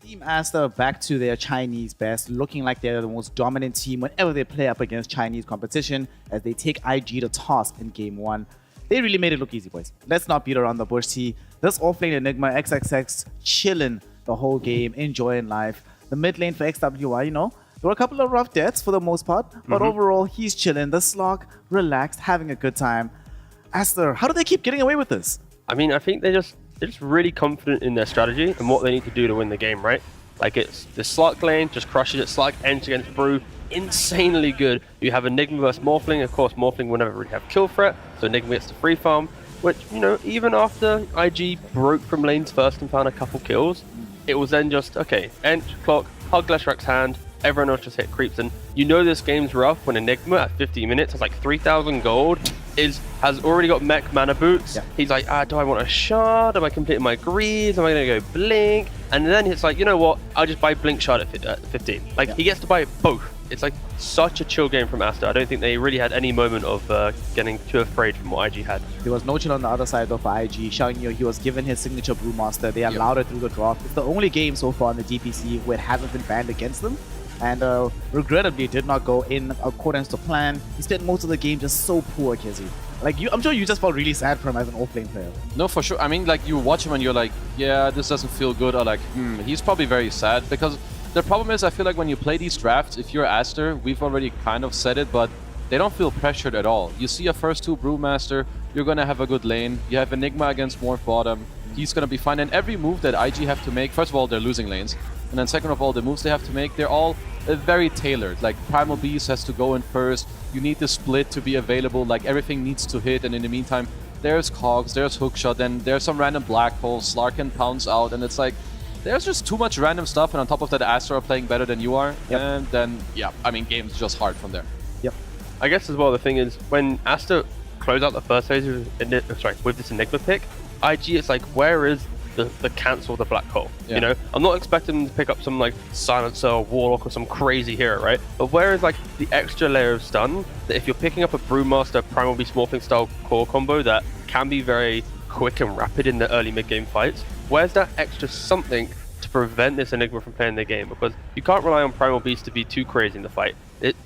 Team Aster back to their Chinese best, looking like they're the most dominant team whenever they play up against Chinese competition as they take IG to task in game one. They really made it look easy, boys. Let's not beat around the bush, T. This offlane Enigma, XXX, chilling the whole game, enjoying life. The mid lane for XWI, you know, there were a couple of rough deaths for the most part, but overall, he's chilling. The Slog, relaxed, having a good time. Aster, how do they keep getting away with this? I mean, I think they're just really confident in their strategy and what they need to do to win the game, right? Like, it's the Slark lane, just crushes it. Slark ends against Brew, insanely good. You have Enigma versus Morphling. Of course, Morphling will never really have kill threat, so Enigma gets the free farm, which, you know, even after IG broke from lanes first and found a couple kills, it was then just, okay, end clock, hug Leshrak's hand, everyone else just hit creeps, and you know this game's rough when Enigma at 15 minutes has like 3,000 gold, has already got mech mana boots. He's like, do I want a shard? Am I completing my greaves? Am I going to go blink? And then it's like, you know what? I'll just buy blink shard at 15. Like, he gets to buy both. It's like such a chill game from Aster. I don't think they really had any moment of getting too afraid from what IG had. There was no chill on the other side though for IG. Xiangyu, he was given his signature Brewmaster. They allowed it through the draft. It's the only game so far in the DPC where it hasn't been banned against them. And regrettably, it did not go in accordance to plan. He spent most of the game just so poor, Kizzy. Like, I'm sure you just felt really sad for him as an off-lane player. No, for sure. I mean, like, you watch him and you're like, yeah, this doesn't feel good, or like, he's probably very sad. Because the problem is, I feel like when you play these drafts, if you're Aster, we've already kind of said it, but they don't feel pressured at all. You see a first 2 Brewmaster, you're going to have a good lane. You have Enigma against Morph bottom. He's going to be fine. And every move that IG have to make, first of all, they're losing lanes. And then second of all, the moves they have to make, they're all very tailored. Like, Primal Beast has to go in first. You need the split to be available. Like, everything needs to hit. And in the meantime, there's Cogs, there's Hookshot, then there's some random black hole. Slark can pounce out. And it's like, there's just too much random stuff. And on top of that, Aster are playing better than you are. And then, yeah, I mean, game's just hard from there. I guess as well, the thing is, when Aster close out the first phase with this Enigma pick, IG, it's like, where is the cancel the black hole? You know, I'm not expecting them to pick up some like Silencer or Warlock or some crazy hero, right? But where is like the extra layer of stun that if you're picking up a Brewmaster Primal Beast Morphing style core combo that can be very quick and rapid in the early mid game fights, where's that extra something to prevent this Enigma from playing their game? Because you can't rely on Primal Beast to be too crazy in the fight.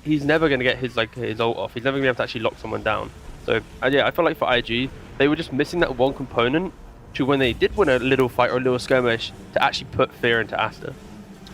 He's never going to get his ult off. He's never going to be able to actually lock someone down. So yeah, I feel like for IG, they were just missing that one component to when they did win a little fight or a little skirmish to actually put fear into Aster.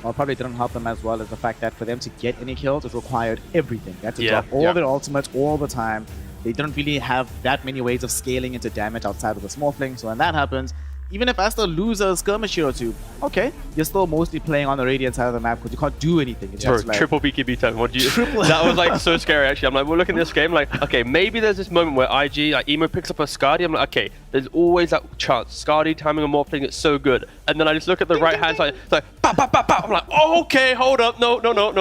Well, probably didn't help them as well as the fact that for them to get any kills, it required everything. They had to drop all their ultimates all the time. They didn't really have that many ways of scaling into damage outside of the small fling. So when that happens, even if Aster loses a skirmish here or two, okay, you're still mostly playing on the Radiant side of the map because you can't do anything. It's just like triple BKB time. What do you? That was like so scary. Actually, I'm like, we're looking at this game like, okay, maybe there's this moment where IG, like Emo picks up a Skadi. I'm like, okay, there's always that chance. Skadi timing a Morphling, it's so good. And then I just look at the right hand side, it's like, bah, bah, bah, bah. I'm like, oh, okay, hold up, no.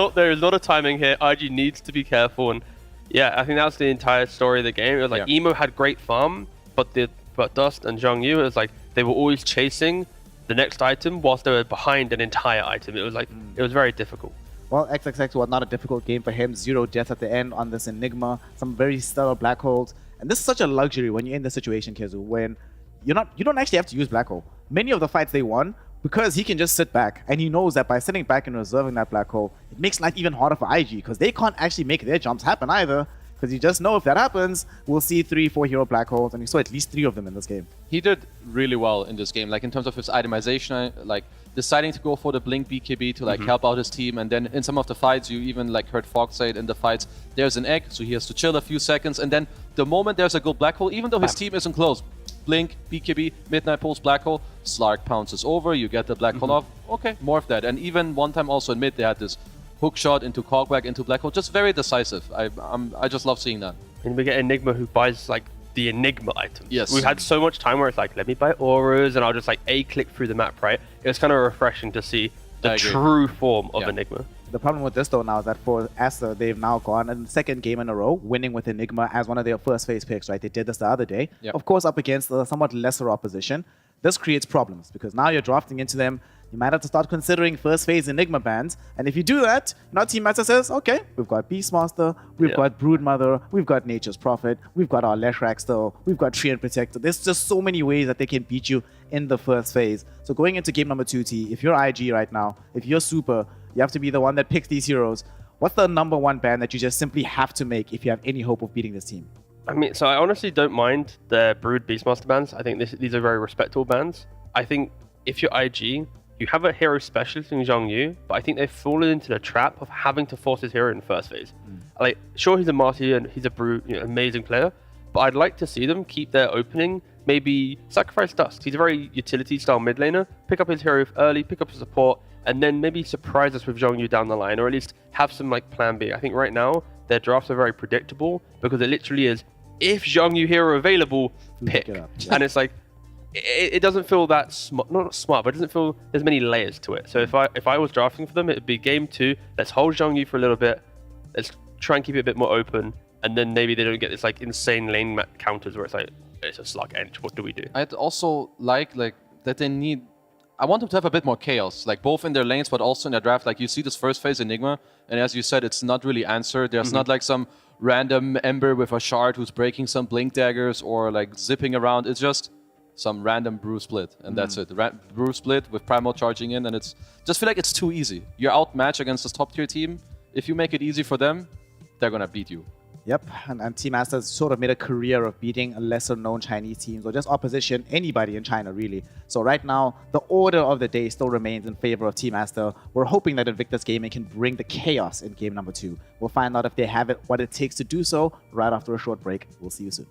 There is not a timing here. IG needs to be careful. And yeah, I think that was the entire story of the game. It was like Emo had great farm, but Dust and Xiangyu, it was like they were always chasing the next item whilst they were behind an entire item. It was like, it was very difficult. Well, XXX was not a difficult game for him. 0 deaths at the end on this Enigma. Some very stellar black holes. And this is such a luxury when you're in this situation, Kizu, when you don't actually have to use Black Hole. Many of the fights they won because he can just sit back, and he knows that by sitting back and reserving that Black Hole, it makes life even harder for IG because they can't actually make their jumps happen either. Because you just know if that happens, we'll see 3-4 hero Black Holes, and we saw at least 3 of them in this game. He did really well in this game, like in terms of his itemization, like deciding to go for the blink BKB to like help out his team, and then in some of the fights, you even like heard Fox say it in the fights, there's an egg, so he has to chill a few seconds, and then the moment there's a good Black Hole, even though his team isn't close, blink, BKB, Midnight Pulse, Black Hole, Slark pounces over, you get the Black Hole off, okay, more of that. And even one time also in mid, they had this hook shot into Cogback, into Black Hole, just very decisive. I just love seeing that. And we get Enigma who buys like the Enigma items. Yes. We've had so much time where it's like, let me buy auras and I'll just like click through the map, right? It was kind of refreshing to see the true form of Enigma. The problem with this though now is that for Aster, they've now gone in the second game in a row, winning with Enigma as one of their first phase picks, right? They did this the other day. Yep. Of course, up against a somewhat lesser opposition. This creates problems because now you're drafting into them. You might have to start considering first phase Enigma bans. And if you do that, now Team Master says, okay, we've got Beastmaster, we've got Broodmother, we've got Nature's Prophet, we've got our Leshrac still, we've got Treant Protector. There's just so many ways that they can beat you in the first phase. So going into game number 2T, if you're IG right now, if you're Super, you have to be the one that picks these heroes. What's the #1 ban that you just simply have to make if you have any hope of beating this team? I mean, so I honestly don't mind the Brood Beastmaster bans. I think these are very respectable bans. I think if you're IG, you have a hero specialist in Zhong Yu, but I think they've fallen into the trap of having to force his hero in the first phase. Like, sure, he's a Marty and he's a amazing player, but I'd like to see them keep their opening, maybe sacrifice Dusk. He's a very utility-style mid laner. Pick up his hero early, pick up his support, and then maybe surprise us with Zhong Yu down the line, or at least have some like plan B. I think right now, their drafts are very predictable because it literally is, if Zhong Yu hero available, pick. And it's like, it doesn't feel that smart, not smart, but it doesn't feel there's many layers to it. So if I was drafting for them, it'd be game 2. Let's hold Zhong Yu for a little bit. Let's try and keep it a bit more open, and then maybe they don't get this like insane lane counters where it's like it's a slug edge. What do we do? I'd also like that they need. I want them to have a bit more chaos, like both in their lanes, but also in their draft. Like you see this first phase Enigma, and as you said, it's not really answered. There's not like some random Ember with a shard who's breaking some blink daggers or like zipping around. It's just some random brew split, and that's it. Brew split with Primal charging in, and it's just feel like it's too easy. You're outmatched against this top tier team. If you make it easy for them, they're gonna beat you. Yep, and Team Master's sort of made a career of beating lesser known Chinese teams or just opposition, anybody in China really. So right now, the order of the day still remains in favor of Team Master. We're hoping that Invictus Gaming can bring the chaos in game number 2. We'll find out if they have it, what it takes to do so right after a short break. We'll see you soon.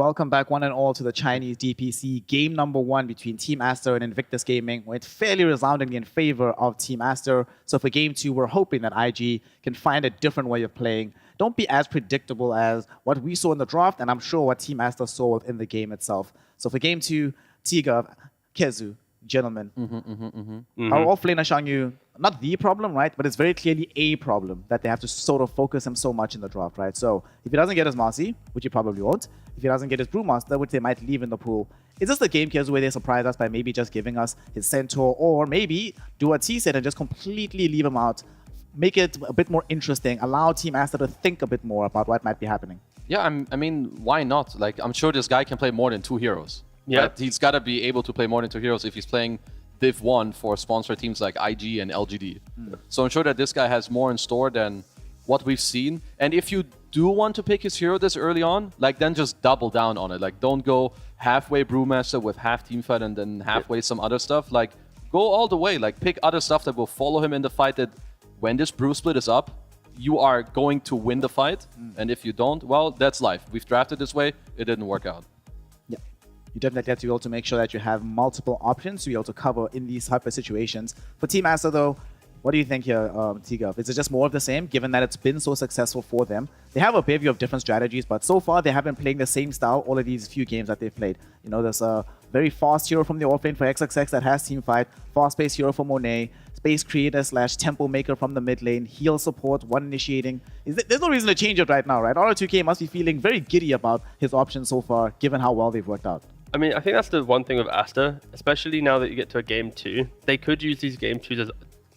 Welcome back, one and all, to the Chinese DPC. Game number 1 between Team Aster and Invictus Gaming went fairly resoundingly in favor of Team Aster. So for game 2, we're hoping that IG can find a different way of playing. Don't be as predictable as what we saw in the draft, and I'm sure what Team Aster saw within the game itself. So for game 2, Tiga, Kezu, gentlemen, our offlaner Xiangyu, not the problem, right? But it's very clearly a problem that they have to sort of focus him so much in the draft, right? So if he doesn't get his Marcy, which he probably won't, if he doesn't get his Brewmaster, which they might leave in the pool, is this the game, Kezu, where they surprise us by maybe just giving us his Centaur, or maybe do what T said and just completely leave him out, make it a bit more interesting, allow Team Aster to think a bit more about what might be happening? Yeah, I mean, why not? Like, I'm sure this guy can play more than 2 heroes. Yeah. Right? He's got to be able to play more than 2 heroes if he's playing Div 1 for sponsor teams like IG and LGD. So I'm sure that this guy has more in store than what we've seen. And if you do want to pick his hero this early on, like, then just double down on it. Like, don't go halfway Brewmaster with half teamfight and then halfway some other stuff. Like, go all the way. Like, pick other stuff that will follow him in the fight, that when this brew split is up, you are going to win the fight. And if you don't, well, that's life. We've drafted this way. It didn't work out. You definitely have to be able to make sure that you have multiple options to be able to cover in these type of situations. For Team Aster, though, what do you think here, Tiga? Is it just more of the same, given that it's been so successful for them? They have a bevy of different strategies, but so far they have been playing the same style all of these few games that they've played. You know, there's a very fast hero from the offlane for XXX that has teamfight, fast-paced hero for Monet, space creator / tempo maker from the mid lane, heal support, one initiating. There's no reason to change it right now, right? R2K must be feeling very giddy about his options so far, given how well they've worked out. I mean, I think that's the one thing with Aster, especially now that you get to a game 2. They could use these game 2s as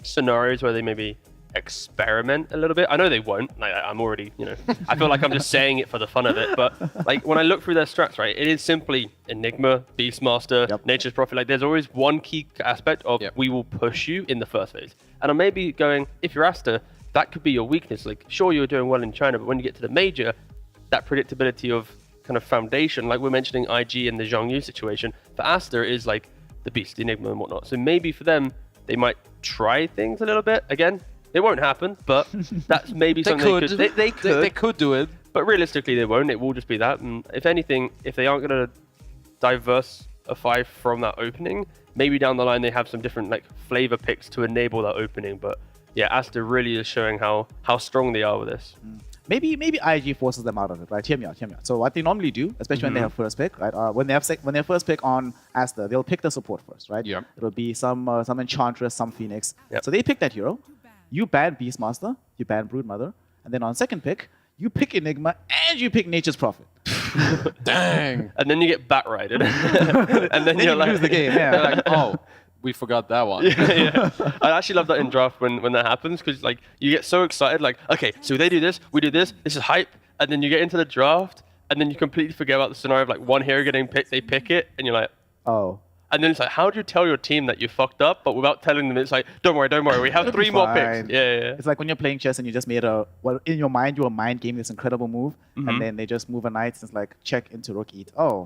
scenarios where they maybe experiment a little bit. I know they won't. Like, I'm already, you know, I feel like I'm just saying it for the fun of it. But like, when I look through their strats, right, it is simply Enigma, Beastmaster, Nature's Prophet. Like, there's always one key aspect of we will push you in the first phase. And I'm maybe going, if you're Aster, that could be your weakness. Like, sure, you're doing well in China, but when you get to the major, that predictability of kind of foundation, like we're mentioning IG and the Zhongyu situation, for Aster is like the Beast, the Enigma and whatnot. So maybe for them, they might try things a little bit. Again, it won't happen, but that's maybe something they could. They could do it. But realistically, they won't. It will just be that. And if anything, if they aren't going to diversify from that opening, maybe down the line they have some different like flavor picks to enable that opening. But yeah, Aster really is showing how strong they are with this. Maybe IG forces them out of it, right? Hear me out. So what they normally do, especially when they have first pick, right? When they have first pick on Aster, they'll pick the support first, right? Yeah. It'll be some Enchantress, some Phoenix. Yep. So they pick that hero. You ban Beastmaster, you ban Broodmother, and then on second pick, you pick Enigma and you pick Nature's Prophet. Dang. And then you get bat rided. And then you're like, lose the game. Yeah. They're like, oh, we forgot that one. Yeah. I actually love that in draft when that happens, because like you get so excited, like, okay, so they do this, we do this is hype, and then you get into the draft and then you completely forget about the scenario of like one hero getting picked, they pick it, and you're like, Oh. and then it's like, how do you tell your team that you fucked up, but without telling them? It's like, don't worry, we have 3 more Fine. picks. Yeah. It's like when you're playing chess and you just made in your mind, you were mind game this incredible move, and then they just move a knight and it's like, check into rook eat. Oh.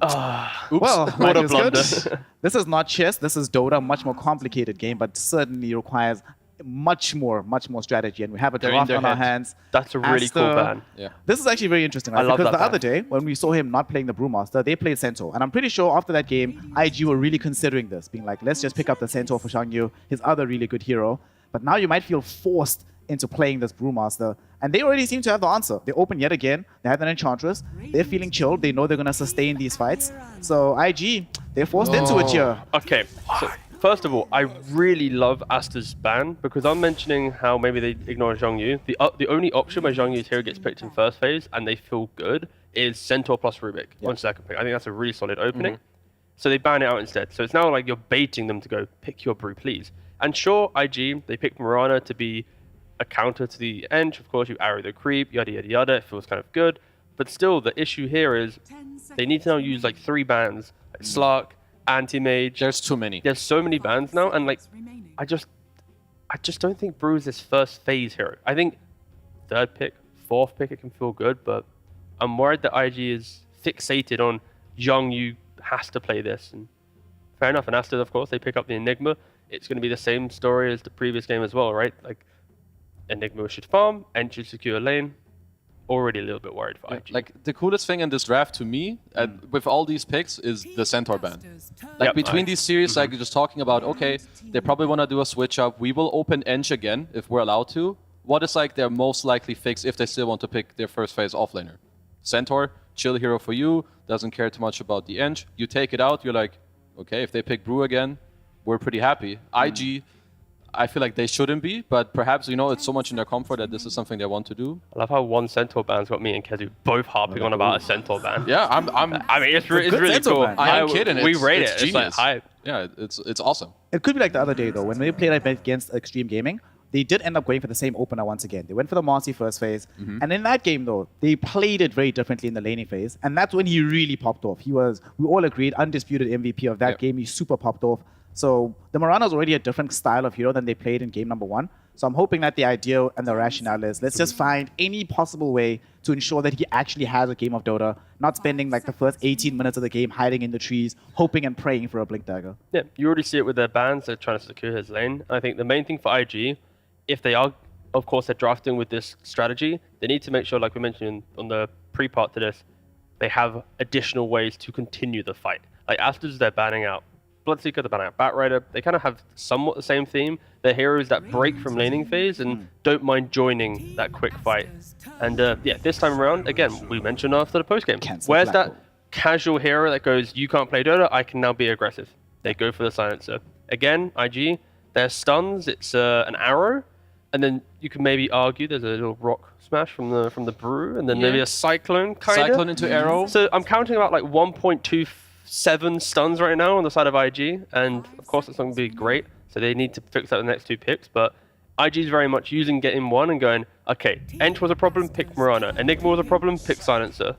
Oops. Well, What a mind is good. blunder. This is not chess. This is Dota, much more complicated game, but certainly requires much more strategy. And we have a They're in draft their on our heads. hands. That's a really cool Aster- ban. Yeah. This is actually very interesting, right? I love Because that the other ban. day, when we saw him not playing the Brewmaster, they played Centaur. And I'm pretty sure after that game, IG were really considering this, being like, let's just pick up the Centaur for Xiangyu, his other really good hero. But now you might feel forced into playing this Brewmaster. And they already seem to have the answer. They open yet again. They have an Enchantress. They're feeling chilled. They know they're going to sustain these fights. So IG, they're forced into it here. Okay, so first of all, I really love Aster's ban, because I'm mentioning how maybe they ignore Zhongyu. The only option where Zhongyu's hero gets picked in first phase and they feel good is Centaur plus Rubik on second pick. I think that's a really solid opening. So they ban it out instead. So it's now like you're baiting them to go, pick your brew, please. And sure, IG, they picked Mirana to be a counter to the Eng. Of course, you arrow the creep, yada, yada, yada. It feels kind of good. But still, the issue here is they need to now use like 3 bans, like Slark, Anti-Mage. There's too many. There's so many bans now, and like, I just don't think Brew is this first phase hero. I think third pick, fourth pick, it can feel good, but I'm worried that IG is fixated on Zhongyu has to play this. And fair enough. And Aster, of course, they pick up the Enigma. It's going to be the same story as the previous game as well, right? Like, Enigma should farm, Eng should secure lane. already a little bit worried for IG. Like the coolest thing in this draft to me, with all these picks, is the Centaur ban. Like Yep. between these series, like just talking about, okay, they probably want to do a switch up. We will open Eng again if we're allowed to. What is like their most likely fix if they still want to pick their first phase offlaner? Centaur, chill hero for you, doesn't care too much about the Eng. You take it out, you're like, okay, if they pick Brew again, we're pretty happy. IG, I feel like they shouldn't be, but perhaps, it's so much in their comfort that this is something they want to do. I love how one Centaur ban's got me and Kezu both harping on about a Centaur ban. Yeah, I mean, it's really Centaur cool. ban. I am kidding. We It's- rate it's it. It's like genius. hype. Yeah, it's awesome. It could be like the other day, though. When we played against Extreme Gaming, they did end up going for the same opener once again. They went for the Marcy first phase. And in that game, though, they played it very differently in the laning phase. And that's when he really popped off. We all agreed, undisputed MVP of that Yep. game. He super popped off. So the Mirana's already a different style of hero than they played in game number 1. So I'm hoping that the idea and the rationale is, let's just find any possible way to ensure that he actually has a game of Dota, not spending like the first 18 minutes of the game hiding in the trees, hoping and praying for a Blink Dagger. Yeah, you already see it with their bans. They're trying to secure his lane. I think the main thing for IG, if they are, of course, they're drafting with this strategy, they need to make sure, like we mentioned on the pre-part to this, they have additional ways to continue the fight. Like Asters, they're banning out Bloodseeker, they're banning out Batrider. They kind of have somewhat the same theme. They're heroes that break from laning phase and don't mind joining that quick fight. And yeah, this time around, again, we mentioned after the postgame, Cancel where's Black that Hole. casual hero that goes, you can't play Dota, I can now be aggressive. They go for the silencer. Again, IG, their stuns, it's an arrow, and then you can maybe argue there's a little rock smash from the brew, and then maybe a cyclone kind of. Cyclone into arrow. So I'm counting about like 1.27 stuns right now on the side of IG, and of course it's not going to be great, so they need to fix out the next 2 picks, but IG is very much using getting one and going, okay, Ent was a problem, pick Mirana. Enigma was a problem, pick Silencer.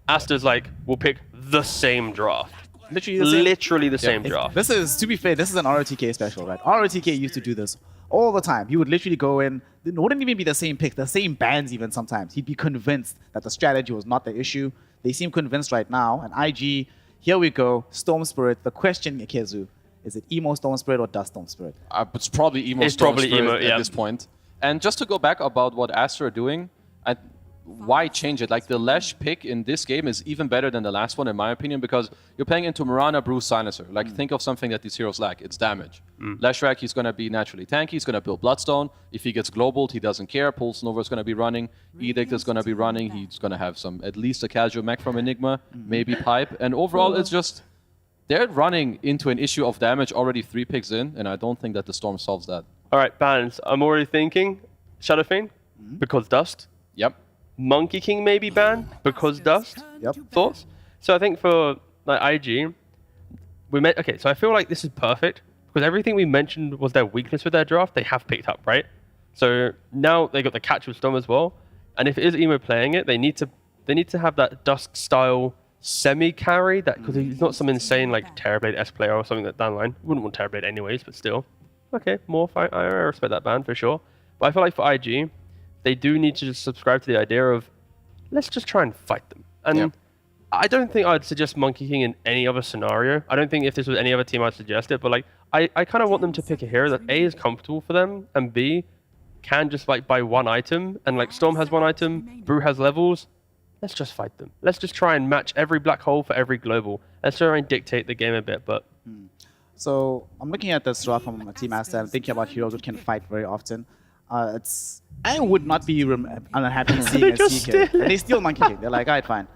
Asta's like, we'll pick the same draft. Literally the same draft. This is, to be fair, this is an ROTK special, right? ROTK used to do this all the time. He would literally go in, it wouldn't even be the same pick, the same bands even sometimes. He'd be convinced that the strategy was not the issue. They seem convinced right now. And IG, here we go, Storm Spirit. The question, Kezu, is it Emo Storm Spirit or Dust Storm Spirit? It's probably emo. It's Storm probably Spirit emo, at yeah. this point. And just to go back about what Astra are doing, why change it? Like the Lesh pick in this game is even better than the last one, in my opinion, because you're playing into Mirana, Bruce, Silencer. Like think of something that these heroes lack. It's damage. Leshrac, he's going to be naturally tanky. He's going to build Bloodstone. If he gets globaled, he doesn't care. Pulse Nova is going to be running. Edict is going to be running. He's going to have at least a casual mech from Enigma, maybe Pipe. And overall, it's just they're running into an issue of damage already 3 picks in, and I don't think that the Storm solves that. All right, bans. I'm already thinking Shadow Fiend, because Dust. Yep. Monkey King maybe ban, because Dust. Yep. Thoughts? So I think for like IG, okay, so I feel like this is perfect, because everything we mentioned was their weakness with their draft, they have picked up, right? So now they got the catch with Storm as well, and if it is Emo playing it, they need to have that Dusk style semi-carry, that because he's not some insane like Terrorblade S player or something that down the line. Wouldn't want Terrorblade anyways, but still. Okay, I respect that ban for sure. But I feel like for IG, they do need to just subscribe to the idea of let's just try and fight them. And I don't think I'd suggest Monkey King in any other scenario. I don't think if this was any other team I'd suggest it, but like I kind of want them to pick a hero that A is comfortable for them and B can just like buy one item, and like Storm has one item, Brew has levels. Let's just fight them. Let's just try and match every black hole for every global. Let's try and dictate the game a bit, but So I'm looking at this draft from Team Asta and thinking about heroes who can fight very often. I would not be unhappy seeing a CK. And they steal Monkey King. They're like, alright, fine.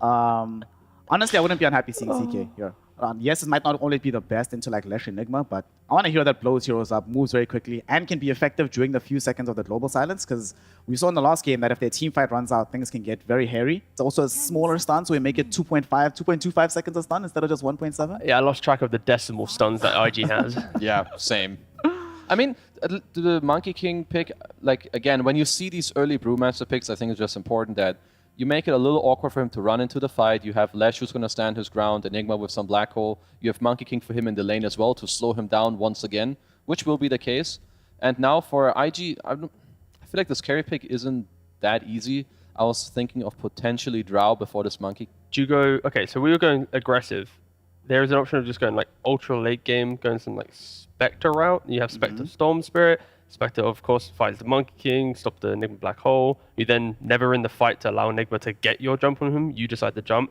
Honestly, I wouldn't be unhappy seeing CK here. Yes, it might not only be the best into like Lesh Enigma, but I want a hero that blows heroes up, moves very quickly, and can be effective during the few seconds of the global silence, because we saw in the last game that if their team fight runs out, things can get very hairy. It's also a smaller stun, so we make it 2.25 seconds a stun instead of just 1.7. yeah, I lost track of the decimal stuns that IG has. Yeah, same. I mean, the Monkey King pick, like, again, when you see these early Brewmaster picks, I think it's just important that you make it a little awkward for him to run into the fight. You have Lesh who's going to stand his ground, Enigma with some Black Hole. You have Monkey King for him in the lane as well to slow him down once again, which will be the case. And now for IG, I feel like this carry pick isn't that easy. I was thinking of potentially Drow before this Monkey. Do you go, okay, so we were going aggressive. There is an option of just going like ultra late game, going some like Spectre route. You have Spectre Storm Spirit, Spectre, of course, fights the Monkey King, stop the Enigma Black Hole. You then never in the fight to allow Enigma to get your jump on him. You decide to jump.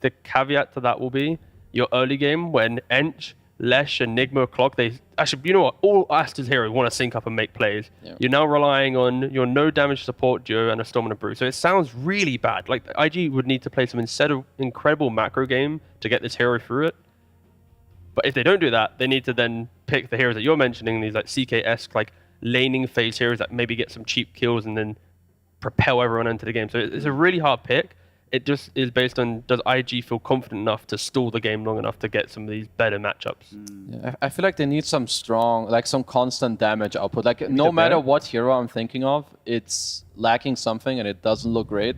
The caveat to that will be your early game when Ench, Lesh, Enigma, Clock, they actually, you know what? All Aster's heroes want to sync up and make plays. Yeah. You're now relying on your no damage support duo and a Storm and a Brew. So it sounds really bad. Like IG would need to play some incredible macro game to get this hero through it. But if they don't do that, they need to then pick the heroes that you're mentioning, these like CK-esque, like laning phase heroes that maybe get some cheap kills and then propel everyone into the game. So it's a really hard pick. It just is based on, does IG feel confident enough to stall the game long enough to get some of these better matchups? Yeah, I feel like they need some strong, like some constant damage output. Like no matter what hero I'm thinking of, it's lacking something and it doesn't look great.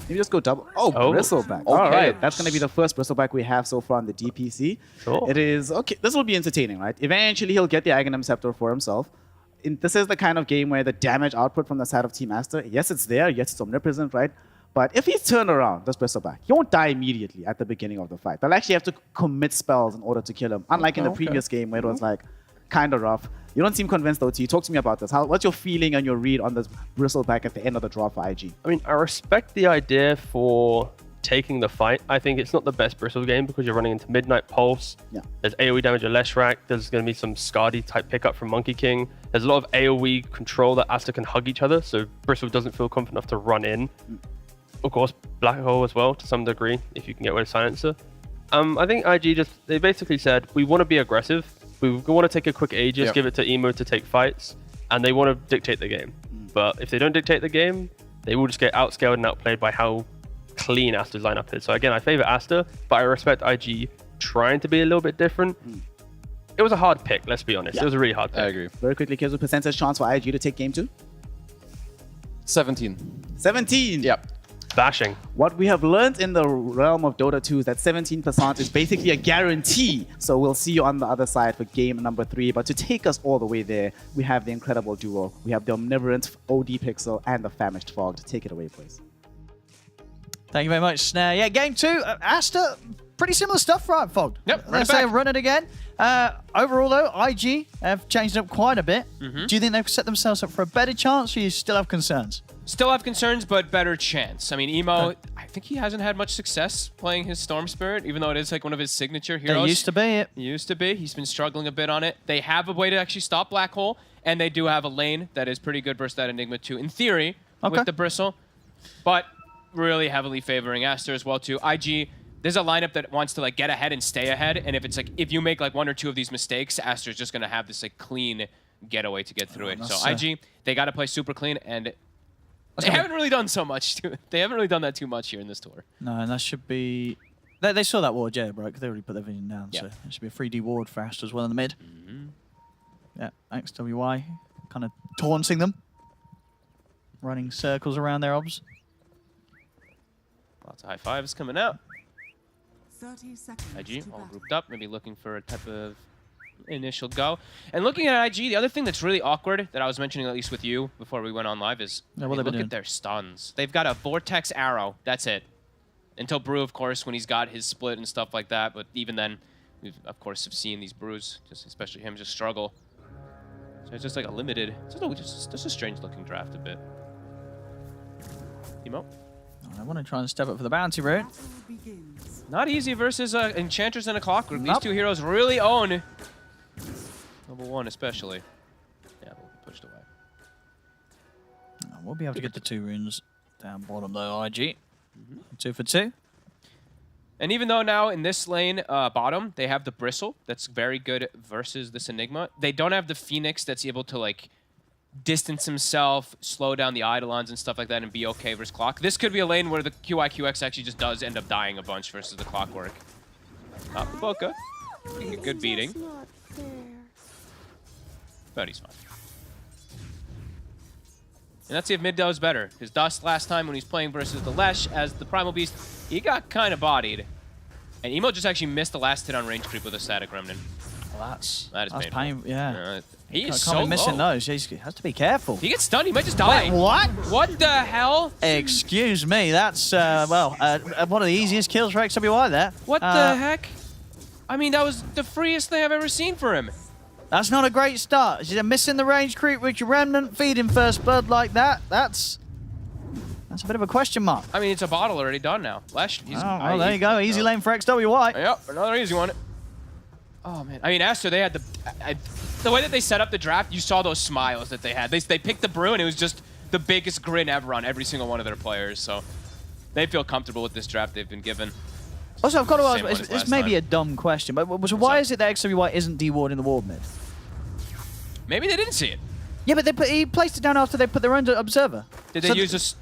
Maybe just go double. Oh, Bristleback. Okay. All right, that's going to be the first Bristleback we have so far on the DPC. Sure. It is, okay, this will be entertaining, right? Eventually, he'll get the Aghanim Scepter for himself. This is the kind of game where the damage output from the side of Team Aster, yes, it's there, yes, it's omnipresent, right? But if he's turned around, this Bristleback, he won't die immediately at the beginning of the fight. They'll actually have to commit spells in order to kill him, unlike in the previous game where it was like kind of rough. You don't seem convinced, OT. Talk to me about this. What's your feeling and your read on this Bristleback at the end of the draw for IG? I mean, I respect the idea for taking the fight. I think it's not the best Bristle game because you're running into Midnight Pulse. Yeah. There's AoE damage at Leshrac. There's going to be some Skadi type pickup from Monkey King. There's a lot of AoE control that Aster can hug each other, so Bristle doesn't feel confident enough to run in. Of course, Black Hole as well, to some degree, if you can get away with Silencer. I think IG they basically said, we want to be aggressive. We want to take a quick Aegis, give it to Emo to take fights, and they want to dictate the game. But if they don't dictate the game, they will just get outscaled and outplayed by how clean Aster's lineup is. So again, I favor Aster, but I respect IG trying to be a little bit different. It was a hard pick, let's be honest. Yeah. It was a really hard pick. I agree. Very quickly, Kizu, percentage chance for IG to take game 2? 17. 17. Yeah. Bashing. What we have learned in the realm of Dota 2 is that 17% is basically a guarantee. So we'll see you on the other side for game number 3. But to take us all the way there, we have the incredible duo. We have the Omnivorent OD Pixel and the Famished Fog. To take it away, please. Thank you very much, Snare. Yeah, game 2, Aster, pretty similar stuff, right, Fog? Yep, run Let's it say back. run it again. Overall, though, IG have changed up quite a bit. Do you think they've set themselves up for a better chance, or you still have concerns? Still have concerns, but better chance. I mean, Emo, I think he hasn't had much success playing his Storm Spirit, even though it is like one of his signature heroes. They used to be it. He used to be. He's been struggling a bit on it. They have a way to actually stop Black Hole, and they do have a lane that is pretty good versus that Enigma too, in theory, with the Bristle. But really heavily favoring Aster as well too. IG, there's a lineup that wants to like get ahead and stay ahead, and if it's like, if you make like 1 or 2 of these mistakes, Aster's just going to have this like clean getaway to get through it. So IG, they got to play super clean, and they haven't really done so much. They haven't really done that too much here in this tour. No, and that should be... They saw that ward, yeah, right? Because they already put their vision down, so it should be a 3D ward for Aster as well in the mid. Yeah, XWY, kind of taunting them. Running circles around their obs. Lots of high fives coming out. 30 seconds. IG to all battle. grouped up, maybe looking for a type of initial go. And looking at IG, the other thing that's really awkward that I was mentioning at least with you before we went on live is look at their stuns. They've got a Vortex Arrow. That's it. Until Brew, of course, when he's got his split and stuff like that. But even then, we've, of course, have seen these Brews, just especially him, just struggle. So it's just like a limited, just a strange looking draft a bit. Emo? I want to try and step up for the bounty route. Battle begins. Not easy versus Enchantress and a Clockwork. These Nope. two heroes really own level 1 especially. Yeah, we'll be pushed away. We'll be able to get the 2 runes down bottom though, IG. 2 for 2. And even though now in this lane bottom, they have the Bristle that's very good versus this Enigma, they don't have the Phoenix that's able to like distance himself, slow down the Eidolons and stuff like that and be okay versus Clock. This could be a lane where the QIQX actually just does end up dying a bunch versus the Clockwork. Boca, getting a good beating, It's not fair. but he's fine. And let's see if mid does better. Because Dust last time when he was playing versus the Lesh as the Primal Beast, he got kind of bodied. And Emo just actually missed the last hit on range creep with a Static Remnant. Well, that's painful. painful. Yeah. He is Can't so be missing low. those. He has to be careful. If he gets stunned, he might just die. Wait, what? What the hell? Excuse me. That's one of the easiest kills for XWY there. What the heck? I mean, that was the freest thing I've ever seen for him. That's not a great start. She's missing the range creep with your remnant, feeding first blood like that. That's a bit of a question mark. I mean, it's a bottle already done now. Lesh, Oh, well, there you go. Easy lane for XWY. Yep, another easy one. Oh, man. I mean, Aster, they had the way that they set up the draft, you saw those smiles that they had. They picked the brew, and it was just the biggest grin ever on every single one of their players. So they feel comfortable with this draft they've been given. Also, I've got to Same one ask, as it's last maybe time. a dumb question, but so why is it that XWY isn't dewarding the ward mid? Maybe they didn't see it. Yeah, but he placed it down after they put their own observer. Did they use this?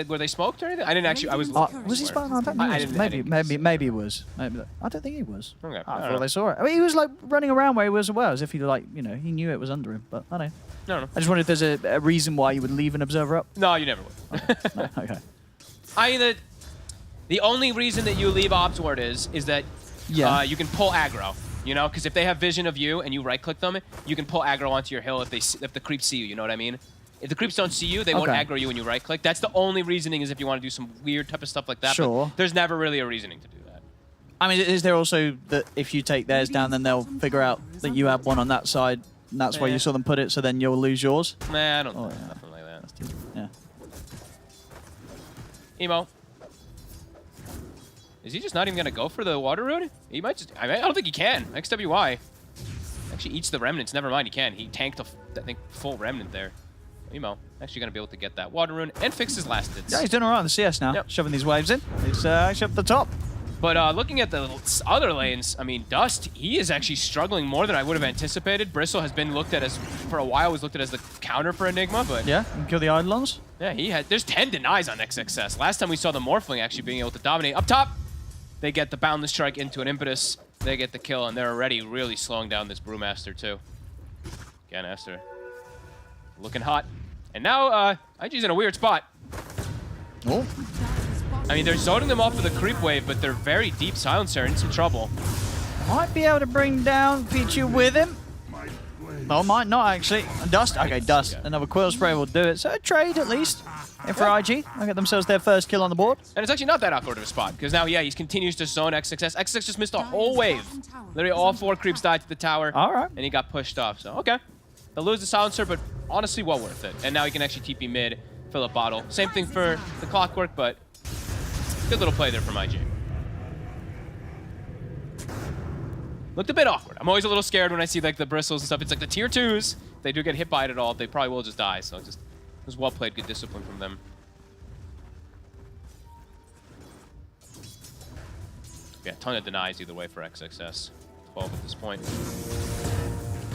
Were they smoked or anything? I didn't actually. I was. Was he spotting? I don't think I he was. didn't- I didn't Maybe he was. Maybe I don't think he was. Okay, I I don't thought know. they saw it. I mean, he was like running around where he was as well, as if he he knew it was under him. But I don't know. No. I just wondered if there's a reason why you would leave an observer up. No, you never would. No, okay. I mean, the only reason that you leave Obs Ward is that you can pull aggro. You know, because if they have vision of you and you right-click them, you can pull aggro onto your hill if the creeps see you. You know what I mean? If the creeps don't see you, they won't Okay. aggro you when you right-click. That's the only reasoning, is if you want to do some weird type of stuff like that. Sure. But there's never really a reasoning to do that. I mean, is there also that if you take theirs down, then they'll figure out that you have one on that side, and that's why you saw them put it, so then you'll lose yours? Nah, I don't Oh, think yeah. nothing like that. Yeah. Emo. Is he just not even going to go for the water rune? He might just... I don't think he can. XWY actually eats the remnants. Never mind, he can. He tanked I think, full remnant there. Emo actually going to be able to get that water rune and fix his last hits. Yeah, he's doing all right on the CS now, Yep. shoving these waves in. He's actually up at the top. But looking at the other lanes, I mean, Dust, he is actually struggling more than I would have anticipated. Bristle has been looked at as, for a while, was looked at as the counter for Enigma, but Yeah, you can kill the Eidolons. yeah, there's 10 denies on XXS. Last time we saw the Morphling actually being able to dominate. Up top, they get the Boundless Strike into an Impetus. They get the kill, and they're already really slowing down this Brewmaster, too. Again, Aster looking hot. And now, IG's in a weird spot. Oh. I mean, they're zoning them off with a creep wave, but they're very deep silencer and some trouble. Might be able to bring down Pichu with him. Oh, might not actually. Dust. Okay, Dust. Another Quill Spray will do it. So a trade at least. And for IG, they'll get themselves their first kill on the board. And it's actually not that awkward of a spot, because now, yeah, he continues to zone XXS. XXS just missed a whole wave. Literally all 4 creeps died to the tower. All right. And he got pushed off, so okay. They'll lose the silencer, but honestly, well worth it. And now he can actually TP mid, fill up bottle. Same thing for the Clockwork, but good little play there from IG. Looked a bit awkward. I'm always a little scared when I see like the bristles and stuff. It's like the tier 2s. If they do get hit by it at all, they probably will just die. So it was well played, good discipline from them. Yeah, ton of denies either way for XXS. 12 at this point.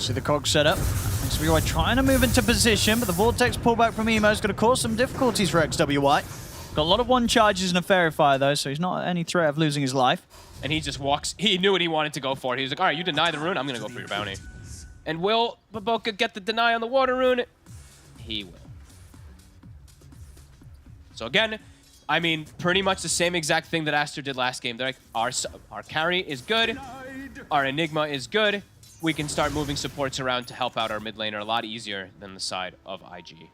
See the cog set up. XWY trying to move into position, but the Vortex pullback from Emo is going to cause some difficulties for XWY. Got a lot of 1 charges and a Fairy Fire though, so he's not at any threat of losing his life. And he just walks. He knew what he wanted to go for. He was like, all right, you deny the rune, I'm going to go for your bounty. And will Baboka get the deny on the water rune? He will. So again, I mean, pretty much the same exact thing that Aster did last game. They're like, our carry is good. Our Enigma is good. We can start moving supports around to help out our mid laner a lot easier than the side of IG.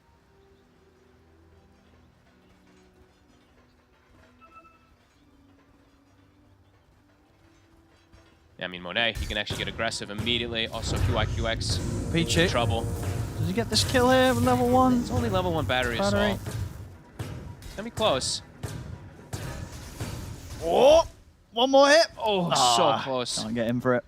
Yeah, I mean, Monet, he can actually get aggressive immediately. Also, QIQX, Pichu. trouble. Does he get this kill here with level 1? It's only level 1 battery assault. It's gonna be close. Oh! One more hit. Oh, so close. Can't get him for it.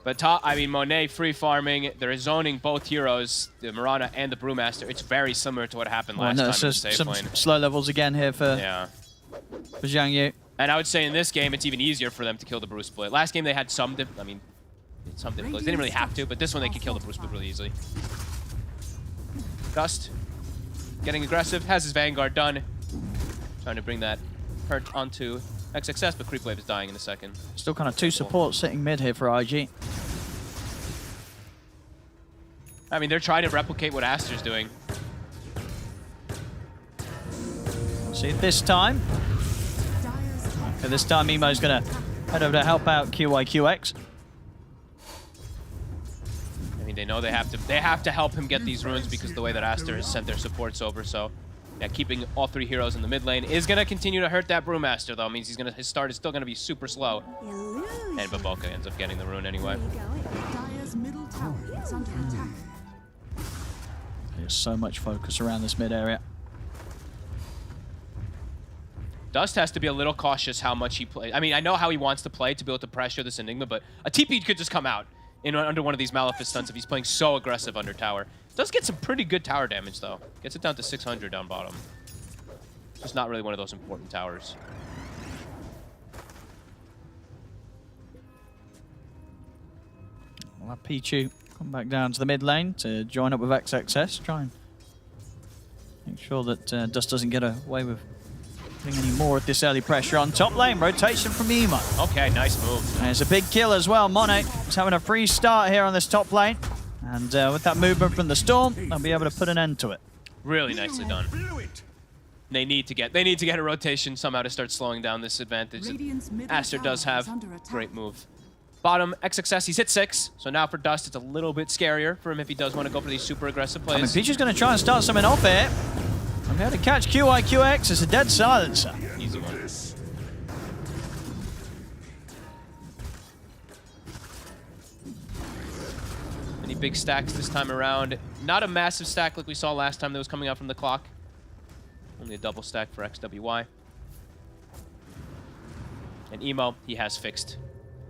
But top, I mean, Monet free farming. They're zoning both heroes, the Mirana and the Brewmaster. It's very similar to what happened last time in the safe some lane. slow levels again here for Zhang Yu. And I would say in this game, it's even easier for them to kill the Brew split. Last game, they had some difficulties. They didn't really have to, but this one, they could kill the Brew split really easily. Dust, getting aggressive, has his Vanguard done. Trying to bring that hurt onto XXS, but Creep Wave is dying in a second. Still kind of 2 supports sitting mid here for IG. I mean, they're trying to replicate what Aster's doing. See this time. Okay, this time Emo's going to head over to help out QYQX. I mean, they know they have to help him get these runes because of the way that Aster has sent their supports over, so Yeah, keeping all 3 heroes in the mid lane is going to continue to hurt that Brewmaster, though. It means his start is still going to be super slow. Illusion. And Baboka ends up getting the rune anyway. Dire's middle tower is under attack. There's so much focus around this mid area. Dust has to be a little cautious how much he plays. I mean, I know how he wants to play to be able to pressure this Enigma, but a TP could just come out under one of these Malefice stunts if he's playing so aggressive under tower. Does get some pretty good tower damage, though. Gets it down to 600 down bottom. Just not really one of those important towers. We'll have Pichu come back down to the mid lane to join up with XXS. Try and make sure that Dust doesn't get away with putting any more of this early pressure on top lane. Rotation from Emo. Okay, nice move. And it's a big kill as well. Monet is having a free start here on this top lane. And with that movement from the Storm, they'll be able to put an end to it. Really nicely done. They need to get a rotation somehow to start slowing down this advantage. Radiant's middle Aster does tower have is under attack. great move. Bottom, XXS, he's hit 6. So now for Dust, it's a little bit scarier for him if he does want to go for these super aggressive I mean, plays. Pichu's going to try and start something off here. I'm going to catch QIQX. It's a dead silencer. Easy one. Any big stacks this time around? Not a massive stack like we saw last time that was coming out from the clock. Only a double stack for XWY. And Emo, he has fixed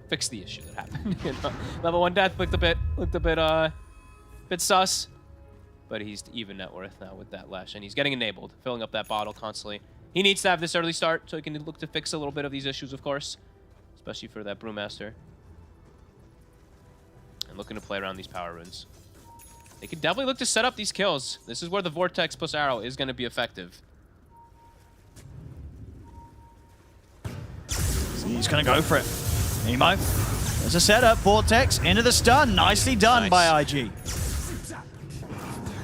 the issue that happened. You know, level 1 death looked a bit sus, but he's even net worth now with that lash, and he's getting enabled, filling up that bottle constantly. He needs to have this early start so he can look to fix a little bit of these issues, of course, especially for that Brewmaster. And looking to play around these power runes. They can definitely look to set up these kills. This is where the Vortex plus Arrow is going to be effective. He's going to go for it. Emo. There's a setup. Vortex into the stun. Nicely done by IG.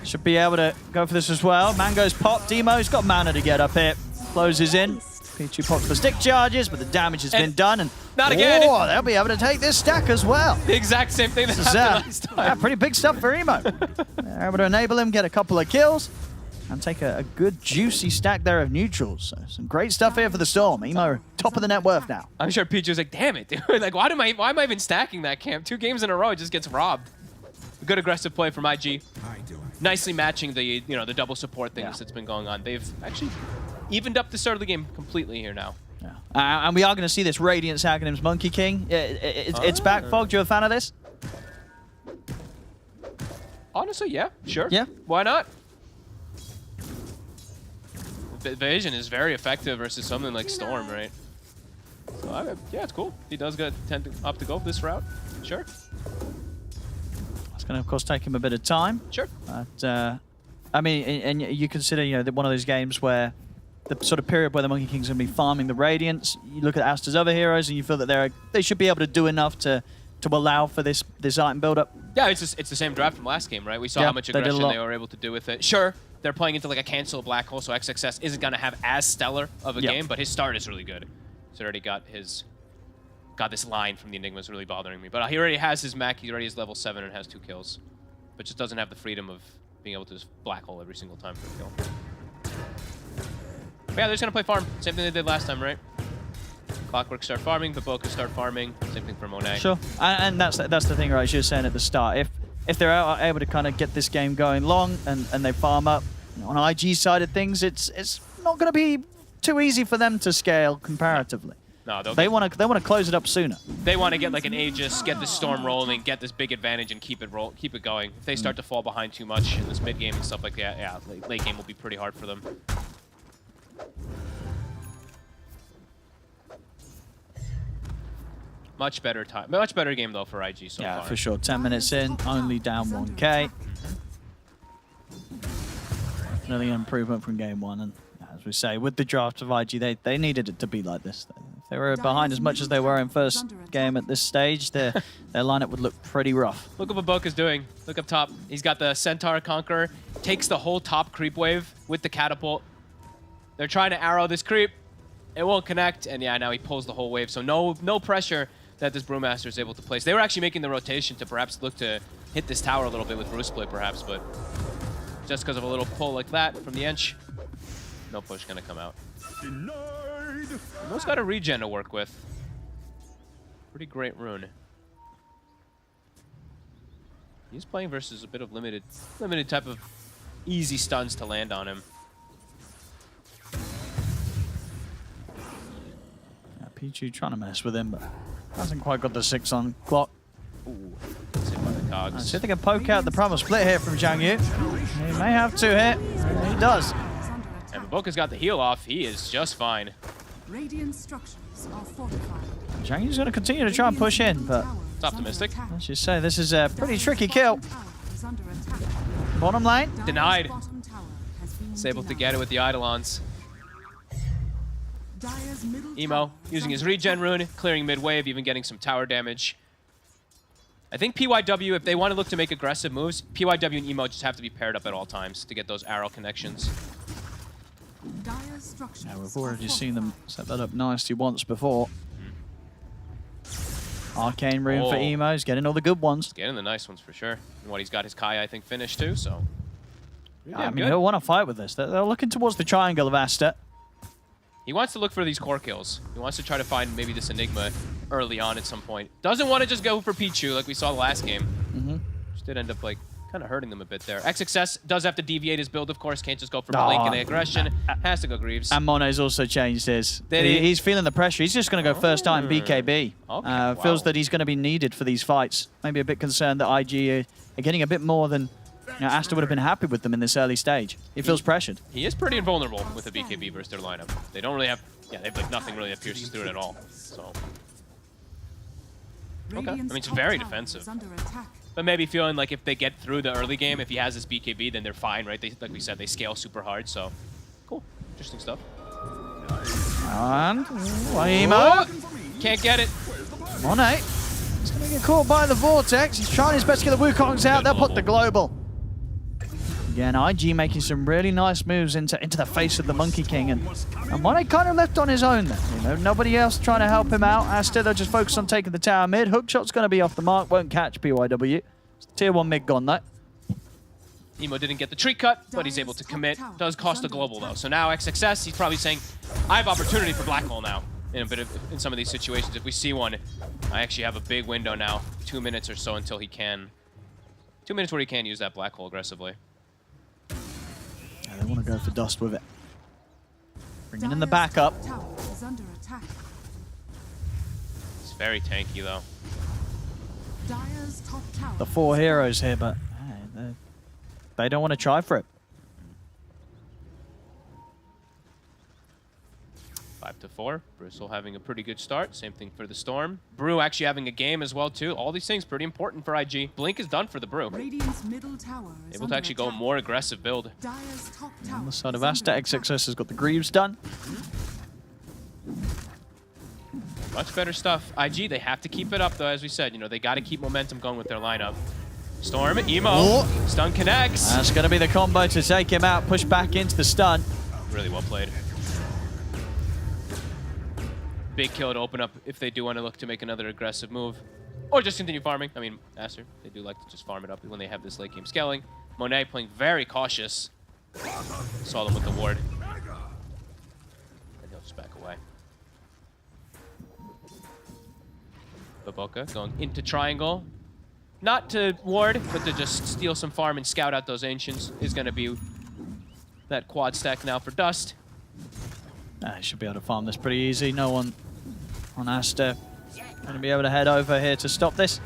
Should be able to go for this as well. Mango's popped. Emo's got mana to get up here. Closes in. Pichu pops for stick charges, but the damage has been done. And not again. Oh, they'll be able to take this stack as well. The exact same thing that happened last time. Yeah, pretty big stuff for Emo. They're able to enable him, get a couple of kills, and take a good juicy stack there of neutrals. So some great stuff here for the Storm. Emo top of the net worth now. I'm sure Pichu was like, damn it, dude. Like, why am I even stacking that camp? 2 games in a row, it just gets robbed. A good aggressive play from IG. Nicely matching the the double support things that's been going on. They've actually evened up the start of the game completely here now. Yeah. And we are going to see this Radiance Aghanim's Monkey King. It's back, Fog. You a fan of this? Honestly, yeah, sure. Yeah. Why not? Evasion is very effective versus something like Storm, right? So, yeah, it's cool. He does tend to opt to go this route. Sure. It's going to, of course, take him a bit of time. Sure. But, I mean, and you consider, one of those games where the sort of period where the Monkey King's going to be farming the Radiance. You look at Aster's other heroes and you feel that they should be able to do enough to allow for this item build-up. Yeah, it's the same draft from last game, right? We saw how much aggression they were able to do with it. Sure, they're playing into like a cancel black hole, so XXS isn't going to have as stellar of a game, but his start is really good. He's already got this line from the Enigma is really bothering me. But he already has his mech, he already is level 7 and has 2 kills. But just doesn't have the freedom of being able to just black hole every single time for a kill. But yeah, they're just going to play farm. Same thing they did last time, right? Clockwork start farming, Baboka start farming. Same thing for Monet. Sure, and that's the thing, right? As you were saying at the start, if they're able to kind of get this game going long and they farm up, on IG side of things, it's not going to be too easy for them to scale comparatively. No, they want to close it up sooner. They want to get like an Aegis, get the Storm rolling, get this big advantage, and keep it going. If they start to fall behind too much in this mid game and stuff like that, yeah, late game will be pretty hard for them. Much better game though for IG so far. Yeah, for sure. 10 minutes in, only down 1k. Definitely an improvement from game 1, and as we say, with the draft of IG, they needed it to be like this. If they were behind as much as they were in first game at this stage, their lineup would look pretty rough. Look what Baboka's doing. Look up top. He's got the Centaur Conqueror, takes the whole top creep wave with the catapult. They're trying to arrow this creep. It won't connect, and yeah, now he pulls the whole wave, so no pressure that this Brewmaster is able to place. They were actually making the rotation to perhaps look to hit this tower a little bit with Brew Split, perhaps, but just because of a little pull like that from the Ench, No push gonna come out. Mo's got a regen to work with. Pretty great rune. He's playing versus a bit of limited type of easy stuns to land on him. Yeah, Pichu trying to mess with him, but hasn't quite got the 6 on clock. Ooh, that's hit by the cogs. See if they can poke out the primal split here from Zhang Yu. He may have to hit. He does. And Maboka's got the heal off. He is just fine. Radiant structures are fortified. Zhang Yu's going to continue to try and push in, but It's optimistic. let's just say this is a pretty tricky kill. Bottom lane. Denied. He's able to get it with the Eidolons. Emo using his regen rune, clearing mid wave, even getting some tower damage. I think PYW, if they want to look to make aggressive moves, PYW and Emo just have to be paired up at all times to get those arrow connections. Yeah, we've already seen them set that up nicely once before. Arcane rune for Emo. He's getting all the good ones. He's getting the nice ones for sure. And what he's got his Kai, I think, finished too, so. I mean, he'll want to fight with this. They're looking towards the triangle of Asta. He wants to look for these core kills. He wants to try to find maybe this Enigma early on at some point. Doesn't want to just go for Pichu like we saw last game. Just did end up like kind of hurting them a bit there. XXS does have to deviate his build, of course. Can't just go for Blink and the aggression. Has to go Greaves. And Monet's also changed his. Did he? He's feeling the pressure. He's just going to go first time BKB. Okay, Feels wow. that he's going to be needed for these fights. Maybe a bit concerned that IG are getting a bit more than Asta would have been happy with them in this early stage. He feels pressured. He is pretty invulnerable with a BKB versus their lineup. They don't really have, they have like nothing really that pierces through it at all. So, okay. I mean, it's very defensive. But maybe feeling like if they get through the early game, if he has his BKB, then they're fine, right? They, like we said, they scale super hard. So, cool, interesting stuff. And Emo. Can't get it. Monet. He's going to get caught by the Vortex. He's trying his best to get the Wukongs out. They'll put the global. Again, IG making some really nice moves into the face of the Monkey King. And Monet kind of left on his own there. You know, nobody else trying to help him out. Asta, they'll just focus on taking the tower mid. Hookshot's going to be off the mark. Won't catch PYW. Tier 1 mid gone, though. Emo didn't get the tree cut, but he's able to commit. Does cost a global, though. So now XXS, he's probably saying, I have opportunity for Black Hole now. In some of these situations, if we see one, I actually have a big window now. 2 minutes or so until he can. 2 minutes where he can use that Black Hole aggressively. Yeah, they want to go for Dust with it. Bringing in the backup. It's very tanky, though. The 4 heroes here, but they don't want to try for it. 5-4. Bristle having a pretty good start. Same thing for the Storm. Brew actually having a game as well, too. All these things pretty important for IG. Blink is done for the Brew. Able to actually go more aggressive build. On the side of Asta, XXS has got the Greaves done. Much better stuff. IG, they have to keep it up, though, as we said. You know, they got to keep momentum going with their lineup. Storm, Emo, stun connects. That's going to be the combo to take him out. Push back into the stun. Really well played. Big kill to open up if they do want to look to make another aggressive move. Or just continue farming. I mean, Aster, they do like to just farm it up when they have this late game scaling. Monet playing very cautious. Saw them with the ward. And he'll just back away. Baboka going into triangle. Not to ward, but to just steal some farm and scout out those ancients is going to be that quad stack now for Dust. He should be able to farm this pretty easy. No one on Asta going to be able to head over here to stop this.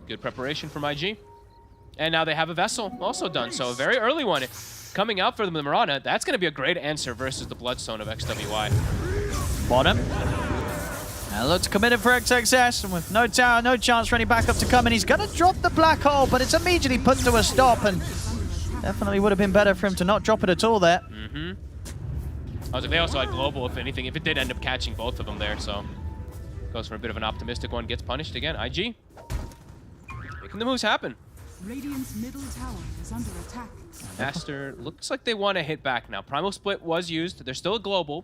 Good preparation from IG. And now they have a Vessel also done, so a very early one coming out for the Mirana. That's going to be a great answer versus the Bloodstone of XWY. Bottom. Now looks committed for XXS, and with no tower, no chance for any backup to come in. He's going to drop the Black Hole, but it's immediately put to a stop, and definitely would have been better for him to not drop it at all there. I was like, they also had global, if anything, if it did end up catching both of them there, so goes for a bit of an optimistic one, gets punished again. IG making the moves happen. Radiant's middle tower is under attack. Aster looks like they want to hit back now. Primal Split was used. They're still a global,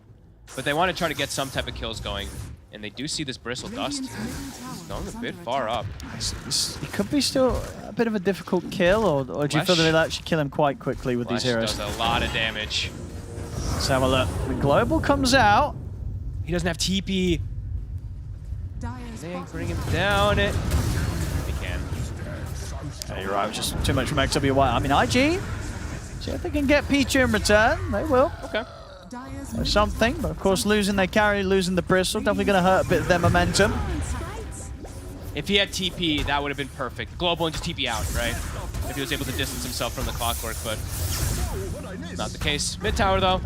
but they want to try to get some type of kills going. And they do see this Bristle Dust. It's going a bit far up. It could be still a bit of a difficult kill, or do you feel that they'll actually kill him quite quickly with these heroes? Does a lot of damage. Let's have a look. The global comes out. He doesn't have TP. Dire's They bottom bring him tower down. They can. Yeah, you're right. Just too much from XWY. I mean, IG. See if they can get Pichu in return. They will. Okay. Dire's Or something. But of course, losing their carry, losing the bristle, definitely going to hurt a bit of their momentum. If he had TP, that would have been perfect. Global and just TP out, right? If he was able to distance himself from the clockwork, but not the case. Mid tower, though.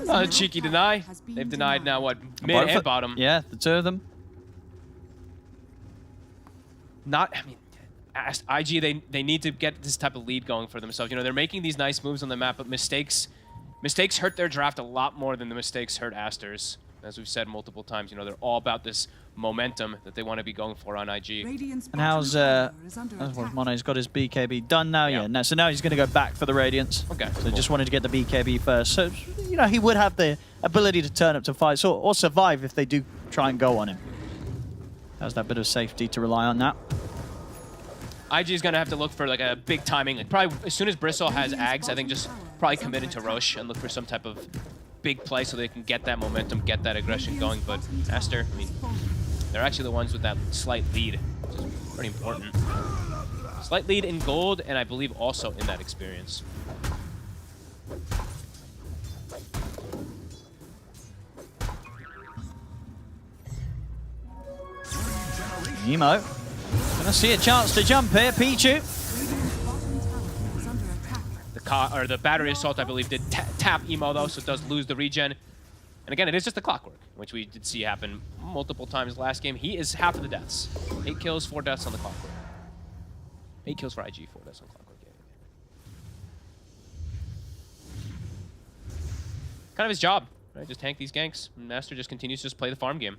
Oh, cheeky deny. They've denied now, what, mid and bottom. Yeah, the two of them. Not, I mean, IG, they need to get this type of lead going for themselves. You know, they're making these nice moves on the map, but mistakes hurt their draft a lot more than the mistakes hurt Aster's. As we've said multiple times, you know, they're all about this momentum that they want to be going for on IG. Radiant's And how's Mono's got his BKB done now? Yeah. No, so now he's going to go back for the Radiance. Okay. So just wanted to get the BKB first. So, you know, he would have the ability to turn up to fights or survive if they do try and go on him. Has that bit of safety to rely on that. IG is going to have to look for like a big timing. Like probably as soon as Bristle has Ags, I think just probably commit into Roche and look for some type of big play so they can get that momentum, get that aggression going. But Aster, I mean, they're actually the ones with that slight lead, which is pretty important. Slight lead in gold, and I believe also in that experience. Nemo. Gonna see a chance to jump here. Pichu. The battery assault, I believe, did tap Emo though, so it does lose the regen. And again, it is just the clockwork, which we did see happen multiple times last game. He is half of the deaths. 8 kills, 4 deaths on the clockwork. 8 kills for IG, 4 deaths on clockwork. Yeah. Kind of his job, right? Just tank these ganks. And Master just continues to just play the farm game.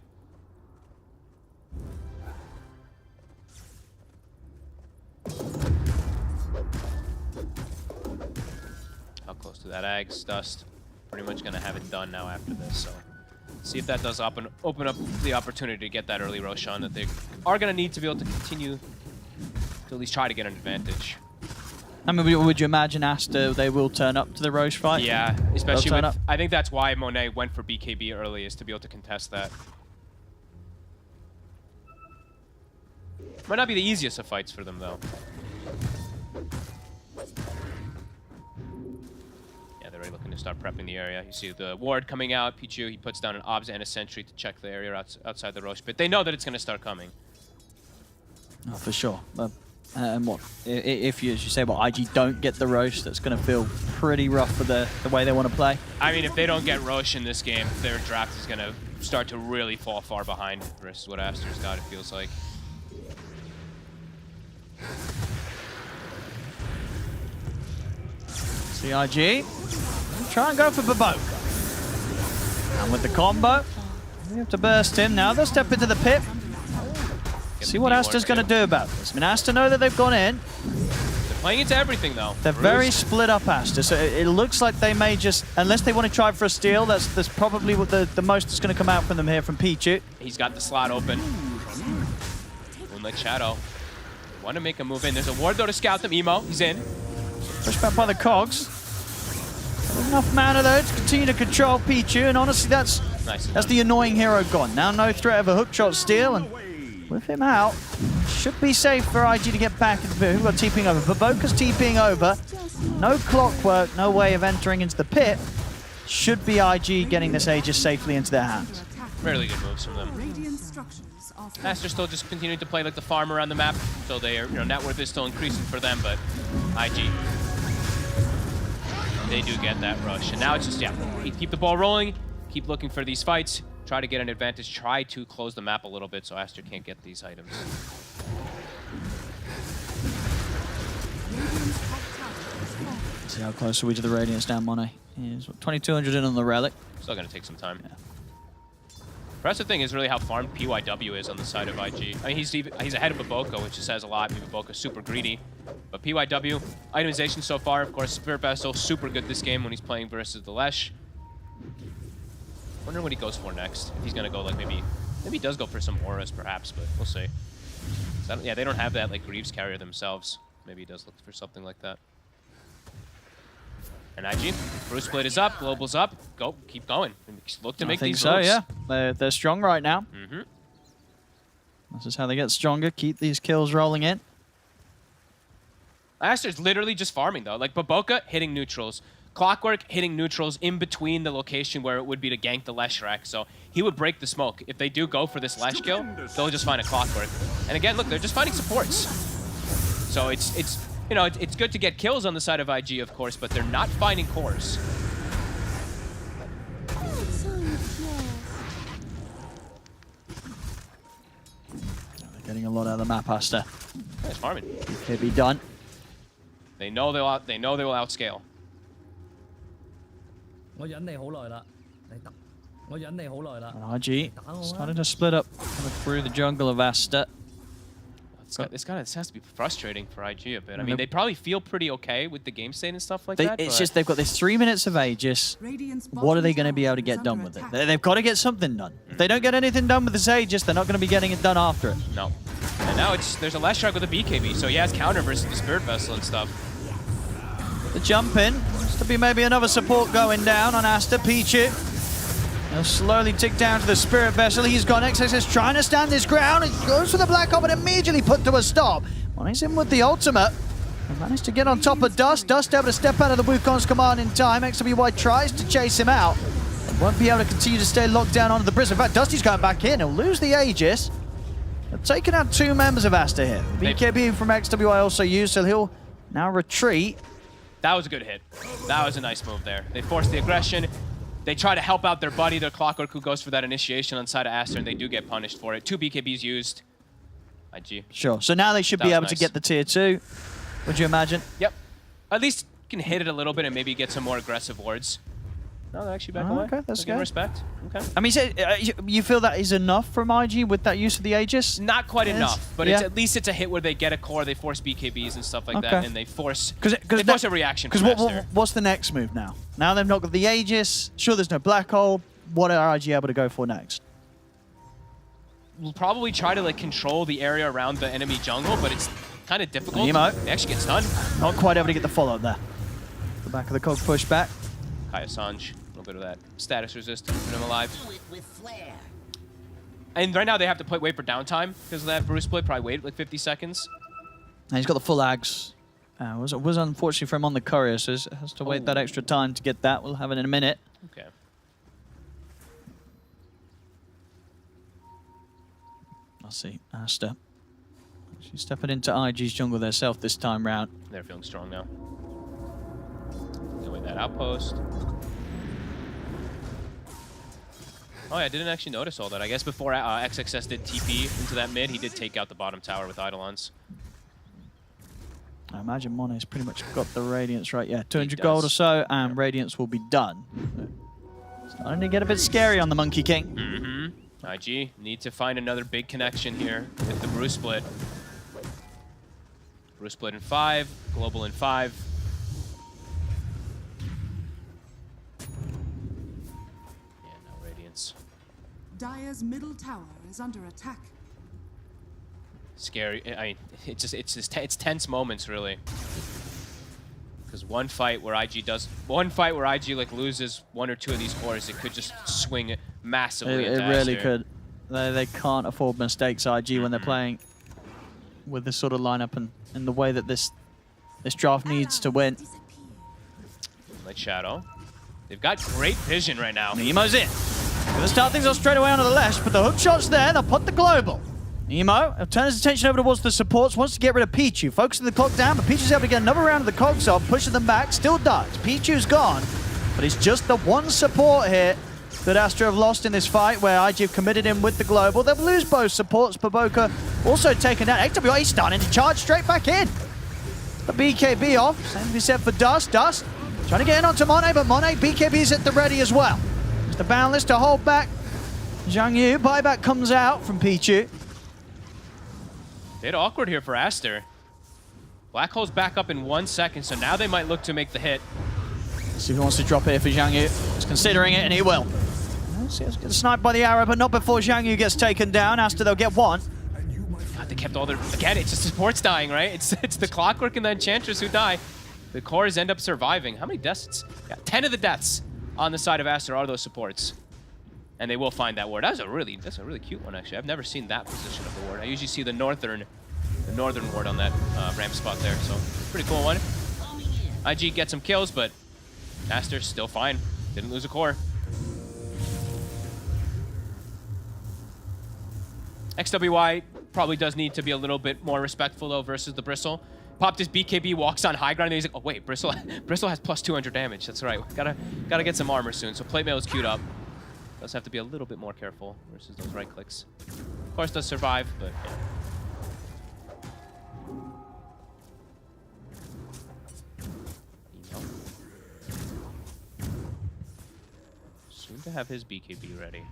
How close to that Ags dust? Pretty much gonna have it done now after this, so see if that does open up the opportunity to get that early Roshan that they are gonna need to be able to continue to at least try to get an advantage. I mean, would you imagine Aster, they will turn up to the Roche fight? Yeah, especially turn with, up. I think that's why Monet went for BKB early, is to be able to contest that. Might not be the easiest of fights for them though. They're already looking to start prepping the area. You see the ward coming out. Pichu, he puts down an obs and a sentry to check the area outside the Roche pit. They know that it's going to start coming. Oh, for sure. And what if you, as you say, IG don't get the Roche, that's going to feel pretty rough for the way they want to play. I mean, if they don't get Roche in this game, their draft is going to start to really fall far behind versus what Aster's got, it feels like. CIG, try and go for Baboka. And with the combo, we have to burst him now. They'll step into the pit. See what Aster's going to do about this. I mean, Aster know that they've gone in. They're playing into everything, though. They're very split up, Aster. So it looks like they may just, unless they want to try for a steal, that's probably what the most that's going to come out from them here from Pichu. He's got the slot open. Moonlight Shadow. Want to make a move in. There's a ward, though, to scout them. Emo, he's in. Pushed back by the cogs. Enough mana though to continue to control Pichu, and honestly that's the annoying hero gone. Now no threat of a hookshot steal, and with him out, should be safe for IG to get back into the pit. Who got TPing over? Baboka's TPing over. No clockwork, no way of entering into the pit. Should be IG getting this Aegis safely into their hands. Really good moves from them. Aster still just continuing to play like the farm around the map, so their net worth is still increasing for them, but IG, they do get that rush. And now it's just, keep the ball rolling, keep looking for these fights, try to get an advantage, try to close the map a little bit so Aster can't get these items. See how close are we to the Radiance now, Monet? He's 2,200 in on the Relic. Still going to take some time. Impressive thing is really how farmed PYW is on the side of IG. I mean, he's ahead of Baboka, which says a lot. Baboka's super greedy. But PYW, itemization so far, of course, Spirit Vessel, super good this game when he's playing versus the Lesh. Wondering what he goes for next. If he's going to go like maybe he does go for some auras perhaps, but we'll see. So yeah, they don't have that like Greaves carrier themselves. Maybe he does look for something like that. And IG, Bruce split is up, Global's up. Go, keep going. Look to make these so, moves. yeah. They're strong right now. Mm-hmm. This is how they get stronger. Keep these kills rolling in. Aster's literally just farming though. Like Baboka hitting neutrals. Clockwork hitting neutrals in between the location where it would be to gank the Leshrac. So he would break the smoke. If they do go for this Lesh kill, they'll just find a Clockwork. And again, look, they're just finding supports. So it's you know, it's good to get kills on the side of IG, of course, but they're not finding cores. Getting a lot out of the map, Aster. Nice farming. Could be done. They know they will outscale. 我忍你好耐啦，你得，我忍你好耐啦。 And RG starting to split up through the jungle of Aster. This has to be frustrating for IG a bit. I mean, they probably feel pretty okay with the game state and stuff like that. It's but just they've got this 3 minutes of Aegis. What are they going to be able to get done with it? They've got to get something done. If they don't get anything done with this Aegis, they're not going to be getting it done after it. No. And now there's a Leshrac with a BKB, so he has counter versus the Spirit Vessel and stuff. The jump in. Looks to be maybe another support going down on Aster. Pichu. He'll slowly tick down to the Spirit Vessel. He's got XXS trying to stand his ground. He goes for the Black Hole, but immediately put to a stop. Well, he's in with the ultimate. And managed to get on top of Dust. Dust able to step out of the Wukong's command in time. XWY tries to chase him out. But won't be able to continue to stay locked down onto the Bristle. In fact, Dusty's going back in. He'll lose the Aegis. They've taken out 2 members of Aster here. BKB from XWY also used, so he'll now retreat. That was a good hit. That was a nice move there. They force the aggression. They try to help out their buddy, their Clockwork, who goes for that initiation on side of Aster, and they do get punished for it. 2 BKBs used. IG. Sure. So now they should be able to get the tier 2. Would you imagine? Yep. At least you can hit it a little bit and maybe get some more aggressive wards. No, they're actually back away. Okay, that's good. Respect. Okay. I mean, you feel that is enough from IG with that use of the Aegis? Not quite enough, but at least it's a hit where they get a core, they force BKBs and stuff like that, and they force a reaction from Aster. What's the next move now? Now they've not got the Aegis. Sure, there's no Black Hole. What are IG able to go for next? We'll probably try to like control the area around the enemy jungle, but it's kind of difficult. Nemo. They actually get stunned. Not quite able to get the follow-up there. The back of the cog push back. Kaya Sanj. Bit of that status resist, keeping him alive. And right now they have to wait for downtime because of that Bruce split. Probably wait like 50 seconds. And he's got the full Ags. Was unfortunately for him on the courier, so he has to wait that extra time to get that. We'll have it in a minute. Okay. I'll see. Aster. She's stepping into IG's jungle herself this time round. They're feeling strong now. Doing that outpost. Oh yeah, I didn't actually notice all that. I guess before XXS did TP into that mid, he did take out the bottom tower with Eidolons. I imagine Mone's pretty much got the Radiance right. Yeah, 200 gold or so, and Radiance will be done. Starting to get a bit scary on the Monkey King. Mm-hmm. IG need to find another big connection here with the Bruce split. Bruce split in 5, Global in 5. Dire's middle tower is under attack. Scary. It's tense moments really. Because one fight where IG like loses 1 or 2 of these cores, it could just swing massively. It really could. They can't afford mistakes, IG, when they're playing with this sort of lineup and the way that this draft needs to win. Like Shadow. They've got great vision right now. Nemo's in. Gonna start things off straight away onto the left, but the hook shot's there. They'll put the global. Nemo turns his attention over towards the supports, wants to get rid of Pichu. Focusing the clock down, but Pichu's able to get another round of the cogs off, pushing them back, still does. Pichu's gone, but it's just the one support here that Astra have lost in this fight, where IG have committed him with the global. They'll lose both supports. Baboka also taken down. XWA starting to charge straight back in. The BKB off, same to be said for Dust. Dust trying to get in onto Monet, but Monet, BKB's at the ready as well. The Boundless to hold back Zhang Yu. Buyback comes out from Pichu. Bit awkward here for Aster. Black Hole's back up in 1 second, so now they might look to make the hit. Let's see if he wants to drop it here for Zhang Yu. He's considering it, and he will. Let's see, he's getting sniped by the arrow, but not before Zhang Yu gets taken down. Aster, they'll get one. God, they kept all their... Again, it's just supports dying, right? It's the Clockwork and the Enchantress who die. The cores end up surviving. How many deaths? Yeah, 10 of the deaths on the side of Aster are those supports. And they will find that ward. That's a really cute one, actually. I've never seen that position of the ward. I usually see the northern ward on that ramp spot there, so pretty cool one. IG gets some kills, but Aster's still fine. Didn't lose a core. XWY probably does need to be a little bit more respectful, though, versus the Bristle. Popped his BKB, walks on high ground, and he's like, oh, wait, Bristle has plus 200 damage. That's right. Gotta get some armor soon. So plate mail is queued up. Does have to be a little bit more careful versus those right clicks. Of course, does survive, but yeah. Soon to have his BKB ready.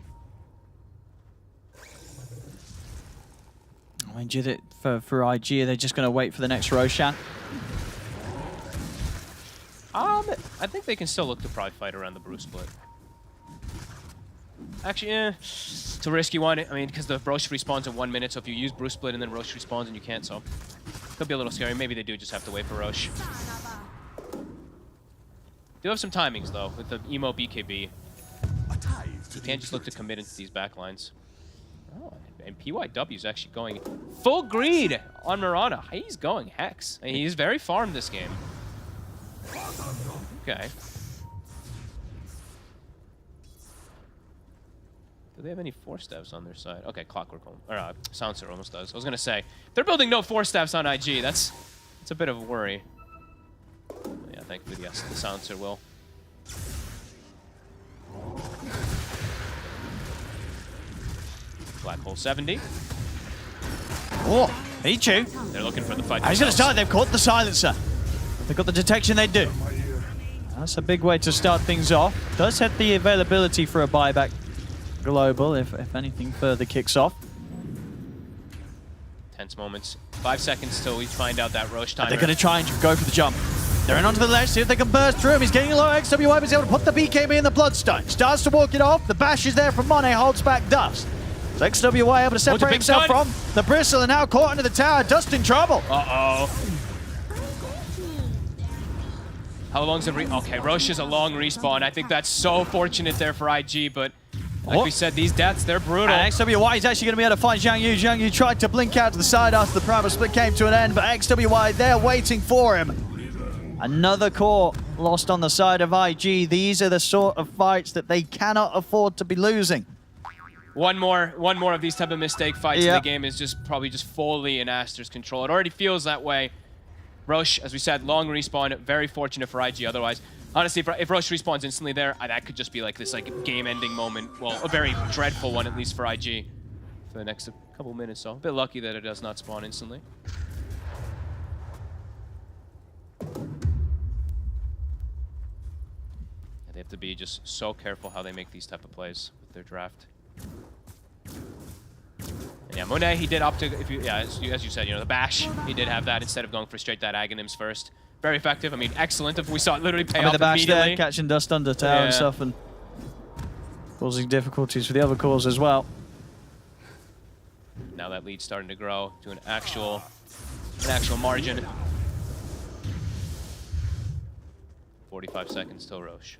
Mind you, that for IG, they're just going to wait for the next Roshan. I think they can still look to probably fight around the brew split. Actually, it's a risky one. I mean, because the Rosh respawns in 1 minute, so if you use brew split and then Rosh respawns and you can't, so could be a little scary. Maybe they do just have to wait for Rosh. Do have some timings though with the emo BKB. You can't just look to commit into these backlines. Oh, and PYW is actually going full greed on Mirana. He's going Hex. I mean, he's very farmed this game. Okay. Do they have any 4-staffs on their side? Okay, Clockwork, or Silencer almost does. I was gonna say, they're building no 4-staffs on IG. That's a bit of a worry. Yeah, thankfully, yes, the Silencer will. Black Hole 70. Oh, Ichu. They're looking for the fight. I was going to start. They've caught the silencer. They've got the detection they do. That's a big way to start things off. Does have the availability for a buyback global if anything further kicks off. Tense moments. 5 seconds till we find out that Rosh timer. They're going to try and go for the jump. They're in onto the ledge, see if they can burst through him. He's getting low. XWY is able to put the BKB in the Bloodstone. Starts to walk it off. The bash is there from Monet, holds back Dust. So XWY able to separate himself from the Bristle and now caught into the tower. Dust in trouble. Uh-oh. How long's it? Okay, Rosh is a long respawn. I think that's so fortunate there for IG, but like we said, these deaths, they're brutal. And XWY is actually going to be able to find Zhang Yu. Zhang Yu tried to blink out to the side after the primal split came to an end, but XWY, they're waiting for him. Another core lost on the side of IG. These are the sort of fights that they cannot afford to be losing. One more of these type of mistake fights in the game is just probably just fully in Aster's control. It already feels that way. Rosh, as we said, long respawn, very fortunate for IG otherwise. Honestly, if Rosh respawns instantly there, that could just be like this game-ending moment. Well, a very dreadful one, at least for IG, for the next couple minutes. So a bit lucky that it does not spawn instantly. They have to be just so careful how they make these type of plays with their draft. And yeah, Monet, he did opt to, as you said, the bash, he did have that instead of going for straight that Aghanims first. Very effective. I mean, excellent. If we saw it literally pay off the bash immediately. there, catching Dust under tower and stuff, and causing difficulties for the other cores as well. Now that lead's starting to grow to an actual margin. 45 seconds till Rosh.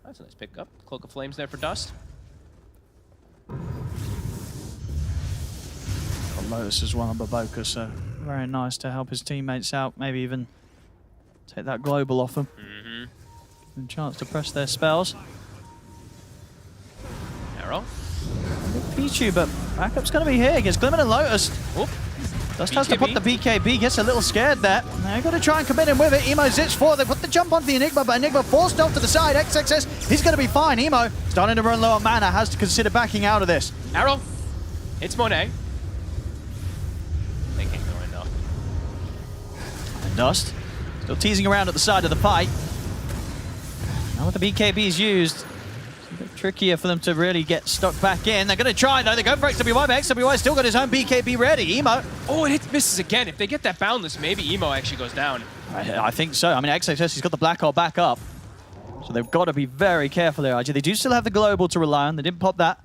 That's a nice pickup. Cloak of Flames there for Dust. Got Lotus as well on Baboka, so very nice to help his teammates out. Maybe even take that global off them. Give them a chance to press their spells. Arrow. Pichu, but backup's going to be here against Glimmer and Lotus. Oop. Dust has to put the BKB, gets a little scared there. They're going to try and commit him with it. Emo zits for. They put the jump onto the Enigma, but Enigma forced off to the side. XXS, he's going to be fine. Emo starting to run low on mana, has to consider backing out of this. Arrow. It's Monet. They can't go in though. And Dust still teasing around at the side of the fight. Now with the BKBs used, it's a bit trickier for them to really get stuck back in. They're going to try though. They go for XWY, but XWY still got his own BKB ready. Emo. Oh, it misses again. If they get that Boundless, maybe Emo actually goes down. I think so. I mean, XXS, he's got the Black Hole back up. So they've got to be very careful there, IG. They do still have the Global to rely on. They didn't pop that.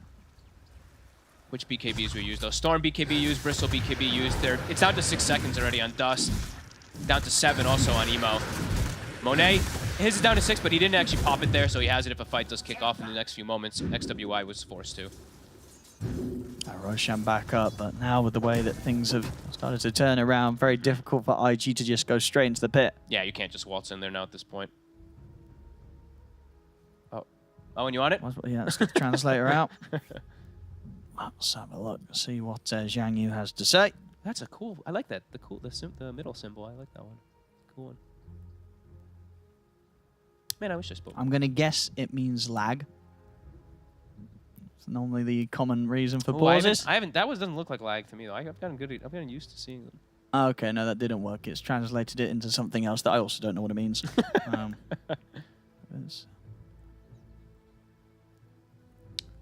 Which BKBs we used though? Storm BKB used, Bristle BKB used. It's down to 6 seconds already on Dust. Down to 7 also on Emo. Monet, his is down to 6, but he didn't actually pop it there, so he has it if a fight does kick off in the next few moments. XWI was forced to. Roshan back up, but now with the way that things have started to turn around, very difficult for IG to just go straight into the pit. Yeah, you can't just waltz in there now at this point. Oh, and you want it? Yeah, let's get the translator out. Let's have a look, see what Zhang Yu has to say. That's a cool. I like that. The middle symbol. I like that one. Cool one. Man, I wish I spoke. I'm gonna guess it means lag. It's normally the common reason for pauses. I haven't. That doesn't look like lag to me though. I've gotten used to seeing them. Okay, no, that didn't work. It's translated it into something else that I also don't know what it means. I'm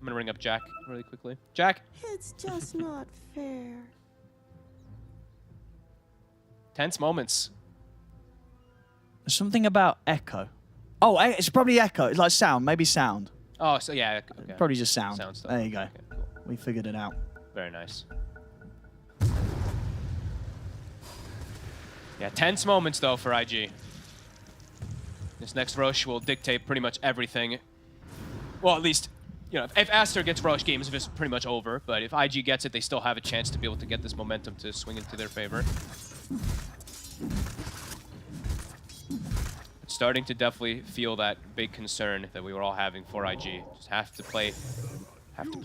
gonna ring up Jack really quickly. Jack. It's just not fair. Tense moments. There's something about echo. Oh, it's probably echo. It's like sound, maybe sound. Oh, so yeah. Okay. Probably just sound. Sound stuff. There you go. Okay, cool. We figured it out. Very nice. Yeah, tense moments though for IG. This next Roche will dictate pretty much everything. Well, at least, you know, if Aster gets Roche, games is pretty much over. But if IG gets it, they still have a chance to be able to get this momentum to swing into their favor. It's starting to definitely feel that big concern that we were all having for IG. Just have to play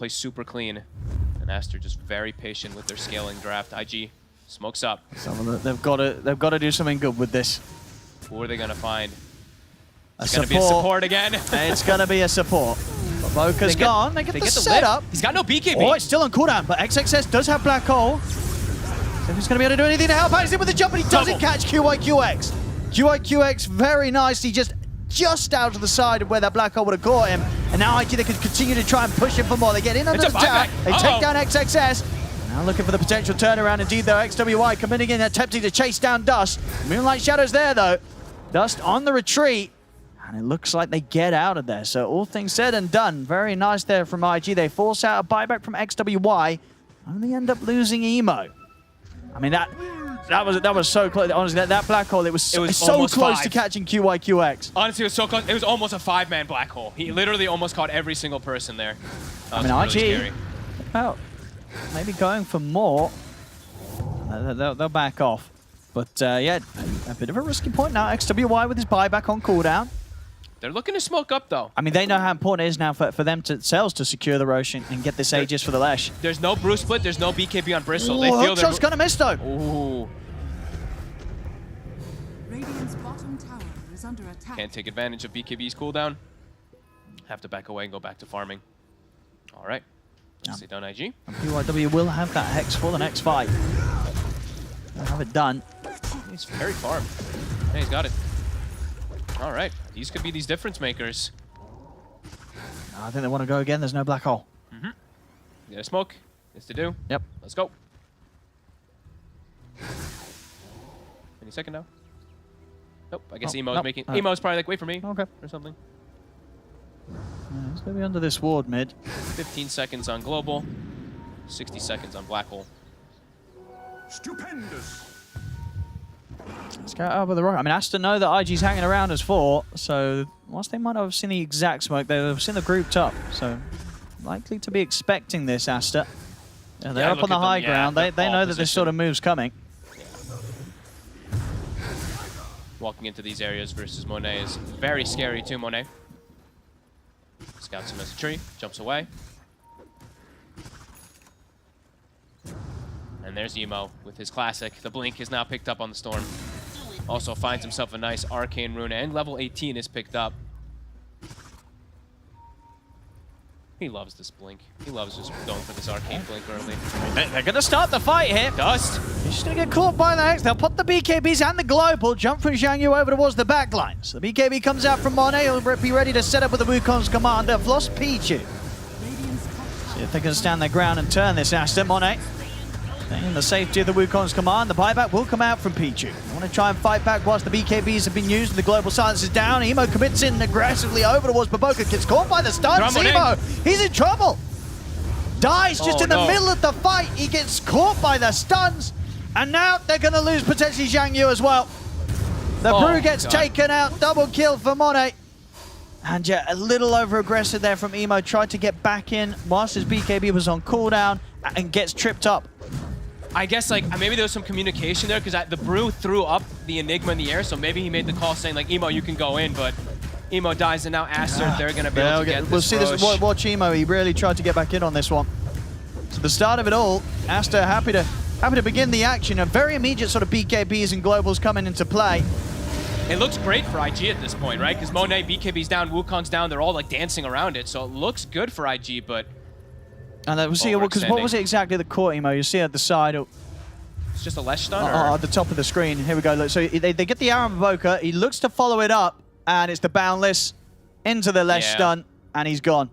super clean. And Aster just very patient with their scaling draft. IG smokes up. So they've got to do something good with this. Who are they gonna find? It's gonna be a support again. It's gonna be a support. But Boca's gone. They get the setup. He's got no BKB. Oh, it's still on cooldown, but XXS does have Black Hole. So he's gonna be able to do anything to help out. He's in with the jump, but he doesn't catch QYQX. QYQX very nicely, just out of the side of where that Black Hole would have caught him. And now IG, they can continue to try and push him for more. They get in under the attack. They take down XXS. Now looking for the potential turnaround. Indeed, though, XWI coming in, attempting to chase down Dust. Moonlight Shadow's there, though. Dust on the retreat. And it looks like they get out of there. So all things said and done. Very nice there from IG. They force out a buyback from XWI. Only end up losing Emo. I mean, that was so close. Honestly, that Black Hole, it was so close to catching QYQX. Honestly, it was so close. It was almost a 5-man Black Hole. He literally almost caught every single person there. I mean, really IG, well, maybe going for more. They'll back off. But yeah, a bit of a risky point now. XWI with his buyback on cooldown. They're looking to smoke up, though. I mean, they know how important it is now for them themselves to secure the Roshan and get this Aegis for the Lesh. There's no Bruce split. There's no BKB on Bristle. They feel shot's gonna miss, though. Ooh. Radiant's bottom tower is under attack. Can't take advantage of BKB's cooldown. Have to back away and go back to farming. All right. Stay down IG. And PYW will have that Hex for the next fight. They'll have it done. He's very farmed. Yeah, he's got it. All right. These could be these difference makers. I think they want to go again. There's no Black Hole. You got a smoke. Yes to do. Yep. Let's go. Any second now? Nope. I guess Emo's making. Emo's probably like, wait for me. Okay. Or something. He's going to be under this ward mid. 15 seconds on Global. 60 seconds on Black Hole. Stupendous. Let's go over the rock. I mean, Aster know that IG's hanging around as 4, so whilst they might not have seen the exact smoke, they've seen the grouped up. So likely to be expecting this, Aster. Yeah, they're up on the high ground. They know that this sort of move's coming. Walking into these areas versus Monet is very scary too, Monet. Scouts him as a tree, jumps away. And there's Emo with his classic. The Blink is now picked up on the Storm. Also finds himself a nice Arcane Rune, and level 18 is picked up. He loves this Blink. He loves just going for this Arcane Blink early. They're going to start the fight here. Dust. He's just going to get caught by the Hex. They'll put the BKBs and the Global. Jump from Zhang Yu over towards the backline. So the BKB comes out from Monet. He'll be ready to set up with the Wukong's command. They've lost Pichu. See if they can stand their ground and turn this Aster. Monet in the safety of the Wukong's command. The buyback will come out from Pichu. They want to try and fight back whilst the BKBs have been used and the Global Silence is down. Emo commits in aggressively over towards Baboka. Gets caught by the stuns. Emo, he's in trouble. Dies just in the middle of the fight. He gets caught by the stuns. And now they're going to lose potentially Zhang Yu as well. The Brew gets taken out. Double kill for Monet. And yeah, a little over-aggressive there from Emo. Tried to get back in whilst his BKB was on cooldown and gets tripped up. I guess like maybe there was some communication there because the Brew threw up the Enigma in the air, so maybe he made the call saying like, Emo, you can go in, but Emo dies and now Aster, they're going to be able to get We'll see this. Watch Emo. He really tried to get back in on this one. So the start of it all, Aster happy to begin the action. A very immediate sort of BKBs and globals coming into play. It looks great for IG at this point, right? Because Monet, BKB's down, Wukong's down, they're all like dancing around it, so it looks good for IG, but... And we'll see, because what was it exactly that caught Emo? You see at the side. It's just a Lesh stun, at the top of the screen. Here we go. Look, so they get the Arrow Invoker. He looks to follow it up, and it's the Boundless into the Lesh stun, and he's gone.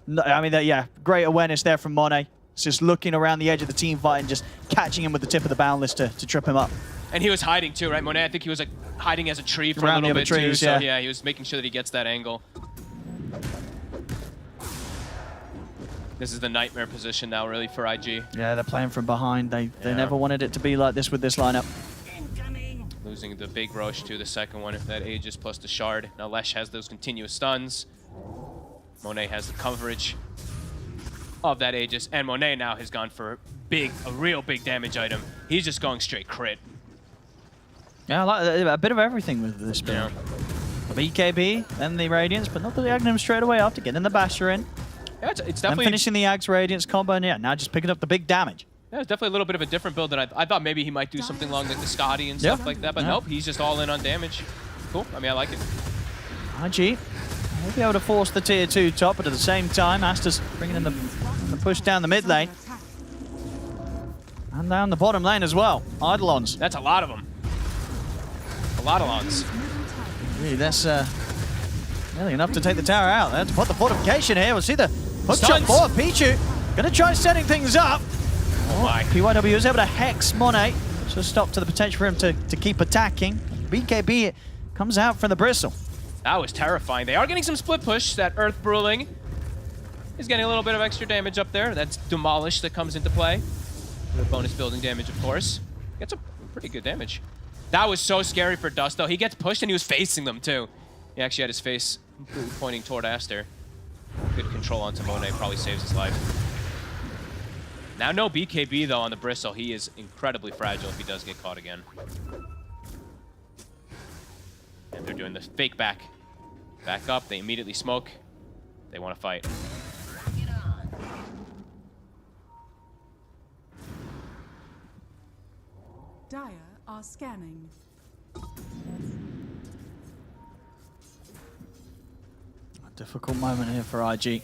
No, I mean, yeah, great awareness there from Monet. It's just looking around the edge of the team fight and just catching him with the tip of the Boundless to trip him up. And he was hiding too, right? Monet, I think he was like hiding as a tree for a little bit too. So yeah, he was making sure that he gets that angle. This is the nightmare position now, really, for IG. Yeah, they're playing from behind. They never wanted it to be like this with this lineup. Losing the big Roche to the second one, if that Aegis plus the Shard. Now Lesh has those continuous stuns. Monet has the coverage of that Aegis, and Monet now has gone for a real big damage item. He's just going straight crit. Yeah, I like a bit of everything with this build. The BKB, then the Radiance, but not the Agnum straight away after getting the Basher in. Yeah, it's definitely... And finishing the Axe Radiance combo, and yeah, now just picking up the big damage. Yeah, it's definitely a little bit of a different build than I thought. Maybe he might do something along like the Scotty and stuff like that, but nope, he's just all in on damage. Cool, I mean, I like it. IG will be able to force the tier 2 top, but at the same time, Aster's bringing in the push down the mid lane. And down the bottom lane as well. Eidolons. That's a lot of them. A lot of lons. Really, that's nearly enough to take the tower out. Let's put the fortification here. We'll see the hook shot for Pichu. Gonna try setting things up. Oh my. PYW was able to hex Monet. So stop to the potential for him to keep attacking. BKB comes out from the bristle. That was terrifying. They are getting some split push. That Earth Brewing is getting a little bit of extra damage up there. That's Demolish that comes into play. With bonus building damage, of course. Gets a pretty good damage. That was so scary for Dust, though. He gets pushed and he was facing them, too. He actually had his face completely pointing toward Aster. Good control onto Monet. Probably saves his life. Now no BKB, though, on the Bristle. He is incredibly fragile if he does get caught again. And they're doing this fake back. Back up. They immediately smoke. They want to fight. Dire are scanning. A difficult moment here for IG.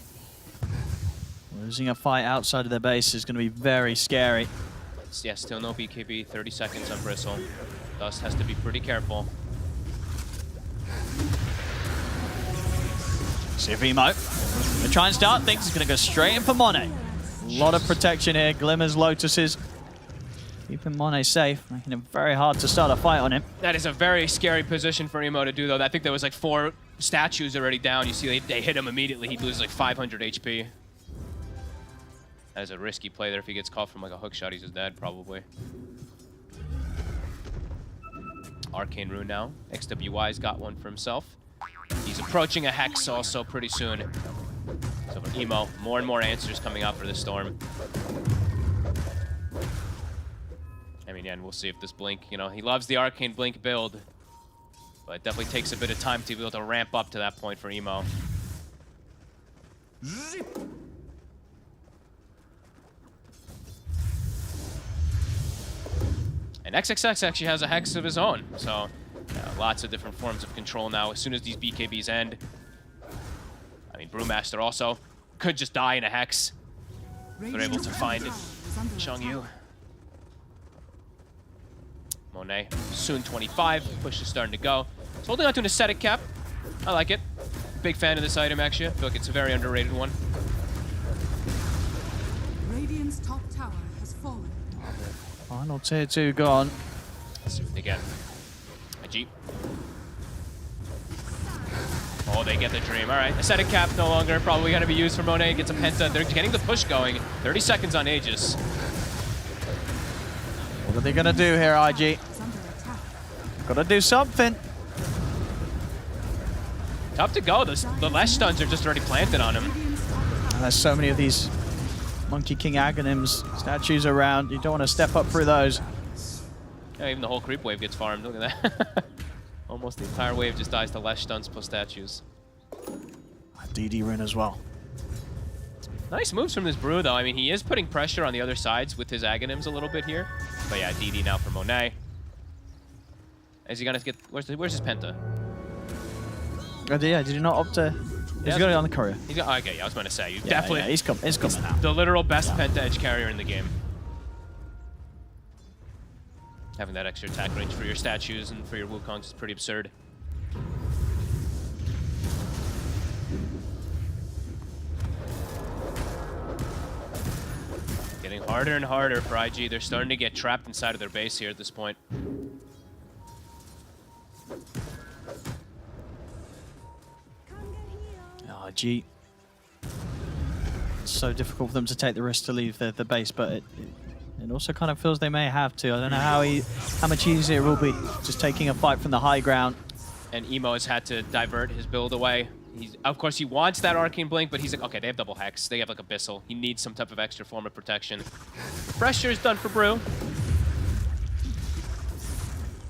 Losing a fight outside of their base is going to be very scary. Yeah, still no BKB. 30 seconds on Bristle. Dust has to be pretty careful. See if Emo gonna try and start things. He's going to go straight in for Monet. A lot of protection here. Glimmers, Lotuses. Keeping Monet safe, making it very hard to start a fight on him. That is a very scary position for Emo to do, though. I think there was like 4 statues already down. You see they hit him immediately. He'd lose like 500 HP. That is a risky play there. If he gets caught from like a hook shot, he's just dead, probably. Arcane Rune now. XWY's got one for himself. He's approaching a Hex also pretty soon. So for Emo, more and more answers coming out for this Storm. I mean, yeah, and we'll see if this Blink, you know, he loves the Arcane Blink build. But it definitely takes a bit of time to be able to ramp up to that point for Emo. And XXX actually has a Hex of his own, so lots of different forms of control now. As soon as these BKBs end, I mean, Brewmaster also could just die in a Hex. They're able to find Zhang Yu. Monet, soon 25. Push is starting to go. It's holding on to an ascetic cap. I like it. Big fan of this item, actually. I feel like it's a very underrated one. Radiant's top tower has fallen. Final tier 2 gone. Let's see what they get. IG. Oh, they get the dream. All right, ascetic cap no longer. Probably going to be used for Monet. Gets a penta. They're getting the push going. 30 seconds on Aegis. What are they going to do here, IG? Got to do something. Tough to go. The Lesh stuns are just already planted on him. And there's so many of these Monkey King Aghanims statues around. You don't want to step up through those. Yeah, even the whole creep wave gets farmed. Look at that. Almost the entire wave just dies to Lesh stuns plus statues. DD rune as well. Nice moves from this Brew, though. I mean, he is putting pressure on the other sides with his Aghanims a little bit here. But yeah, DD now for Monet. Is he gonna get... Where's his Penta? Oh, yeah, did he not opt to... He's got it on the courier. He's got, okay, yeah, I was going to say. You definitely... Yeah, he's coming out. The literal best Penta edge carrier in the game. Having that extra attack range for your statues and for your Wukongs is pretty absurd. Getting harder and harder for IG. They're starting to get trapped inside of their base here at this point. Oh, gee. It's so difficult for them to take the risk to leave the base, but it also kind of feels they may have to. I don't know how much easier it will be just taking a fight from the high ground. And Emo has had to divert his build away. Of course, he wants that Arcane Blink, but he's like, okay, they have double Hex. They have like Abyssal. He needs some type of extra form of protection. Pressure is done for Brew.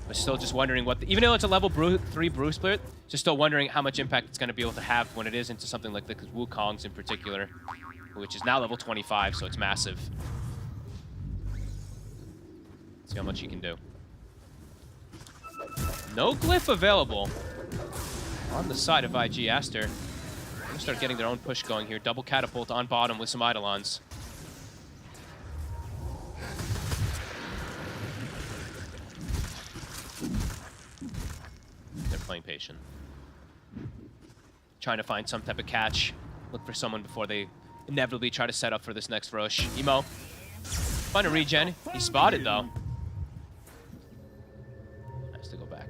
But still just wondering what... even though it's a level 3 Brew split, just still wondering how much impact it's going to be able to have when it is into something like the Wukongs in particular, which is now level 25, so it's massive. See how much he can do. No glyph available on the side of IG. Aster going to start getting their own push going here. Double catapult on bottom with some Eidolons. They're playing patient. Trying to find some type of catch. Look for someone before they inevitably try to set up for this next rush. Emo. Find a regen. He's spotted though. Nice to go back.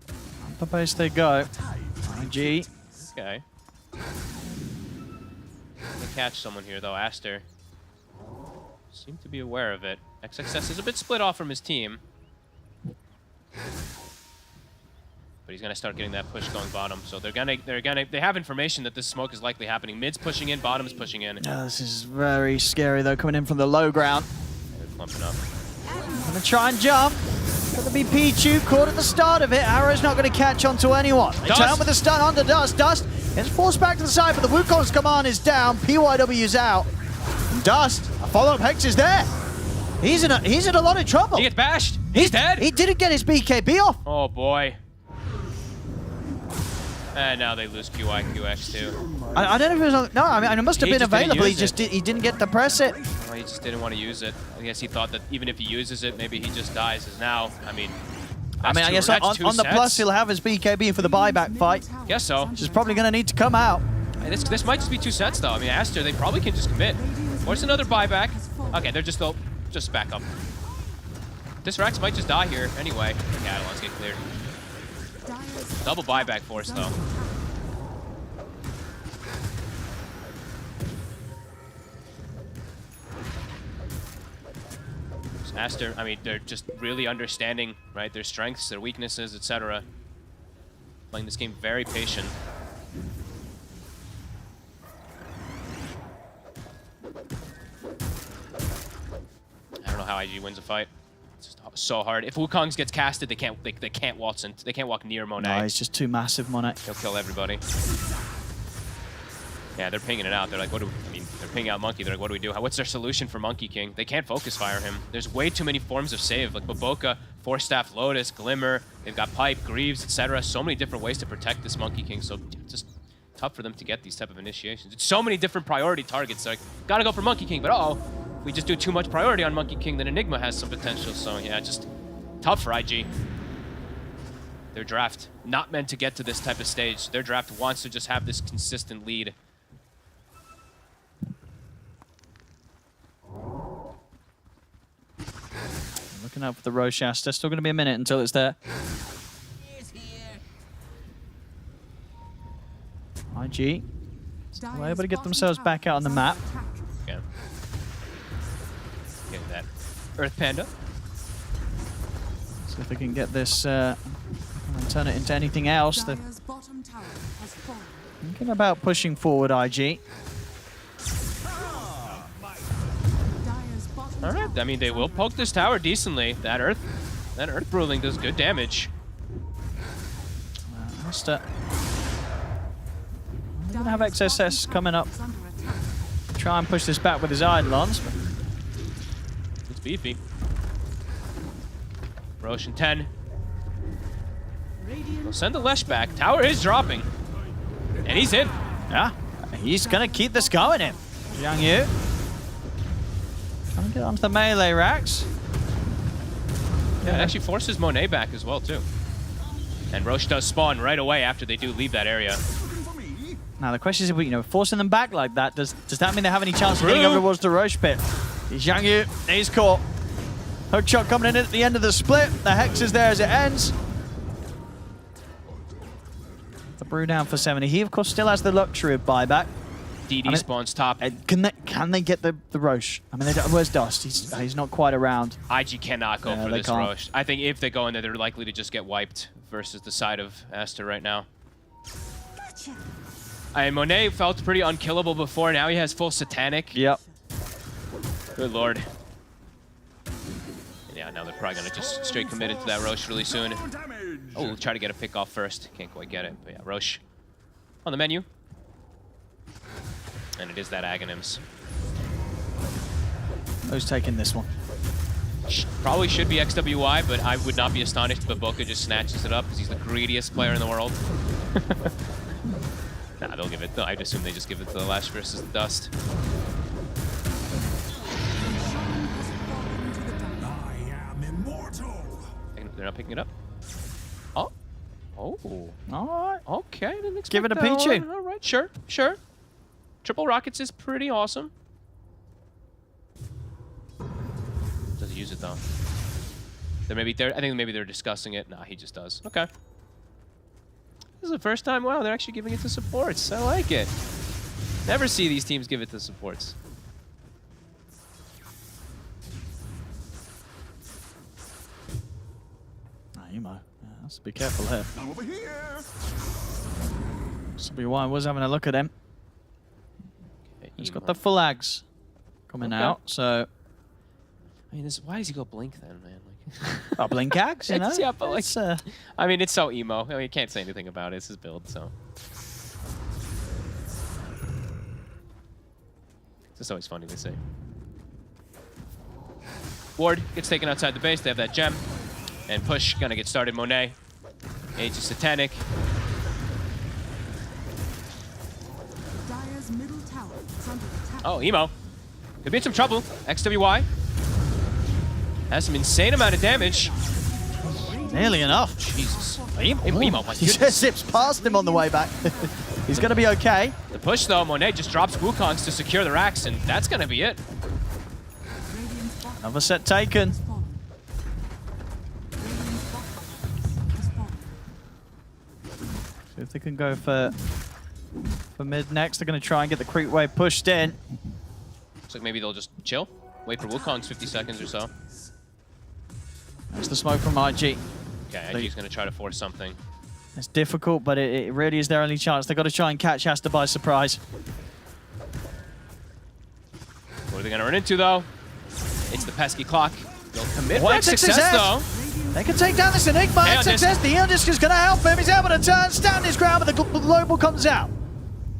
Up the base they go. IG. Okay. Gonna catch someone here though. Aster seemed to be aware of it. XXS is a bit split off from his team. But he's gonna start getting that push going bottom. So they have information that this smoke is likely happening. Mid's pushing in, bottom's pushing in. Oh, this is very scary though, coming in from the low ground. They're clumping up. Gonna try and jump. Gonna be Pichu caught at the start of it. Arrow's not gonna catch onto anyone. They turn with the stun onto Dust. Dust gets forced back to the side, but the Wukong's command is down. PYW's out. And Dust, a follow-up Hex is there. He's in a lot of trouble. He gets bashed. He's dead. He didn't get his BKB off. Oh boy. And now they lose QI, QX too. I don't know if it was on, no, I mean, it must have been available. He didn't get to press it. Well, he just didn't want to use it. I guess he thought that even if he uses it, maybe he just dies. As now, I guess on the plus he'll have his BKB for the buyback fight. Guess so. Which is probably going to need to come out. And this might just be 2 sets though. I mean, Aster, they probably can just commit. Or it's another buyback. Okay, they're just back up. This Rex might just die here anyway. Okay, Eidolons get cleared. Double buyback force though. Aster, I mean, they're just really understanding, right, their strengths, their weaknesses, etc. Playing this game very patient. I don't know how IG wins a fight. It's just so hard. If Wukongs gets casted, they can't waltz in. They can't walk near Monet. No, he's just too massive, Monet. He'll kill everybody. Yeah, they're pinging it out. They're like, they're pinging out Monkey. They're like, what do we do? What's their solution for Monkey King? They can't focus fire him. There's way too many forms of save, like Baboka, Force Staff, Lotus, Glimmer. They've got Pipe, Greaves, etc. So many different ways to protect this Monkey King. So it's just tough for them to get these type of initiations. It's so many different priority targets. Like, gotta go for Monkey King, but we just do too much priority on Monkey King, then Enigma has some potential. So yeah, just tough for IG. Their draft not meant to get to this type of stage. Their draft wants to just have this consistent lead. Looking out for the Roshas. There's still going to be a minute until it's there. IG They're able to get themselves back out on the map. Yeah. Get that Earth Panda. See if they can get this and turn it into anything else. They're Dire's bottom tower has fallen. thinking about pushing forward, IG. Dire's bottom All right. tower I mean, they is will under poke this tower decently. That Earth Ruling does good damage. They're going to have XSS coming up. is under attack. Try and push this back with his Eidolons. But It's beefy. Rosh and 10. We'll send the Lesh back. Tower is dropping. And he's in. yeah, he's going to keep this going in. Zhang Yu. Trying to get onto the melee racks. Yeah, it actually forces Monet back as well, too. And Rosh does spawn right away after they do leave that area. Now the question is, you know, forcing them back like that, does that mean they have any chance of getting over towards the Roche pit? Zhang Yu, he's caught. Hook shot coming in at the end of the split. The Hex is there as it ends. The brew down for 70. He, of course, still has the luxury of buyback. DD spawns top. Can they get the Roche? I mean, where's Dust? He's not quite around. IG cannot go for they this can't. Rosh. I think if they go in there, they're likely to just get wiped versus the side of Aster right now. Monet felt pretty unkillable before. Now he has full Satanic. Yep. Good lord. Yeah, now they're probably going to just straight commit into that Rosh really soon. Oh, we'll try to get a pick off first. Can't quite get it. But yeah, Rosh on the menu. And it is that Aghanims. Who's taking this one? Probably should be XWY, but I would not be astonished if Boca just snatches it up because he's the greediest player in the world. Nah, they'll give it. I'd assume they just give it to the Lash versus the Dust. They're not picking it up. Oh. Oh. All right. Okay. Didn't expect Give it a that peachy. one. All right. Sure. Sure. Triple Rockets is pretty awesome. Does he use it though? I think maybe they're discussing it. Nah, he just does. Okay. This is the first time, wow, they're actually giving it to supports. I like it. Never see these teams give it to supports. Emo. Yeah, let's be careful here. SWY was having a look at him. Okay, He's Emo. got the full Ags coming out, so... I mean, why does he go Blink then, man? Like, Oh, Blink Ags, you know? Yeah, but like, It's, I mean, it's so emo. I mean, you can't say anything about it. It's his build, so. It's just always funny to say. Ward gets taken outside the base. They have that gem. And push, gonna get started. Monet. Age of Satanic. Dire's middle tower is under attack. Oh, emo. Could be in some trouble. XWY. Has some insane amount of damage. nearly enough. Jesus. Emo, my he goodness. just zips past him on the way back. He's going to be okay. The push, though, Monet just drops Wukongs to secure the racks, and that's gonna be it. Radiant's bottom Another set taken. has fallen. Radiant's bottom has fallen. See if they can go for mid next. They're going to try and get the creep wave pushed in. Looks like maybe they'll just chill. Wait for Wukong's 50 seconds or so. There's the smoke from IG. Okay, IG's gonna try to force something. It's difficult, but it really is their only chance. They've got to try and catch Asta by surprise. What are they gonna run into, though? It's the pesky clock. They'll commit What for success, success? though. They can take down this Enigma. Aeon Success. The Aeon Disc is going to help him. He's able to turn, stand his ground, but the Global comes out.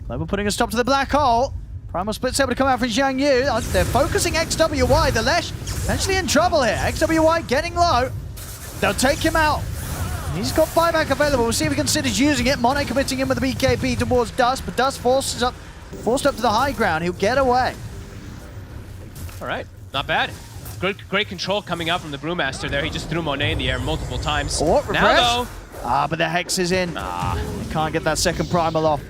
Global putting a stop to the black hole. Primal Split's able to come out from Zhang Yu. They're focusing XWY. The Lesh potentially in trouble here. XWY getting low. They'll take him out. He's got buyback available. We'll see if he considers using it. Monet committing him with the BKB towards Dust, but Dust forced up to the high ground. He'll get away. All right, not bad. Great control coming out from the Brewmaster there. He just threw Monet in the air multiple times. Oh, refresh. Now, though, But the Hex is in. They can't get that second Primal off.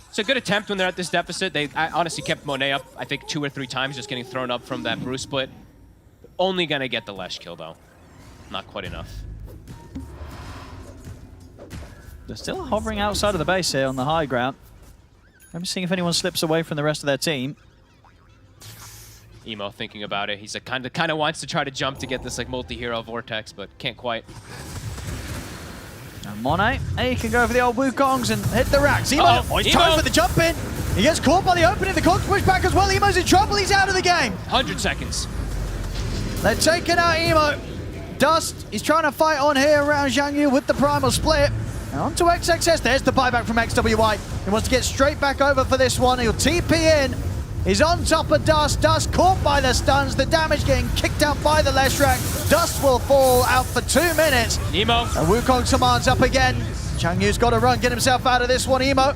it's a good attempt when they're at this deficit. They honestly kept Monet up, I think, 2 or 3 times, just getting thrown up from that Brew split. Only gonna get the Lesh kill, though. Not quite enough. They're still hovering outside of the base here on the high ground. I'm seeing if anyone slips away from the rest of their team. Emo thinking about it. He's like kind of wants to try to jump to get this like multi-hero vortex, but can't quite. And Monet, he can go for the old Wukongs and hit the racks. Emo, Uh-oh. he's Emo. trying for the jump in. He gets caught by the opening. The Cogs push back as well. Emo's in trouble. He's out of the game. 100 seconds. They're taking out Emo. Dust, he's trying to fight on here around Zhang Yu with the primal split. And on to XXS. There's the buyback from XWY. He wants to get straight back over for this one. He'll TP in. He's on top of Dust. Dust caught by the stuns. The damage getting kicked out by the Leshrac. Dust will fall out for 2 minutes. Emo. And Wukong commands up again. Zhang Yu's got to run, get himself out of this one. Emo,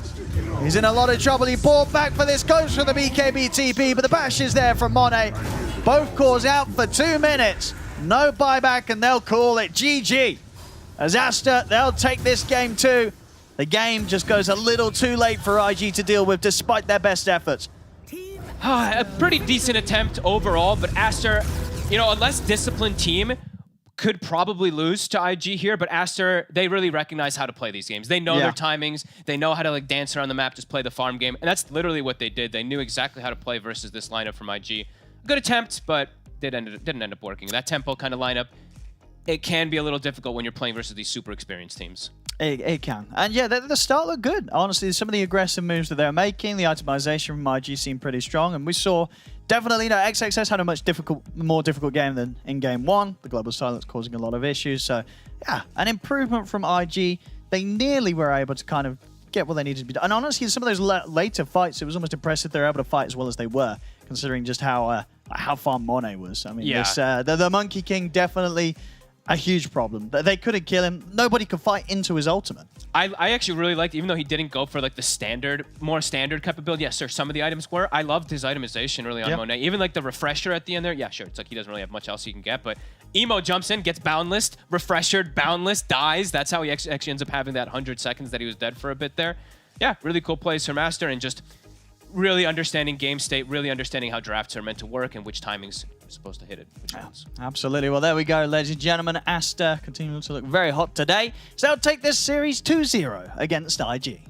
he's in a lot of trouble. He bought back for this, goes for the BKB TP, but the bash is there from Monet. Both cores out for 2 minutes. No buyback, and they'll call it GG. As Aster, they'll take this game too. The game just goes a little too late for IG to deal with, despite their best efforts. A pretty decent attempt overall, but Aster, you know, a less disciplined team could probably lose to IG here, but Aster, they really recognize how to play these games. They know their timings. They know how to like dance around the map, just play the farm game, and that's literally what they did. They knew exactly how to play versus this lineup from IG. Good attempt, but didn't end up working. That tempo kind of lineup, it can be a little difficult when you're playing versus these super experienced teams. It can. And yeah, the start looked good. Honestly, some of the aggressive moves that they're making, the itemization from IG seemed pretty strong. And we saw definitely, you know, XXS had a much more difficult game than in game one. The global silence causing a lot of issues. So yeah, an improvement from IG. They nearly were able to kind of get what they needed to be done. And honestly, some of those later fights, it was almost impressive they were able to fight as well as they were, considering just how far Monet was. I mean, this, the Monkey King definitely a huge problem. They couldn't kill him. Nobody could fight into his ultimate. I actually really liked, even though he didn't go for like the more standard capability, yes, sir, some of the items were. I loved his itemization early on Monet. Even like the refresher at the end there, yeah, sure, it's like he doesn't really have much else he can get, but Emo jumps in, gets boundless, refreshered, boundless, dies. That's how he actually ends up having that 100 seconds that he was dead for a bit there. Yeah, really cool plays from Master, and just really understanding game state, really understanding how drafts are meant to work and which timings are supposed to hit it. Absolutely. Well, there we go, ladies and gentlemen. Aster continuing to look very hot today. So they'll take this series 2-0 against IG.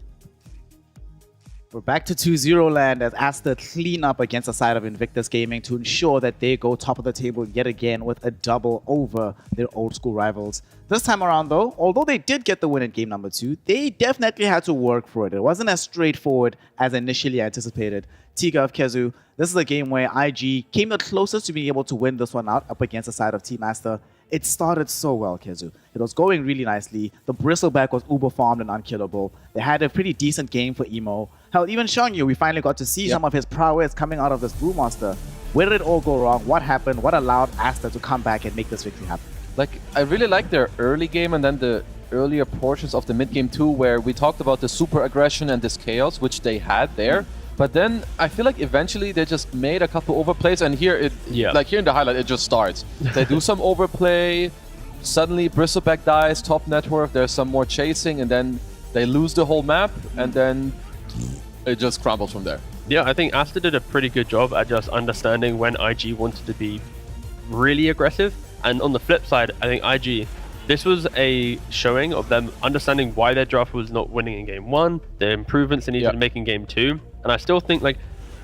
We're back to 2-0 land as Aster clean up against the side of Invictus Gaming to ensure that they go top of the table yet again with a double over their old school rivals. This time around though, although they did get the win in game number 2, they definitely had to work for it. It wasn't as straightforward as initially anticipated. Tiga of Kezu, this is a game where IG came the closest to being able to win this one out up against the side of Team Aster. It started so well, Kezu. It was going really nicely. The Bristleback was uber farmed and unkillable. They had a pretty decent game for Emo. Hell, even showing you, we finally got to see some of his prowess coming out of this Brewmaster. Where did it all go wrong? What happened? What allowed Aster to come back and make this victory happen? Like, I really like their early game and then the earlier portions of the mid game too, where we talked about the super aggression and this chaos, which they had there. But then I feel like eventually they just made a couple overplays, and here like here in the highlight, it just starts. They do some overplay, suddenly Bristleback dies, top network, there's some more chasing, and then they lose the whole map, and then it just crumbles from there. Yeah, I think Aster did a pretty good job at just understanding when IG wanted to be really aggressive. And on the flip side, I think IG, this was a showing of them understanding why their draft was not winning in game 1, the improvements they needed to make in game 2. And I still think, like,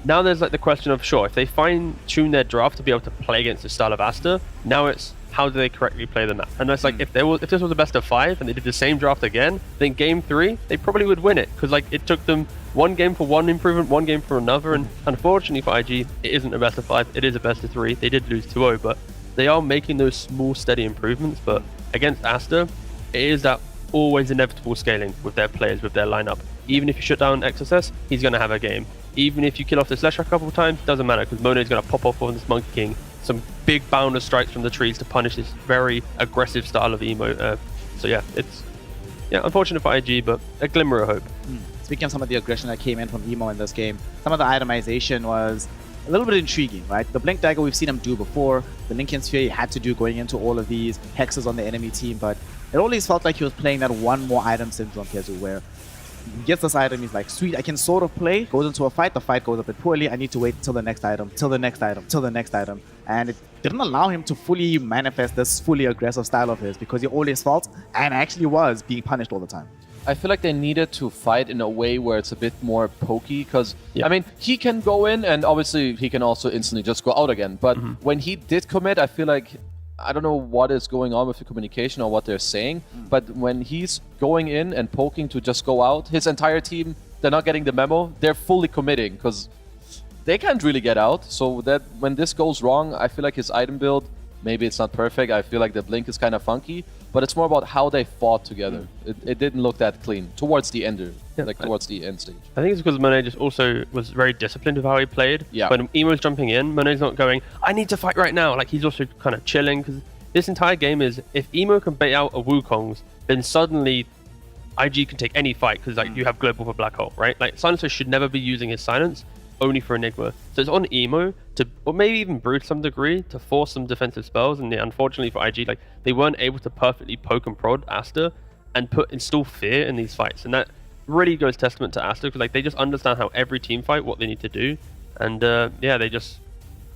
now there's like the question of, sure, if they fine-tune their draft to be able to play against the style of Aster, now it's how do they correctly play the map? And that's like, if this was a best of 5 and they did the same draft again, then game 3, they probably would win it. Because like it took them one game for one improvement, one game for another. And unfortunately for IG, it isn't a best of 5, it is a best of 3. They did lose 2-0, but they are making those small, steady improvements. But against Aster, it is that always inevitable scaling with their players, with their lineup. Even if you shut down XSS, he's going to have a game. Even if you kill off this Leshrac a couple of times, doesn't matter, because Monet's going to pop off on this Monkey King. Some big bounder strikes from the trees to punish this very aggressive style of Emo. So yeah, it's unfortunate for IG, but a glimmer of hope. Speaking of some of the aggression that came in from Emo in this game, some of the itemization was a little bit intriguing, right? The Blink Dagger we've seen him do before. The Lincoln Sphere he had to do going into all of these hexes on the enemy team, but it always felt like he was playing that one more item syndrome, Kezu, where he gets this item, he's like, sweet, I can sort of play, goes into a fight, the fight goes a bit poorly, I need to wait till the next item, till the next item, till the next item. And it didn't allow him to fully manifest this fully aggressive style of his because he always felt, and actually was, being punished all the time. I feel like they needed to fight in a way where it's a bit more pokey, because, I mean, he can go in, and obviously he can also instantly just go out again. But when he did commit, I feel like, I don't know what is going on with the communication or what they're saying, but when he's going in and poking to just go out, his entire team, they're not getting the memo. They're fully committing, because they can't really get out. So that when this goes wrong, I feel like his item build, maybe it's not perfect. I feel like the blink is kind of funky, but it's more about how they fought together. It didn't look that clean towards the ender, towards the end stage. I think it's because Monet just also was very disciplined with how he played. Yeah. When Emo's jumping in, Monet's not going, I need to fight right now. Like, he's also kind of chilling, because this entire game is, if Emo can bait out a Wukong's, then suddenly IG can take any fight, because like you have global for Black Hole, right? Like, Silencer should never be using his silence only for Enigma. So it's on Emo to, or maybe even Brood to some degree, to force some defensive spells. And unfortunately for IG, like, they weren't able to perfectly poke and prod Aster and install fear in these fights. And that really goes testament to Aster, because like they just understand how every team fight, what they need to do. And yeah, they just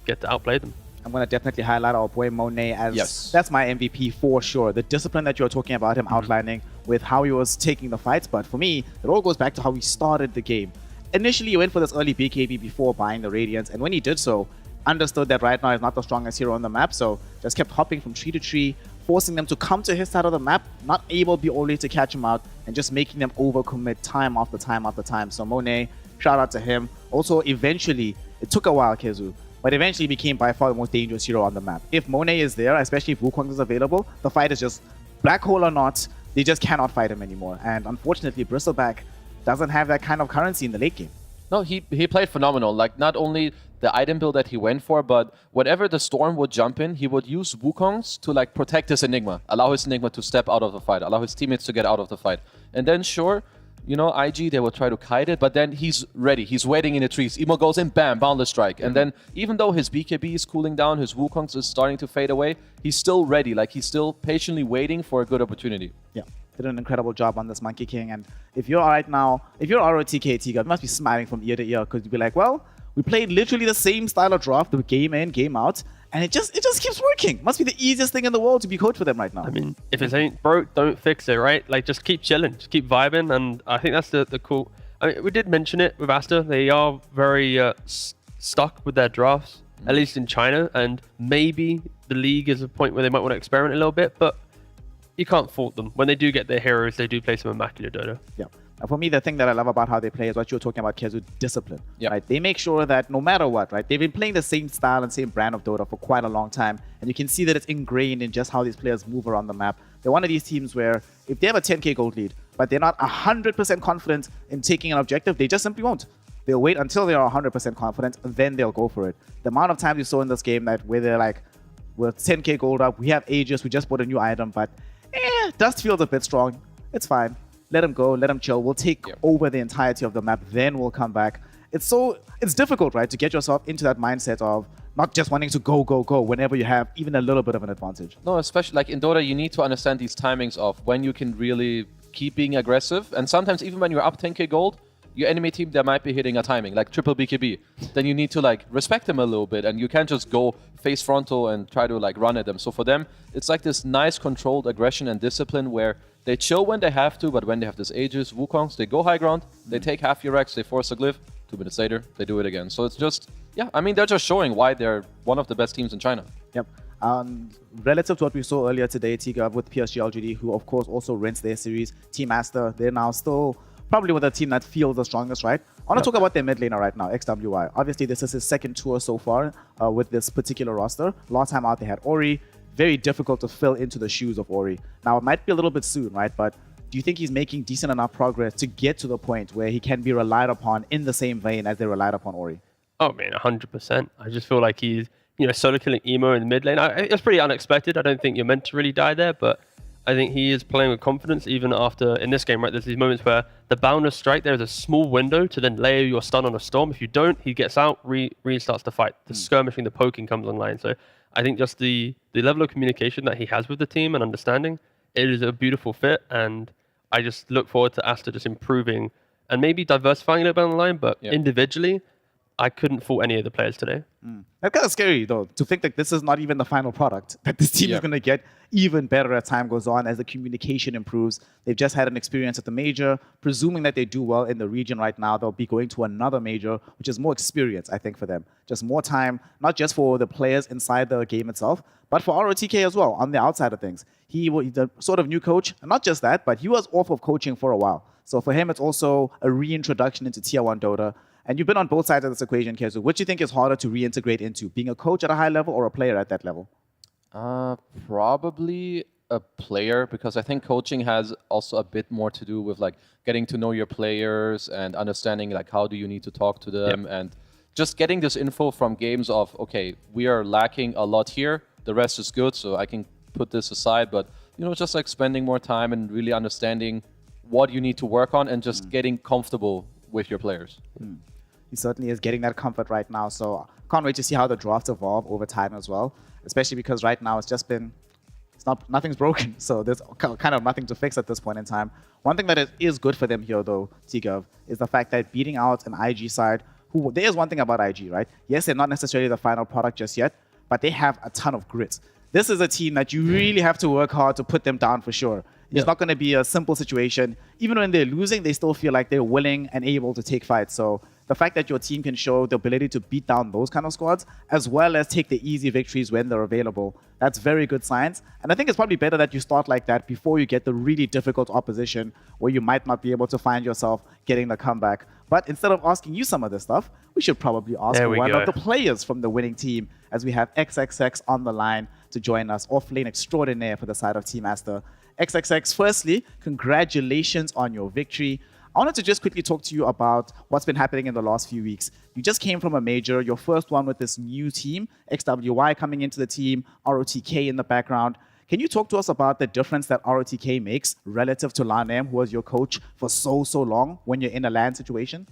get to outplay them. I'm going to definitely highlight our boy Monet as that's my MVP for sure. The discipline that you're talking about him outlining with how he was taking the fights. But for me, it all goes back to how he started the game. Initially, he went for this early BKB before buying the Radiance, and when he did so, understood that right now he's not the strongest hero on the map, so just kept hopping from tree to tree, forcing them to come to his side of the map, not able only to catch him out, and just making them overcommit time after time after time. So Monet, shout out to him. Also, eventually, it took a while, Kezu, but eventually became by far the most dangerous hero on the map. If Monet is there, especially if Wukong is available, the fight is just Black Hole or not, they just cannot fight him anymore. And unfortunately, Bristleback doesn't have that kind of currency in the late game. No, he played phenomenal. Like, not only the item build that he went for, but whenever the Storm would jump in, he would use Wukong's to like protect his Enigma, allow his Enigma to step out of the fight, allow his teammates to get out of the fight. And then sure, you know, IG, they will try to kite it, but then he's ready. He's waiting in the trees. Emo goes in, bam, Boundless Strike. And then even though his BKB is cooling down, his Wukong's is starting to fade away, he's still ready. Like, he's still patiently waiting for a good opportunity. Yeah, did an incredible job on this Monkey King. And if you're right now, if you're ROTK, Tiga, you must be smiling from ear to ear, because you'd be like, well, we played literally the same style of draft, the game in, game out, and it just keeps working. Must be the easiest thing in the world to be coach for them right now. I mean, if it ain't broke, don't fix it, right? Like, just keep chilling, just keep vibing, and I think that's the cool. I mean, we did mention it with Aster. They are very stuck with their drafts, at least in China, and maybe the league is a point where they might want to experiment a little bit, but you can't fault them. When they do get their heroes, they do play some immaculate Dota. Yeah. For me, the thing that I love about how they play is what you were talking about, Kezu, discipline. Right? They make sure that no matter what, right, they've been playing the same style and same brand of Dota for quite a long time, and you can see that it's ingrained in just how these players move around the map. They're one of these teams where if they have a 10k gold lead, but they're not 100% confident in taking an objective, they just simply won't. They'll wait until they are 100% confident, and then they'll go for it. The amount of times you saw in this game that where they're like, we're 10k gold up, we have Aegis, we just bought a new item, but Dust feels a bit strong. It's fine. Let him go, let him chill. We'll take over the entirety of the map, then we'll come back. It's difficult, right, to get yourself into that mindset of not just wanting to go whenever you have even a little bit of an advantage. No, especially like in Dota, you need to understand these timings of when you can really keep being aggressive. And sometimes even when you're up 10k gold, your enemy team, they might be hitting a timing, like triple BKB. Then you need to like respect them a little bit, and you can't just go face frontal and try to like run at them. So for them, it's like this nice controlled aggression and discipline where they chill when they have to, but when they have this Aegis, Wukongs, they go high ground, they take half your Rex, they force a glyph, 2 minutes later, they do it again. So it's just, yeah, I mean, they're just showing why they're one of the best teams in China. Yep. Relative to what we saw earlier today, Tiga, with PSG LGD, who of course also rents their series, Team Aster, they're now still probably with a team that feels the strongest, right? I want to talk about their mid laner right now, XWI. Obviously, this is his second tour so far with this particular roster. Last time out, they had Ori. Very difficult to fill into the shoes of Ori. Now, it might be a little bit soon, right? But do you think he's making decent enough progress to get to the point where he can be relied upon in the same vein as they relied upon Ori? Oh, man, 100%. I just feel like he's, solo killing Emo in the mid lane. It's pretty unexpected. I don't think you're meant to really die there, but I think he is playing with confidence even after, in this game, right, there's these moments where the Boundless Strike, there's a small window to then layer your stun on a Storm. If you don't, he gets out, restarts the fight. The skirmishing, the poking comes online. So I think just the level of communication that he has with the team and understanding, it is a beautiful fit. And I just look forward to Aster just improving and maybe diversifying a little bit on the line, but individually, I couldn't fault any of the players today. That's kind of scary, though, to think that this is not even the final product, that this team is going to get even better as time goes on, as the communication improves. They've just had an experience at the major. Presuming that they do well in the region right now, they'll be going to another major, which is more experience, I think, for them. Just more time, not just for the players inside the game itself, but for ROTK as well, on the outside of things. He's the sort of new coach, and not just that, but he was off of coaching for a while. So for him, it's also a reintroduction into Tier 1 Dota. And you've been on both sides of this equation, Kezu. Which do you think is harder to reintegrate into, being a coach at a high level or a player at that level? Probably a player, because I think coaching has also a bit more to do with like getting to know your players and understanding like how do you need to talk to them and just getting this info from games of, okay, we are lacking a lot here, the rest is good, so I can put this aside. But, you know, just like spending more time and really understanding what you need to work on and just getting comfortable with your players. He certainly is getting that comfort right now. So can't wait to see how the drafts evolve over time as well, especially because right now it's just been, nothing's broken. So there's kind of nothing to fix at this point in time. One thing that is good for them here, though, T-Gov, is the fact that beating out an IG side, who, there's one thing about IG, right? Yes, they're not necessarily the final product just yet, but they have a ton of grit. This is a team that you really have to work hard to put them down for sure. It's not going to be a simple situation. Even when they're losing, they still feel like they're willing and able to take fights. So the fact that your team can show the ability to beat down those kind of squads, as well as take the easy victories when they're available, that's very good signs. And I think it's probably better that you start like that before you get the really difficult opposition where you might not be able to find yourself getting the comeback. But instead of asking you some of this stuff, we should probably ask one of the players from the winning team, as we have XXX on the line to join us, off-lane extraordinaire for the side of Team Aster. XXX, firstly, congratulations on your victory. I wanted to just quickly talk to you about what's been happening in the last few weeks. You just came from a major, your first one with this new team, XWY coming into the team, ROTK in the background. Can you talk to us about the difference that ROTK makes relative to Lanem, who was your coach for so long when you're in a LAN situation?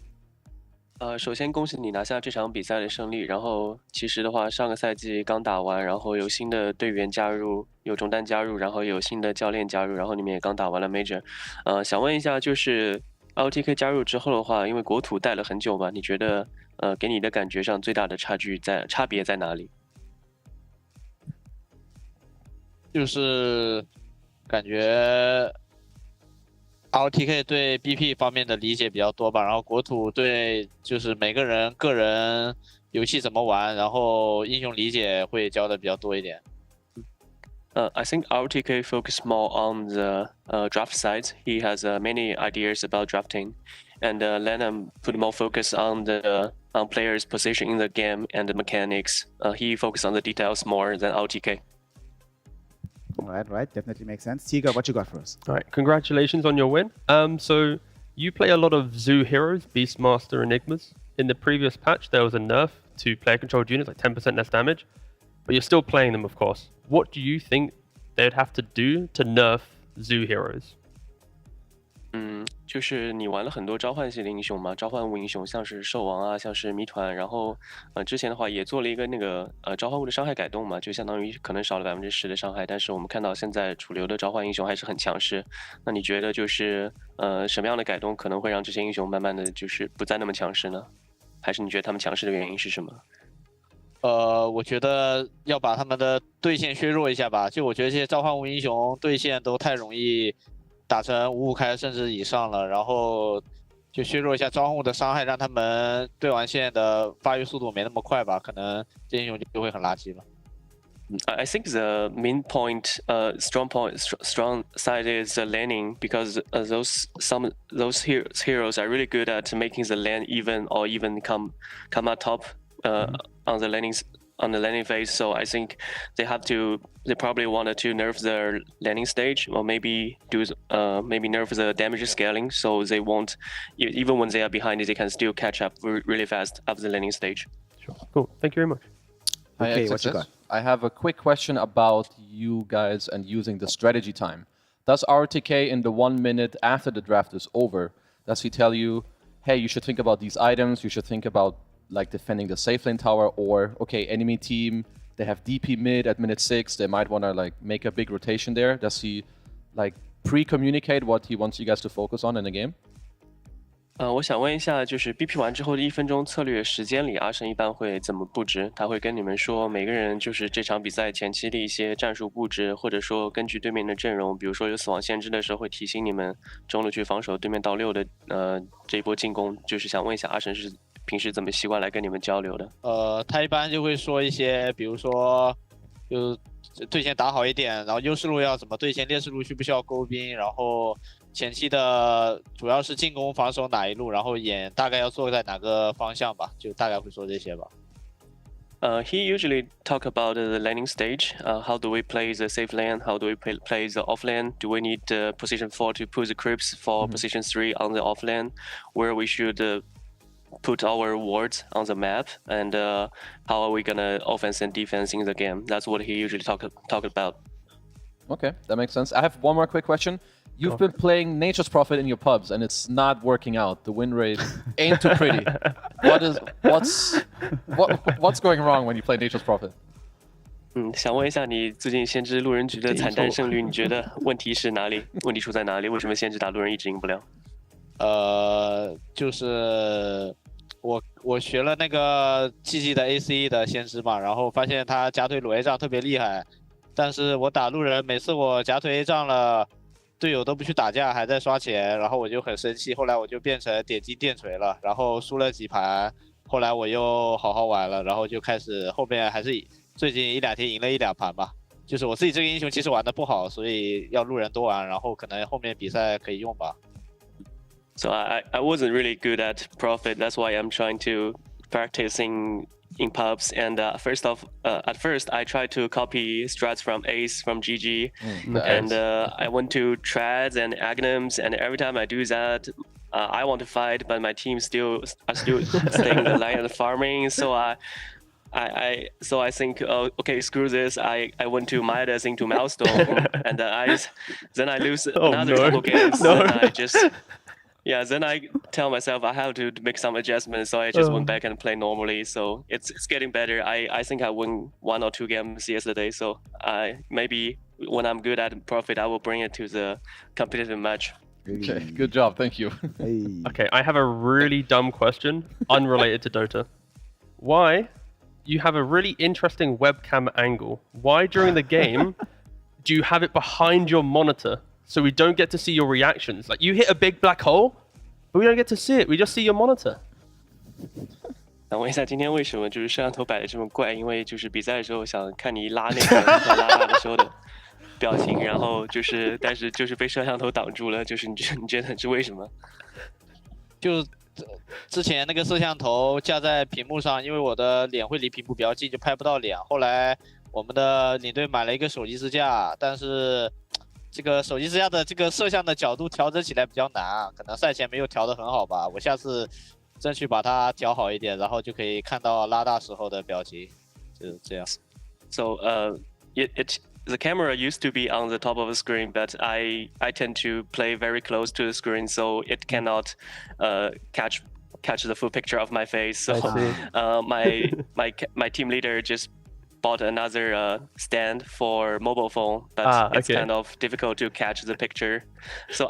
首先恭喜你拿下这场比赛的胜利。然后其实的话，上个赛季刚打完，然后有新的队员加入，有中单加入，然后有新的教练加入，然后你们也刚打完了 Major。想问一下，就是 LTK 加入之后的话，因为国土带了很久嘛，你觉得给你的感觉上最大的差别在哪里？就是感觉 LTK 对 BP 方面的理解比较多吧，然后国土对就是每个人个人游戏怎么玩，然后英雄理解会教的比较多一点。I think RTK focus more on the draft side. He has many ideas about drafting, and Lenham put more focus on the players' position in the game and the mechanics. He focused on the details more than RTK. Right. Definitely makes sense. Tiga, what you got for us? All right, congratulations on your win. So you play a lot of Zoo heroes, Beastmaster, Enigmas. In the previous patch, there was a nerf to player-controlled units, like 10% less damage. But you're still playing them, of course. What do you think they'd have to do to nerf Zoo heroes? 就是你玩了很多召唤系的英雄嘛，召唤物英雄，像是兽王啊，像是谜团，然后之前的话也做了一个那个召唤物的伤害改动嘛，就相当于可能少了10%的伤害，但是我们看到现在主流的召唤英雄还是很强势。那你觉得就是什么样的改动可能会让这些英雄慢慢的就是不再那么强势呢？还是你觉得他们强势的原因是什么？我觉得要把他们的对线削弱一下吧。就我觉得这些召唤物英雄对线都太容易打成5-5开甚至以上了，然后就削弱一下召唤物的伤害，让他们对完线的发育速度没那么快吧，可能这英雄就会很垃圾了。I think the main point, strong side is the laning, because those heroes are really good at making the lane even or even come out top on the landing phase. So I think they probably wanted to nerf their landing stage, or maybe nerf the damage scaling, so they won't, even when they are behind, they can still catch up really fast after the landing stage. Sure. Cool. Thank you very much. Okay, what you got? I have a quick question about you guys and using the strategy time. Does RTK in the 1 minute after the draft is over, does he tell you, hey, you should think about these items, you should think about like defending the safe lane tower, or okay, enemy team, they have DP mid at minute 6, they might want to like make a big rotation there? Does he like pre-communicate what he wants you guys to focus on in the game? 我想问一下，就是 BP 完之后的1分钟策略时间里，阿神一般会怎么布置？他会跟你们说每个人就是这场比赛前期的一些战术布置，或者说根据对面的阵容，比如说有死亡限制的时候，会提醒你们中路去防守对面到6的这一波进攻。就是想问一下，阿神是平时怎么习惯来跟你们交流的？他一般就会说一些，比如说就对线打好一点，然后优势路要怎么对线，劣势路需不需要勾兵，然后前期的主要是进攻防守哪一路，然后眼大概要做在哪个方向吧，就大概会说这些吧。He usually talk about the laning stage. How do we play the safe lane? How do we play the off lane? Do we need position 4 to put the creeps for position 3 on the off lane? Where we should put our wards on the map? And how are we gonna offense and defense in the game? That's what he usually talk about. Okay, that makes sense. I have one more quick question. You've been playing Nature's Prophet in your pubs, and it's not working out. The win rate ain't too pretty. What's going wrong when you play Nature's Prophet? 想问一下你最近先知路人局的惨淡胜率，你觉得问题是哪里？问题出在哪里？为什么先知打路人一直赢不了？就是我学了那个 GG 的 ACE 的先知嘛，然后发现他夹腿裸 A 仗特别厉害，但是我打路人每次我夹腿 A 仗了。队友都不去打架，还在刷钱，然后我就很生气。后来我就变成点击电锤了，然后输了几盘。后来我又好好玩了，然后就开始后面还是最近1-2天赢了1-2盘吧。就是我自己这个英雄其实玩的不好，所以要路人多玩，然后可能后面比赛可以用吧。So I wasn't really good at Prophet. That's why I'm trying to practicing in pubs. And at first I tried to copy strats from Ace from GG, and I went to Trads and Aghanim's, and every time I do that, I want to fight, but my team still staying the line and farming. So I think, oh, okay, screw this. I went to Midas into Milestone, and then I lose another couple games. And I just then I tell myself I have to make some adjustments, so I just went back and play normally. So it's getting better. I think I won 1 or 2 games yesterday. So maybe when I'm good at Prophet, I will bring it to the competitive match. Okay, good job. Thank you. Okay, I have a really dumb question, unrelated to Dota. Why you have a really interesting webcam angle? Why during the game do you have it behind your monitor? So we don't get to see your reactions. Like you hit a big black hole, but we don't get to see it. We just see your monitor. 想问一下，今天为什么就是摄像头摆的这么怪？因为就是比赛的时候想看你拉那个拉的时候的表情，然后但是被摄像头挡住了。就是你觉得是为什么？就之前那个摄像头架在屏幕上，因为我的脸会离屏幕比较近，就拍不到脸。后来我们的领队买了一个手机支架，但是这个手机支架的这个摄像的角度调整起来比较难，可能赛前没有调得很好吧。我下次争取把它调好一点，然后就可以看到拉大时候的表情，就是这样。So the camera used to be on the top of the screen, but I tend to play very close to the screen, so it cannot catch the full picture of my face. So my team leader just bought another stand for mobile phone, but it's kind of difficult to catch the picture. So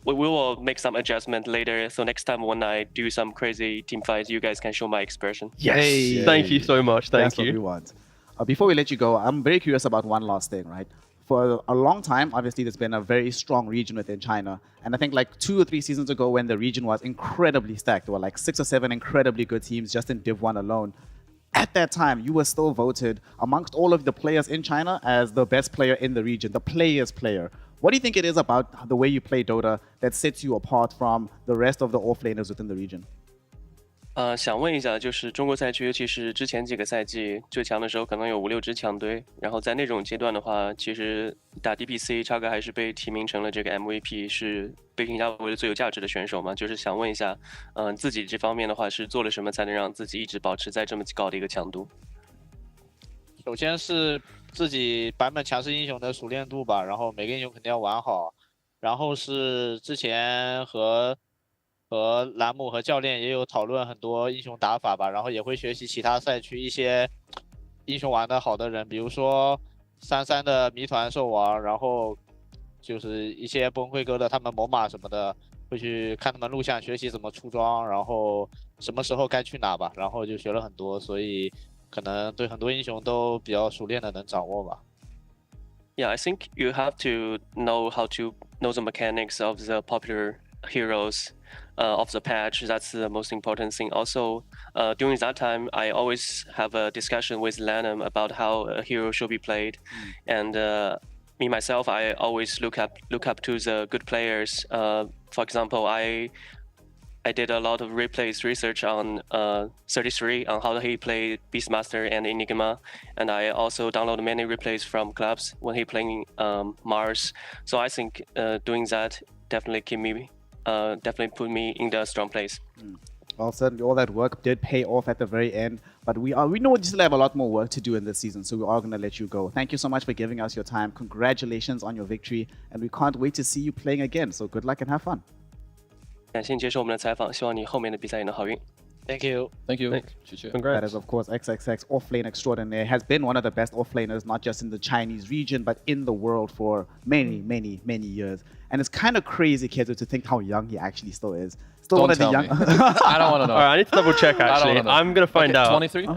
we will make some adjustment later. So next time when I do some crazy team fights, you guys can show my expression. Yes, thank you so much. Thank you. That's what we want. Before we let you go, I'm very curious about one last thing, right? For a long time, obviously, there's been a very strong region within China. And I think like 2 or 3 seasons ago when the region was incredibly stacked, there were like 6 or 7 incredibly good teams just in Div 1 alone. At that time, you were still voted amongst all of the players in China as the best player in the region, the player's player. What do you think it is about the way you play Dota that sets you apart from the rest of the offlaners within the region? 想问一下，就是中国赛区，尤其是之前几个赛季最强的时候，可能有5、6支强队。然后在那种阶段的话，其实打 DPC，叉哥还是被提名成了这个 MVP， 是被评价为最有价值的选手嘛？就是想问一下，自己这方面的话是做了什么才能让自己一直保持在这么高的一个强度？首先是自己版本强势英雄的熟练度吧，然后每个英雄肯定要玩好。然后是之前和栏目和教练也有讨论很多英雄打法吧，然后也会学习其他赛区一些英雄玩的好的人，比如说33的谜团兽王，然后就是一些崩溃哥的他们猛犸什么的，会去看他们录像，学习怎么出装，然后什么时候该去哪吧，然后就学了很多，所以可能对很多英雄都比较熟练的能掌握吧。Yeah, I think you have to know how to know the mechanics of the popular heroes of the patch. That's the most important thing. Also, during that time, I always have a discussion with Lanham about how a hero should be played, and me myself, I always look up to the good players. For example, I did a lot of research on 33 on how he played Beastmaster and Enigma, and I also downloaded many replays from clubs when he playing Mars. So I think doing that definitely put me in the strong place. Well, certainly all that work did pay off at the very end, but we know we still have a lot more work to do in this season, so we are going to let you go. Thank you so much for giving us your time. Congratulations on your victory, and we can't wait to see you playing again. So good luck and have fun. 感谢你接受我们的采访，希望你后面的比赛也能好运。Thank you. Thank you. That is, of course, XXX Offlane Extraordinaire. Has been one of the best offlaners, not just in the Chinese region, but in the world for many, many, many years. And it's kind of crazy, Kezu, to think how young he actually still is. Still one of the young. I don't want to know. All right, I need to double check actually. I'm going to find out. 23?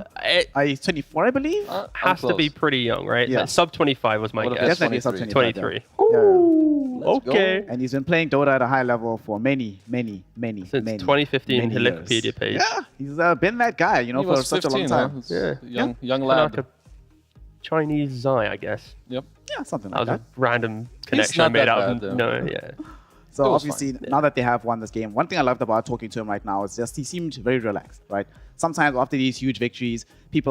He's 24, I believe. Has to be pretty young, right? Yeah. Sub 25 was my guess. Definitely sub 25. 23. Yeah. Okay. And he's been playing Dota at a high level for many, many, many, Since many 2015 many Wikipedia years. page. Yeah, he's been that guy, you know, He for was such 15, a long time. huh? Yeah. Young Like lad. a Chinese Zai, I guess. Yep. Yeah, something That like was that. a random connection I not made that out of bad, no, yeah. So It was obviously, fine. now that they have won this game, one thing I loved about talking to him right now is just he seemed very relaxed, right? Sometimes after these huge victories, you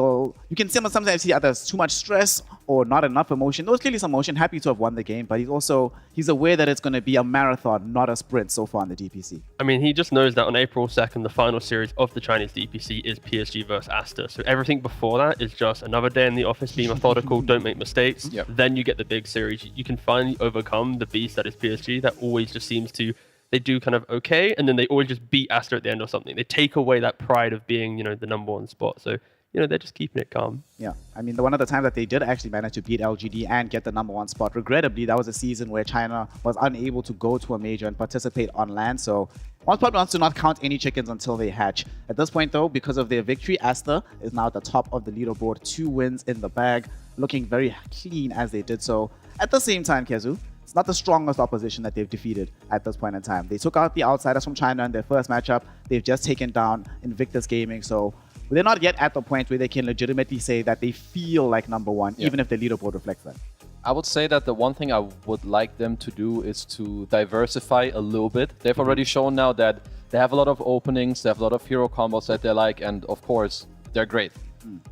can sometimes see either too much stress or not enough emotion. There was clearly some emotion, happy to have won the game, but he's aware that it's going to be a marathon, not a sprint so far in the DPC. I mean, he just knows that on April 2nd, the final series of the Chinese DPC is PSG versus Asta. So everything before that is just another day in the office, be methodical, don't make mistakes. Yep. Then you get the big series. You can finally overcome the beast that is PSG that always just seems to, they do kind of okay, and then they always just beat Asta at the end or something. They take away that pride of being, the #1 spot. So, they're just keeping it calm. Yeah, I mean, one of the times that they did actually manage to beat LGD and get the #1 spot, regrettably, that was a season where China was unable to go to a major and participate on LAN. So one probably wants to not count any chickens until they hatch. At this point, though, because of their victory, Asta is now at the top of the leaderboard, 2 wins in the bag, looking very clean as they did so. At the same time, Kezu, it's not the strongest opposition that they've defeated at this point in time. They took out the outsiders from China in their first matchup. They've just taken down Invictus Gaming. So they're not yet at the point where they can legitimately say that they feel like #1, even if the leaderboard reflects that. I would say that the one thing I would like them to do is to diversify a little bit. They've already shown now that they have a lot of openings, they have a lot of hero combos that they like, and of course, they're great.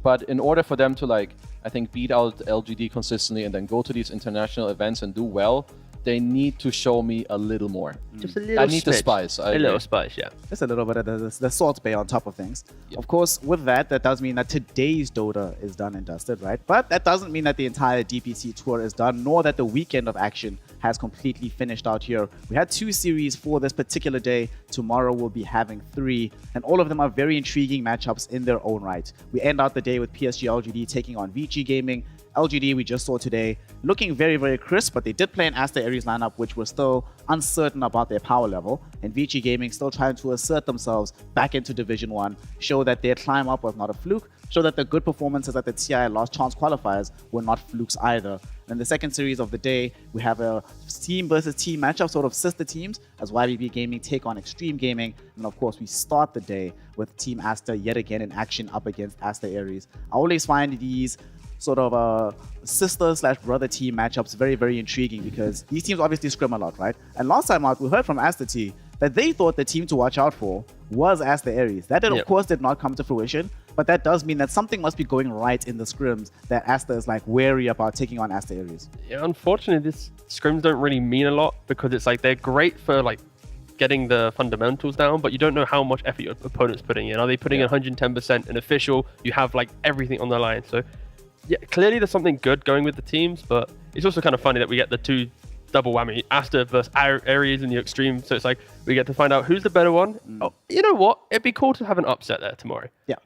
But in order for them to, I think, beat out LGD consistently and then go to these international events and do well, they need to show me a little more. Just a little I need the smidge. spice. A little spice, yeah. Just a little bit of the Salt Bay on top of things. Yep. Of course, with that does mean that today's Dota is done and dusted, right? But that doesn't mean that the entire DPC tour is done, nor that the weekend of action has completely finished out here. We had 2 series for this particular day. Tomorrow we'll be having 3, and all of them are very intriguing matchups in their own right. We end out the day with PSG LGD taking on VG Gaming. LGD, we just saw today, looking very, very crisp, but they did play an Asta Ares lineup, which was still uncertain about their power level. And VG Gaming still trying to assert themselves back into Division 1, show that their climb up was not a fluke, show that the good performances at the TI Last Chance qualifiers were not flukes either. And the second series of the day, we have a team versus team matchup, sort of sister teams, as YBB Gaming take on Extreme Gaming. And of course, we start the day with Team Asta yet again in action up against Asta Ares. I always find these sort of sister/brother team matchups very, very intriguing because these teams obviously scrim a lot, right? And last time out, we heard from Asta T that they thought the team to watch out for was Asta Ares. That, of course, did not come to fruition, but that does mean that something must be going right in the scrims that Asta is wary about taking on Asta Ares. Yeah, unfortunately, these scrims don't really mean a lot because it's they're great for getting the fundamentals down, but you don't know how much effort your opponent's putting in. Are they putting in 110% in official? You have everything on the line. So yeah, clearly there's something good going with the teams, but it's also kind of funny that we get the 2 double whammy, Asta versus Ares in the extreme. So it's we get to find out who's the better one. Oh, you know what? It'd be cool to have an upset there tomorrow. Yeah.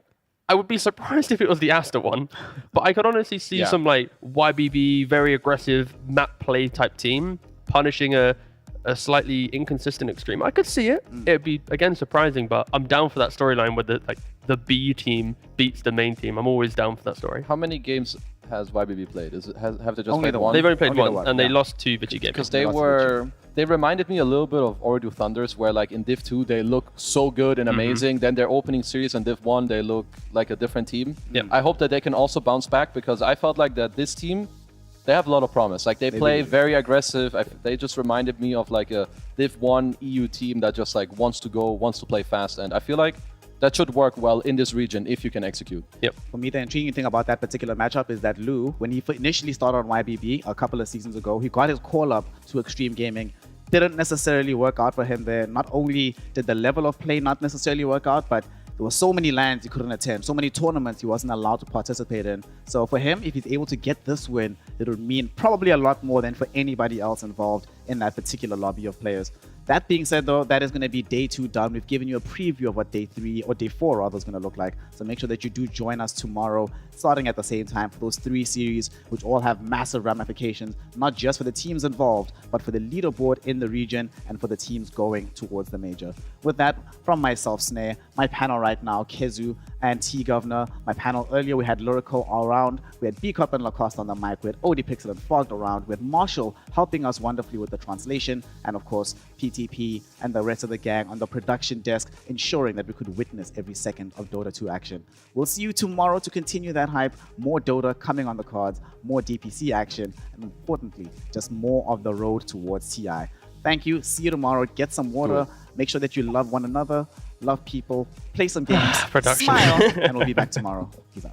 I would be surprised if it was the Asta one, but I could honestly see some YBB, very aggressive map play type team punishing a a slightly inconsistent extreme. I could see it. It'd be again surprising, but I'm down for that storyline where the B team beats the main team. I'm always down for that story. How many games has YBB played? Have they just Only played the one? They've only played Only the one, one, and they yeah. lost 2 Vichy games. Because they reminded me a little bit of Oridu Thunders, where like in Div 2 they look so good and amazing. Then their opening series in Div 1 they look like a different team. Yep. I hope that they can also bounce back, because I felt like that this team, they have a lot of promise. Like they play very aggressive. They just reminded me of like a Div 1 EU team that just like wants to go, wants to play fast, and I feel like that should work well in this region if you can execute. Yep. For me, the intriguing thing about that particular matchup is that Lou, when he initially started on YBB a couple of seasons ago, he got his call up to Extreme Gaming. Didn't necessarily work out for him there. Not only did the level of play not necessarily work out, but there were so many lands he couldn't attend, so many tournaments he wasn't allowed to participate in. So for him, if he's able to get this win, it would mean probably a lot more than for anybody else involved in that particular lobby of players. That being said, though, that is going to be day 2 done. We've given you a preview of what day 3, or day 4 rather, is going to look like. So make sure that you do join us tomorrow, starting at the same time, for those 3 series, which all have massive ramifications, not just for the teams involved, but for the leaderboard in the region and for the teams going towards the major. With that, from myself, Snare, my panel right now, Kezu and T-Governor. My panel earlier, we had Lyrical all around. We had B-Cup and Lacoste on the mic. We had OD Pixel and Fogged around. We had Marshall helping us wonderfully with the translation. And of course, PTP and the rest of the gang on the production desk, ensuring that we could witness every second of Dota 2 action. We'll see you tomorrow to continue that hype. More Dota coming on the cards, more DPC action, and importantly, just more of the road towards TI. Thank you. See you tomorrow. Get some water. Make sure that you love one another, love people, play some games, Production. smile, and we'll be back tomorrow. Peace out.